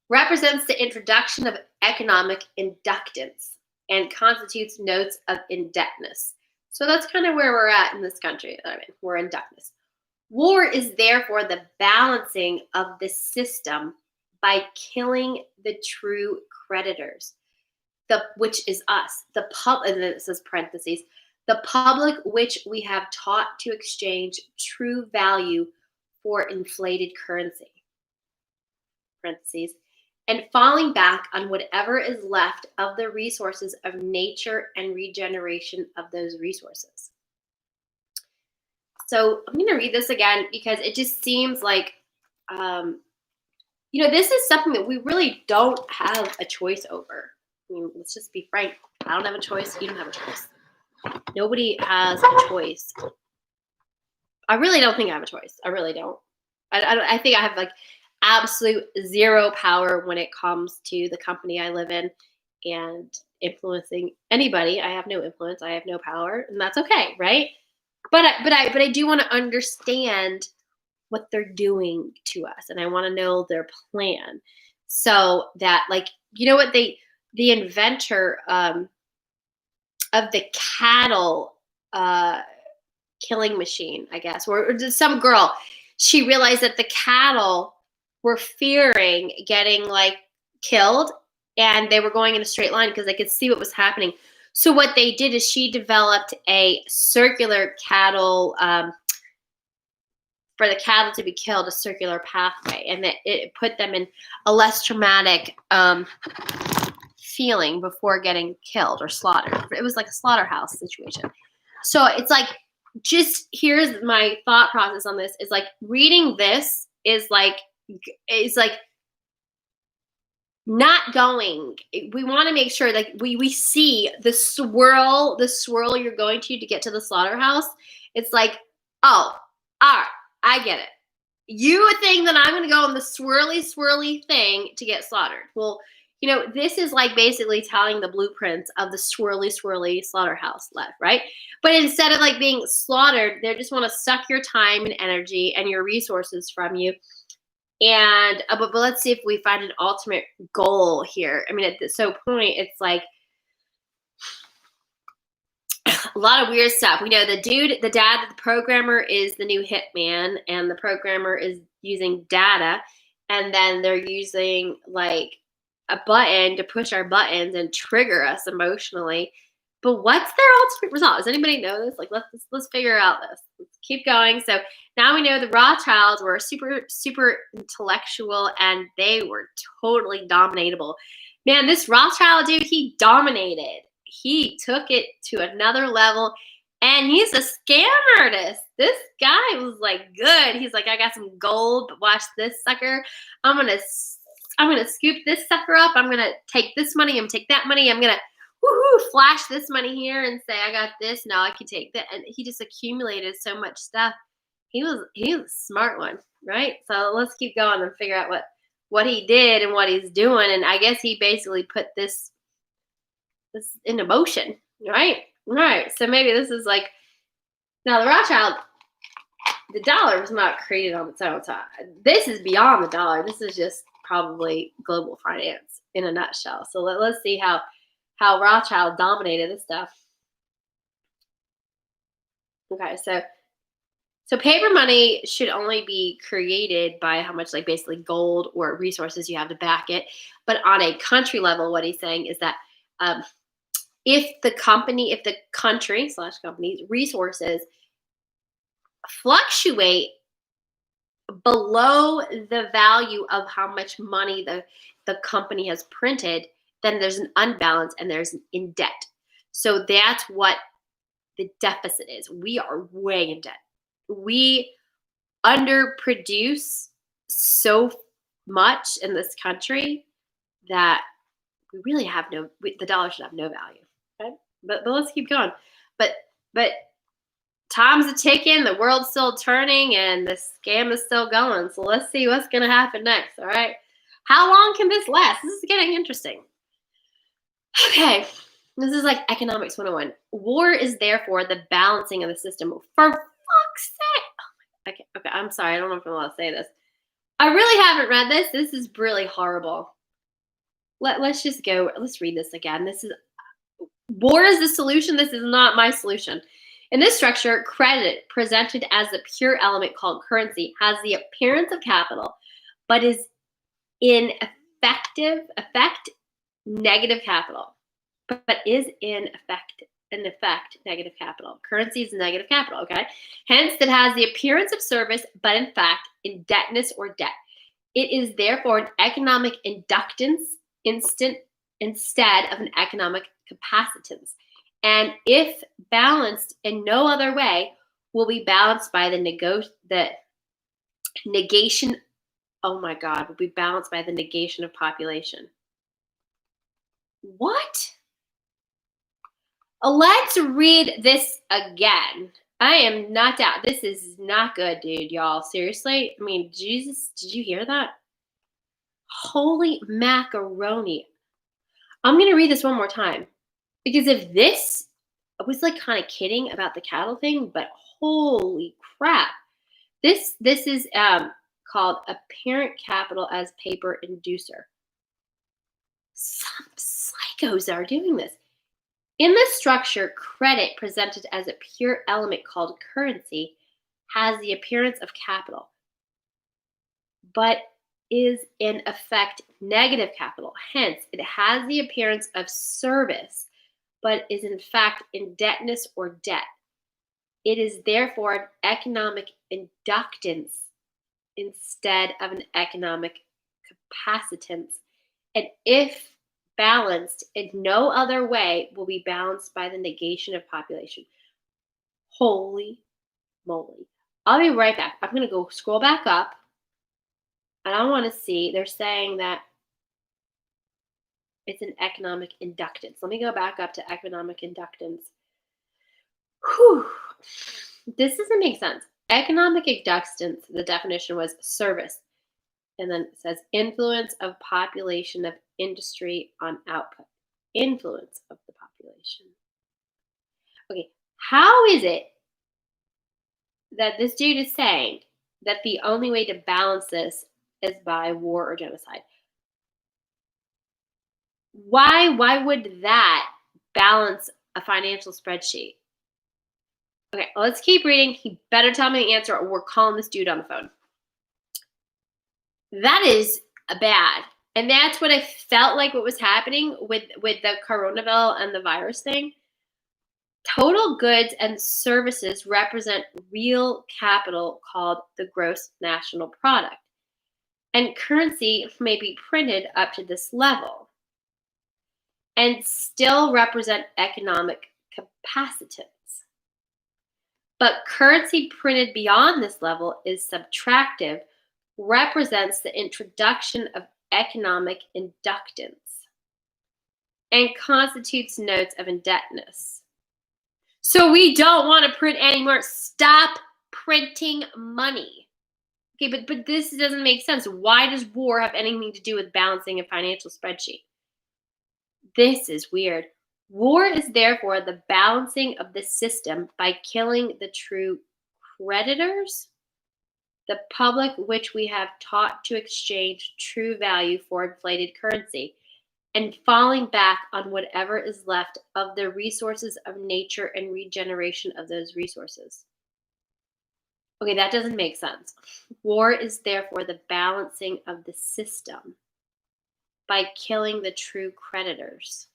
Represents the introduction of economic inductance and constitutes notes of indebtedness. So that's kind of where we're at in this country. We're in indebtedness. War is therefore the balancing of the system by killing the true creditors, which is us, the public, and then it says parentheses, the public which we have taught to exchange true value for inflated currency, parentheses, and falling back on whatever is left of the resources of nature and regeneration of those resources. So I'm going to read this again because it just seems like, this is something that we really don't have a choice over. I mean, let's just be frank. I don't have a choice. You don't have a choice. Nobody has a choice. I really don't think I have a choice. I really don't. I think I have like absolute zero power when it comes to the company I live in and influencing anybody. I have no influence. I have no power, and that's okay, right? But I do want to understand what they're doing to us, and I want to know their plan, so that, like, what the inventor of the cattle killing machine, I guess, or some girl, she realized that the cattle were fearing getting like killed, and they were going in a straight line because they could see what was happening. So what they did is she developed a circular cattle, for the cattle to be killed, a circular pathway, and that it put them in a less traumatic feeling before getting killed or slaughtered. It was like a slaughterhouse situation. So it's like, just here's my thought process on this, is like reading this is like not going. We want to make sure like we see the swirl you're going to get to the slaughterhouse. It's like, oh, all right, I get it. You think that I'm going to go on the swirly thing to get slaughtered. Well, this is like basically telling the blueprints of the swirly slaughterhouse left, right? But instead of like being slaughtered, they just want to suck your time and energy and your resources from you. And but let's see if we find an ultimate goal here. I mean, at this point, it's like a lot of weird stuff. We know the dad, the programmer is the new hitman, and the programmer is using data, and then they're using like a button to push our buttons and trigger us emotionally. But what's their ultimate result? Does anybody know this? Like, let's figure out this. Let's keep going. So now we know the Rothschilds were super intellectual, and they were totally dominatable. Man, this Rothschild dude, he dominated. He took it to another level, and he's a scam artist. This guy was like good. He's like, I got some gold, but watch this sucker. I'm gonna scoop this sucker up. I'm gonna take this money. I'm gonna take that money. I'm gonna flash this money here and say, I got this. Now I can take that. And he just accumulated so much stuff. He was a smart one, right? So let's keep going and figure out what he did and what he's doing. And I guess he basically put this into motion, right? Right. So maybe this is like, now the Rothschild, the dollar was not created on its own time. This is beyond the dollar. This is just probably global finance in a nutshell. So let's see how Rothschild dominated this stuff. Okay, so paper money should only be created by how much, like, basically gold or resources you have to back it. But on a country level, what he's saying is that if the country/company's resources fluctuate below the value of how much money the company has printed, then there's an unbalance and there's an in debt. So that's what the deficit is. We are way in debt. We underproduce so much in this country that we really have the dollar should have no value. Okay? But let's keep going. But time's a ticking, the world's still turning, and the scam is still going. So let's see what's going to happen next. All right. How long can this last? This is getting interesting. Okay. This is like economics 101. War is therefore the balancing of the system. For fuck's sake. Okay. I'm sorry. I don't know if I'm allowed to say this. I really haven't read this. This is really horrible. Let's just go. Let's read this again. War is the solution. This is not my solution. In this structure, credit, presented as a pure element called currency, has the appearance of capital, but is in effect negative capital. But is in effect negative capital. Currency is negative capital, okay? Hence, it has the appearance of service, but in fact, indebtedness or debt. It is therefore an economic inductance instead of an economic capacitance. And if balanced in no other way, will be balanced by the negation. Oh my God, will be balanced by the negation of population. What? Let's read this again. I am not down. This is not good, dude, y'all. Seriously? I mean, Jesus, did you hear that? Holy macaroni. I'm going to read this one more time. Because if this, I was like kind of kidding about the cattle thing, but holy crap. This is called apparent capital as paper inducer. Some psychos are doing this. In this structure, credit, presented as a pure element called currency, has the appearance of capital, but is in effect negative capital. Hence, it has the appearance of service, but is in fact indebtedness or debt. It is therefore an economic inductance instead of an economic capacitance. And if balanced in no other way, will be balanced by the negation of population. Holy moly. I'll be right back. I'm going to go scroll back up. And I want to see, they're saying that it's an economic inductance. Let me go back up to economic inductance. Whew. This doesn't make sense. Economic inductance, the definition was service. And then it says influence of population of industry on output. Influence of the population. Okay, how is it that this dude is saying that the only way to balance this is by war or genocide? Why would that balance a financial spreadsheet? Okay, let's keep reading. He better tell me the answer or we're calling this dude on the phone. That is bad. And that's what I felt like what was happening with the coronavirus and the virus thing. Total goods and services represent real capital called the gross national product. And currency may be printed up to this level and still represent economic capacitance. But currency printed beyond this level is subtractive, represents the introduction of economic inductance, and constitutes notes of indebtedness. So we don't want to print anymore. Stop printing money. Okay, but this doesn't make sense. Why does war have anything to do with balancing a financial spreadsheet? This is weird. War is therefore the balancing of the system by killing the true creditors The public which we have taught to exchange true value for inflated currency, and falling back on whatever is left of the resources of nature and regeneration of those resources. Okay, that doesn't make sense. War is therefore the balancing of the system by killing the true creditors.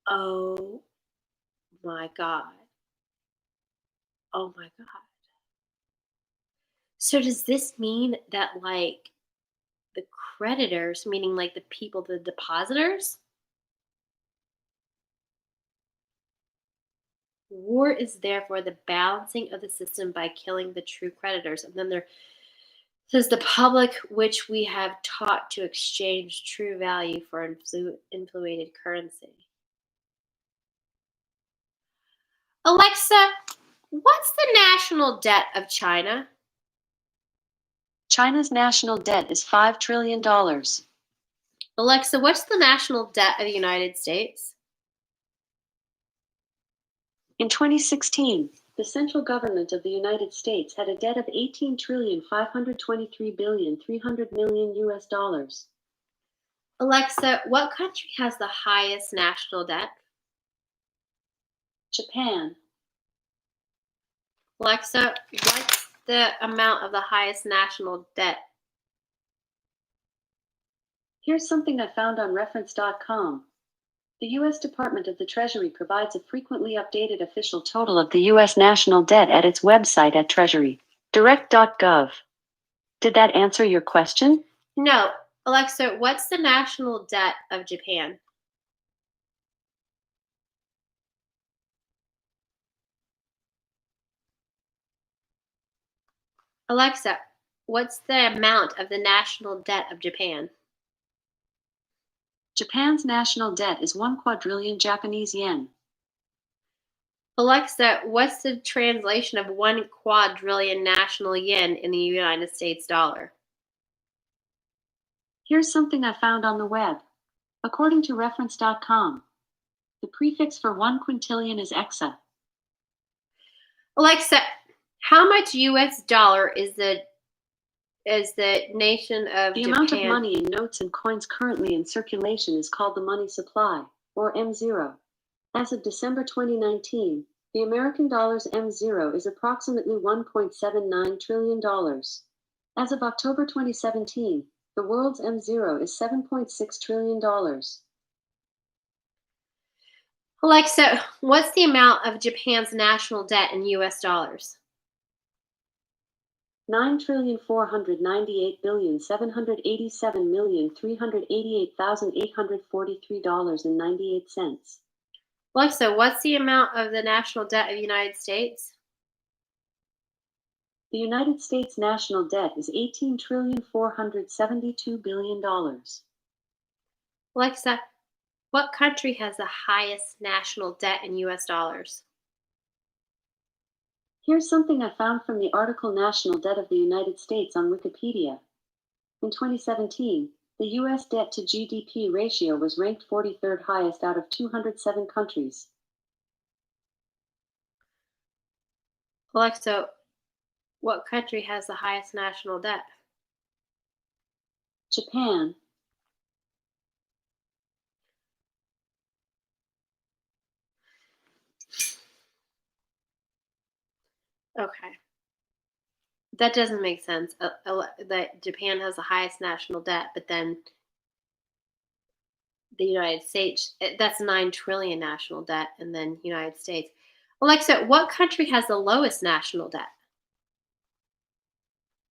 Oh my God. Oh my God. So does this mean that like the creditors, meaning like the people, the depositors, war is therefore the balancing of the system by killing the true creditors. And then there says the public which we have taught to exchange true value for inflated currency. Alexa, what's the national debt of China? China's national debt is $5 trillion. Alexa, what's the national debt of the United States? In 2016, the central government of the United States had a debt of $18,523,300,000,000 US dollars. Alexa, what country has the highest national debt? Japan. Alexa, what's the amount of the highest national debt? Here's something I found on reference.com. The U.S. Department of the Treasury provides a frequently updated official total of the U.S. national debt at its website at treasurydirect.gov. Did that answer your question? No. Alexa, what's the national debt of Japan? Alexa, what's the amount of the national debt of Japan? Japan's national debt is 1 quadrillion Japanese yen. Alexa, what's the translation of 1 quadrillion national yen in the United States dollar? Here's something I found on the web. According to reference.com, the prefix for 1 quintillion is exa. Alexa, how much US dollar is the nation of The Japan? amount of money in notes and coins currently in circulation is called the money supply, or M0. As of December 2019, the American dollar's M0 is approximately $1.79 trillion. As of October 2017, the world's M0 is $7.6 trillion. Alexa, what's the amount of Japan's national debt in US dollars? $9,498,787,388,843.98. Alexa, what's the amount of the national debt of the United States? The United States national debt is $18,472,000,000,000. Alexa, what country has the highest national debt in US dollars? Here's something I found from the article National Debt of the United States on Wikipedia. In 2017, the U.S. debt to GDP ratio was ranked 43rd highest out of 207 countries. Alexa, what country has the highest national debt? Japan. Okay. That doesn't make sense. That Japan has the highest national debt, but then the United States, that's 9 trillion national debt, and then United States. Alexa, what country has the lowest national debt?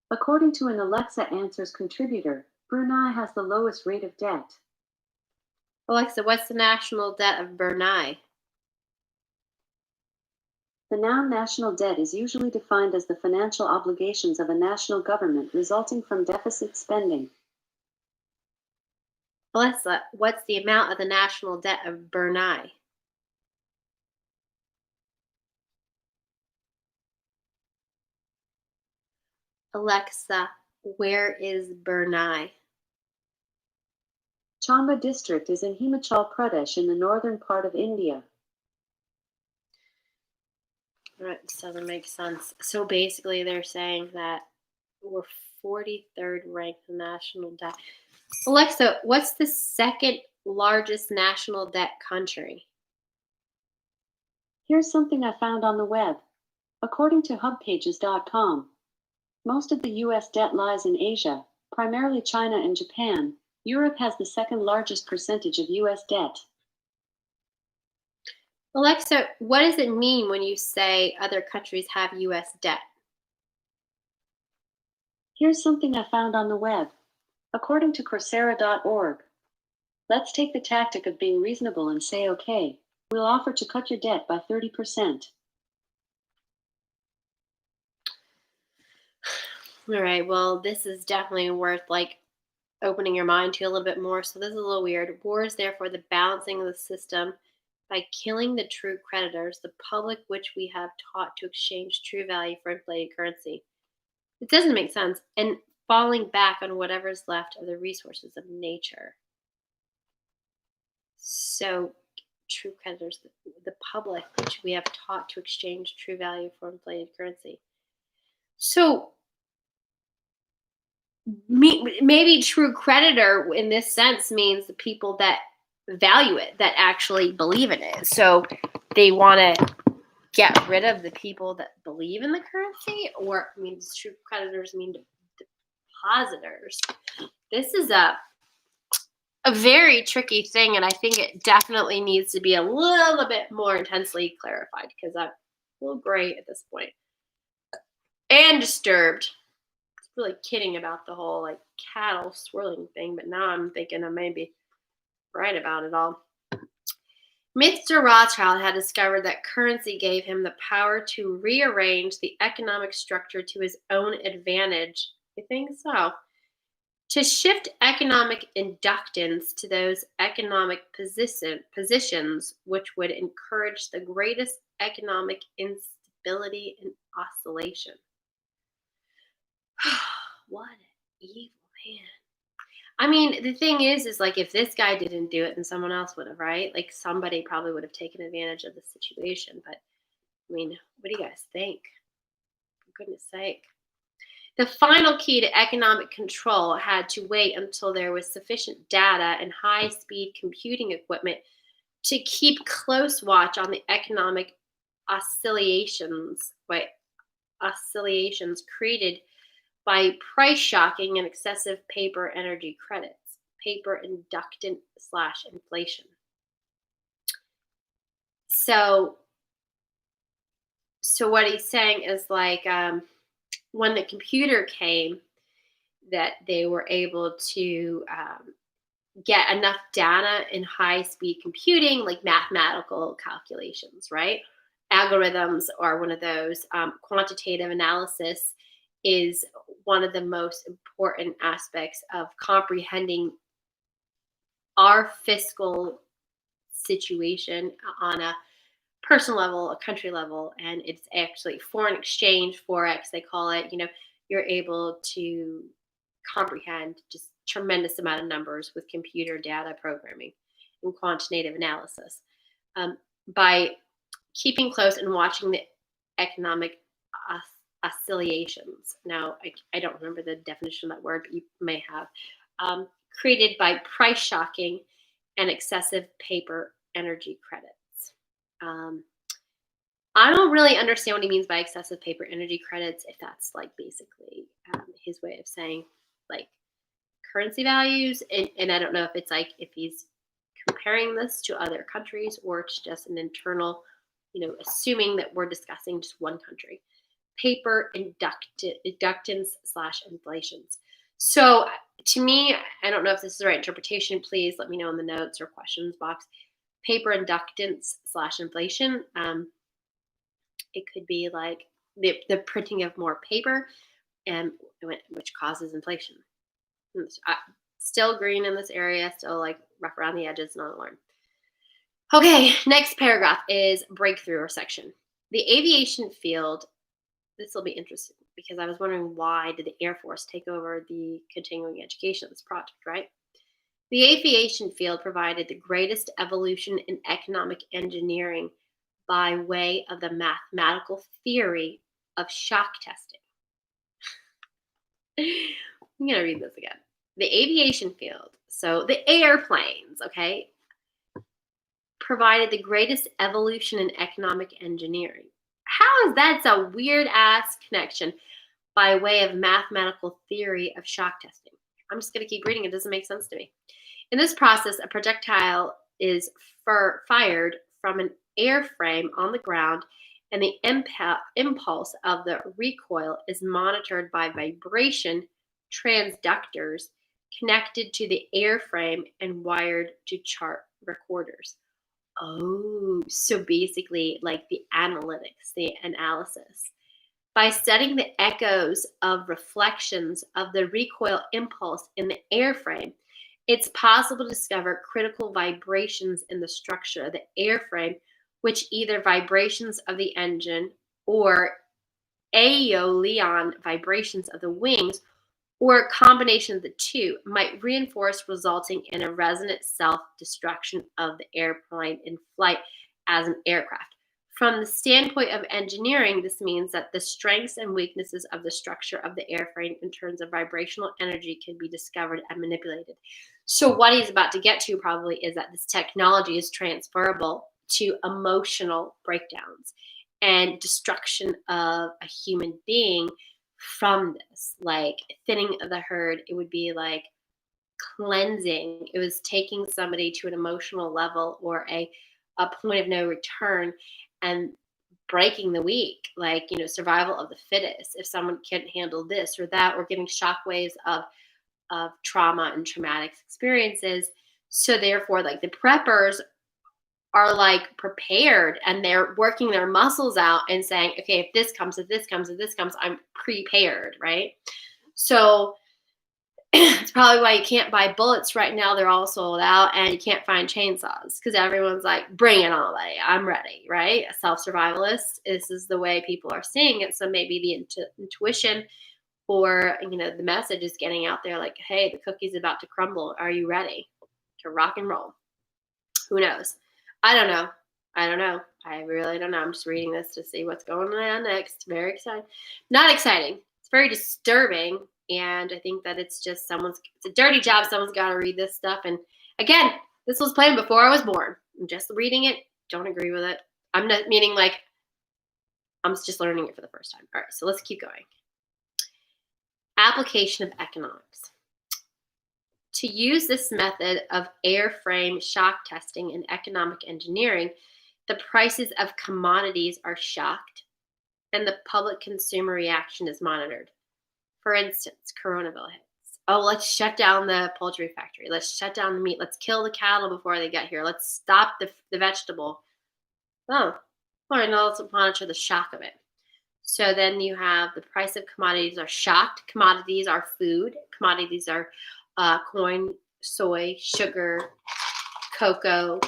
According to an Alexa Answers contributor, Brunei has the lowest rate of debt. Alexa, what's the national debt of Brunei? The noun national debt is usually defined as the financial obligations of a national government resulting from deficit spending. Alexa, what's the amount of the national debt of Brunei? Alexa, where is Brunei? Chamba district is in Himachal Pradesh in the northern part of India. Right, so that makes sense. So basically, they're saying that we're 43rd ranked in national debt. Alexa, what's the second largest national debt country? Here's something I found on the web. According to hubpages.com, most of the U.S. debt lies in Asia, primarily China and Japan. Europe has the second largest percentage of U.S. debt. Alexa, what does it mean when you say other countries have U.S. debt? Here's something I found on the web. According to Coursera.org, let's take the tactic of being reasonable and say, okay, we'll offer to cut your debt by 30%. All right, well, this is definitely worth opening your mind to a little bit more. So this is a little weird. War is therefore the balancing of the system by killing the true creditors, the public which we have taught to exchange true value for inflated currency. It doesn't make sense. And falling back on whatever is left of the resources of nature. So true creditors, the public which we have taught to exchange true value for inflated currency. So maybe true creditor in this sense means the people that value it, that actually believe in it. So they want to get rid of the people that believe in the currency, or means true creditors mean depositors. This is a very tricky thing, and I think it definitely needs to be a little bit more intensely clarified because I'm a little gray at this point and disturbed. Really kidding about the whole cattle swirling thing, but now I'm thinking I may be right about it all. Mr. Rothschild had discovered that currency gave him the power to rearrange the economic structure to his own advantage. I think so. To shift economic inductance to those economic positions which would encourage the greatest economic instability and oscillation. What an evil man. I mean, the thing is if this guy didn't do it, then someone else would have, right? Somebody probably would have taken advantage of the situation. But, I mean, what do you guys think? For goodness sake. The final key to economic control had to wait until there was sufficient data and high-speed computing equipment to keep close watch on the economic oscillations created by price shocking and excessive paper energy credits, paper inductant / inflation. So what he's saying is when the computer came, that they were able to get enough data in high-speed computing, like mathematical calculations, right? Algorithms are one of those. Quantitative analysis is one of the most important aspects of comprehending our fiscal situation on a personal level, a country level, and it's actually foreign exchange, forex, they call it. You're able to comprehend just tremendous amount of numbers with computer data programming and quantitative analysis by keeping close and watching the economic oscillations. Now, I don't remember the definition of that word, but you may have. Created by price shocking and excessive paper energy credits. I don't really understand what he means by excessive paper energy credits, if that's basically his way of saying currency values. And I don't know if it's if he's comparing this to other countries or it's just an internal, assuming that we're discussing just one country. Paper inductance / inflations. So to me, I don't know if this is the right interpretation. Please let me know in the notes or questions box. Paper inductance / inflation. It could be the printing of more paper, and which causes inflation. Still green in this area, still rough around the edges, not alarmed. Okay, next paragraph is breakthrough or section. The aviation field. This will be interesting because I was wondering why did the Air Force take over the continuing education of this project, right? The aviation field provided the greatest evolution in economic engineering by way of the mathematical theory of shock testing. I'm going to read this again. The aviation field, so the airplanes, okay, provided the greatest evolution in economic engineering. How is that a weird ass connection by way of mathematical theory of shock testing? I'm just going to keep reading. It doesn't make sense to me. In this process, a projectile is fired from an airframe on the ground, and the impulse of the recoil is monitored by vibration transductors connected to the airframe and wired to chart recorders. Oh, so basically like the analytics, the analysis. By studying the echoes of reflections of the recoil impulse in the airframe, it's possible to discover critical vibrations in the structure of the airframe, which either vibrations of the engine or aeolian vibrations of the wings, or a combination of the two, might reinforce, resulting in a resonant self-destruction of the airplane in flight as an aircraft. From the standpoint of engineering, this means that the strengths and weaknesses of the structure of the airframe in terms of vibrational energy can be discovered and manipulated. So what he's about to get to probably is that this technology is transferable to emotional breakdowns and destruction of a human being from this, like thinning of the herd. It would be like cleansing. It was taking somebody to an emotional level or a point of no return and breaking the weak, like, survival of the fittest. If someone can't handle this or that, or getting shockwaves of trauma and traumatic experiences. So therefore, like, the preppers are like prepared, and they're working their muscles out and saying, okay, if this comes, I'm prepared, right? So it's probably why you can't buy bullets right now. They're all sold out, and you can't find chainsaws because everyone's like, bring it on, buddy. I'm ready, right? A self-survivalist. This is the way people are seeing it. So maybe the intuition or, the message is getting out there like, hey, the cookie's about to crumble. Are you ready to rock and roll? Who knows? I don't know. I really don't know. I'm just reading this to see what's going on next. Very exciting. Not exciting. It's very disturbing. And I think that it's just it's a dirty job. Someone's got to read this stuff. And again, this was planned before I was born. I'm just reading it. Don't agree with it. I'm not meaning like I'm just learning it for the first time. All right, so let's keep going. Application of economics. To use this method of airframe shock testing in economic engineering, the prices of commodities are shocked and the public consumer reaction is monitored. For instance, coronavirus hits. Oh, let's shut down the poultry factory. Let's shut down the meat. Let's kill the cattle before they get here. Let's stop the vegetable. Oh, all right, now let's monitor the shock of it. So then you have the price of commodities are shocked. Commodities are food. Commodities are corn, soy, sugar, cocoa,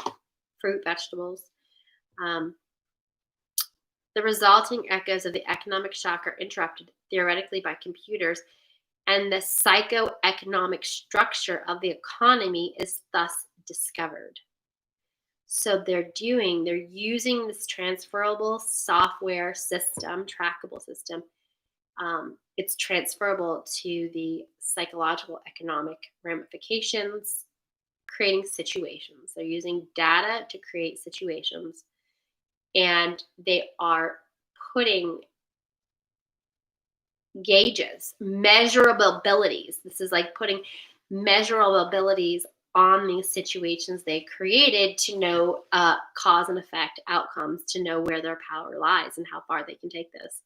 fruit, vegetables. The resulting echoes of the economic shock are interrupted theoretically by computers, and the psychoeconomic structure of the economy is thus discovered. So they're using this transferable software system, trackable system. It's transferable to the psychological economic ramifications, creating situations. They're using data to create situations, and they are putting gauges, measurable abilities. This is like putting measurable abilities on these situations they created to know cause and effect outcomes, to know where their power lies and how far they can take this.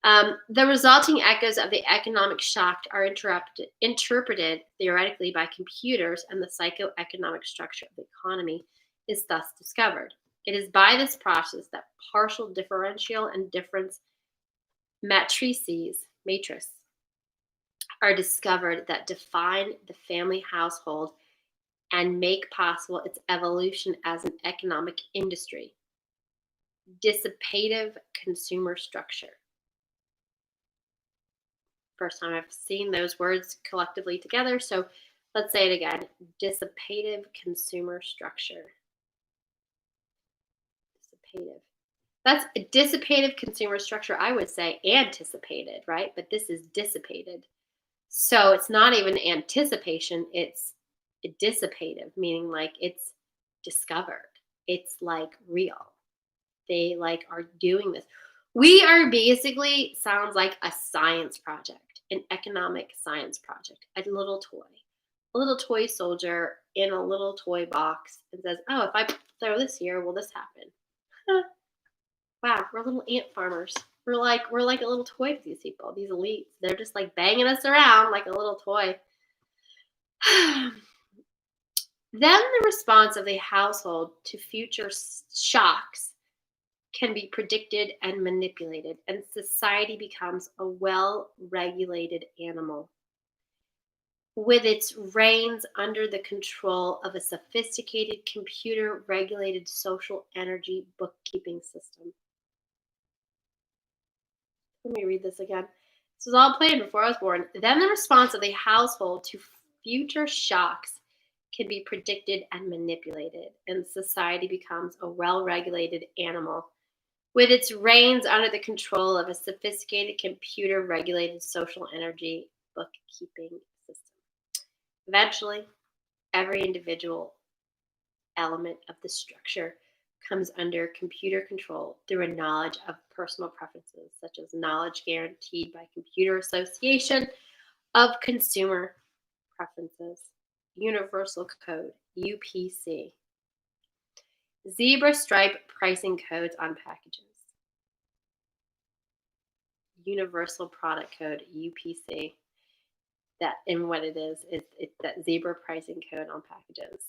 The resulting echoes of the economic shock are interpreted theoretically by computers, and the psychoeconomic structure of the economy is thus discovered. It is by this process that partial differential and difference matrices are discovered that define the family household and make possible its evolution as an economic industry. Dissipative consumer structure. First time I've seen those words collectively together, so let's say it again. Dissipative consumer structure. dissipative. That's a dissipative consumer structure. I would say anticipated, right? But this is dissipated. So it's not even anticipation, it's dissipative, meaning like it's discovered. It's like real. They like are doing this. We are basically sounds like a science project, an economic science project, a little toy soldier in a little toy box and says, oh, if I throw this here, will this happen? Huh. Wow, we're little ant farmers. We're like a little toy to these people, these elites. They're just like banging us around like a little toy. Then the response of the household to future shocks can be predicted and manipulated, and society becomes a well-regulated animal with its reins under the control of a sophisticated computer-regulated social energy bookkeeping system. Let me read this again. This was all planned before I was born. Then the response of the household to future shocks can be predicted and manipulated, and society becomes a well-regulated animal with its reins under the control of a sophisticated computer-regulated social energy bookkeeping system. Eventually, every individual element of the structure comes under computer control through a knowledge of personal preferences, such as knowledge guaranteed by computer association of consumer preferences. Universal Code, UPC. Zebra stripe pricing codes on packages. Universal Product Code, UPC. That and what it is that zebra pricing code on packages.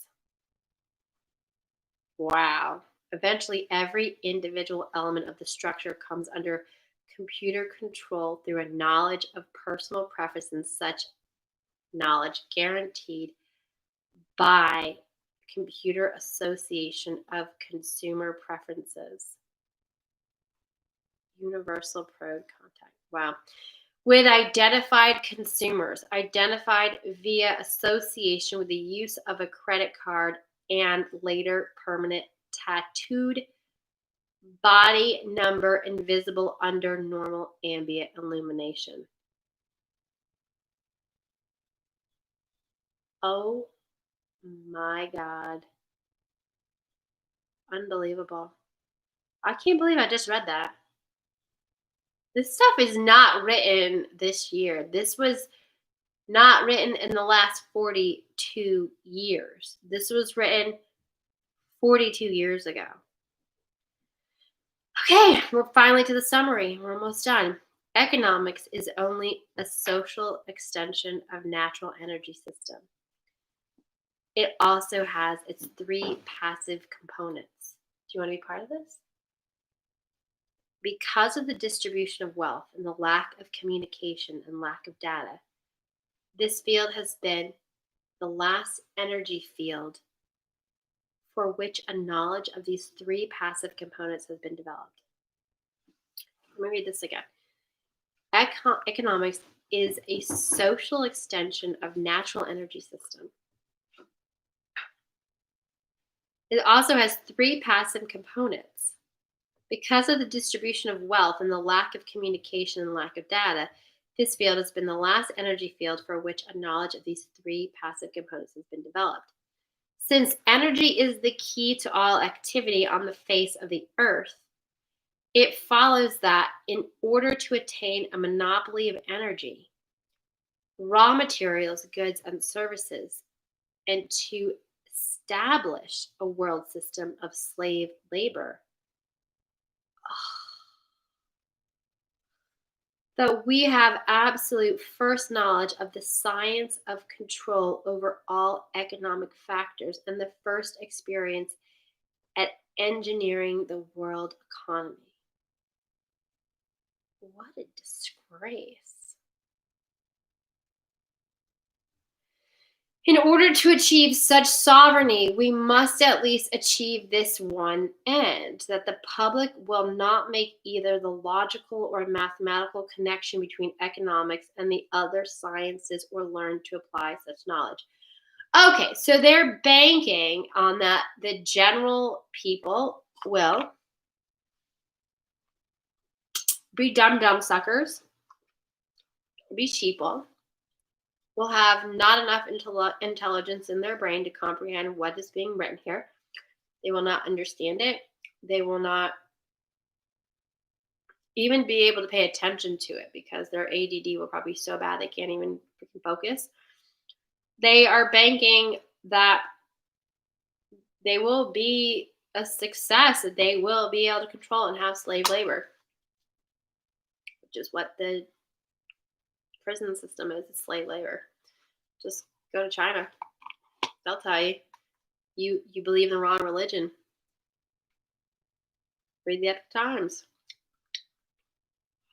Wow. Eventually, every individual element of the structure comes under computer control through a knowledge of personal preferences, such knowledge guaranteed by Computer Association of Consumer Preferences. Universal Pro Contact. Wow. With identified consumers, identified via association with the use of a credit card and later permanent tattooed body number invisible under normal ambient illumination. Oh my God. Unbelievable. I can't believe I just read that. This stuff is not written this year. This was not written in the last 42 years. This was written 42 years ago. Okay, we're finally to the summary. We're almost done. Economics is only a social extension of natural energy system. It also has its three passive components. Do you want to be part of this? Because of the distribution of wealth and the lack of communication and lack of data, this field has been the last energy field for which a knowledge of these three passive components has been developed. Let me read this again. Economics is a social extension of natural energy system. It also has three passive components. Because of the distribution of wealth and the lack of communication and lack of data, this field has been the last energy field for which a knowledge of these three passive components has been developed. Since energy is the key to all activity on the face of the earth, it follows that in order to attain a monopoly of energy, raw materials, goods, and services, and to establish a world system of slave labor, that we have absolute first knowledge of the science of control over all economic factors and the first experience at engineering the world economy. What a disgrace. In order to achieve such sovereignty, we must at least achieve this one end, that the public will not make either the logical or mathematical connection between economics and the other sciences or learn to apply such knowledge. Okay, so they're banking on that the general people will be dumb suckers, be sheeple, will have not enough intelligence in their brain to comprehend what is being written here. They will not understand it. They will not even be able to pay attention to it because their ADD will probably be so bad they can't even focus. They are banking that they will be a success, that they will be able to control and have slave labor, which is what the prison system is. It's slave labor. Just go to China. They'll tell you. You believe in the wrong religion. Read the Epic Times.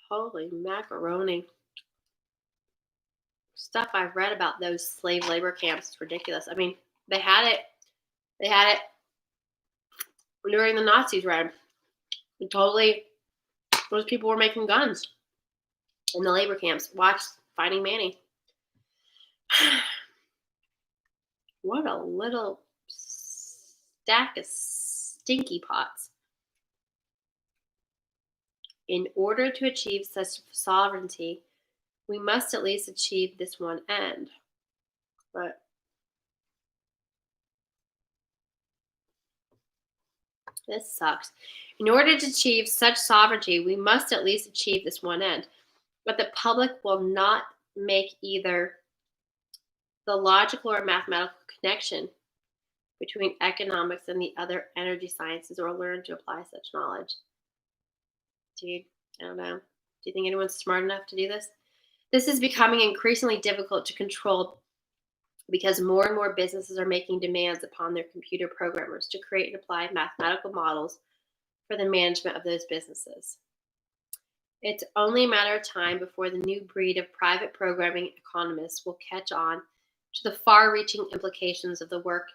Holy macaroni. Stuff I've read about those slave labor camps is ridiculous. I mean, they had it during the Nazis' reign. Totally, those people were making guns in the labor camps. Watch Finding Manny. What a little stack of stinky pots. In order to achieve such sovereignty, we must at least achieve this one end. But this sucks. In order to achieve such sovereignty, we must at least achieve this one end. But the public will not make either the logical or mathematical connection between economics and the other energy sciences or learn to apply such knowledge. Dude, I don't know. Do you think anyone's smart enough to do this? This is becoming increasingly difficult to control because more and more businesses are making demands upon their computer programmers to create and apply mathematical models for the management of those businesses. It's only a matter of time before the new breed of private programming economists will catch on to the far-reaching implications of the work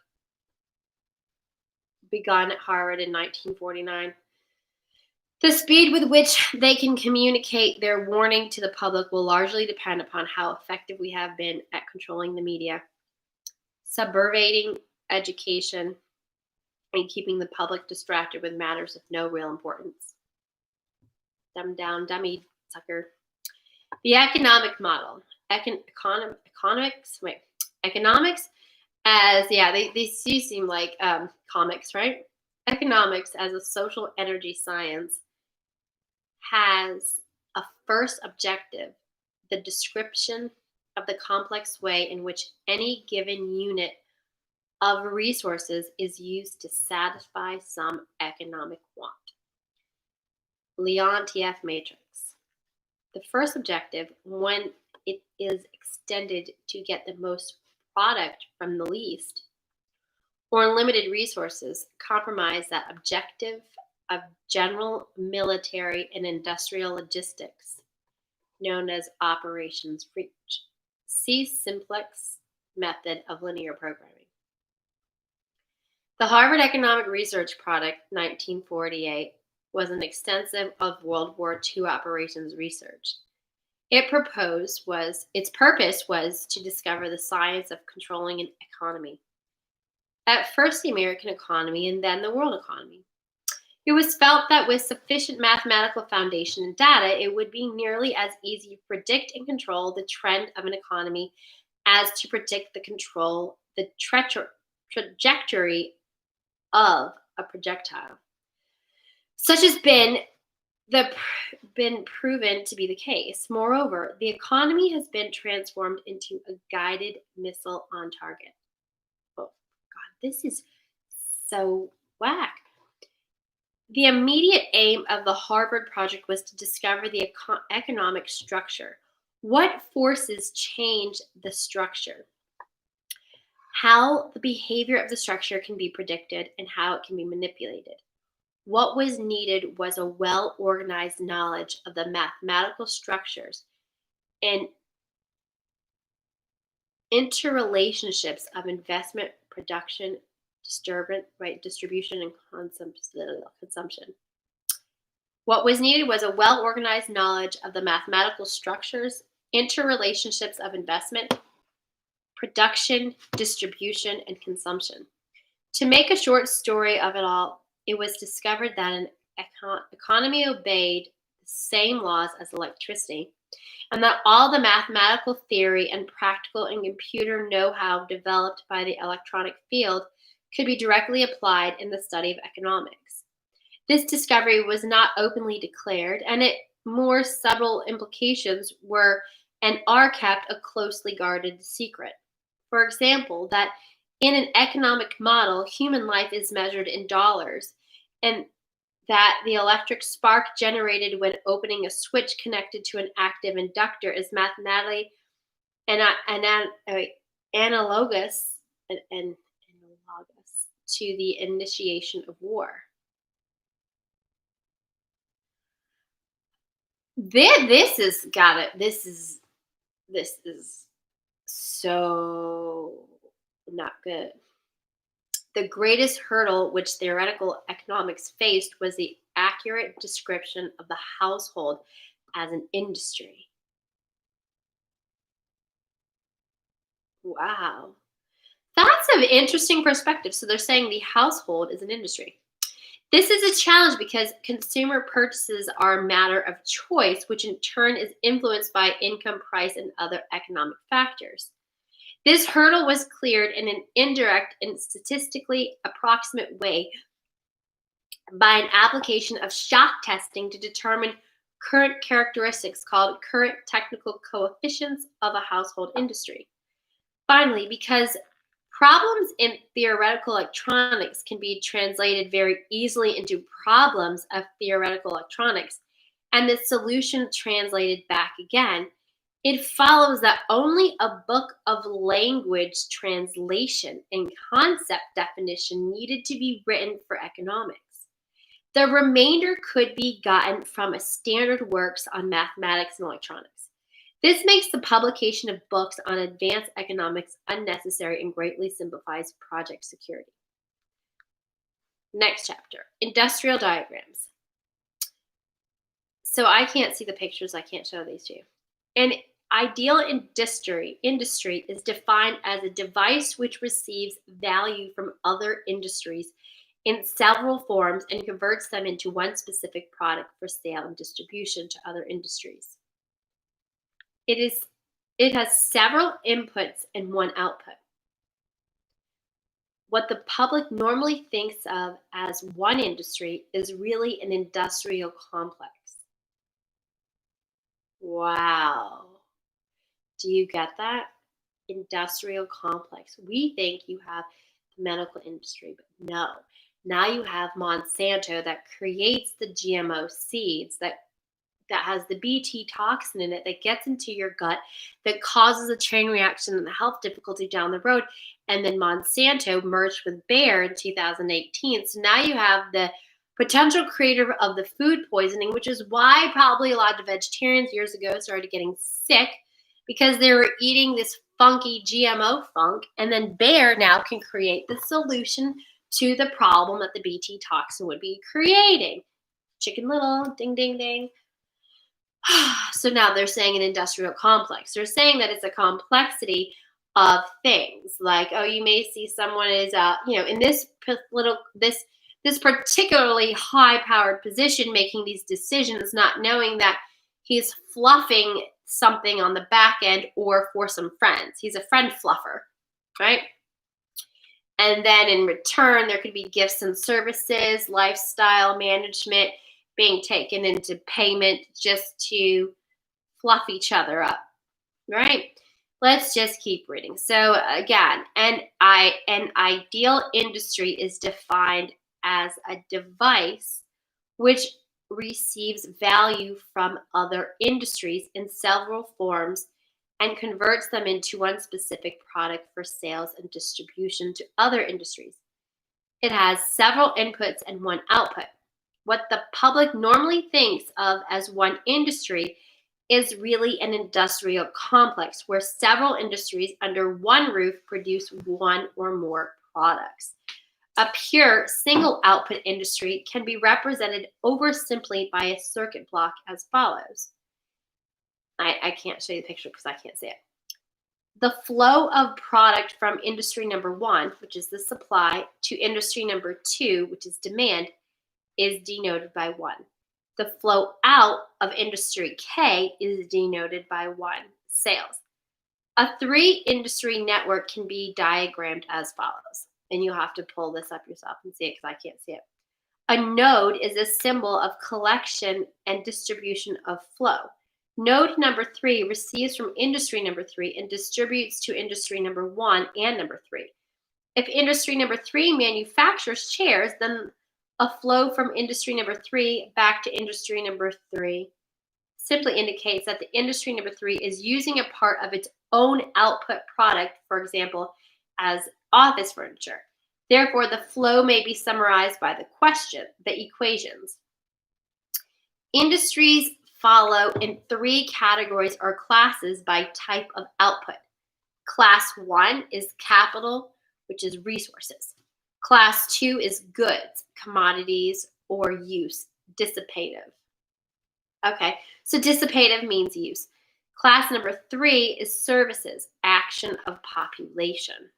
begun at Harvard in 1949. The speed with which they can communicate their warning to the public will largely depend upon how effective we have been at controlling the media, subverting education, and keeping the public distracted with matters of no real importance. Dumb down, dummy sucker. The economic model. Economics as, they do seem like comics, right? Economics as a social energy science has a first objective, the description of the complex way in which any given unit of resources is used to satisfy some economic want. Leontief matrix. The first objective, when it is extended to get the most product from the least, or limited resources, compromise that objective of general military and industrial logistics, known as operations reach. See simplex method of linear programming. The Harvard Economic Research Project, 1948, was an extensive of World War II operations research. Its purpose was to discover the science of controlling an economy. At first the American economy and then the world economy. It was felt that with sufficient mathematical foundation and data, it would be nearly as easy to predict and control the trend of an economy as to predict the trajectory of a projectile. Such has been proven to be the case. Moreover, the economy has been transformed into a guided missile on target. Oh, God, this is so whack. The immediate aim of the Harvard project was to discover the economic structure. What forces change the structure? How the behavior of the structure can be predicted and how it can be manipulated. What was needed was a well-organized knowledge of the mathematical structures and interrelationships of investment, production, distribution, and consumption. What was needed was a well-organized knowledge of the mathematical structures, interrelationships of investment, production, distribution, and consumption. To make a short story of it all, it was discovered that an economy obeyed the same laws as electricity, and that all the mathematical theory and practical and computer know-how developed by the electronic field could be directly applied in the study of economics. This discovery was not openly declared, and its more subtle implications were and are kept a closely guarded secret. For example, that in an economic model, human life is measured in dollars, and that the electric spark generated when opening a switch connected to an active inductor is mathematically analogous to the initiation of war. This is got it. This is so not good. The greatest hurdle which theoretical economics faced was the accurate description of the household as an industry. Wow. That's an interesting perspective. So they're saying the household is an industry. This is a challenge because consumer purchases are a matter of choice, which in turn is influenced by income, price, and other economic factors. This hurdle was cleared in an indirect and statistically approximate way by an application of shock testing to determine current characteristics called current technical coefficients of a household industry. Finally, because problems in theoretical electronics can be translated very easily into problems of theoretical electronics, and the solution translated back again, it follows that only a book of language translation and concept definition needed to be written for economics. The remainder could be gotten from a standard works on mathematics and electronics. This makes the publication of books on advanced economics unnecessary and greatly simplifies project security. Next chapter, industrial diagrams. So I can't see the pictures, I can't show these to you. An ideal industry is defined as a device which receives value from other industries in several forms and converts them into one specific product for sale and distribution to other industries. It has several inputs and one output. What the public normally thinks of as one industry is really an industrial complex. Wow. Do you get that? Industrial complex. We think you have the medical industry, but no. Now you have Monsanto that creates the GMO seeds that has the Bt toxin in it that gets into your gut, that causes a chain reaction and a health difficulty down the road. And then Monsanto merged with Bayer in 2018. So now you have the potential creator of the food poisoning, which is why probably a lot of vegetarians years ago started getting sick because they were eating this funky GMO funk. And then Bayer now can create the solution to the problem that the Bt toxin would be creating. Chicken Little, ding, ding, ding. So now they're saying an industrial complex. They're saying that it's a complexity of things. Like, oh, you may see someone is, in this particularly high-powered position making these decisions, not knowing that he's fluffing something on the back end or for some friends. He's a friend fluffer, right? And then in return, there could be gifts and services, lifestyle management, being taken into payment just to fluff each other up, right? Let's just keep reading. So again, an ideal industry is defined as a device which receives value from other industries in several forms and converts them into one specific product for sales and distribution to other industries. It has several inputs and one output. What the public normally thinks of as one industry is really an industrial complex where several industries under one roof produce one or more products. A pure single output industry can be represented oversimply by a circuit block as follows. I can't show you the picture because I can't see it. The flow of product from industry number one, which is the supply, to industry number two, which is demand, is denoted by 1. The flow out of industry K is denoted by 1, sales. A 3-industry network can be diagrammed as follows. And you'll have to pull this up yourself and see it because I can't see it. A node is a symbol of collection and distribution of flow. Node number 3 receives from industry number 3 and distributes to industry number 1 and number 3. If industry number 3 manufactures chairs, then a flow from industry number 3 back to industry number 3 simply indicates that the industry number 3 is using a part of its own output product, for example, as office furniture. Therefore, the flow may be summarized by the equations. Industries follow in 3 categories or classes by type of output. Class 1 is capital, which is resources. Class 2 is goods, commodities, or use, dissipative. Okay, so dissipative means use. Class number 3 is services, action of population.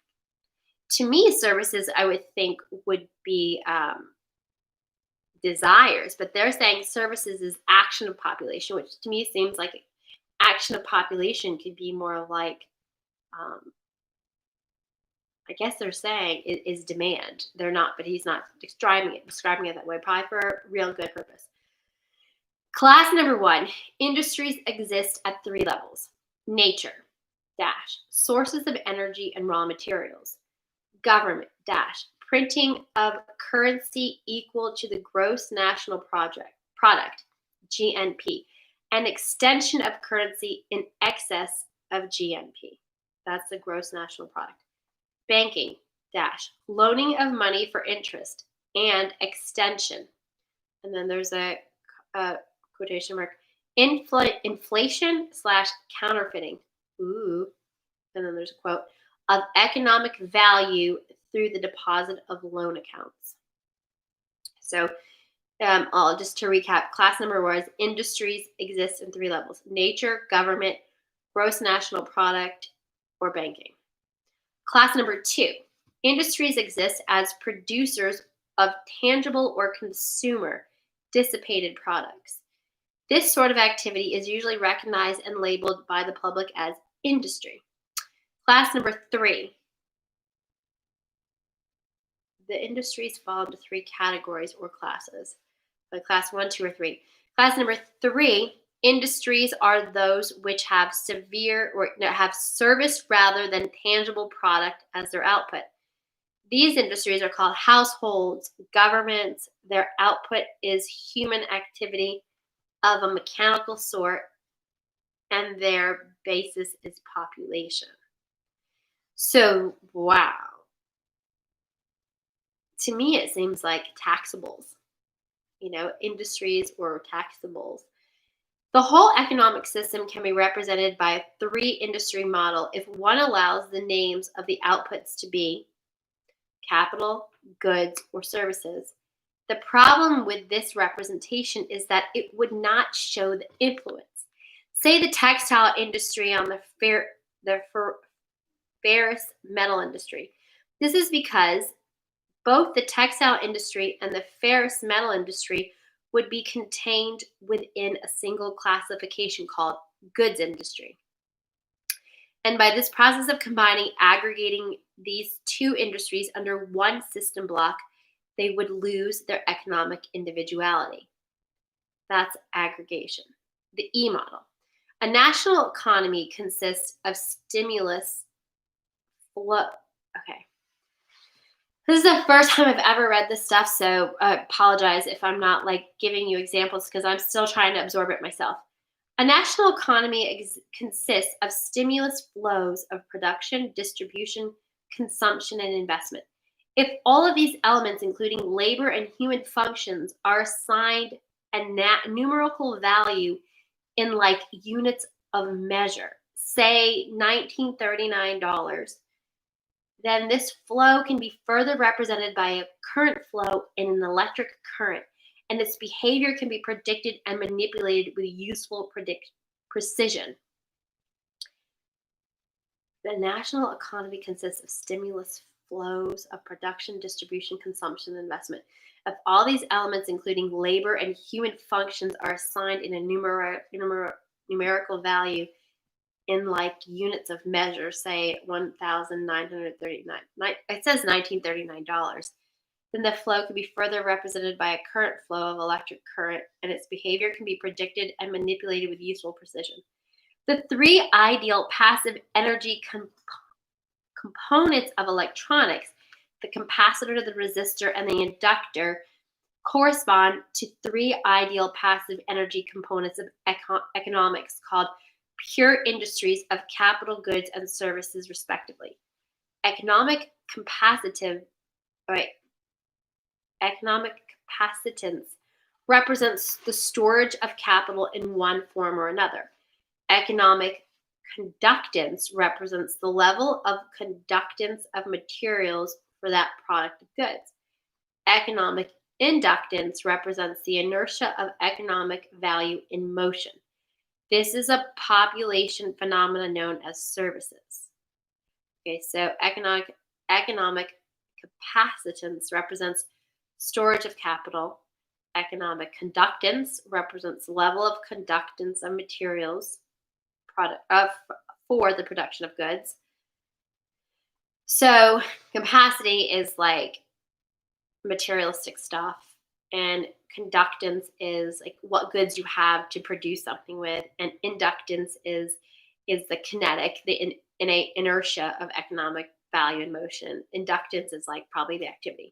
To me, services, I would think, would be desires, but they're saying services is action of population, which to me seems like action of population could be more like, I guess they're saying is demand. They're not, but he's not describing it that way, probably for a real good purpose. Class number 1, industries exist at 3 levels. Nature, dash, sources of energy and raw materials. Government, dash, printing of currency equal to the gross national product, GNP, and extension of currency in excess of GNP. That's the gross national product. Banking, dash, loaning of money for interest and extension. And then there's a quotation mark, inflation / counterfeiting. Ooh. And then there's a quote, of economic value through the deposit of loan accounts. So just to recap, class number 1 is industries exist in 3 levels: nature, government, gross national product, or banking. Class number 2, industries exist as producers of tangible or consumer dissipated products. This sort of activity is usually recognized and labeled by the public as industry. Class number 3, the industries fall into 3 categories or classes. But class 1, 2, or 3. Class number 3, industries are those which have have service rather than tangible product as their output. These industries are called households, governments. Their output is human activity of a mechanical sort, and their basis is population. So, wow. To me, it seems like taxables, industries or taxables. The whole economic system can be represented by a 3-industry model if one allows the names of the outputs to be capital, goods, or services. The problem with this representation is that it would not show the influence. Say the textile industry on the ferrous metal industry. This is because both the textile industry and the ferrous metal industry would be contained within a single classification called goods industry. And by this process of aggregating these 2 industries under one system block, they would lose their economic individuality. That's aggregation. The E model. A national economy consists of stimulus flow. Okay. This is the first time I've ever read this stuff, so I apologize if I'm not giving you examples because I'm still trying to absorb it myself. A national economy consists of stimulus flows of production, distribution, consumption, and investment. If all of these elements, including labor and human functions, are assigned a numerical value in units of measure, say $1939, then this flow can be further represented by a current flow in an electric current, and its behavior can be predicted and manipulated with useful precision. The national economy consists of stimulus flows of production, distribution, consumption, and investment. If all these elements, including labor and human functions, are assigned in a numerical value in like units of measure, say $1,939, it says $1939, then the flow can be further represented by a current flow of electric current, and its behavior can be predicted and manipulated with useful precision. The three ideal passive energy components of electronics, the capacitor, the resistor, and the inductor, correspond to three ideal passive energy components of economics called pure industries of capital goods and services, respectively. Economic capacitance represents the storage of capital in one form or another. Economic conductance represents the level of conductance of materials for that product of goods. Economic inductance represents the inertia of economic value in motion. This is a population phenomenon known as services. Okay, so economic capacitance represents storage of capital. Economic conductance represents the level of conductance of materials for the production of goods. So capacity is like materialistic stuff, and conductance is like what goods you have to produce something with, and inductance is the kinetic, the innate inertia of economic value in motion. Inductance is like probably the activity.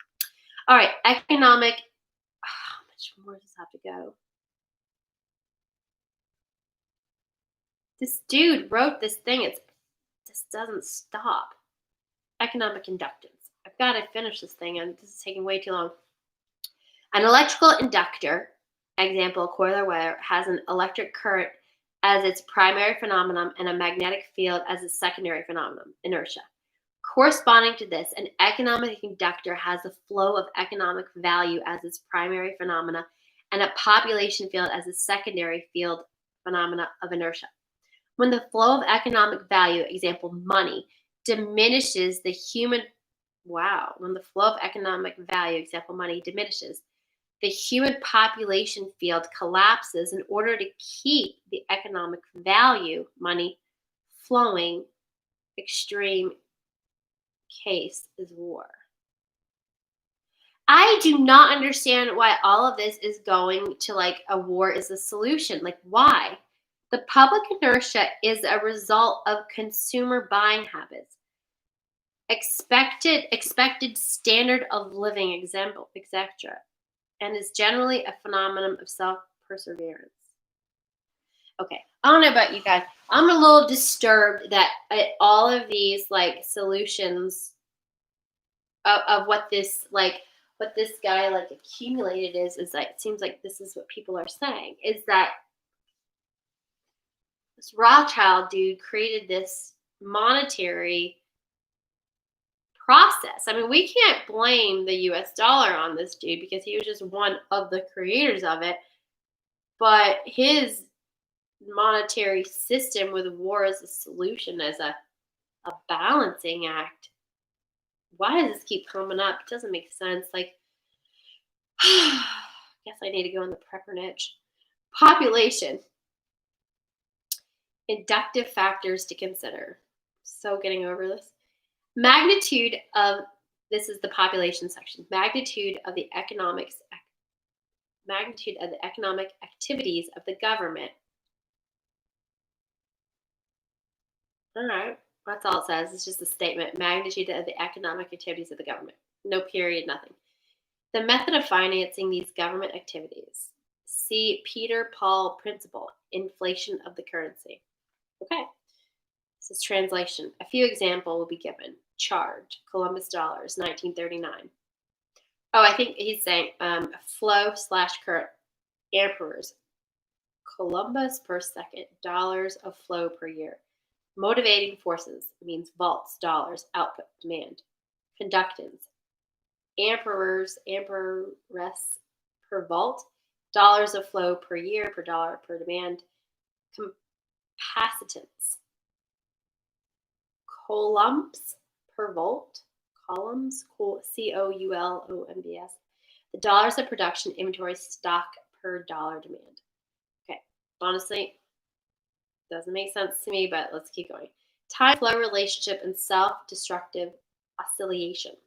All right, economic. How much more does have to go? This dude wrote this thing. It just doesn't stop. Economic inductance. I've got to finish this thing, and this is taking way too long. An electrical inductor, example, a coil or wire, has an electric current as its primary phenomenon and a magnetic field as its secondary phenomenon, inertia. Corresponding to this, an economic inductor has a flow of economic value as its primary phenomena and a population field as its secondary field phenomena of inertia. When the flow of economic value, example, money, diminishes the human, when the flow of economic value, example, money, diminishes, the human population field collapses in order to keep the economic value, money, flowing. Extreme case is war. I do not understand why all of this is going to like a war is a solution. Like, why? The public inertia is a result of consumer buying habits, expected standard of living, example, etc., and is generally a phenomenon of self-perseverance. Okay, I don't know about you guys. I'm a little disturbed that all of these like solutions of what this guy like accumulated is like, it seems like this is what people are saying, is that this Rothschild dude created this monetary process. I mean, we can't blame the US dollar on this dude because he was just one of the creators of it. But his monetary system with war as a solution, as a balancing act. Why does this keep coming up? It doesn't make sense. Like, I guess I need to go in the prepper niche. Population. Inductive factors to consider. So getting over this. Magnitude of, this is the population section. Magnitude of the economic activities of the government. All right, that's all it says. It's just a statement. Magnitude of the economic activities of the government. No period, nothing. The method of financing these government activities. See Peter Paul principle, inflation of the currency. Okay, this is translation. A few examples will be given. Charge, Columbus dollars, 1939. Oh, I think he's saying flow/current, amperes, Columbus per second, dollars of flow per year. Motivating forces means volts, dollars, output, demand. Conductance, amperes per volt, dollars of flow per year, per dollar, per demand. Capacitance, coulombs per volt, coulombs, COULOMBS. The dollars of production, inventory, stock per dollar demand. Okay, honestly, doesn't make sense to me, but let's keep going. Time flow relationship and self-destructive oscillations.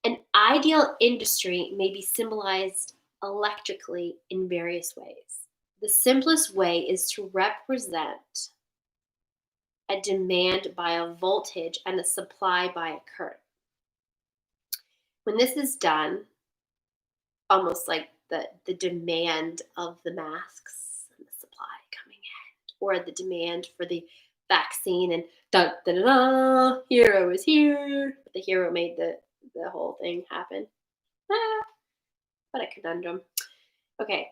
An ideal industry may be symbolized electrically in various ways. The simplest way is to represent a demand by a voltage and a supply by a current. When this is done, almost like the demand of the masks and the supply coming in, or the demand for the vaccine, and da da da da, hero is here. The hero made the whole thing happen. What a conundrum. Okay.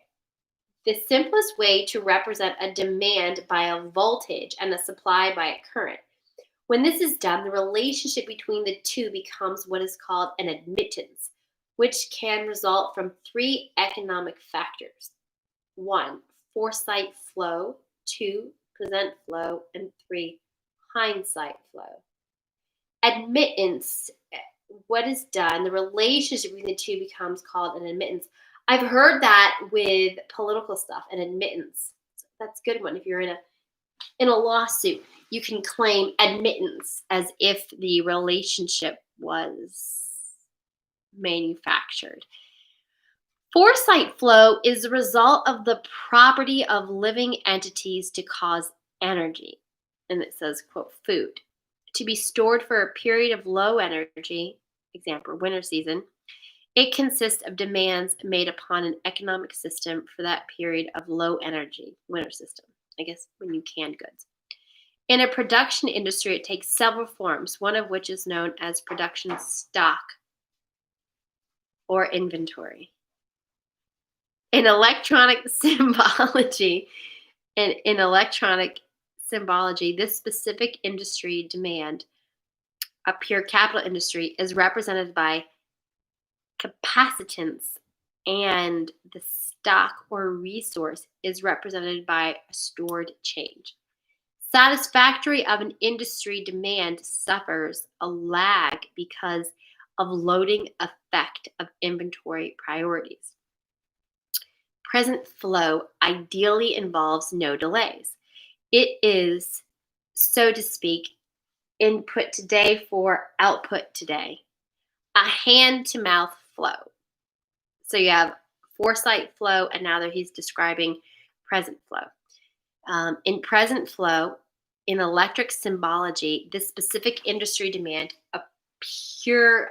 The simplest way to represent a demand by a voltage and a supply by a current. When this is done, the relationship between the two becomes what is called an admittance, which can result from three economic factors. 1, foresight flow. 2, present flow. And 3, hindsight flow. Admittance, what is done, the relationship between the two becomes called an admittance. I've heard that with political stuff, an admittance. That's a good one. If you're in a lawsuit, you can claim admittance as if the relationship was manufactured. Foresight flow is the result of the property of living entities to cause energy. And it says, quote, food, to be stored for a period of low energy, example, winter season. It consists of demands made upon an economic system for that period of low energy, winter system, I guess when you can goods. In a production industry, it takes several forms, one of which is known as production stock or inventory. In electronic symbology, this specific industry demand, a pure capital industry, is represented by capacitance, and the stock or resource is represented by a stored change. Satisfactory of an industry demand suffers a lag because of loading effect of inventory priorities. Present flow ideally involves no delays. It is, so to speak, input today for output today. A hand-to-mouth flow. So you have foresight flow, and now that he's describing present flow. In present flow, in electric symbology, this specific industry demand, a pure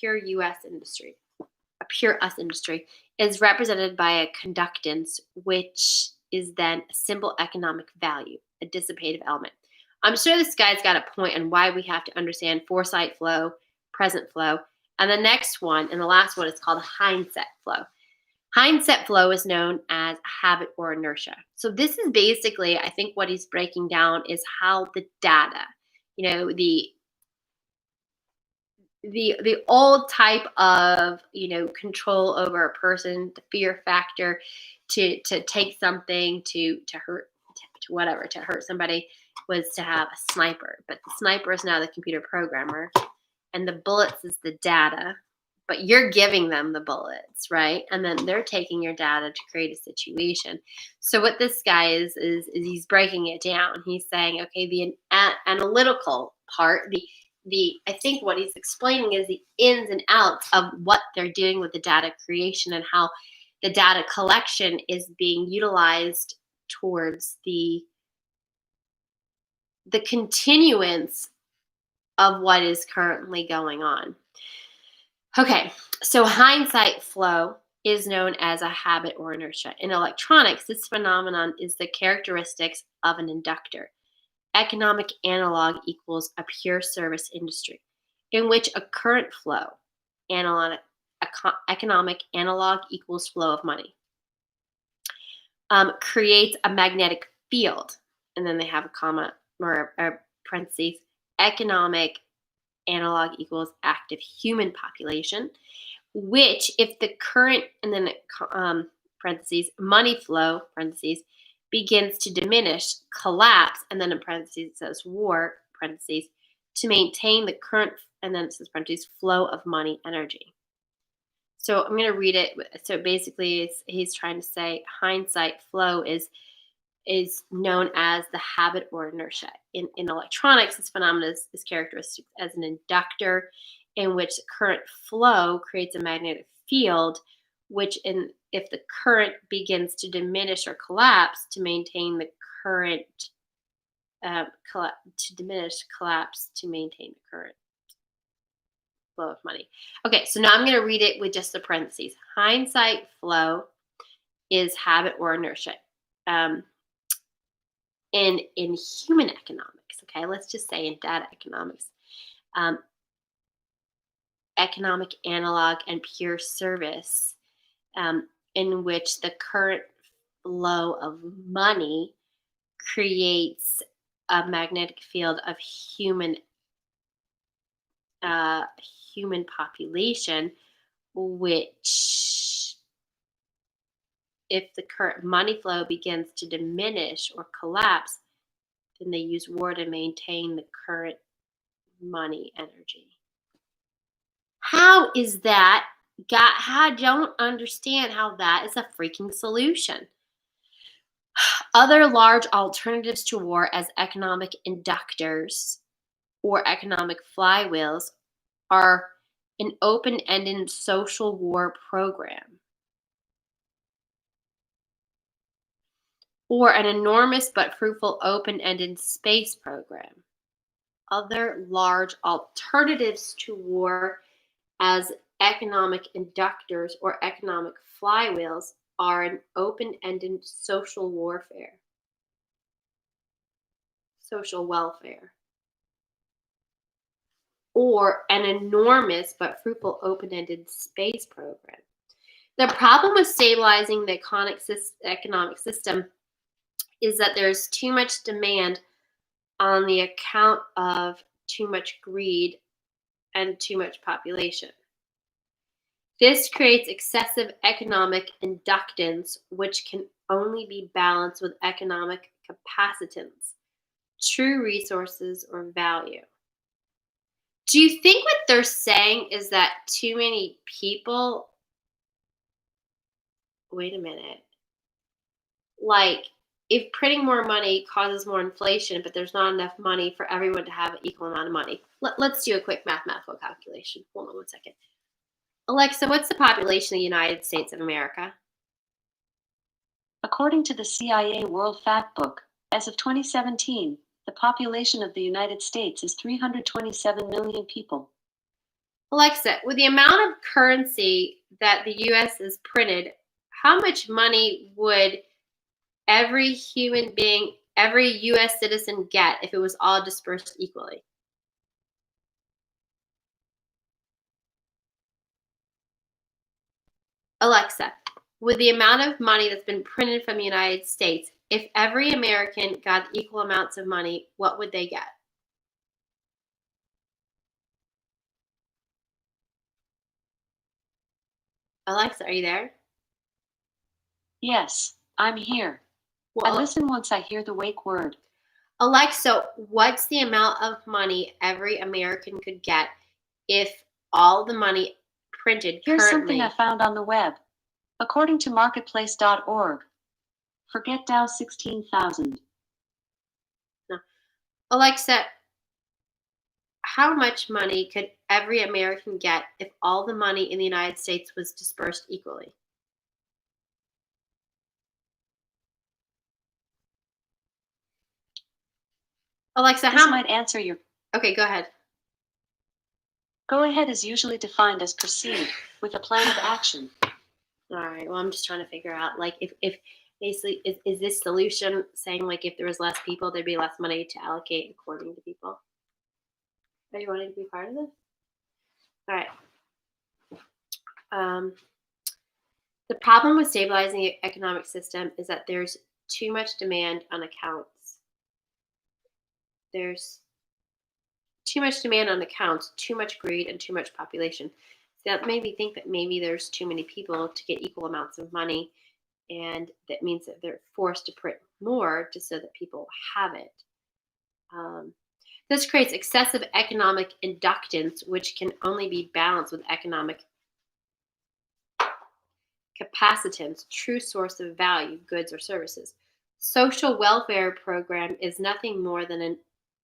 U.S. industry, a pure us industry, is represented by a conductance, which is then a simple economic value, a dissipative element. I'm sure this guy's got a point on why we have to understand foresight flow, present flow, and the next one, and the last one, is called hindsight flow. Hindsight flow is known as habit or inertia. So this is basically, I think what he's breaking down is how the data, the old type of, control over a person, the fear factor, to take something, to hurt, to whatever, to hurt somebody, was to have a sniper. But the sniper is now the computer programmer, and the bullets is the data. But you're giving them the bullets, right? And then they're taking your data to create a situation. So what this guy is he's breaking it down. He's saying, okay, the analytical part, I think what he's explaining is the ins and outs of what they're doing with the data creation and how the data collection is being utilized towards the continuance of what is currently going on. Okay, so hindsight flow is known as a habit or inertia. In electronics, this phenomenon is the characteristics of an inductor. Economic analog equals a pure service industry, in which a current flow, economic analog equals flow of money, creates a magnetic field, and then they have a comma or parentheses, economic analog equals active human population, which if the current, and then parentheses, money flow, parentheses, begins to diminish, collapse, and then in parentheses it says war, parentheses, to maintain the current, and then it says parentheses, flow of money energy. So I'm going to read it. So basically, he's trying to say hindsight flow is known as the habit or inertia. In electronics, this phenomenon is characteristic as an inductor in which the current flow creates a magnetic field, which if the current begins to diminish or collapse, to maintain the current collapse to maintain the current flow of money. Okay, so now I'm going to read it with just the parentheses. Hindsight flow is habit or inertia. In human economics, okay, let's just say in data economics, economic analog and pure service, in which the current flow of money creates a magnetic field of human population, which if the current money flow begins to diminish or collapse, then they use war to maintain the current money energy. How is that? I don't understand how that is a freaking solution. Other large alternatives to war as economic inductors or economic flywheels are an open-ended social war program or an enormous but fruitful open-ended space program. Other large alternatives to war as economic inductors or economic flywheels are an open-ended social warfare, social welfare, or an enormous but fruitful open-ended space program. The problem with stabilizing the economic system is that there's too much demand on the account of too much greed and too much population. This creates excessive economic inductance, which can only be balanced with economic capacitance, true resources, or value. Do you think what they're saying is that too many people? Wait a minute. Like, if printing more money causes more inflation, but there's not enough money for everyone to have an equal amount of money. Let's do a quick mathematical calculation. Hold on one second. Alexa, what's the population of the United States of America? According to the CIA World Factbook, as of 2017, the population of the United States is 327 million people. Alexa, with the amount of currency that the U.S. has printed, how much money would every human being, every U.S. citizen get if it was all dispersed equally? Alexa, with the amount of money that's been printed from the United States, if every American got equal amounts of money, what would they get? Alexa, are you there? Yes, I'm here. Well, I listen once I hear the wake word. Alexa, what's the amount of money every American could get if all the money printed Here's currently? something I found on the web. According to marketplace.org, forget Dow 16,000. No. Alexa, how much money could every American get if all the money in the United States was dispersed equally? Alexa, This might answer your... Okay, go ahead. Go ahead is usually defined as proceed with a plan of action. All right, well, I'm just trying to figure out, like, if basically, is this solution saying, like, if there was less people, there'd be less money to allocate according to people? Are you wanting to be part of this? All right. The problem with stabilizing the economic system is that there's too much demand on accounts. There's too much demand on accounts, too much greed, and too much population. So that made me think that maybe there's too many people to get equal amounts of money, and that means that they're forced to print more just so that people have it. This creates excessive economic inductance, which can only be balanced with economic capacitance, true source of value, goods or services. Social welfare program is nothing more than an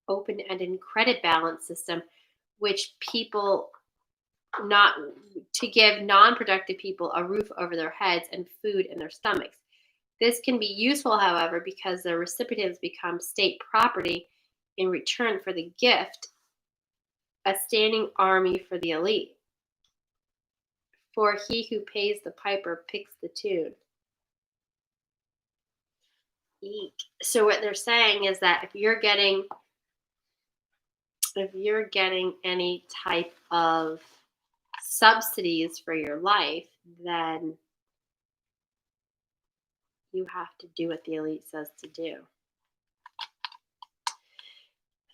open-ended credit balance system which people not to give non-productive people a roof over their heads and food in their stomachs. This can be useful, however, because the recipients become state property in return for the gift, a standing army for the elite. For he who pays the piper picks the tune. Eek. So what they're saying is that if you're getting any type of subsidies for your life, then you have to do what the elite says to do.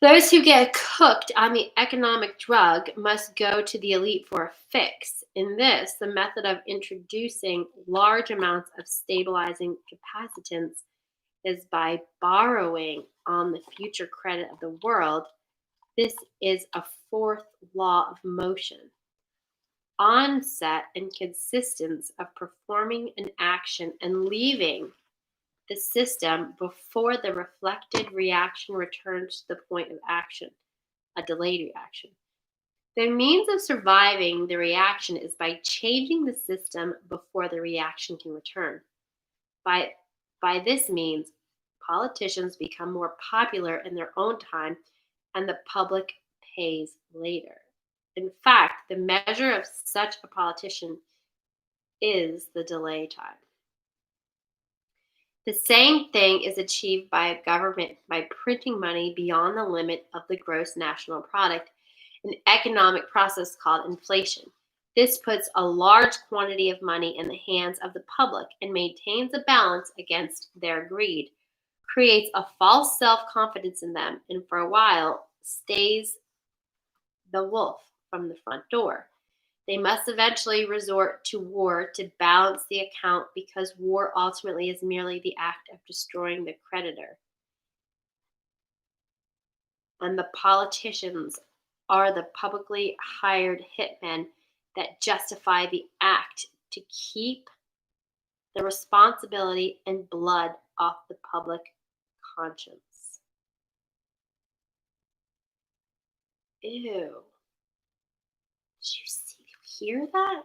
Those who get cooked on the economic drug must go to the elite for a fix. In this, the method of introducing large amounts of stabilizing capacitance is by borrowing on the future credit of the world. This is a fourth law of motion. Onset and consistence of performing an action and leaving the system before the reflected reaction returns to the point of action, a delayed reaction. The means of surviving the reaction is by changing the system before the reaction can return. By this means, politicians become more popular in their own time and the public pays later. In fact, the measure of such a politician is the delay time. The same thing is achieved by a government by printing money beyond the limit of the gross national product, an economic process called inflation. This puts a large quantity of money in the hands of the public and maintains a balance against their greed, creates a false self-confidence in them, and for a while stays the wolf from the front door. They must eventually resort to war to balance the account because war ultimately is merely the act of destroying the creditor. And the politicians are the publicly hired hitmen that justify the act to keep the responsibility and blood off the public conscience. Ew. Did you hear that?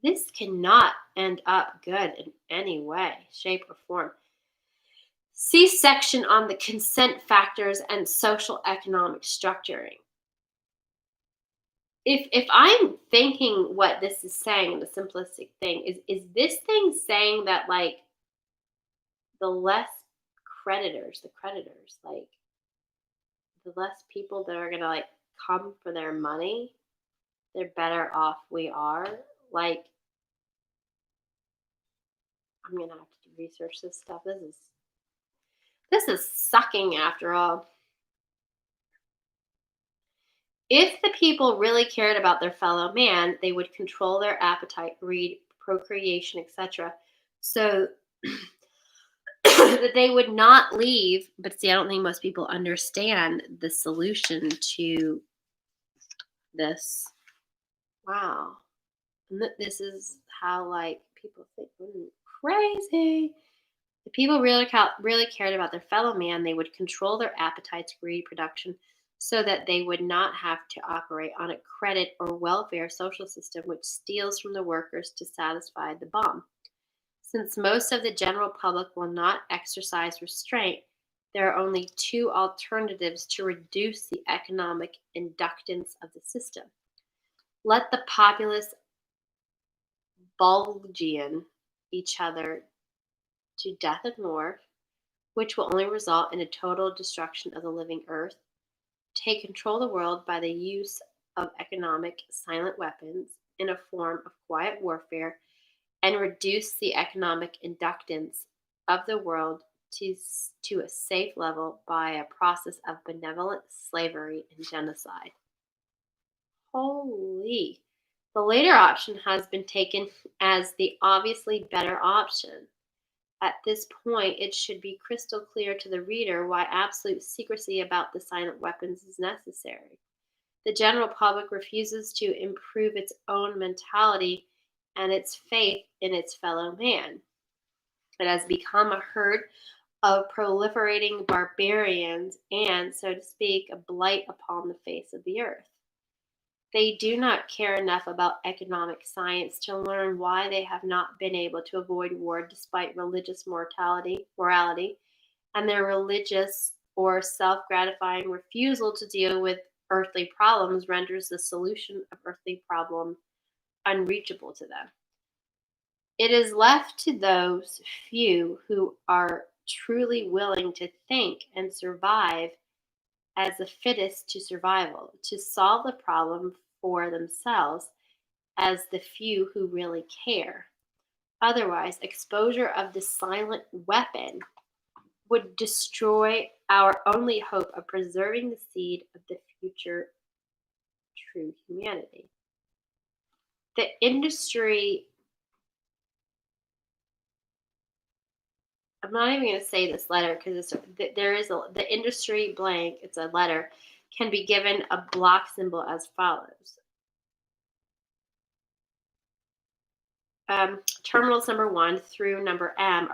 This cannot end up good in any way, shape, or form. See section on the consent factors and social economic structuring. If I'm thinking what this is saying in the simplistic thing, is this thing saying that like the less creditors, like the less people that are gonna like come for their money, they're better off we are? Like, I'm gonna have to research this stuff. This is sucking after all. If the people really cared about their fellow man, they would control their appetite, greed, procreation, etc. So that they would not leave. But see, I don't think most people understand the solution to this. Wow. This is how like people think crazy. If people really cared about their fellow man, they would control their appetites, greed, production, so that they would not have to operate on a credit or welfare social system which steals from the workers to satisfy the bomb. Since most of the general public will not exercise restraint, there are only two alternatives to reduce the economic inductance of the system. Let the populace Bulgian each other to death and war, which will only result in a total destruction of the living earth. Take control of the world by the use of economic silent weapons in a form of quiet warfare, and reduce the economic inductance of the world to a safe level by a process of benevolent slavery and genocide. Holy. The later option has been taken as the obviously better option. At this point, it should be crystal clear to the reader why absolute secrecy about the silent weapons is necessary. The general public refuses to improve its own mentality and its faith in its fellow man. It has become a herd of proliferating barbarians and, so to speak, a blight upon the face of the earth. They do not care enough about economic science to learn why they have not been able to avoid war despite religious morality, and their religious or self gratifying refusal to deal with earthly problems renders the solution of earthly problem unreachable to them. It is left to those few who are truly willing to think and survive as the fittest to survival to solve the problem for themselves as the few who really care. Otherwise, exposure of the silent weapon would destroy our only hope of preserving the seed of the future true humanity. The industry, I'm not even going to say this letter because the industry blank, it's a letter, can be given a block symbol as follows. Terminals number 1 through number M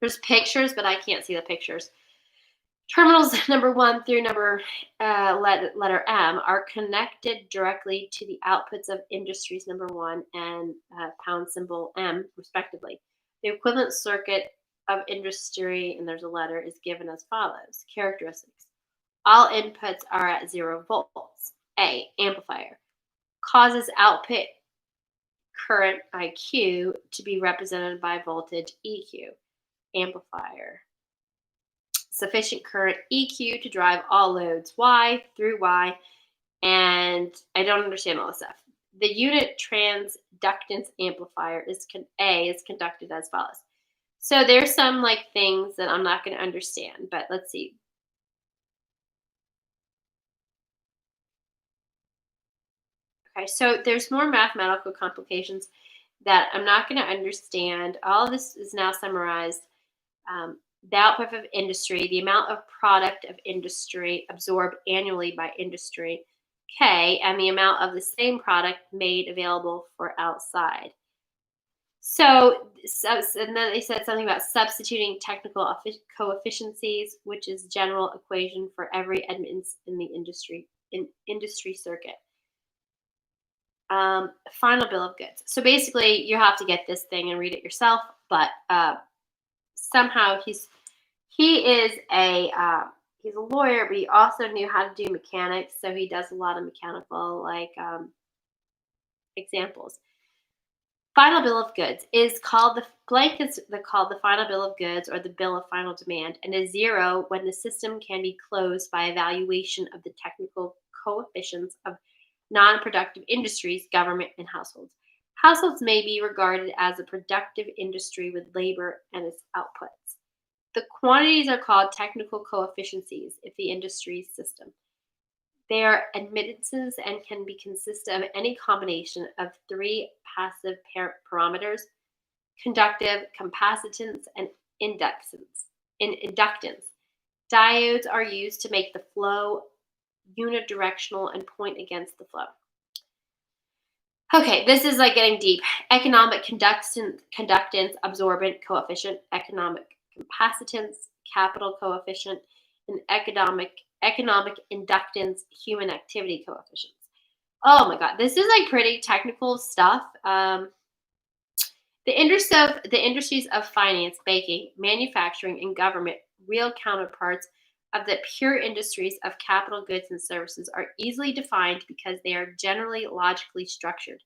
there's pictures, but I can't see the pictures. Terminals number 1 through number letter M are connected directly to the outputs of industries number 1 and pound symbol M, respectively. The equivalent circuit of industry, and there's a letter, is given as follows. Characteristics. All inputs are at 0 volts. A, amplifier. Causes output current IQ to be represented by voltage EQ. Amplifier. Sufficient current EQ to drive all loads Y through Y, and I don't understand all this stuff. The unit transductance amplifier is conducted as follows. So there's some things that I'm not going to understand, but let's see. Okay, so there's more mathematical complications that I'm not going to understand. All of this is now summarized. The output of industry, the amount of product of industry absorbed annually by industry, K, and the amount of the same product made available for outside. So, and then they said something about substituting technical coefficiencies, which is general equation for every admittance in the industry circuit. Final bill of goods. So basically, you have to get this thing and read it yourself. But somehow he's a lawyer, but he also knew how to do mechanics, so he does a lot of mechanical examples. Final bill of goods is called called the final bill of goods or the bill of final demand, and is 0 when the system can be closed by evaluation of the technical coefficients of non-productive industries, government, and households. Households may be regarded as a productive industry with labor and its outputs. The quantities are called technical coefficiencies if the industry system. They are admittances and can consist of any combination of 3 passive parameters: conductive, capacitance, and inductance. Diodes are used to make the flow unidirectional and point against the flow. Okay, this is getting deep. Economic conductance, absorbent coefficient, economic capacitance, capital coefficient, and economic inductance, human activity coefficients. Oh my God, this is pretty technical stuff. The industries of finance, banking, manufacturing, and government, real counterparts of the pure industries of capital goods and services, are easily defined because they are generally logically structured.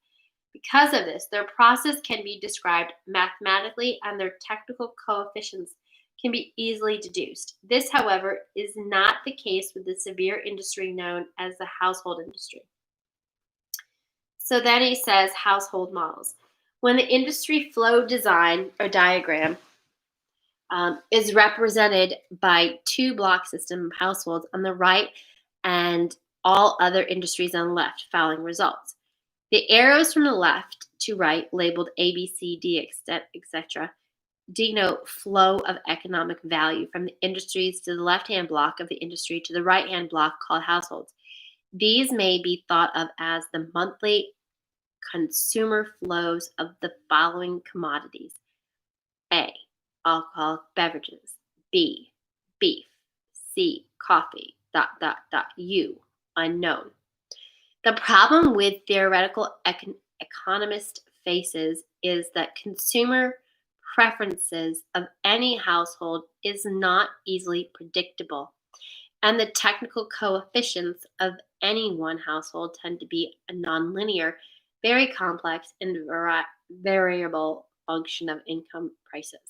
Because of this, their process can be described mathematically and their technical coefficients can be easily deduced. This, however, is not the case with the severe industry known as the household industry. So then he says household models. When the industry flow design or diagram is represented by 2 block system households on the right and all other industries on the left, following results. The arrows from the left to right, labeled A, B, C, D, etc., denote flow of economic value from the industries to the left-hand block of the industry to the right-hand block called households. These may be thought of as the monthly consumer flows of the following commodities. A, alcoholic beverages. B, beef. C, coffee. ... U, unknown. The problem with theoretical economist faces is that consumer preferences of any household is not easily predictable, and the technical coefficients of any one household tend to be a nonlinear, very complex, and variable function of income prices.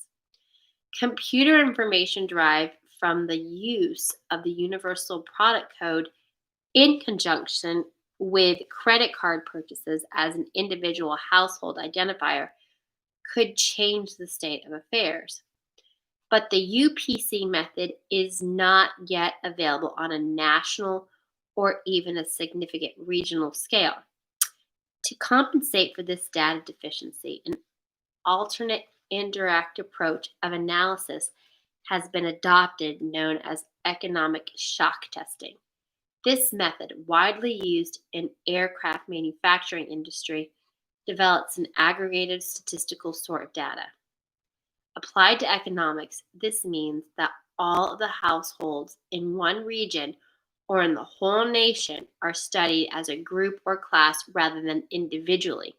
Computer information derived from the use of the Universal Product Code in conjunction with credit card purchases as an individual household identifier could change the state of affairs. But the UPC method is not yet available on a national or even a significant regional scale. To compensate for this data deficiency, an alternate indirect approach of analysis has been adopted known as economic shock testing. This method, widely used in aircraft manufacturing industry, develops an aggregated statistical sort of data. Applied to economics, this means that all of the households in one region or in the whole nation are studied as a group or class rather than individually,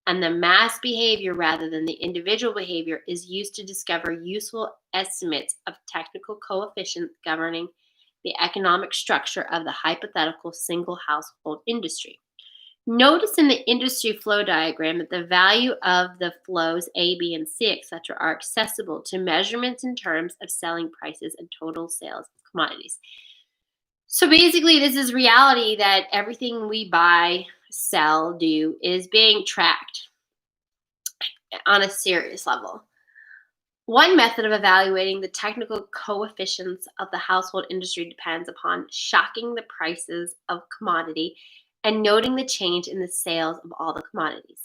and the mass behavior rather than the individual behavior is used to discover useful estimates of technical coefficients governing the economic structure of the hypothetical single household industry. Notice in the industry flow diagram that the value of the flows A, B, and C, etc. are accessible to measurements in terms of selling prices and total sales of commodities. So basically, this is reality that everything we buy, sell, do is being tracked on a serious level. One method of evaluating the technical coefficients of the household industry depends upon shocking the prices of commodity and noting the change in the sales of all the commodities.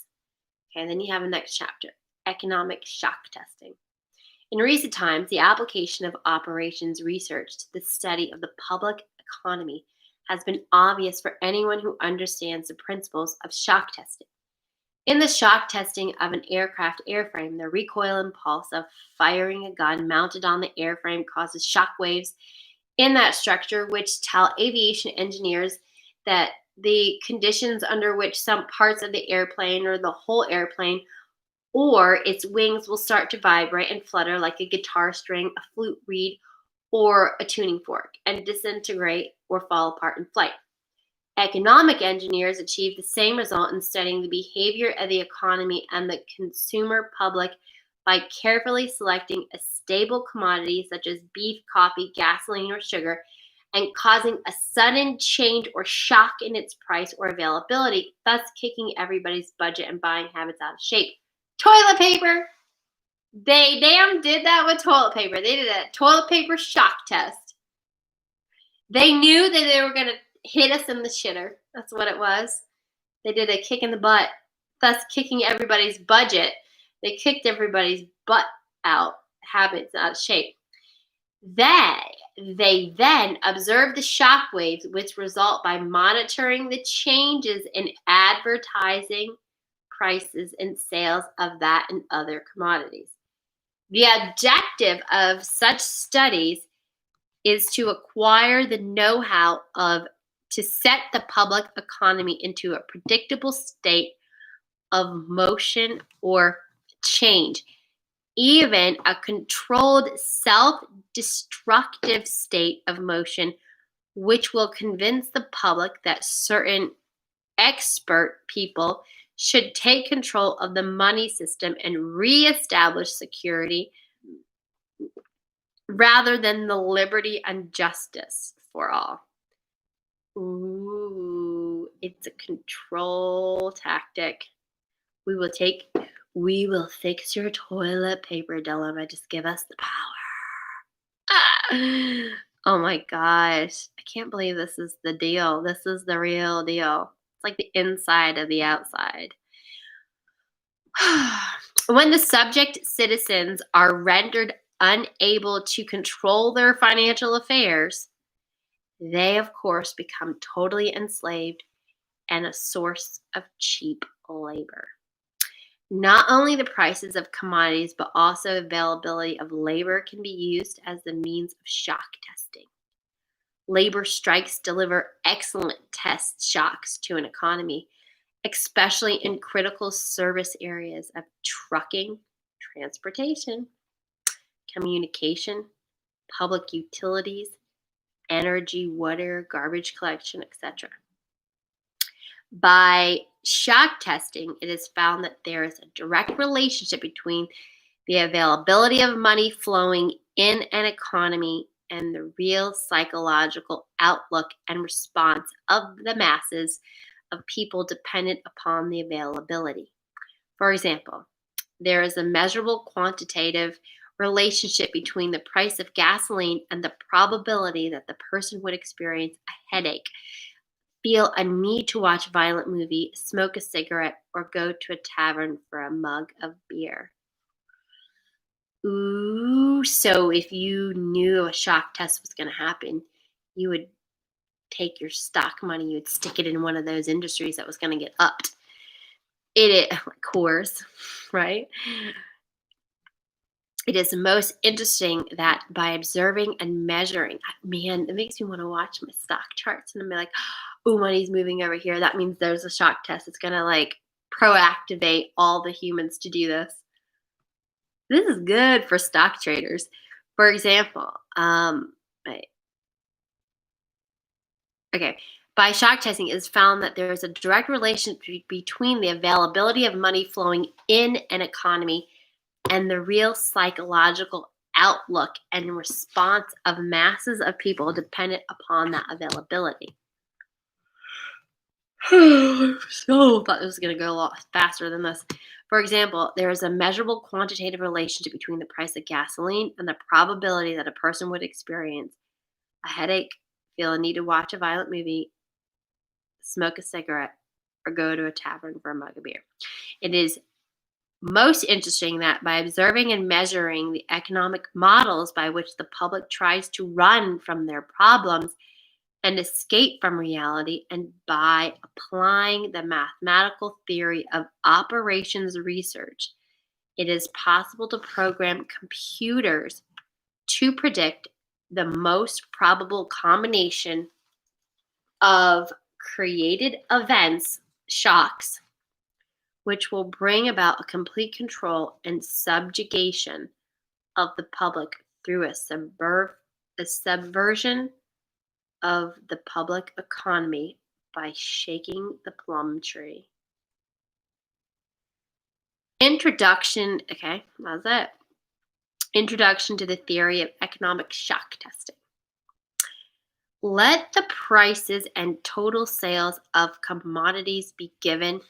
Okay, and then you have the next chapter, economic shock testing. In recent times, the application of operations research to the study of the public economy has been obvious for anyone who understands the principles of shock testing. In the shock testing of an aircraft airframe, the recoil impulse of firing a gun mounted on the airframe causes shock waves in that structure, which tell aviation engineers that the conditions under which some parts of the airplane or the whole airplane or its wings will start to vibrate and flutter like a guitar string, a flute reed, or a tuning fork, and disintegrate or fall apart in flight. Economic engineers achieve the same result in studying the behavior of the economy and the consumer public by carefully selecting a stable commodity such as beef, coffee, gasoline, or sugar, and causing a sudden change or shock in its price or availability, thus kicking everybody's budget and buying habits out of shape. Toilet paper! They damn did that with toilet paper. They did a toilet paper shock test. They knew that they were going to hit us in the shitter. That's what it was. They did a kick in the butt, thus kicking everybody's budget. They kicked everybody's butt out, habits out of shape. They then observe the shock waves, which result by monitoring the changes in advertising prices and sales of that and other commodities. The objective of such studies is to acquire the know-how to set the public economy into a predictable state of motion or change, even a controlled self-destructive state of motion, which will convince the public that certain expert people should take control of the money system and reestablish security rather than the liberty and justice for all. Ooh, it's a control tactic. We will fix your toilet paper dilemma. Just give us the power. Oh my gosh. I can't believe this is the deal. This is the real deal. It's like the inside of the outside. When the subject citizens are rendered unable to control their financial affairs, they, of course, become totally enslaved and a source of cheap labor. Not only the prices of commodities, but also availability of labor can be used as the means of shock testing. Labor strikes deliver excellent test shocks to an economy, especially in critical service areas of trucking, transportation, communication, public utilities, energy, water, garbage collection, etc. By shock testing, it is found that there is a direct relationship between the availability of money flowing in an economy and the real psychological outlook and response of the masses of people dependent upon the availability. For example, there is a measurable quantitative relationship between the price of gasoline and the probability that the person would experience a headache, feel a need to watch a violent movie, smoke a cigarette, or go to a tavern for a mug of beer. Ooh, so if you knew a shock test was going to happen, you would take your stock money, you'd stick it in one of those industries that was going to get upped. Of course, right? It is most interesting that by observing and measuring, man, it makes me want to watch my stock charts and I'm like, oh, money's moving over here. That means there's a shock test. It's going to like proactivate all the humans to do this. This is good for stock traders. For example, by shock testing, it is found that there is a direct relationship between the availability of money flowing in an economy and the real psychological outlook and response of masses of people dependent upon that availability. So thought this was going to go a lot faster than this. For example, there is a measurable quantitative relationship between the price of gasoline and the probability that a person would experience a headache, feel a need to watch a violent movie, smoke a cigarette, or go to a tavern for a mug of beer. It is most interesting that by observing and measuring the economic models by which the public tries to run from their problems and escape from reality, and by applying the mathematical theory of operations research, it is possible to program computers to predict the most probable combination of created events, shocks, which will bring about a complete control and subjugation of the public through a subversion of the public economy by shaking the plum tree. Introduction, okay, that's it. Introduction to the theory of economic shock testing. Let the prices and total sales of commodities be given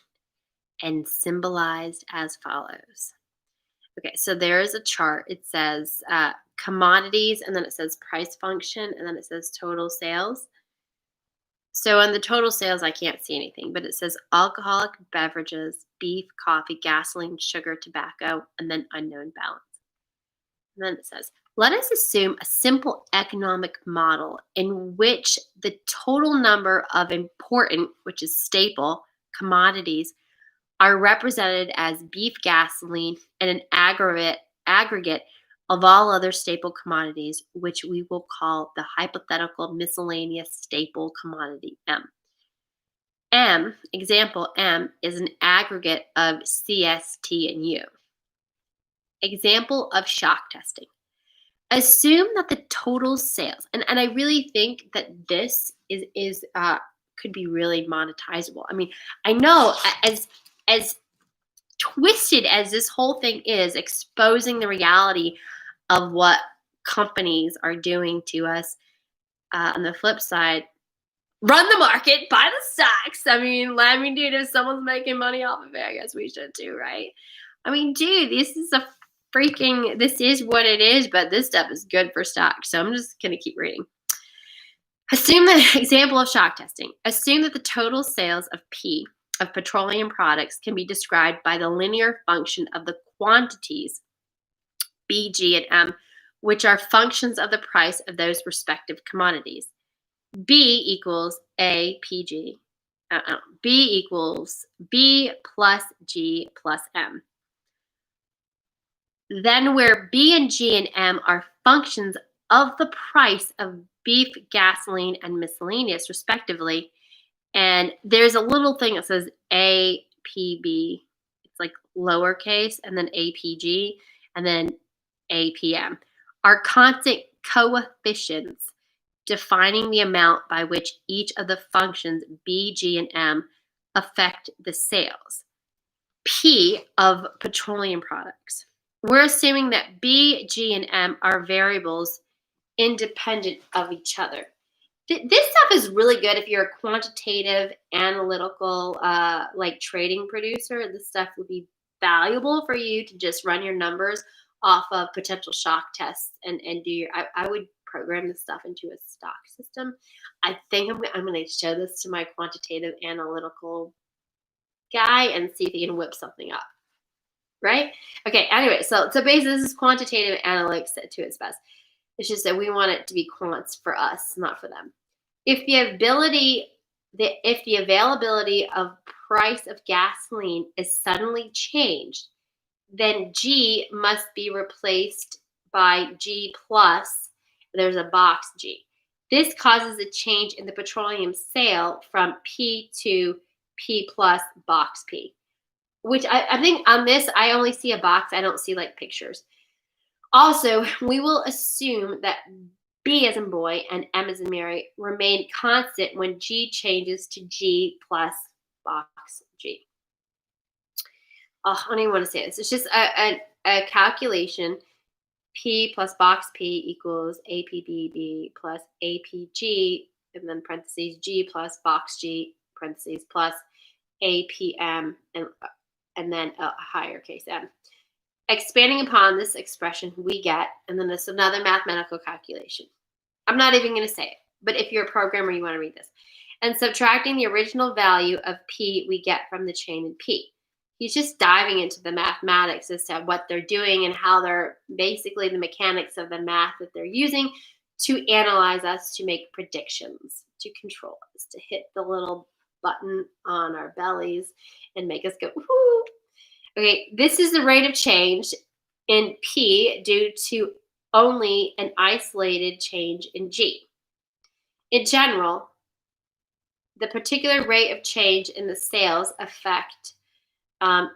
and symbolized as follows. Okay, so there is a chart. It says commodities, and then it says price function, and then it says total sales. So on the total sales, I can't see anything, but it says alcoholic beverages, beef, coffee, gasoline, sugar, tobacco, and then unknown balance. And then it says, let us assume a simple economic model in which the total number of important, which is staple, commodities are represented as beef, gasoline, and an aggregate of all other staple commodities, which we will call the hypothetical miscellaneous staple commodity M. Example M is an aggregate of C, S, T, and U. Example of shock testing. Assume that the total sales, and I really think that this is could be really monetizable. I mean, I know as twisted as this whole thing is, exposing the reality of what companies are doing to us, on the flip side, run the market, buy the stocks. I mean, let me do it. If someone's making money off of it, I guess we should too, right? I mean, dude, this is what it is, but this stuff is good for stocks. So I'm just going to keep reading. Assume the example of shock testing. Assume that the total sales of P of petroleum products can be described by the linear function of the quantities B, G, and M, which are functions of the price of those respective commodities. B equals A, PG. B equals B plus G plus M. Then where B and G and M are functions of the price of beef, gasoline, and miscellaneous, respectively, and there's a little thing that says APB. It's like lowercase, and then APG, and then APM, are constant coefficients defining the amount by which each of the functions B, G, and M affect the sales. P of petroleum products. We're assuming that B, G, and M are variables independent of each other. This stuff is really good if you're a quantitative, analytical, like trading producer. This stuff would be valuable for you to just run your numbers off of potential shock tests and do your. I would program this stuff into a stock system. I think I'm going to show this to my quantitative, analytical guy and see if he can whip something up. Right? Okay. Anyway, so basically, this is quantitative analytics to its best. It's just that we want it to be quants for us, not for them. If the availability of price of gasoline is suddenly changed, then G must be replaced by G plus. There's a box G. This causes a change in the petroleum sale from P to P plus box P, which I think on this, I only see a box. I don't see like pictures. Also, we will assume that B as in boy and M as in Mary remain constant when G changes to G plus box G. Oh, I don't even want to say this. It's just a calculation. P plus box P equals APBB plus APG, and then parentheses G plus box G, parentheses plus APM, and then a higher case M. Expanding upon this expression, we get, and then there's another mathematical calculation. I'm not even going to say it, but if you're a programmer, you want to read this. And subtracting the original value of P we get from the chain in P. He's just diving into the mathematics as to what they're doing and how they're basically the mechanics of the math that they're using to analyze us, to make predictions, to control us, to hit the little button on our bellies and make us go, whoo. Okay, this is the rate of change in P due to only an isolated change in G. In general, the particular rate of change in the sales affect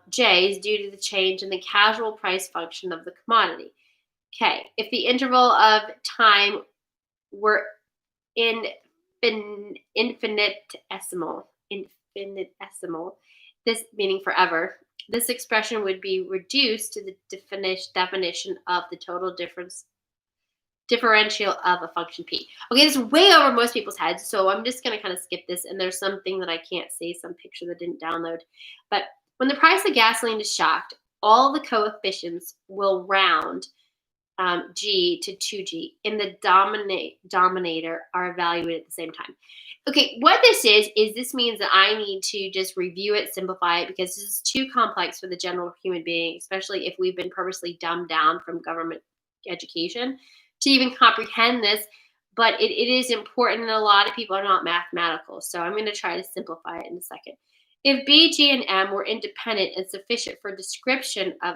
J is due to the change in the casual price function of the commodity. Okay, if the interval of time were infinitesimal, this meaning forever, this expression would be reduced to the definition of the total differential of a function P. Okay, this is way over most people's heads, so I'm just going to kind of skip this, and there's something that I can't see, some picture that didn't download. But when the price of gasoline is shocked, all the coefficients will round G to 2G, and the denominator are evaluated at the same time. Okay, what this is this means that I need to just review it, simplify it, because this is too complex for the general human being, especially if we've been purposely dumbed down from government education to even comprehend this. But it is important, and a lot of people are not mathematical, so I'm going to try to simplify it in a second. If B, G, and M were independent and sufficient for description of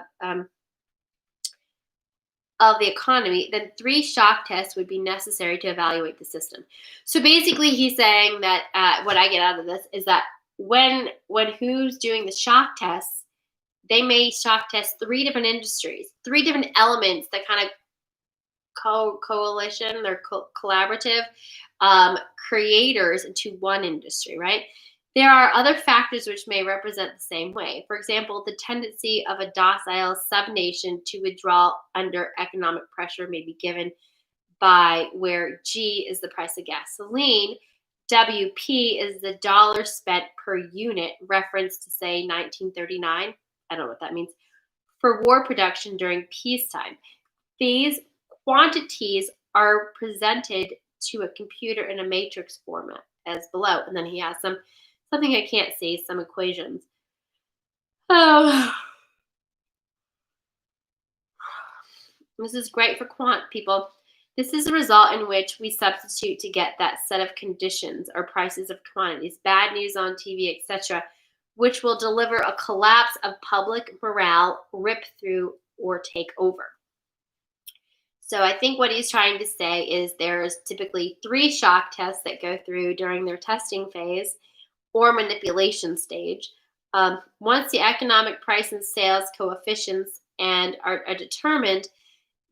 the economy, then 3 shock tests would be necessary to evaluate the system. So basically, he's saying that what I get out of this is that when who's doing the shock tests, they may shock test 3 different industries, 3 different elements that kind of coalition or collaborative creators into one industry, right? There are other factors which may represent the same way. For example, the tendency of a docile subnation to withdraw under economic pressure may be given by where G is the price of gasoline, WP is the dollar spent per unit, reference to say 1939. I don't know what that means. For war production during peacetime. These quantities are presented to a computer in a matrix format as below. And then he has some something I can't see, some equations. Oh, this is great for quant people. This is a result in which we substitute to get that set of conditions or prices of commodities, bad news on TV, etc., which will deliver a collapse of public morale, rip through, or take over. So I think what he's trying to say is there's typically 3 shock tests that go through during their testing phase or manipulation stage. Once the economic price and sales coefficients are determined,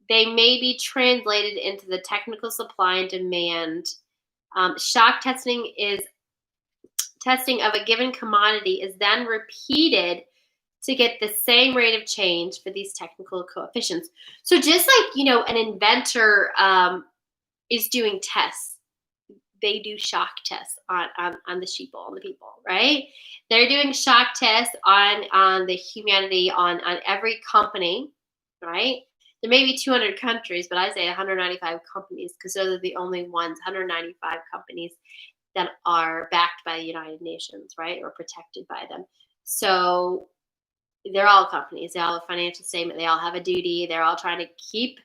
they may be translated into the technical supply and demand. Shock testing of a given commodity is then repeated to get the same rate of change for these technical coefficients. So just like, an inventor is doing tests, they do shock tests on the sheeple, on the people, right? They're doing shock tests on the humanity, on every company, right? There may be 200 countries, but I say 195 companies because those are the only ones, 195 companies that are backed by the United Nations, right? Or protected by them. So they're all companies. They all have a financial statement. They all have a duty. They're all trying to keep,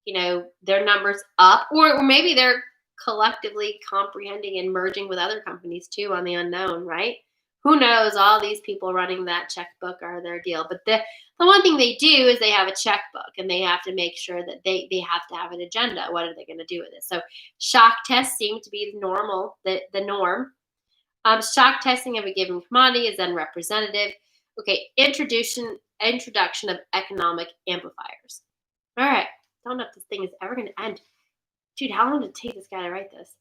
their numbers up, or maybe they're collectively comprehending and merging with other companies too on the unknown, right? Who knows? All these people running that checkbook are their deal. But the one thing they do is they have a checkbook, and they have to make sure that they have to have an agenda. What are they going to do with it? So shock tests seem to be the norm. Shock testing of a given commodity is then representative. Okay, introduction of economic amplifiers. All right, don't know if this thing is ever going to end. Dude, how long did it take this guy to write this?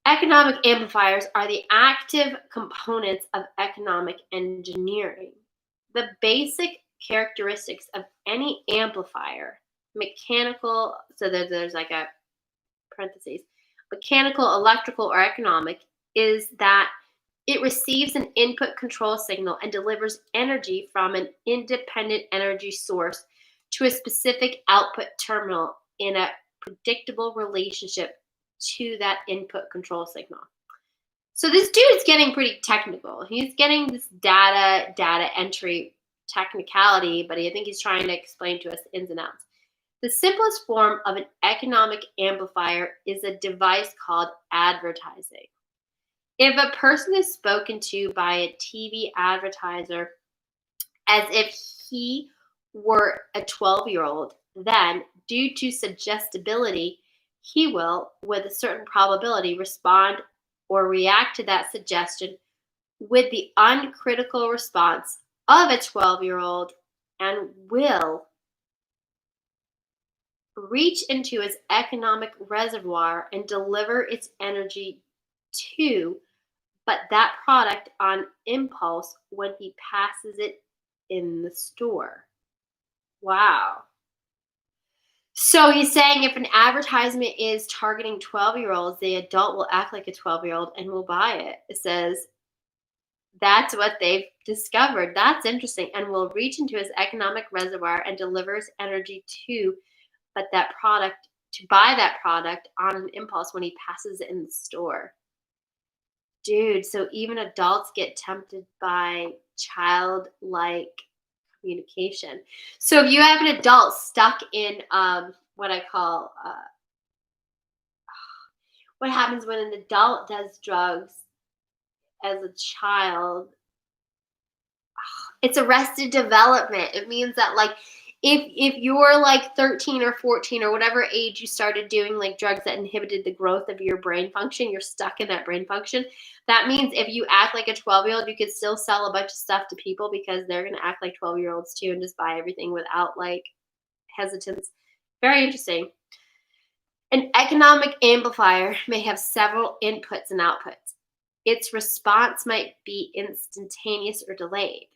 Economic amplifiers are the active components of economic engineering. The basic characteristics of any amplifier, mechanical, so there's like a parentheses, mechanical, electrical, or economic, is that it receives an input control signal and delivers energy from an independent energy source to a specific output terminal in a predictable relationship to that input control signal. So this dude's getting pretty technical. He's getting this data entry technicality, but I think he's trying to explain to us the ins and outs. The simplest form of an economic amplifier is a device called advertising. If a person is spoken to by a TV advertiser as if he were a 12-year-old, then, due to suggestibility, he will, with a certain probability, respond or react to that suggestion with the uncritical response of a 12-year-old and will reach into his economic reservoir and deliver its energy to but that product on impulse when he passes it in the store. Wow. So he's saying if an advertisement is targeting 12-year-olds, the adult will act like a 12-year-old and will buy it. It says that's what they've discovered. That's interesting. And will reach into his economic reservoir and delivers energy to but that product, to buy that product on an impulse when he passes it in the store. Dude, so even adults get tempted by childlike communication. So if you have an adult stuck in what I call, what happens when an adult does drugs as a child, it's arrested development. It means that like if you're like 13 or 14 or whatever age you started doing like drugs that inhibited the growth of your brain function, you're stuck in that brain function. That means if you act like a 12-year-old, you could still sell a bunch of stuff to people because they're going to act like 12-year-olds too and just buy everything without like hesitance. Very interesting. An economic amplifier may have several inputs and outputs. Its response might be instantaneous or delayed.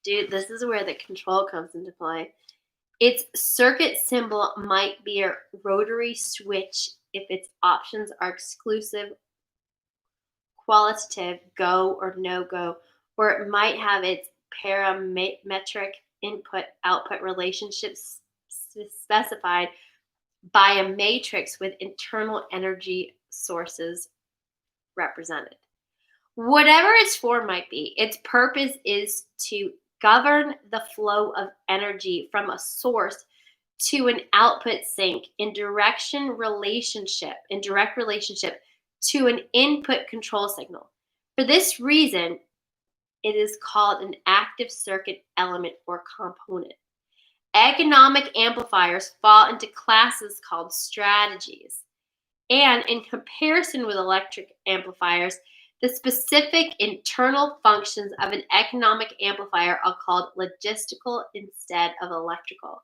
Dude, this is where the control comes into play. Its circuit symbol might be a rotary switch if its options are exclusive, qualitative, go or no go, or it might have its parametric input-output relationships specified by a matrix with internal energy sources represented. Whatever its form might be, its purpose is to govern the flow of energy from a source to an output sink in direct relationship to an input control signal. For this reason, it is called an active circuit element or component. Economic amplifiers fall into classes called strategies. And in comparison with electric amplifiers, the specific internal functions of an economic amplifier are called logistical instead of electrical.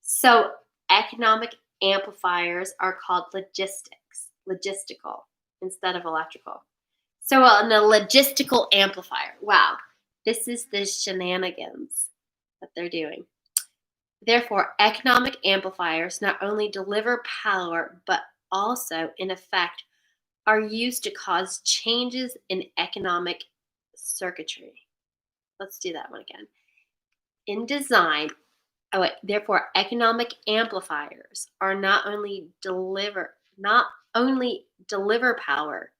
So economic amplifiers are called logistical instead of electrical. So a logistical amplifier, wow, this is the shenanigans that they're doing. Therefore, economic amplifiers not only deliver power, but also, in effect, are used to cause changes in economic circuitry. Let's do that one again. In design, therefore, economic amplifiers are not only deliver power.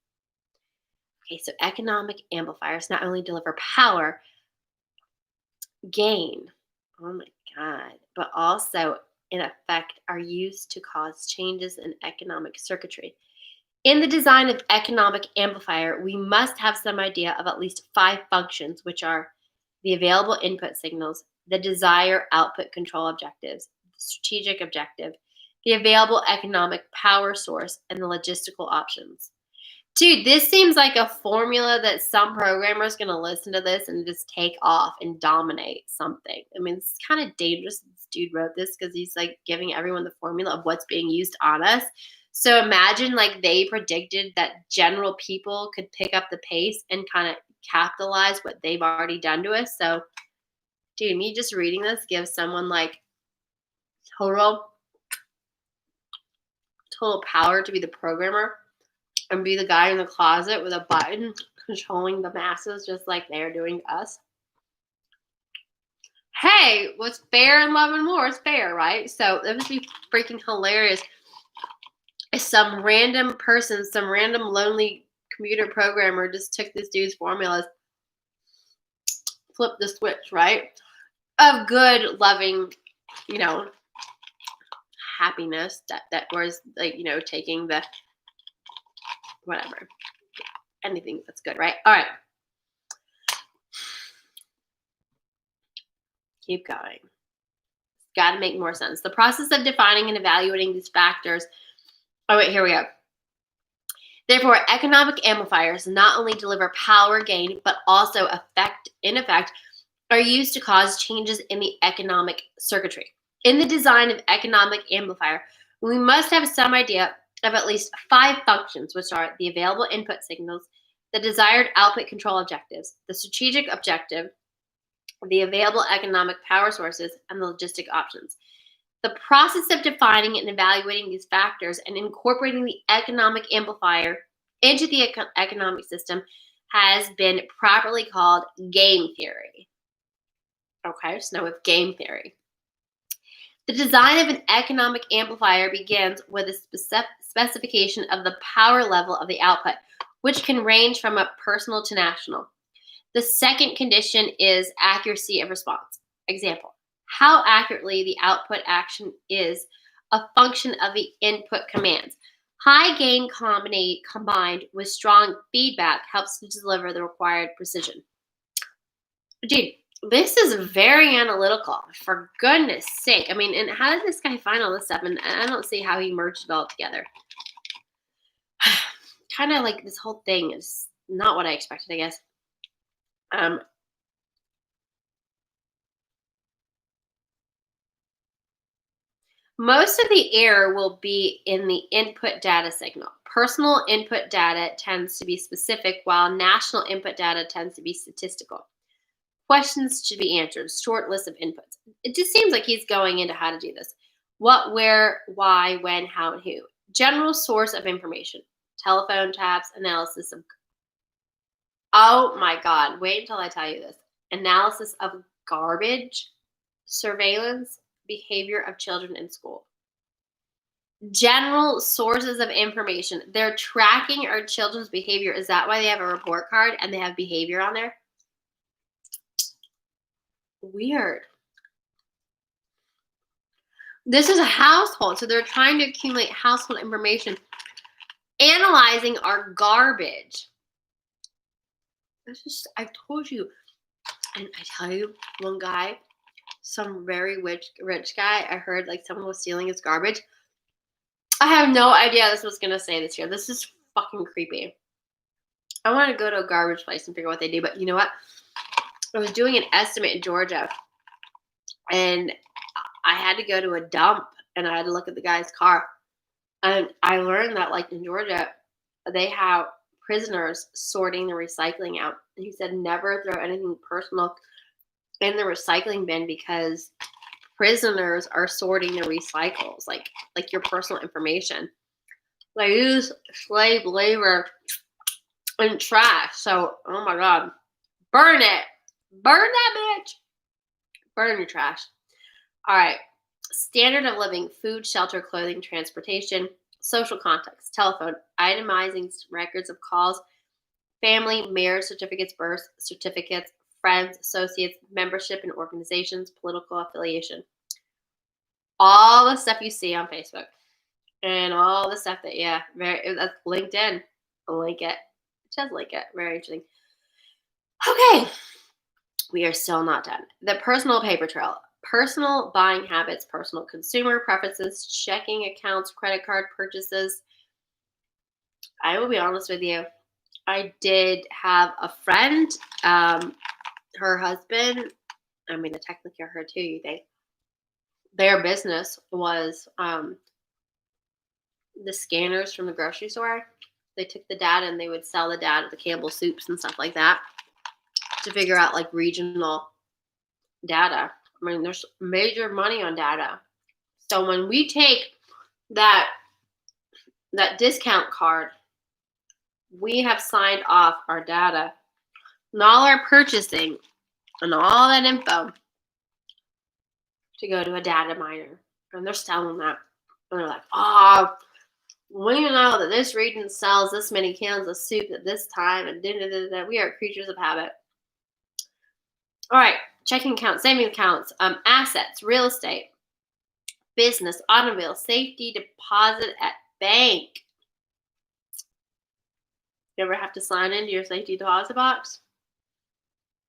Okay, so economic amplifiers not only deliver power, gain, oh my God, but also, in effect, are used to cause changes in economic circuitry. In the design of economic amplifier, we must have some idea of at least 5 functions, which are the available input signals, the desired output control objectives, the strategic objective, the available economic power source, and the logistical options. Dude, this seems like a formula that some programmer is going to listen to this and just take off and dominate something. I mean, it's kind of dangerous this dude wrote this because he's like giving everyone the formula of what's being used on us. So imagine like they predicted that general people could pick up the pace and kind of capitalize what they've already done to us. So, dude, me just reading this gives someone like total power to be the programmer and be the guy in the closet with a button controlling the masses just like they're doing to us. Hey, what's fair in love and war is fair, right? So that would be freaking hilarious if some random person, some random lonely computer programmer just took this dude's formulas, flipped the switch, right? Of good, loving, happiness that was like, taking the whatever, anything that's good, right? All right. Keep going. Got to make more sense. The process of defining and evaluating these factors. Oh, wait, here we go. Therefore, economic amplifiers not only deliver power gain, but also in effect, are used to cause changes in the economic circuitry. In the design of economic amplifier, we must have some idea of at least 5 functions, which are the available input signals, the desired output control objectives, the strategic objective, the available economic power sources, and the logistic options. The process of defining and evaluating these factors and incorporating the economic amplifier into the economic system has been properly called game theory. Okay, so now with game theory. The design of an economic amplifier begins with a specification of the power level of the output, which can range from a personal to national. The second condition is accuracy of response. Example, how accurately the output action is a function of the input commands. High gain combined with strong feedback helps to deliver the required precision. Dude, this is very analytical, for goodness sake. I mean, and how did this guy find all this stuff? And I don't see how he merged it all together. Kind of like this whole thing is not what I expected, I guess. Most of the error will be in the input data signal. Personal input data tends to be specific, while national input data tends to be statistical. Questions should be answered. Short list of inputs. It just seems like he's going into how to do this. What, where, why, when, how, and who. General source of information. Telephone taps, analysis of... Oh my God, wait until I tell you this. Analysis of garbage, surveillance, behavior of children in school. General sources of information. They're tracking our children's behavior. Is that why they have a report card and they have behavior on there? Weird. This is a household, so they're trying to accumulate household information, analyzing our garbage. I told you. And I tell you, one guy, some very rich guy, I heard like someone was stealing his garbage. I have no idea this was going to say this year. This is fucking creepy. I want to go to a garbage place and figure out what they do, but you know what? I was doing an estimate in Georgia, and I had to go to a dump, and I had to look at the guy's car. And I learned that, like, in Georgia, they have prisoners sorting the recycling out. And he said never throw anything personal in the recycling bin because prisoners are sorting the recycles, like your personal information. They use slave labor and trash. So, oh my God, burn it. Burn that bitch. Burn your trash. All right. Standard of living, food, shelter, clothing, transportation, social context, telephone, itemizing records of calls, family, marriage certificates, birth certificates, friends, associates, membership in organizations, political affiliation. All the stuff you see on Facebook and all the stuff that, that's LinkedIn. I'll link it. It does link it. Very interesting. Okay. We are still not done. The personal paper trail. Personal buying habits, personal consumer preferences, checking accounts, credit card purchases. I will be honest with you. I did have a friend, her husband, I mean, technically her too, you think. Their business was the scanners from the grocery store. They took the data and they would sell the data to the Campbell soups and stuff like that to figure out like regional data. I mean, there's major money on data. So when we take that discount card, we have signed off our data and all our purchasing and all that info to go to a data miner. And they're selling that. And they're like, oh, we know that this region sells this many cans of soup at this time, and we are creatures of habit. All right, checking accounts, savings accounts, assets, real estate, business, automobile, safety deposit at bank. You ever have to sign into your safety deposit box?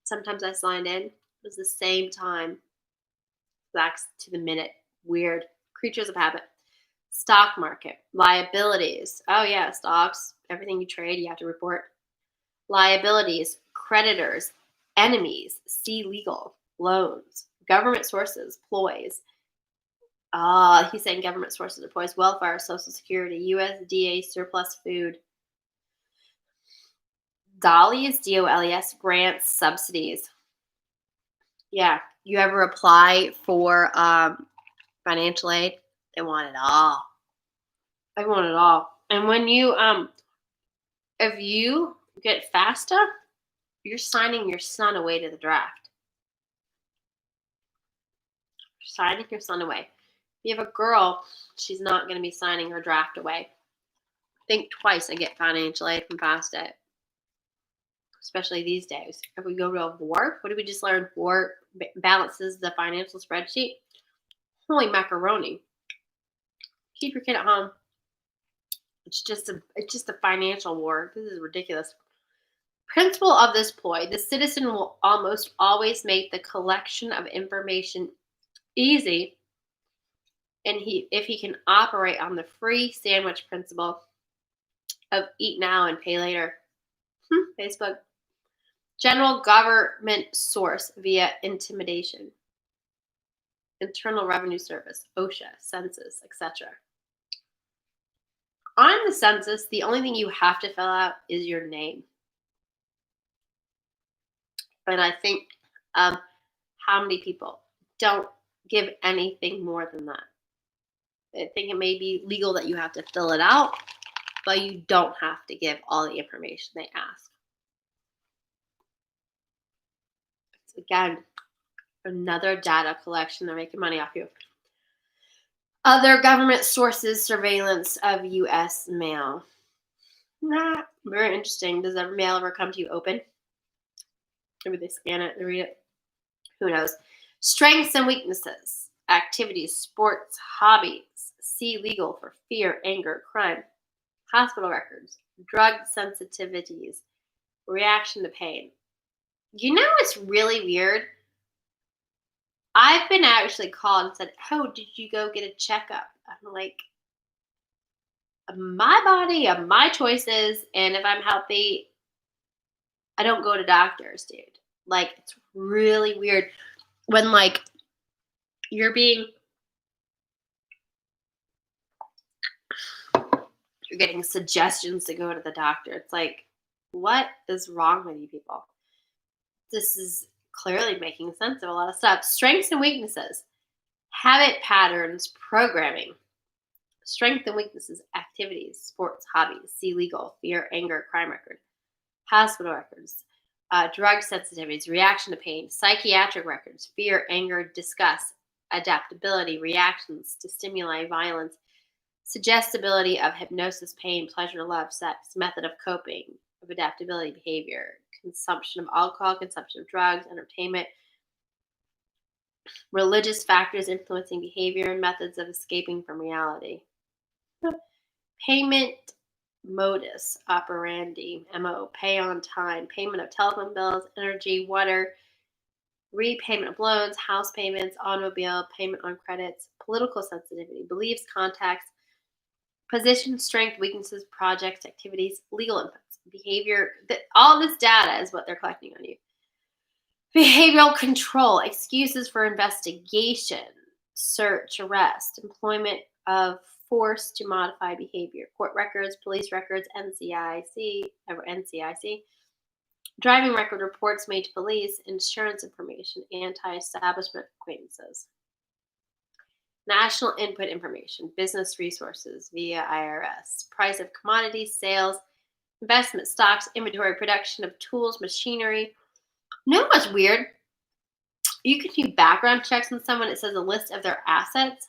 Sometimes I signed in. It was the same time. Exact to the minute. Weird. Creatures of habit. Stock market. Liabilities. Oh yeah, stocks. Everything you trade, you have to report. Liabilities. Creditors. Enemies. See legal. Loans. Government sources. Ploys. He's saying government sources, employees, welfare, Social Security, USDA surplus food, DOLES, DOLES, grants, subsidies. Yeah, you ever apply for financial aid? They want it all. They want it all. And when you, if you get FAFSA, you're signing your son away to the draft. You're signing your son away. If you have a girl, she's not going to be signing her draft away. Think twice and get financial aid from FAFSA, especially these days. If we go to a war, what did we just learn? War balances the financial spreadsheet. Holy macaroni. Keep your kid at home. It's just a financial war. This is ridiculous. Principle of this ploy: the citizen will almost always make the collection of information easy, and if he can operate on the free sandwich principle of eat now and pay later. Facebook. General government source via intimidation. Internal Revenue Service, OSHA, census, etc. On the census, the only thing you have to fill out is your name. And I think how many people don't give anything more than that. I think it may be legal that you have to fill it out, but you don't have to give all the information they ask. It's, again, another data collection. They're making money off you. Other government sources surveillance of U.S. mail. Nah, very interesting. Does every mail ever come to you open? Maybe they scan it and read it. Who knows? Strengths and weaknesses. Activities, sports, hobbies. See legal for fear, anger, crime. Hospital records. Drug sensitivities. Reaction to pain. You know what's really weird? I've been actually called and said, "Oh, did you go get a checkup?" I'm like, my body, my choices, and if I'm healthy, I don't go to doctors, dude. Like, it's really weird when like you're getting suggestions to go to the doctor. It's like, what is wrong with you people? This is clearly making sense of a lot of stuff. Strengths and weaknesses, habit patterns, programming. Strengths and weaknesses, activities, sports, hobbies, see legal, fear, anger, crime record, hospital records, drug sensitivities, reaction to pain, psychiatric records, fear, anger, disgust, adaptability, reactions to stimuli, violence, suggestibility of hypnosis, pain, pleasure, love, sex, method of coping, of adaptability, behavior, consumption of alcohol, consumption of drugs, entertainment, religious factors influencing behavior, and methods of escaping from reality. Payment modus operandi, MO, pay on time, payment of telephone bills, energy, water, repayment of loans, house payments, automobile, payment on credits, political sensitivity, beliefs, contacts, position, strength, weaknesses, projects, activities, legal inputs, behavior. All this data is what they're collecting on you. Behavioral control, excuses for investigation, search, arrest, employment of force to modify behavior, court records, police records, NCIC, driving record reports made to police, insurance information, anti-establishment acquaintances. National input information, business resources via IRS, price of commodities, sales, investment stocks, inventory, production of tools, machinery. You know what's weird? You can do background checks on someone. It says a list of their assets.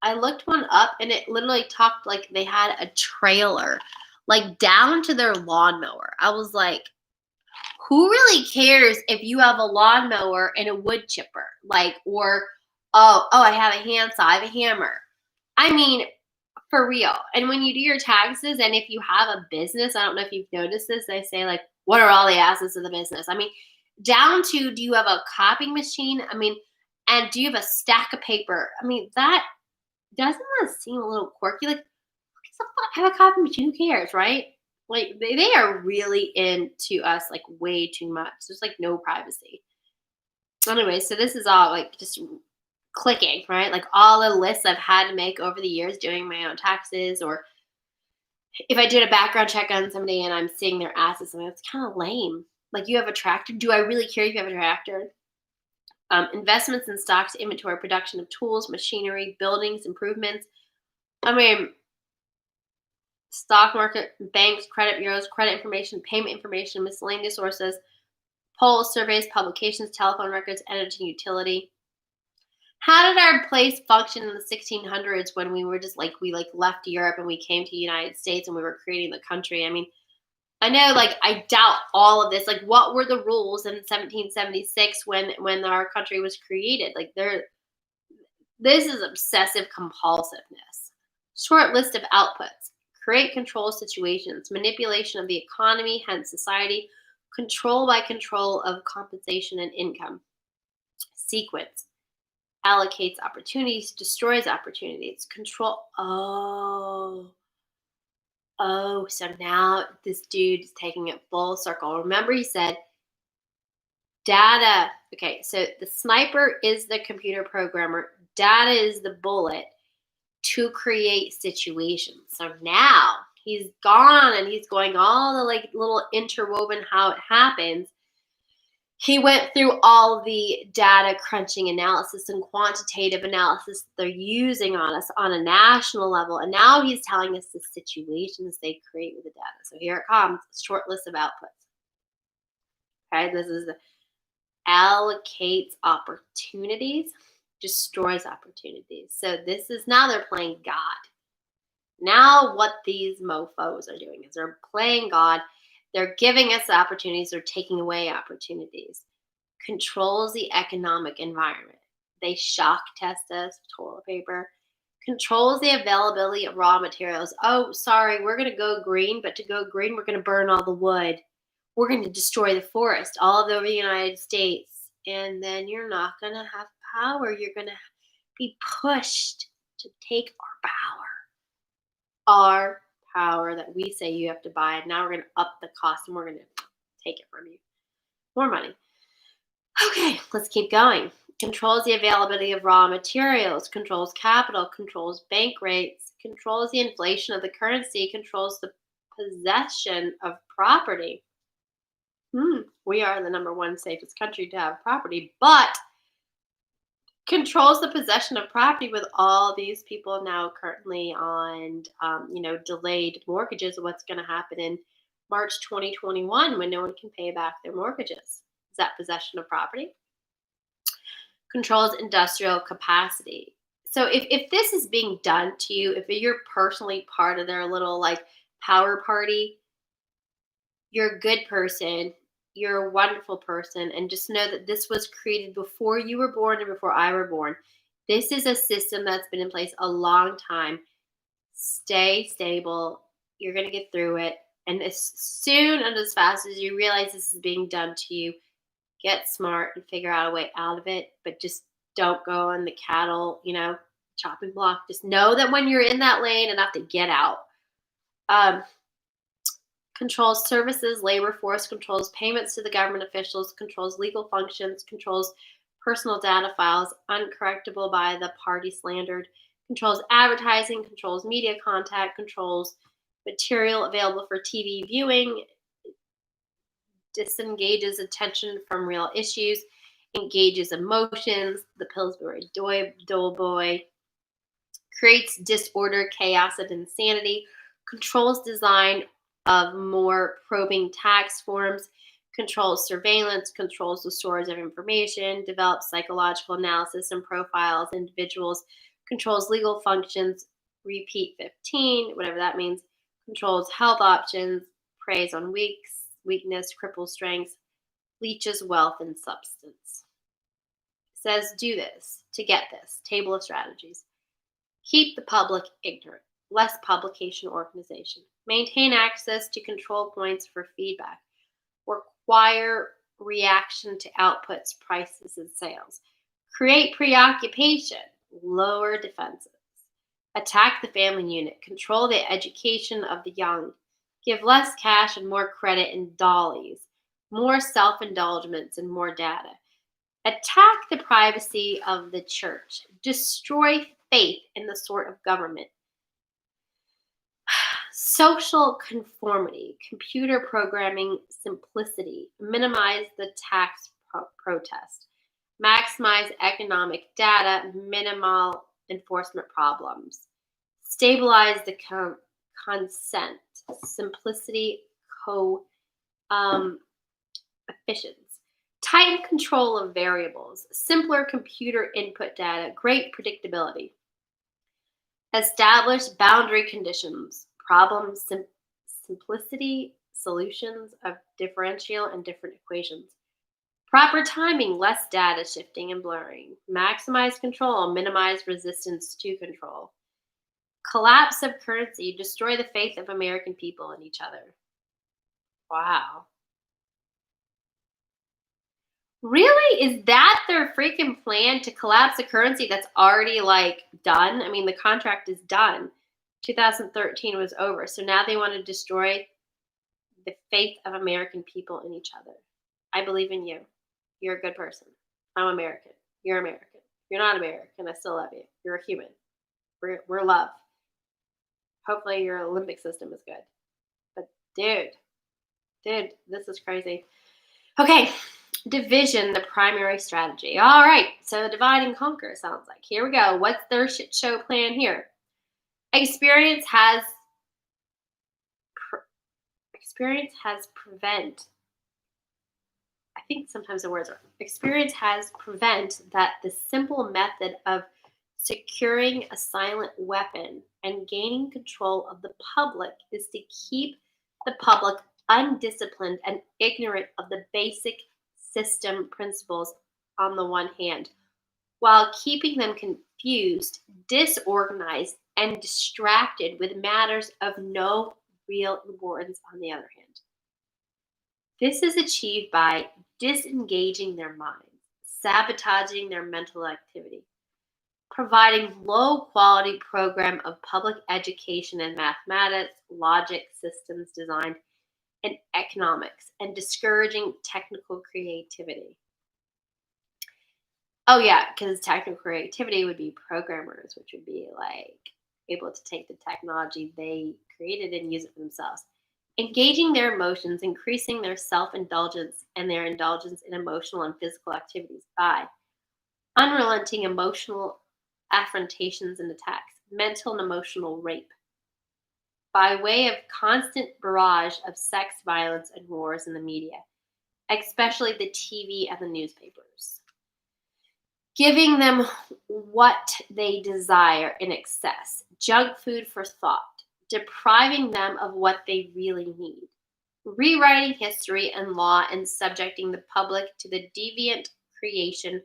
I looked one up and it literally talked like they had a trailer, like down to their lawnmower. I was like, who really cares if you have a lawnmower and a wood chipper? Like, or, I have a handsaw, I have a hammer. I mean, for real. And when you do your taxes, and if you have a business, I don't know if you've noticed this, they say like, what are all the assets of the business? I mean, down to, do you have a copying machine? I mean, and do you have a stack of paper? I mean, that doesn't that seem a little quirky? Like, I have a copy machine. Who cares, right? Like, they are really into us, like, way too much. There's like no privacy. Anyway, so this is all like just clicking, right? Like all the lists I've had to make over the years doing my own taxes, or if I did a background check on somebody and I'm seeing their assets, I mean, it's kind of lame. Like, you have a tractor. Do I really care if you have a tractor? Investments in stocks, inventory, production of tools, machinery, buildings, improvements. I mean, stock market, banks, credit bureaus, credit information, payment information, miscellaneous sources, polls, surveys, publications, telephone records, energy, utility. How did our place function in the 1600s when we were just like, we like left Europe and we came to the United States and we were creating the country? I mean, I know, like, I doubt all of this. Like, what were the rules in 1776 when our country was created? Like, this is obsessive compulsiveness. Short list of outputs: create control situations, manipulation of the economy, hence society, control by control of compensation and income. Sequence: allocates opportunities, destroys opportunities. Control. Oh, so now this dude is taking it full circle. Remember, he said data. Okay, so the sniper is the computer programmer. Data is the bullet to create situations. So now he's gone and he's going all the like little interwoven how it happens. He went through all the data crunching analysis and quantitative analysis they're using on us on a national level. And now he's telling us the situations they create with the data. So here it comes, short list of outputs. Okay, this is the allocates opportunities. destroys opportunities. So this is now they're playing God. Now what these mofos are doing is they're playing God. They're giving us opportunities. They're taking away opportunities. Controls the economic environment. They shock test us with toilet paper. Controls the availability of raw materials. Oh, sorry, we're going to go green, but to go green, we're going to burn all the wood. We're going to destroy the forest all over the United States. And then you're not going to have power. You're going to be pushed to take our power that we say you have to buy. Now we're going to up the cost and we're going to take it from you. More money. Okay, let's keep going. Controls the availability of raw materials, controls capital, controls bank rates, controls the inflation of the currency, controls the possession of property. We are the number one safest country to have property, but controls the possession of property with all these people now currently on, delayed mortgages. What's going to happen in March 2021 when no one can pay back their mortgages? Is that possession of property? Controls industrial capacity. So if this is being done to you, if you're personally part of their little like power party, you're a good person. You're a wonderful person. And just know that this was created before you were born and before I were born. This is a system that's been in place a long time. Stay stable. You're going to get through it. And as soon and as fast as you realize this is being done to you, get smart and figure out a way out of it. But just don't go on the cattle, chopping block. Just know that when you're in that lane, enough to get out. Controls services, labor force, controls payments to the government officials, controls legal functions, controls personal data files, uncorrectable by the party slandered, controls advertising, controls media contact, controls material available for TV viewing, disengages attention from real issues, engages emotions, the Pillsbury Doughboy, creates disorder, chaos, and insanity, controls design of more probing tax forms, controls surveillance, controls the stores of information, develops psychological analysis and profiles individuals, controls legal functions, repeat 15, whatever that means, controls health options, preys on weakness, cripples strengths, leeches wealth and substance. It says do this to get this. Table of strategies. Keep the public ignorant. Less publication organization. Maintain access to control points for feedback. Require reaction to outputs, prices, and sales. Create preoccupation. Lower defenses. Attack the family unit. Control the education of the young. Give less cash and more credit and dollies. More self-indulgence and more data. Attack the privacy of the church. Destroy faith in the sort of government. Social conformity, computer programming simplicity, minimize the tax protest, maximize economic data, minimal enforcement problems, stabilize the consent, simplicity, efficiency, tighten control of variables, simpler computer input data, great predictability, establish boundary conditions, problem simplicity, solutions of differential and different equations. Proper timing, less data shifting and blurring. Maximize control, minimize resistance to control. Collapse of currency, destroy the faith of American people in each other. Wow. Really? Is that their freaking plan, to collapse a currency that's already done? I mean, the contract is done. 2013 was over. So now they want to destroy the faith of American people in each other. I believe in you. You're a good person. I'm American. You're American. You're not American. I still love you. You're a human. We're love. Hopefully your limbic system is good. But dude, this is crazy. Okay. Division, the primary strategy. All right. So divide and conquer sounds like. Here we go. What's their shit show plan here? Experience has prevent. I think sometimes the words are experience has prevent that the simple method of securing a silent weapon and gaining control of the public is to keep the public undisciplined and ignorant of the basic system principles on the one hand, while keeping them confused, disorganized, and distracted with matters of no real importance on the other hand. This is achieved by disengaging their minds, sabotaging their mental activity, providing low-quality program of public education in mathematics, logic, systems design, and economics, and discouraging technical creativity. Oh yeah, because technical creativity would be programmers, which would be like able to take the technology they created and use it for themselves. Engaging their emotions, increasing their self-indulgence and their indulgence in emotional and physical activities by unrelenting emotional affrontations and attacks, mental and emotional rape, by way of constant barrage of sex violence and wars in the media, especially the TV and the newspapers, giving them what they desire in excess, junk food for thought, depriving them of what they really need, rewriting history and law and subjecting the public to the deviant creation,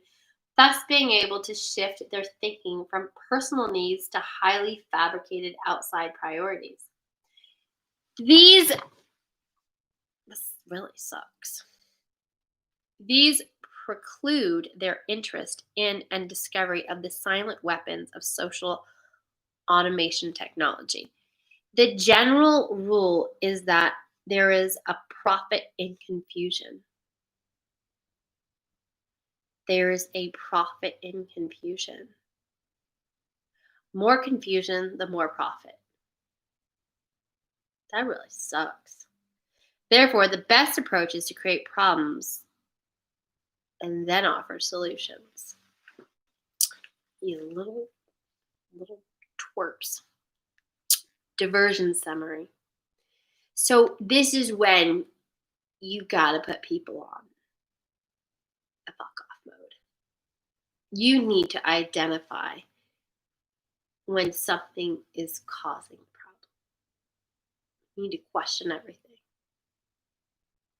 thus being able to shift their thinking from personal needs to highly fabricated outside priorities. This really sucks. These preclude their interest in and discovery of the silent weapons of social automation technology. The general rule is that there is a profit in confusion. There is a profit in confusion. More confusion, the more profit. That really sucks. Therefore, the best approach is to create problems and then offer solutions. You little twerps. Diversion summary. So this is when you gotta put people on a fuck off mode. You need to identify when something is causing a problem. You need to question everything.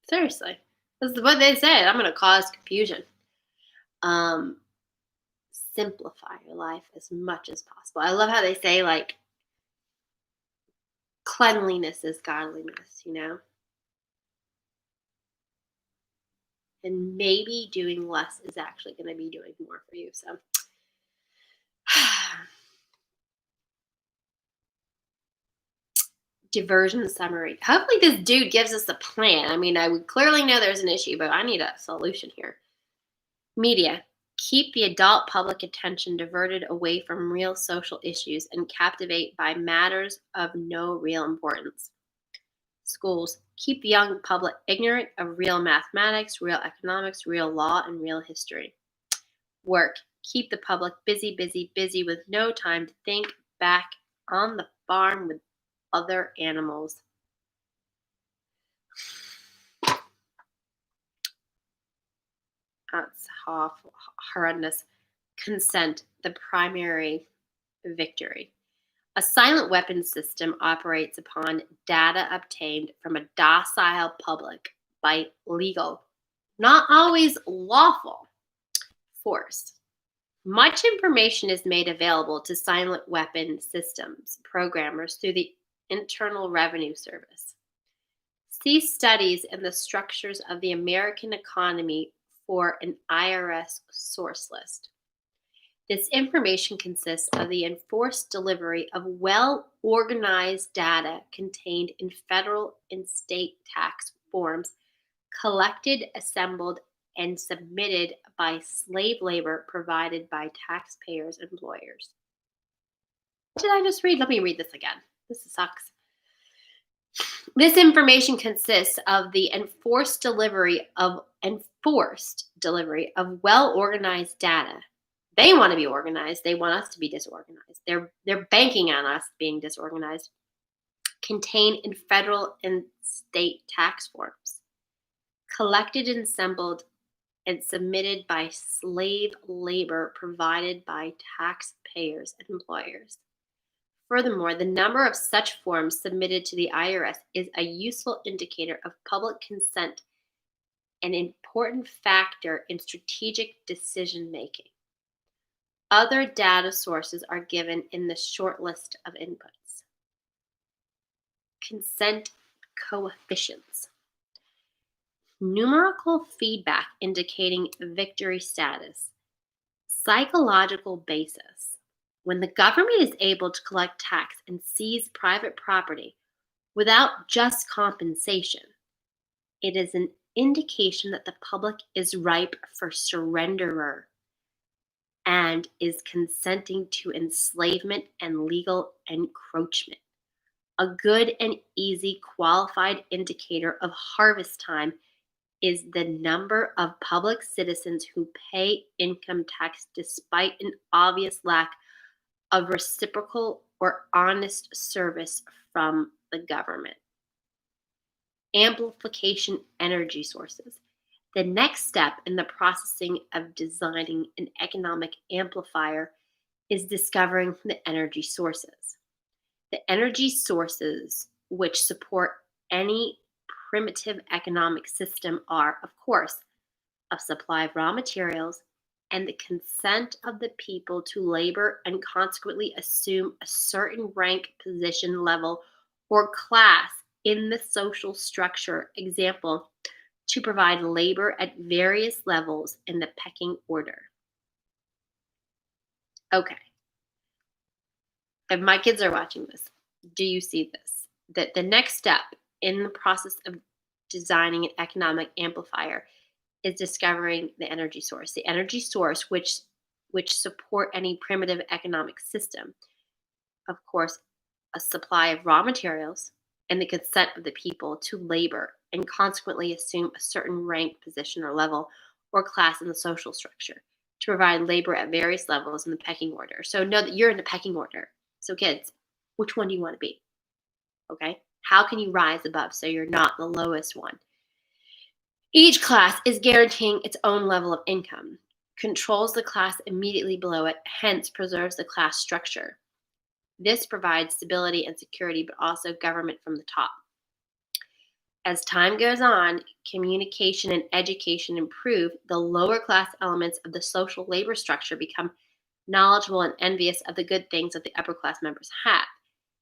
Seriously. This is what they said. I'm gonna cause confusion. Simplify your life as much as possible. I love how they say like cleanliness is godliness, you know? And maybe doing less is actually going to be doing more for you. So, diversion summary. Hopefully, this dude gives us a plan. I mean, I would clearly know there's an issue, but I need a solution here. Media. Keep the adult public attention diverted away from real social issues and captivate by matters of no real importance. Schools. Keep the young public ignorant of real mathematics, real economics, real law, and real history. Work. Keep the public busy with no time to think back on the farm with other animals. That's horrendous. Consent, the primary victory. A silent weapons system operates upon data obtained from a docile public by legal, not always lawful, force. Much information is made available to silent weapon systems programmers through the Internal Revenue Service. See studies in the structures of the American economy for an IRS source list. This information consists of the enforced delivery of well-organized data contained in federal and state tax forms collected, assembled, and submitted by slave labor provided by taxpayers' employers. What did I just read? Let me read this again. This sucks. This information consists of the enforced delivery of well-organized data. They want to be organized. They want us to be disorganized. They're banking on us being disorganized. Contained in federal and state tax forms. Collected and assembled and submitted by slave labor provided by taxpayers and employers. Furthermore, the number of such forms submitted to the IRS is a useful indicator of public consent, an important factor in strategic decision making. Other data sources are given in the short list of inputs. Consent coefficients. Numerical feedback indicating victory status. Psychological basis. When the government is able to collect tax and seize private property without just compensation, it is an indication that the public is ripe for surrenderer and is consenting to enslavement and legal encroachment. A good and easy qualified indicator of harvest time is the number of public citizens who pay income tax despite an obvious lack of reciprocal or honest service from the government. Amplification energy sources. The next step in the processing of designing an economic amplifier is discovering the energy sources. The energy sources which support any primitive economic system are, of course, a supply of raw materials and the consent of the people to labor and consequently assume a certain rank, position, level, or class in the social structure. Example, to provide labor at various levels in the pecking order. Okay. If my kids are watching this, do you see this? That the next step in the process of designing an economic amplifier is discovering the energy source. The energy source which support any primitive economic system. Of course, a supply of raw materials and the consent of the people to labor and consequently assume a certain rank, position, or level or class in the social structure to provide labor at various levels in the pecking order. So know that you're in the pecking order. So kids, which one do you want to be? Okay? How can you rise above so you're not the lowest one? Each class is guaranteeing its own level of income, controls the class immediately below it, hence preserves the class structure. This provides stability and security, but also government from the top. As time goes on, communication and education improve, the lower class elements of the social labor structure become knowledgeable and envious of the good things that the upper class members have.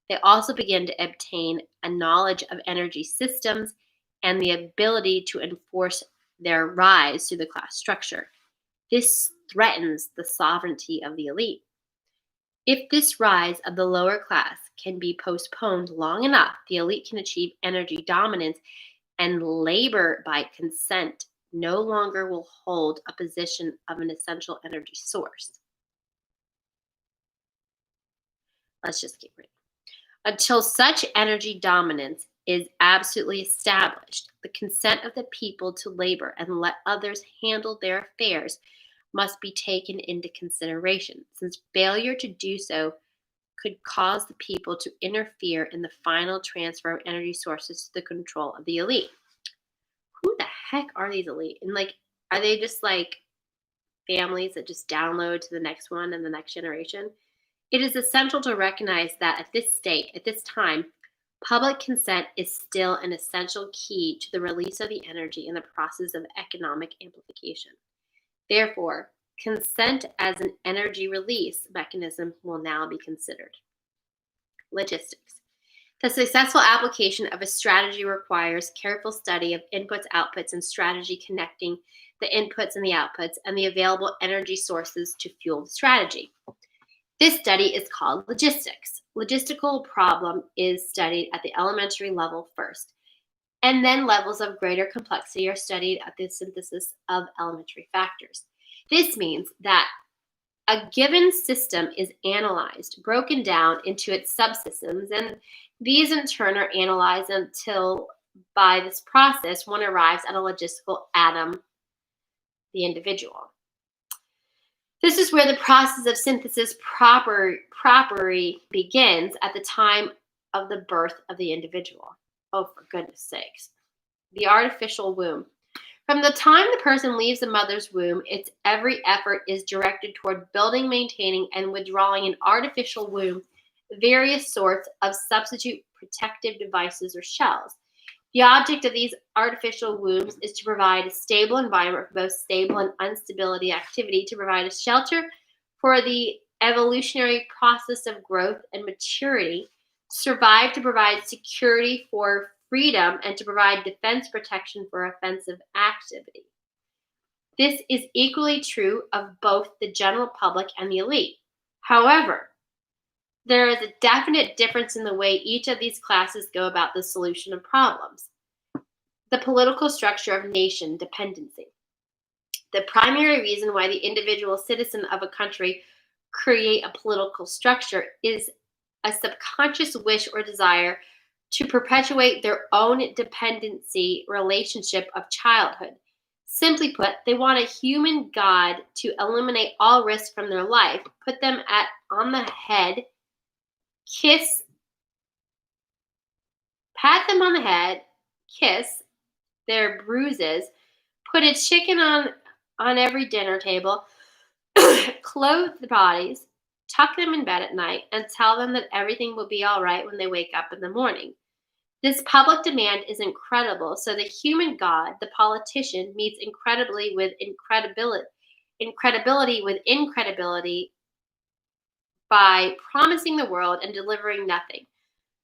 They also begin to obtain a knowledge of energy systems and the ability to enforce their rise through the class structure. This threatens the sovereignty of the elite. If this rise of the lower class can be postponed long enough, the elite can achieve energy dominance, and labor by consent no longer will hold a position of an essential energy source. Let's just keep reading. Until such energy dominance is absolutely established, the consent of the people to labor and let others handle their affairs must be taken into consideration, since failure to do so could cause the people to interfere in the final transfer of energy sources to the control of the elite. Who the heck are these elite? And are they just like families that just download to the next one and the next generation? It is essential to recognize that at this time, public consent is still an essential key to the release of the energy in the process of economic amplification. Therefore, consent as an energy release mechanism will now be considered. Logistics. The successful application of a strategy requires careful study of inputs, outputs, and strategy connecting the inputs and the outputs and the available energy sources to fuel the strategy. This study is called logistics. Logistical problem is studied at the elementary level first, and then levels of greater complexity are studied at the synthesis of elementary factors. This means that a given system is analyzed, broken down into its subsystems, and these in turn are analyzed until by this process one arrives at a logistical atom, the individual. This is where the process of synthesis properly begins at the time of the birth of the individual. Oh, for goodness sakes. The artificial womb. From the time the person leaves the mother's womb, its every effort is directed toward building, maintaining, and withdrawing an artificial womb, various sorts of substitute protective devices or shells. The object of these artificial wombs is to provide a stable environment for both stable and instability activity, to provide a shelter for the evolutionary process of growth and maturity, to survive, to provide security for freedom, and to provide defense protection for offensive activity. This is equally true of both the general public and the elite. However, there is a definite difference in the way each of these classes go about the solution of problems. The political structure of nation dependency. The primary reason why the individual citizen of a country create a political structure is a subconscious wish or desire to perpetuate their own dependency relationship of childhood. Simply put, they want a human God to eliminate all risk from their life, put them on the head, pat them on the head, kiss their bruises, put a chicken on every dinner table, clothe the bodies, tuck them in bed at night, and tell them that everything will be all right when they wake up in the morning. This public demand is incredible, so the human God, the politician, meets incredibly with incredibility with incredibility by promising the world and delivering nothing.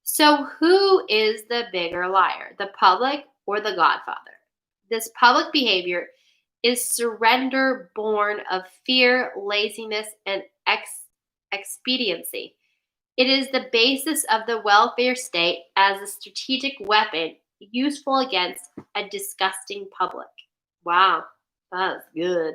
So who is the bigger liar, the public or the Godfather? This public behavior is surrender born of fear, laziness, and expediency. It is the basis of the welfare state as a strategic weapon useful against a disgusting public. Wow, that's good.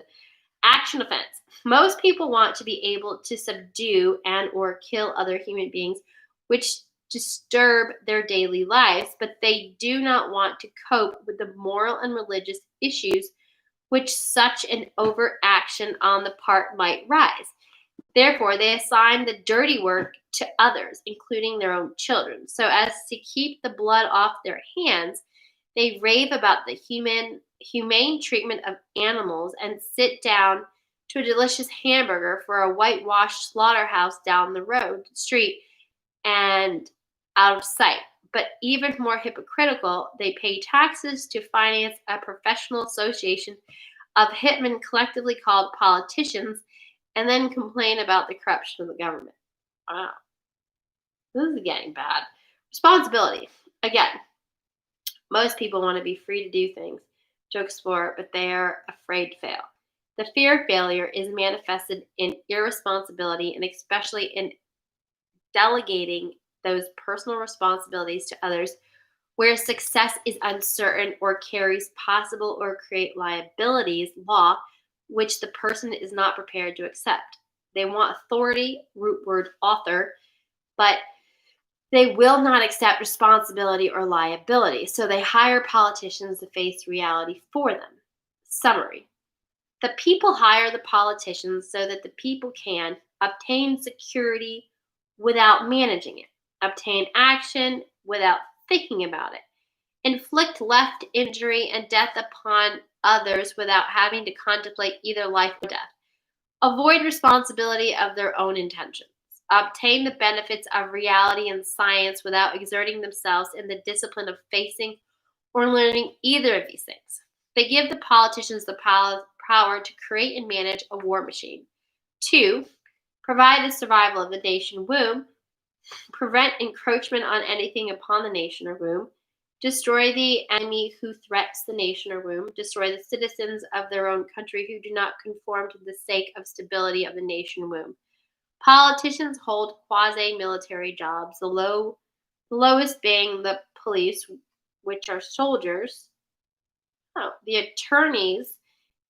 Action offense. Most people want to be able to subdue and or kill other human beings which disturb their daily lives, but they do not want to cope with the moral and religious issues which such an overaction on the part might rise. Therefore, they assign the dirty work to others, including their own children. So as to keep the blood off their hands, they rave about the humane treatment of animals and sit down to a delicious hamburger for a whitewashed slaughterhouse down the street, and out of sight. But even more hypocritical, they pay taxes to finance a professional association of hitmen collectively called politicians, and then complain about the corruption of the government. Wow. This is getting bad. Responsibility. Again, most people want to be free to do things, to explore, but they are afraid to fail. The fear of failure is manifested in irresponsibility and especially in delegating those personal responsibilities to others where success is uncertain or carries possible or create liabilities, law, which the person is not prepared to accept. They want authority, root word author, but they will not accept responsibility or liability. So they hire politicians to face reality for them. Summary. The people hire the politicians so that the people can obtain security without managing it, obtain action without thinking about it, inflict left injury and death upon others without having to contemplate either life or death, avoid responsibility of their own intentions, obtain the benefits of reality and science without exerting themselves in the discipline of facing or learning either of these things. They give the politicians the power to create and manage a war machine. 2, provide the survival of the nation womb, prevent encroachment on anything upon the nation or womb, destroy the enemy who threats the nation or womb, destroy the citizens of their own country who do not conform to the sake of stability of the nation womb. Politicians hold quasi-military jobs, the lowest being the police, which are soldiers, the attorneys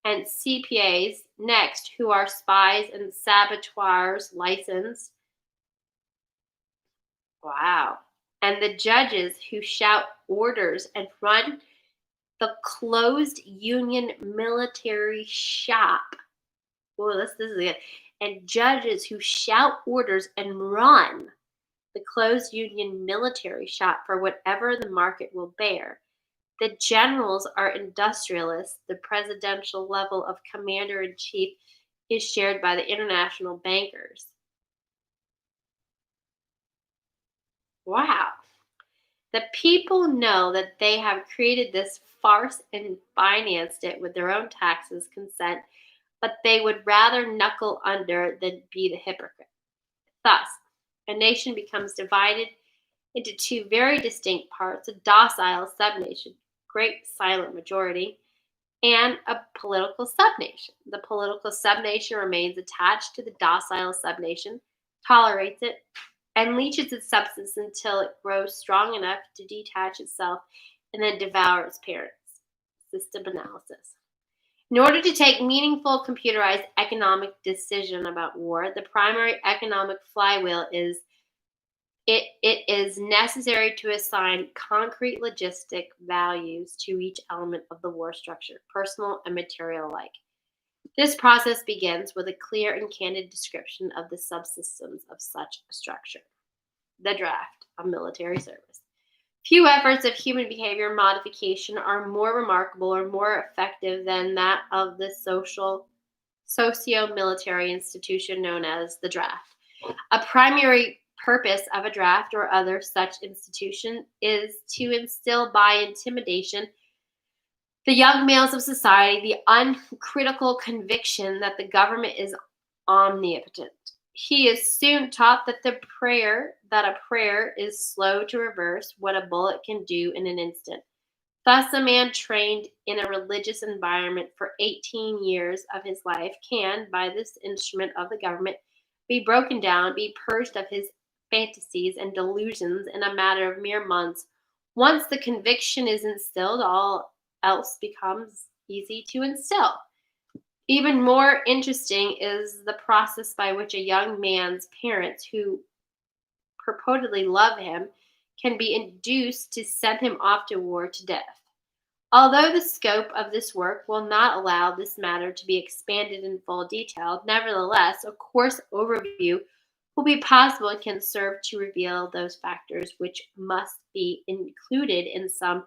and CPAs next, who are spies and saboteurs licensed. Wow. And the judges who shout orders and run the closed union military shop. Oh, this is good. And judges who shout orders and run the closed union military shop for whatever the market will bear. The generals are industrialists. The presidential level of commander-in-chief is shared by the international bankers. Wow. The people know that they have created this farce and financed it with their own taxes, consent, but they would rather knuckle under than be the hypocrite. Thus, a nation becomes divided into two very distinct parts: a docile subnation, great silent majority, and a political subnation. The political subnation remains attached to the docile subnation, tolerates it, and leaches its substance until it grows strong enough to detach itself and then devour its parents. System analysis. In order to take meaningful computerized economic decision about war, the primary economic flywheel is it is necessary to assign concrete logistic values to each element of the war structure, personal and material alike. This process begins with a clear and candid description of the subsystems of such a structure. The draft of military service. Few efforts of human behavior modification are more remarkable or more effective than that of the socio-military institution known as the draft. A primary purpose of a draft or other such institution is to instill by intimidation the young males of society the uncritical conviction that the government is omnipotent. He is soon taught that a prayer is slow to reverse what a bullet can do in an instant. Thus, a man trained in a religious environment for 18 years of his life can, by this instrument of the government, be broken down, be purged of his fantasies and delusions in a matter of mere months. Once the conviction is instilled, all else becomes easy to instill. Even more interesting is the process by which a young man's parents, who purportedly love him, can be induced to send him off to war to death. Although the scope of this work will not allow this matter to be expanded in full detail, nevertheless, a coarse overview will be possible and can serve to reveal those factors which must be included in some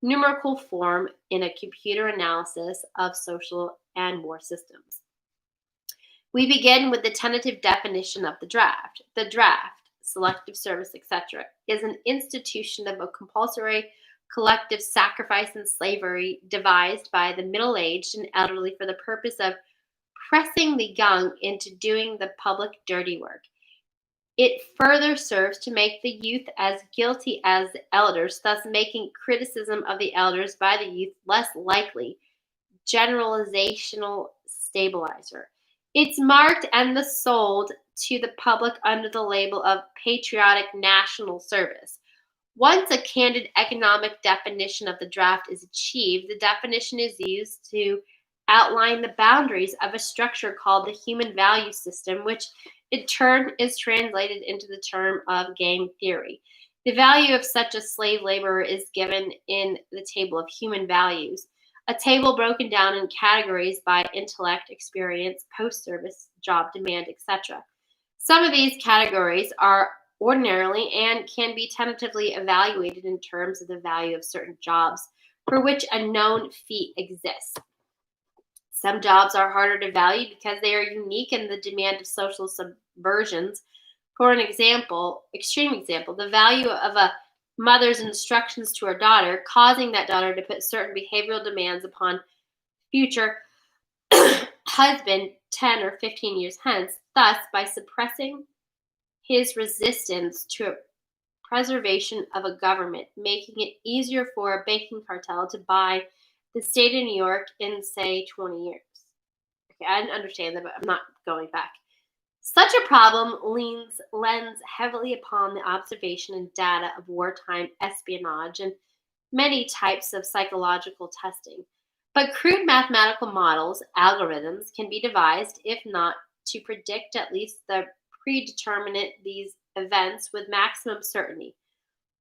numerical form in a computer analysis of social and war systems. We begin with the tentative definition of the draft. The draft, selective service, etc., is an institution of a compulsory collective sacrifice and slavery devised by the middle-aged and elderly for the purpose of pressing the young into doing the public dirty work. It further serves to make the youth as guilty as the elders, thus making criticism of the elders by the youth less likely. Generalizational stabilizer. It's marked and sold to the public under the label of patriotic national service. Once a candid economic definition of the draft is achieved, the definition is used to outline the boundaries of a structure called the human value system, which in turn is translated into the term of game theory. The value of such a slave laborer is given in the table of human values, a table broken down in categories by intellect, experience, post-service, job demand, etc. Some of these categories are ordinarily and can be tentatively evaluated in terms of the value of certain jobs for which a known fee exists. Some jobs are harder to value because they are unique in the demand of social subversions. For an extreme example, the value of a mother's instructions to her daughter, causing that daughter to put certain behavioral demands upon future husband 10 or 15 years hence, thus by suppressing his resistance to a preservation of a government, making it easier for a banking cartel to buy the state of New York in, say, 20 years. Okay, I understand that, but I'm not going back. Such a problem lends heavily upon the observation and data of wartime espionage and many types of psychological testing. But crude mathematical models, algorithms, can be devised, if not to predict at least the predeterminate these events with maximum certainty.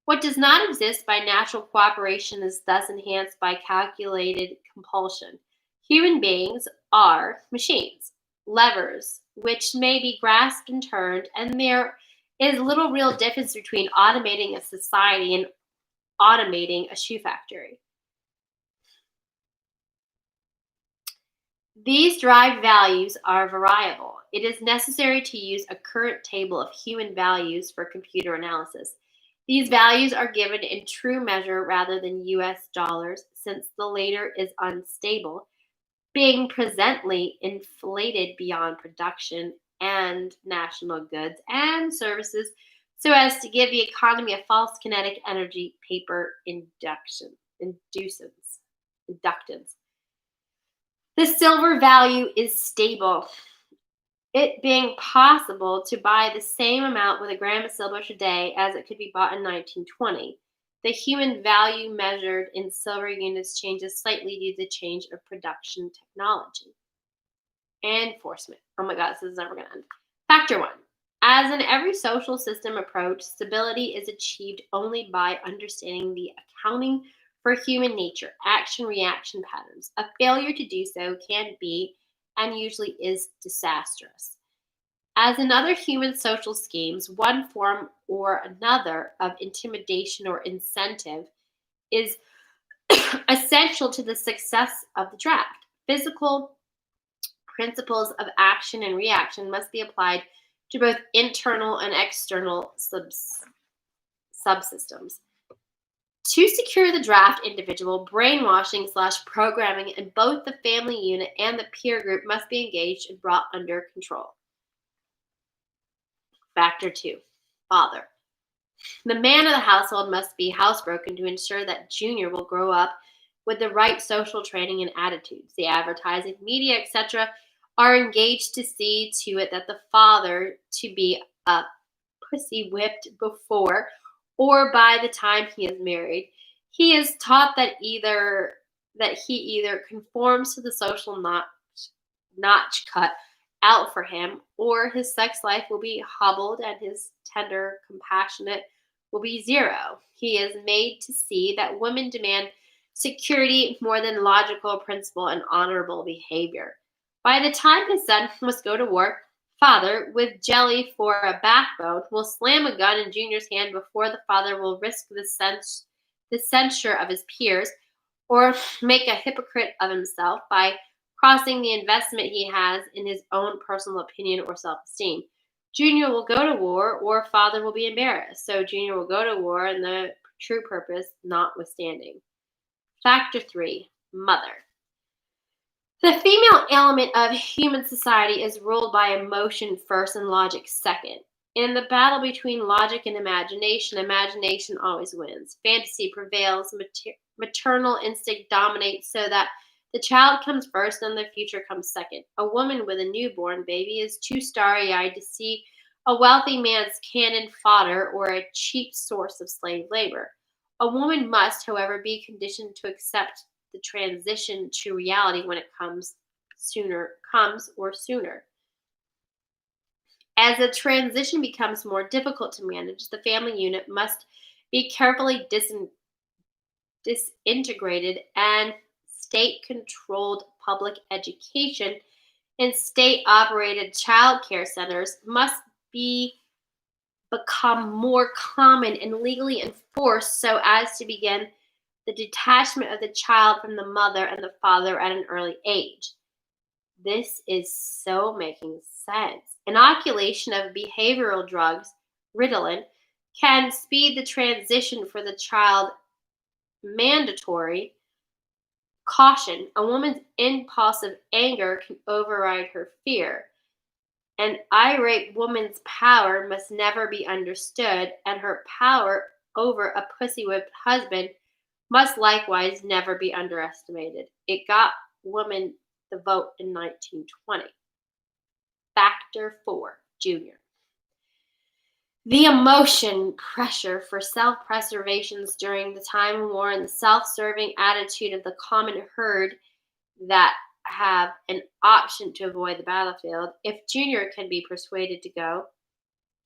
What does not exist by natural cooperation is thus enhanced by calculated compulsion. Human beings are machines, levers, which may be grasped and turned, and there is little real difference between automating a society and automating a shoe factory. These derived values are variable. It is necessary to use a current table of human values for computer analysis. These values are given in true measure rather than US dollars, since the later is unstable, being presently inflated beyond production and national goods and services so as to give the economy a false kinetic energy paper inductance. The silver value is stable, it being possible to buy the same amount with a gram of silver today as it could be bought in 1920. The human value measured in silver units changes slightly due to the change of production technology. Enforcement. Oh my God, this is never going to end. Factor 1. As in every social system approach, stability is achieved only by understanding the accounting for human nature, action-reaction patterns. A failure to do so can be, and usually is, disastrous. As in other human social schemes, one form or another of intimidation or incentive is essential to the success of the draft. Physical principles of action and reaction must be applied to both internal and external subsystems. To secure the draft individual, brainwashing/programming in both the family unit and the peer group must be engaged and brought under control. Factor 2. Father. The man of the household must be housebroken to ensure that Junior will grow up with the right social training and attitudes. The advertising, media, etc. are engaged to see to it that the father to be a pussy whipped before or by the time he is married. He is taught that he either conforms to the social notch cut out for him, or his sex life will be hobbled and his tender, compassionate will be zero. He is made to see that women demand security more than logical principle and honorable behavior. By the time his son must go to war, father, with jelly for a backbone, will slam a gun in Junior's hand before the father will risk the censure of his peers or make a hypocrite of himself by crossing the investment he has in his own personal opinion or self-esteem. Junior will go to war or father will be embarrassed, so Junior will go to war and the true purpose notwithstanding. Factor 3. Mother. The female element of human society is ruled by emotion first and logic second. In the battle between logic and imagination, imagination always wins. Fantasy prevails, maternal instinct dominates so that the child comes first and the future comes second. A woman with a newborn baby is too starry-eyed to see a wealthy man's cannon fodder or a cheap source of slave labor. A woman must, however, be conditioned to accept the transition to reality when it comes or sooner. As the transition becomes more difficult to manage, the family unit must be carefully disintegrated, and state-controlled public education and state-operated child care centers must become more common and legally enforced so as to begin the detachment of the child from the mother and the father at an early age. This is so making sense. Inoculation of behavioral drugs, Ritalin, can speed the transition for the child. Mandatory caution. A woman's impulsive anger can override her fear. An irate woman's power must never be understood, and her power over a pussy-whipped husband must likewise never be underestimated. It got women the vote in 1920. Factor 4. Junior. The emotion pressure for self-preservations during the time of war and the self-serving attitude of the common herd that have an option to avoid the battlefield, if Junior can be persuaded to go,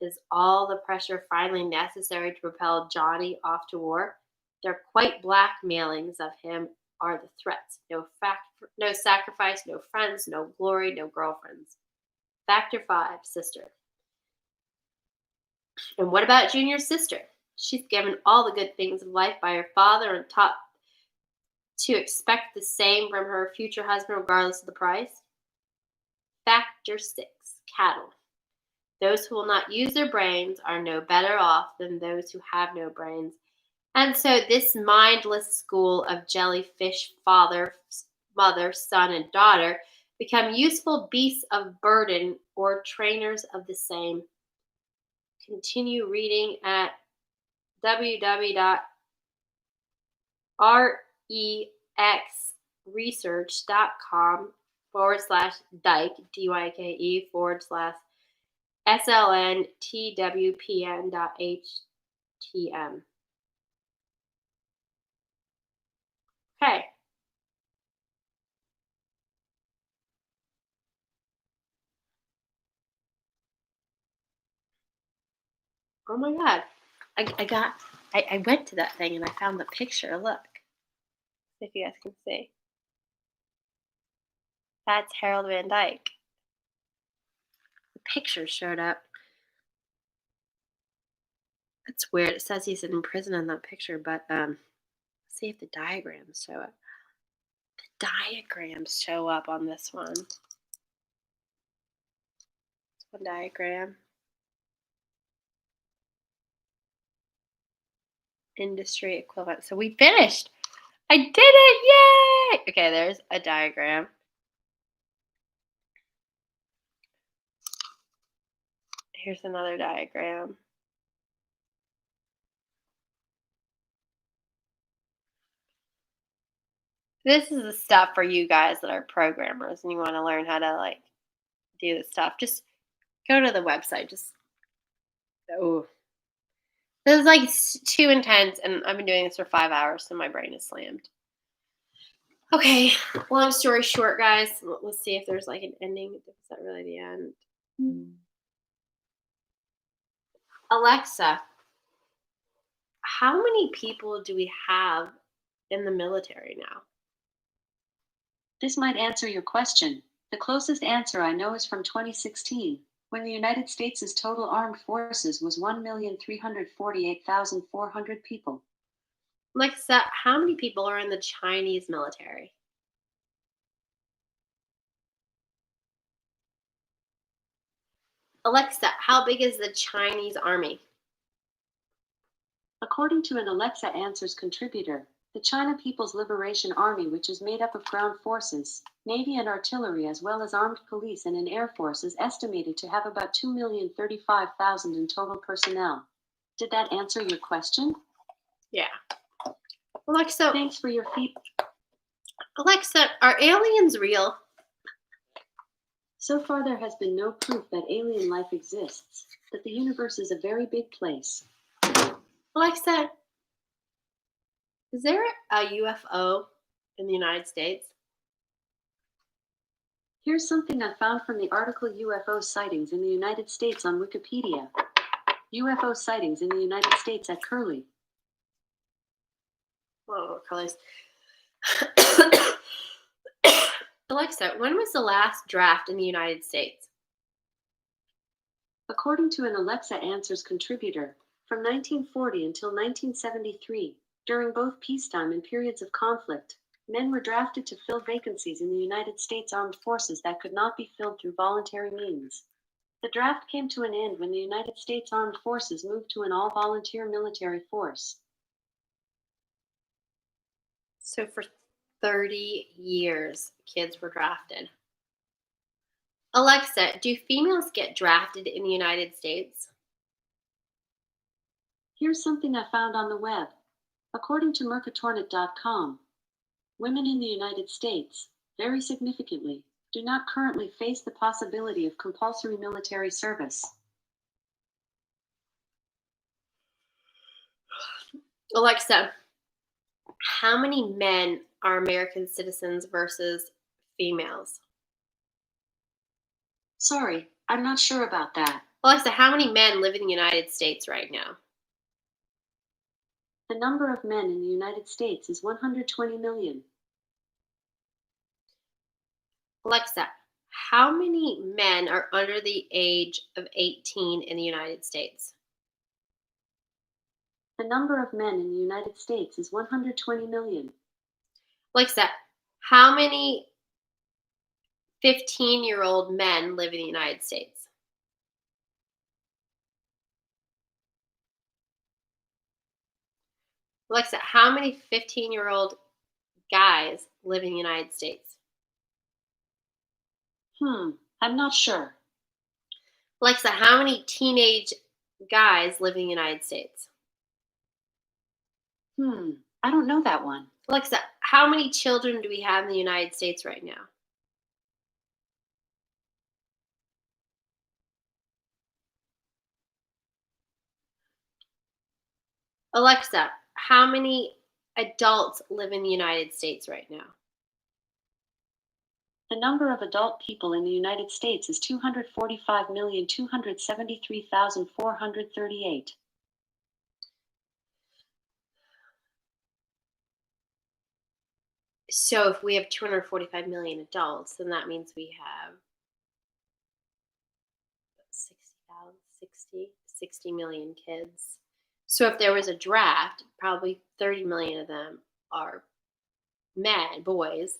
is all the pressure finally necessary to propel Johnny off to war? Their quite blackmailings of him are the threats. No sacrifice, no friends, no glory, no girlfriends. Factor 5. Sister. And what about Junior's sister? She's given all the good things of life by her father and taught to expect the same from her future husband regardless of the price. Factor 6, cattle. Those who will not use their brains are no better off than those who have no brains. And so this mindless school of jellyfish father, mother, son, and daughter become useful beasts of burden or trainers of the same. Continue reading at www.rexresearch.com/Dyke, DYKE /SLNTWPN.HTM. Okay. Oh my God. I went to that thing and I found the picture. Look. See if you guys can see. That's Harold Van Dyke. The picture showed up. That's weird. It says he's in prison in that picture, but let's see if the diagrams show up. The diagrams show up on this one. One diagram. Industry equivalent. So we finished. I did it! Yay! Okay, there's a diagram. Here's another diagram. This is the stuff for you guys that are programmers and you want to learn how to do this stuff. Just go to the website. This is too intense, and I've been doing this for 5 hours, so my brain is slammed. Okay, long story short, guys. Let's see if there's an ending. Is that really the end? Alexa, how many people do we have in the military now? This might answer your question. The closest answer I know is from 2016, when the United States' total armed forces was 1,348,400 people. Alexa, how many people are in the Chinese military? Alexa, how big is the Chinese army? According to an Alexa Answers contributor, the China People's Liberation Army, which is made up of ground forces, Navy and artillery, as well as armed police and an air force, is estimated to have about 2,035,000 in total personnel. Did that answer your question? Yeah. Alexa, thanks for your feedback. Alexa, are aliens real? So far, there has been no proof that alien life exists, that the universe is a very big place. Alexa, is there a UFO in the United States? Here's something I found from the article UFO Sightings in the United States on Wikipedia. UFO sightings in the United States at Curlie. Whoa, Curlie's. Alexa, when was the last draft in the United States? According to an Alexa Answers contributor, from 1940 until 1973, during both peacetime and periods of conflict, men were drafted to fill vacancies in the United States Armed Forces that could not be filled through voluntary means. The draft came to an end when the United States Armed Forces moved to an all-volunteer military force. So for 30 years, kids were drafted. Alexa, do females get drafted in the United States? Here's something I found on the web. According to Mercatornet.com, women in the United States, very significantly, do not currently face the possibility of compulsory military service. Alexa, how many men are American citizens versus females? Sorry, I'm not sure about that. Alexa, how many men live in the United States right now? The number of men in the United States is 120 million. Alexa, how many men are under the age of 18 in the United States? The number of men in the United States is 120 million. Alexa, how many 15-year-old men live in the United States? Alexa, how many 15-year-old guys live in the United States? I'm not sure. Alexa, how many teenage guys live in the United States? I don't know that one. Alexa, how many children do we have in the United States right now? Alexa, how many adults live in the United States right now? The number of adult people in the United States is 245,273,438. So if we have 245 million adults, then that means we have 60 million kids. So if there was a draft, probably 30 million of them are boys,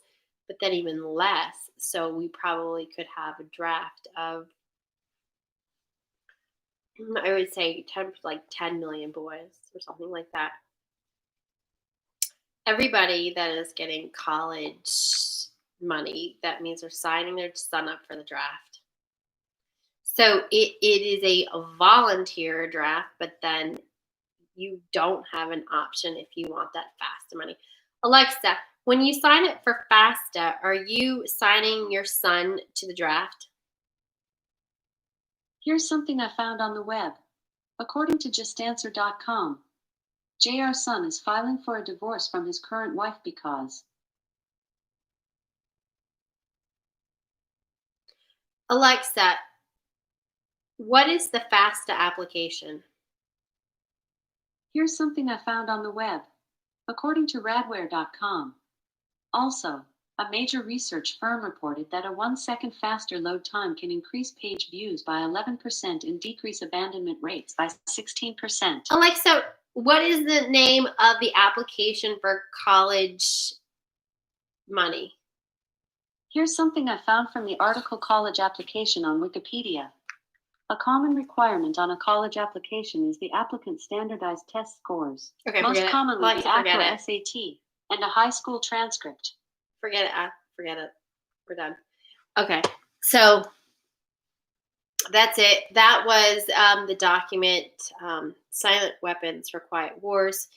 but then even less. So we probably could have a draft of, I would say 10 million boys or something like that. Everybody that is getting college money, that means they're signing their son up for the draft. So it is a volunteer draft, but then you don't have an option if you want that FAFSA money. Alexa, when you sign up for FAFSA, are you signing your son to the draft? Here's something I found on the web. According to justanswer.com, JR's son is filing for a divorce from his current wife because. Alexa, what is the FAFSA application? Here's something I found on the web. According to radware.com. Also, a major research firm reported that a 1 second faster load time can increase page views by 11% and decrease abandonment rates by 16%. Alexa, what is the name of the application for college money? Here's something I found from the article College Application on Wikipedia. A common requirement on a college application is the applicant's standardized test scores, most commonly the ACRA SAT, and a high school transcript. Forget it. We're done. Okay, so that's it. That was the document Silent Weapons for Quiet Wars,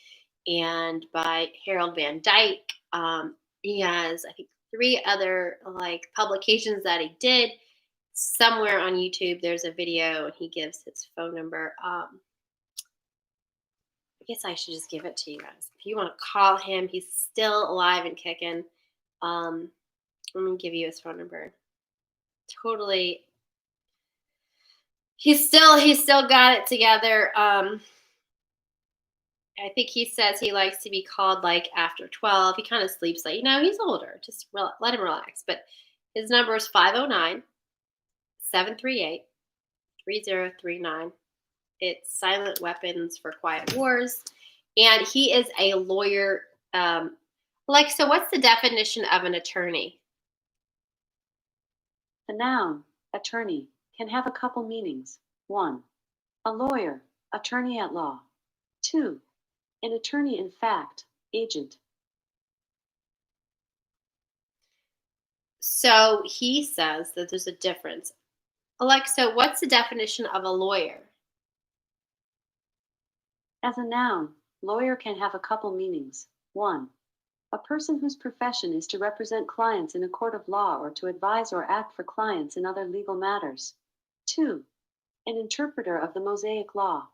and by Harold Van Dyke. He has, I think, 3 other publications that he did. Somewhere on YouTube there's a video and he gives his phone number. I guess I should just give it to you guys. If you want to call him, he's still alive and kicking. Let me give you his phone number. Totally. He's still got it together. I think he says he likes to be called after 12. He kind of sleeps late. He's older. Just let him relax. But his number is 509-738-3039. It's Silent Weapons for Quiet Wars. And he is a lawyer. So what's the definition of an attorney? The noun, attorney, can have a couple meanings. 1, a lawyer, attorney at law. 2, an attorney in fact, agent. So he says that there's a difference. Alexa, what's the definition of a lawyer? As a noun, lawyer can have a couple meanings. 1, a person whose profession is to represent clients in a court of law or to advise or act for clients in other legal matters. 2, an interpreter of the Mosaic Law.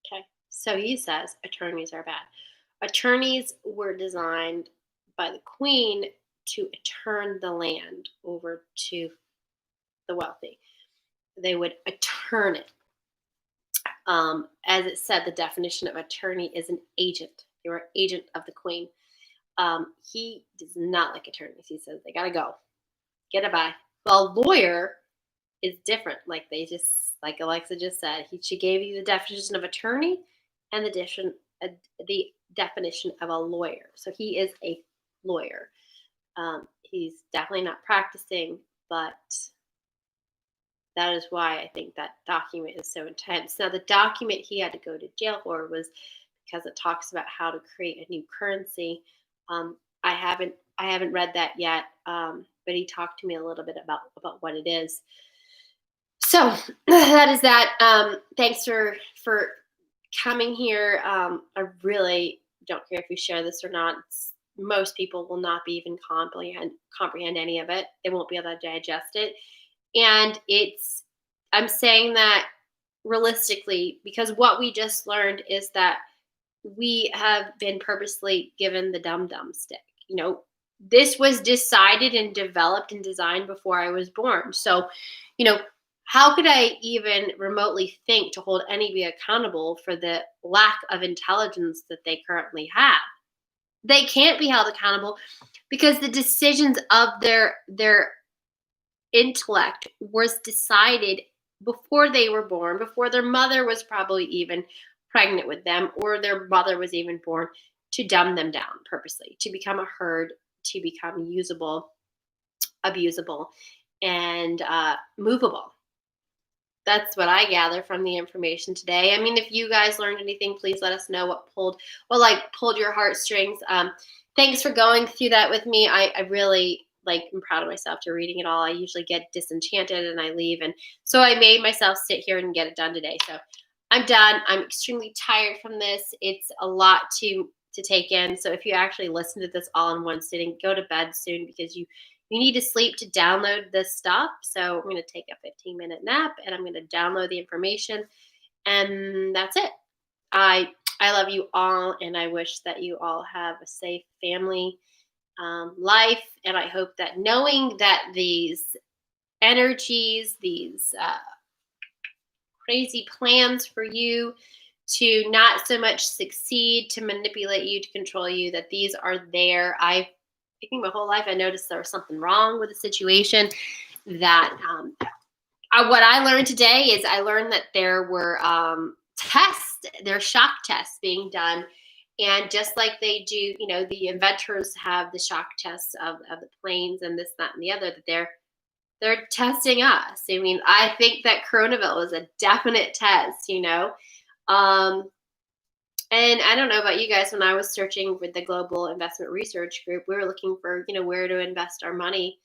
Okay, so he says attorneys are bad. Attorneys were designed by the Queen to turn the land over to the wealthy. They would attorn it. As it said, the definition of attorney is an agent. They were agent of the Queen. He does not like attorneys. He says they gotta go, get a by. Well, lawyer is different. Like Alexa just said, she gave you the definition of attorney and the definition of a lawyer. So he is a lawyer. He's definitely not practicing, but that is why I think that document is so intense. Now, the document he had to go to jail for was because it talks about how to create a new currency. I haven't read that yet, but he talked to me a little bit about what it is. So that is that. Thanks for coming here. I really don't care if you share this or not. Most people will not be even comprehend any of it. They won't be able to digest it. And I'm saying that realistically, because what we just learned is that we have been purposely given the dum-dum stick. This was decided and developed and designed before I was born. So, how could I even remotely think to hold anybody accountable for the lack of intelligence that they currently have? They can't be held accountable because the decisions of their intellect was decided before they were born, before their mother was probably even pregnant with them, or their mother was even born, to dumb them down purposely, to become a herd, to become usable, abusable, and movable. That's what I gather from the information today. I mean, if you guys learned anything, please let us know what pulled your heartstrings. Thanks for going through that with me. I really I'm proud of myself for reading it all. I usually get disenchanted and I leave, and so I made myself sit here and get it done today. So I'm done. I'm extremely tired from this. It's a lot to take in. So if you actually listen to this all in one sitting, go to bed soon, because you need to sleep to download this stuff. So I'm going to take a 15-minute nap and I'm going to download the information, and that's it. I love you all, and I wish that you all have a safe family life. And I hope that knowing that these energies, these crazy plans for you to not so much succeed, to manipulate you, to control you, that these are there. I think my whole life I noticed there was something wrong with the situation. That what I learned today is I learned that there were shock tests being done. And just like they do, the inventors have the shock tests of the planes and this, that, and the other, that they're testing us. I mean, I think that Coronaville was a definite test, and I don't know about you guys, when I was searching with the Global Investment Research Group, we were looking for, where to invest our money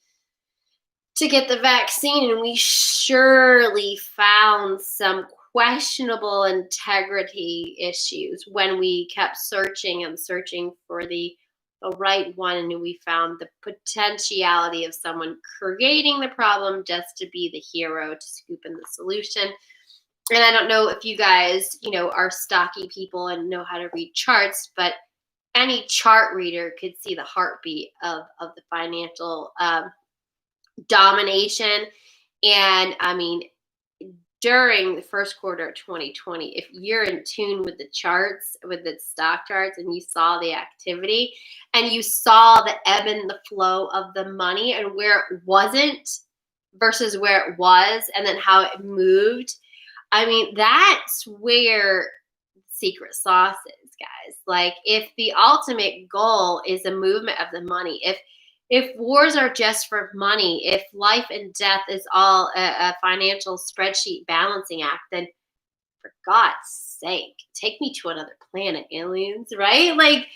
to get the vaccine. And we surely found some questionable integrity issues when we kept searching and searching for the right one. And we found the potentiality of someone creating the problem just to be the hero, to scoop in the solution. And I don't know if you guys, are stocky people and know how to read charts, but any chart reader could see the heartbeat of the financial domination. And I mean, during the first quarter of 2020, if you're in tune with the charts, with the stock charts, and you saw the activity and you saw the ebb and the flow of the money and where it wasn't versus where it was, and then how it moved, I mean, that's where secret sauce is, guys. Like, if the ultimate goal is a movement of the money, if wars are just for money, if life and death is all a financial spreadsheet balancing act, then for God's sake, take me to another planet, aliens, right? Like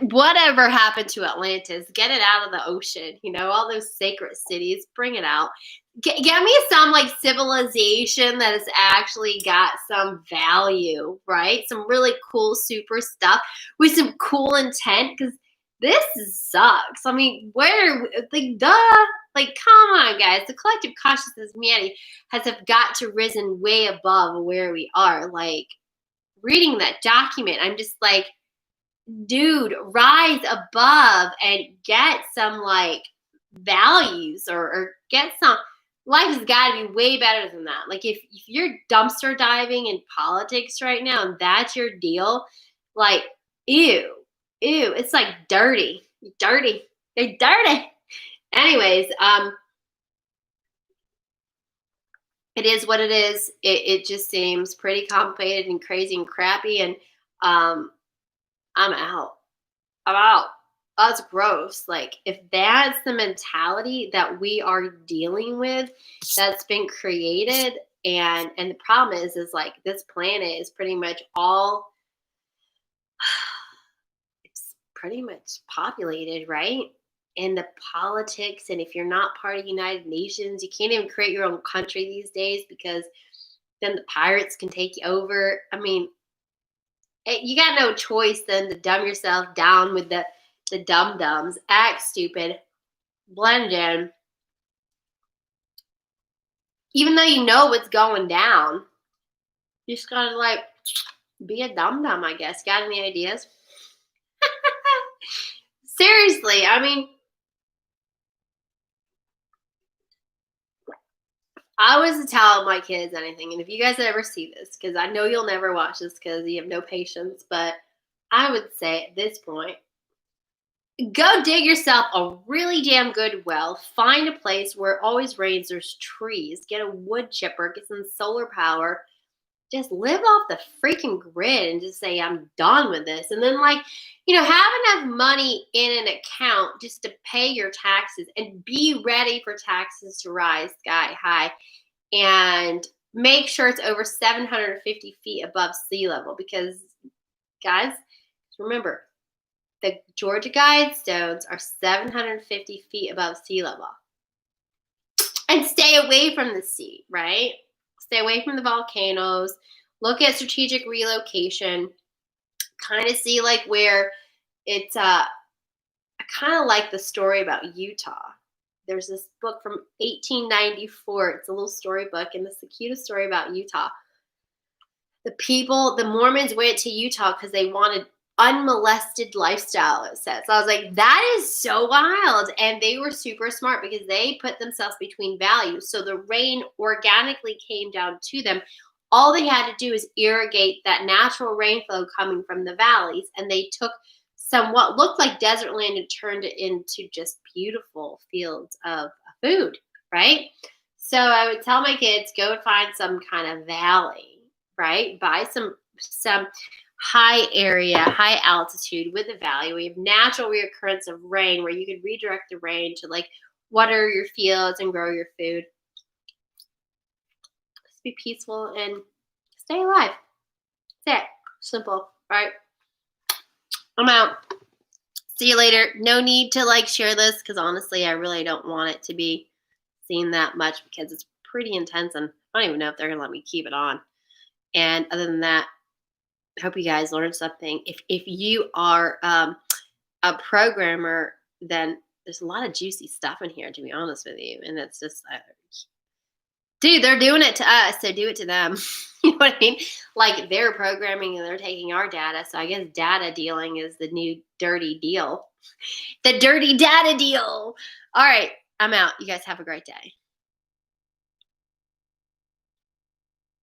whatever happened to Atlantis, get it out of the ocean, all those sacred cities, bring it out. Get me some civilization that has actually got some value, right? Some really cool, super stuff with some cool intent, because this sucks. I mean, come on, guys. The collective consciousness of humanity have got to risen way above where we are. Reading that document, I'm just like, dude, rise above and get some values, or get some. Life has got to be way better than that. If you're dumpster diving in politics right now and that's your deal, ew, it's dirty. They're dirty. Anyways, it is what it is. It just seems pretty complicated and crazy and crappy, and I'm out. that's gross. Like, if that's the mentality that we are dealing with, that's been created, and the problem is like this planet is pretty much all it's pretty much populated, right? And the politics, and if you're not part of the United Nations, you can't even create your own country these days because then the pirates can take you over. I mean, you got no choice than to dumb yourself down with the dum-dums, act stupid, blend in. Even though you know what's going down, you just gotta like be a dum-dum, I guess. Got any ideas? Seriously, I mean, I always tell my kids anything, and if you guys ever see this, because I know you'll never watch this because you have no patience, but I would say at this point, go dig yourself a really damn good well. Find a place where it always rains. There's trees. Get a wood chipper. Get some solar power. Just live off the freaking grid and just say, I'm done with this. And then, like, have enough money in an account just to pay your taxes and be ready for taxes to rise sky high. And make sure it's over 750 feet above sea level because, guys, remember, the Georgia Guidestones are 750 feet above sea level. And stay away from the sea, right? Stay away from the volcanoes. Look at strategic relocation. Kind of see like where it's I kind of like the story about Utah. There's this book from 1894. It's a little storybook, and it's the cutest story about Utah. The Mormons went to Utah because they wanted unmolested lifestyle, it says. So I was like, that is so wild. And they were super smart because they put themselves between values. So the rain organically came down to them. All they had to do is irrigate that natural rainflow coming from the valleys. And they took some what looked like desert land and turned it into just beautiful fields of food, right? So I would tell my kids, go and find some kind of valley, right? Buy some high area, high altitude with a valley. We have natural reoccurrence of rain where you could redirect the rain to like water your fields and grow your food. Just be peaceful and stay alive. That's it. Simple, right? I'm out. See you later. No need to like share this because honestly, I really don't want it to be seen that much because it's pretty intense and I don't even know if they're going to let me keep it on. And other than that, I hope you guys learned something. If you are a programmer, then there's a lot of juicy stuff in here, to be honest with you. And it's just, dude, they're doing it to us, so do it to them. You know what I mean? Like, they're programming and they're taking our data. So I guess data dealing is the new dirty deal. The dirty data deal. All right, I'm out. You guys have a great day.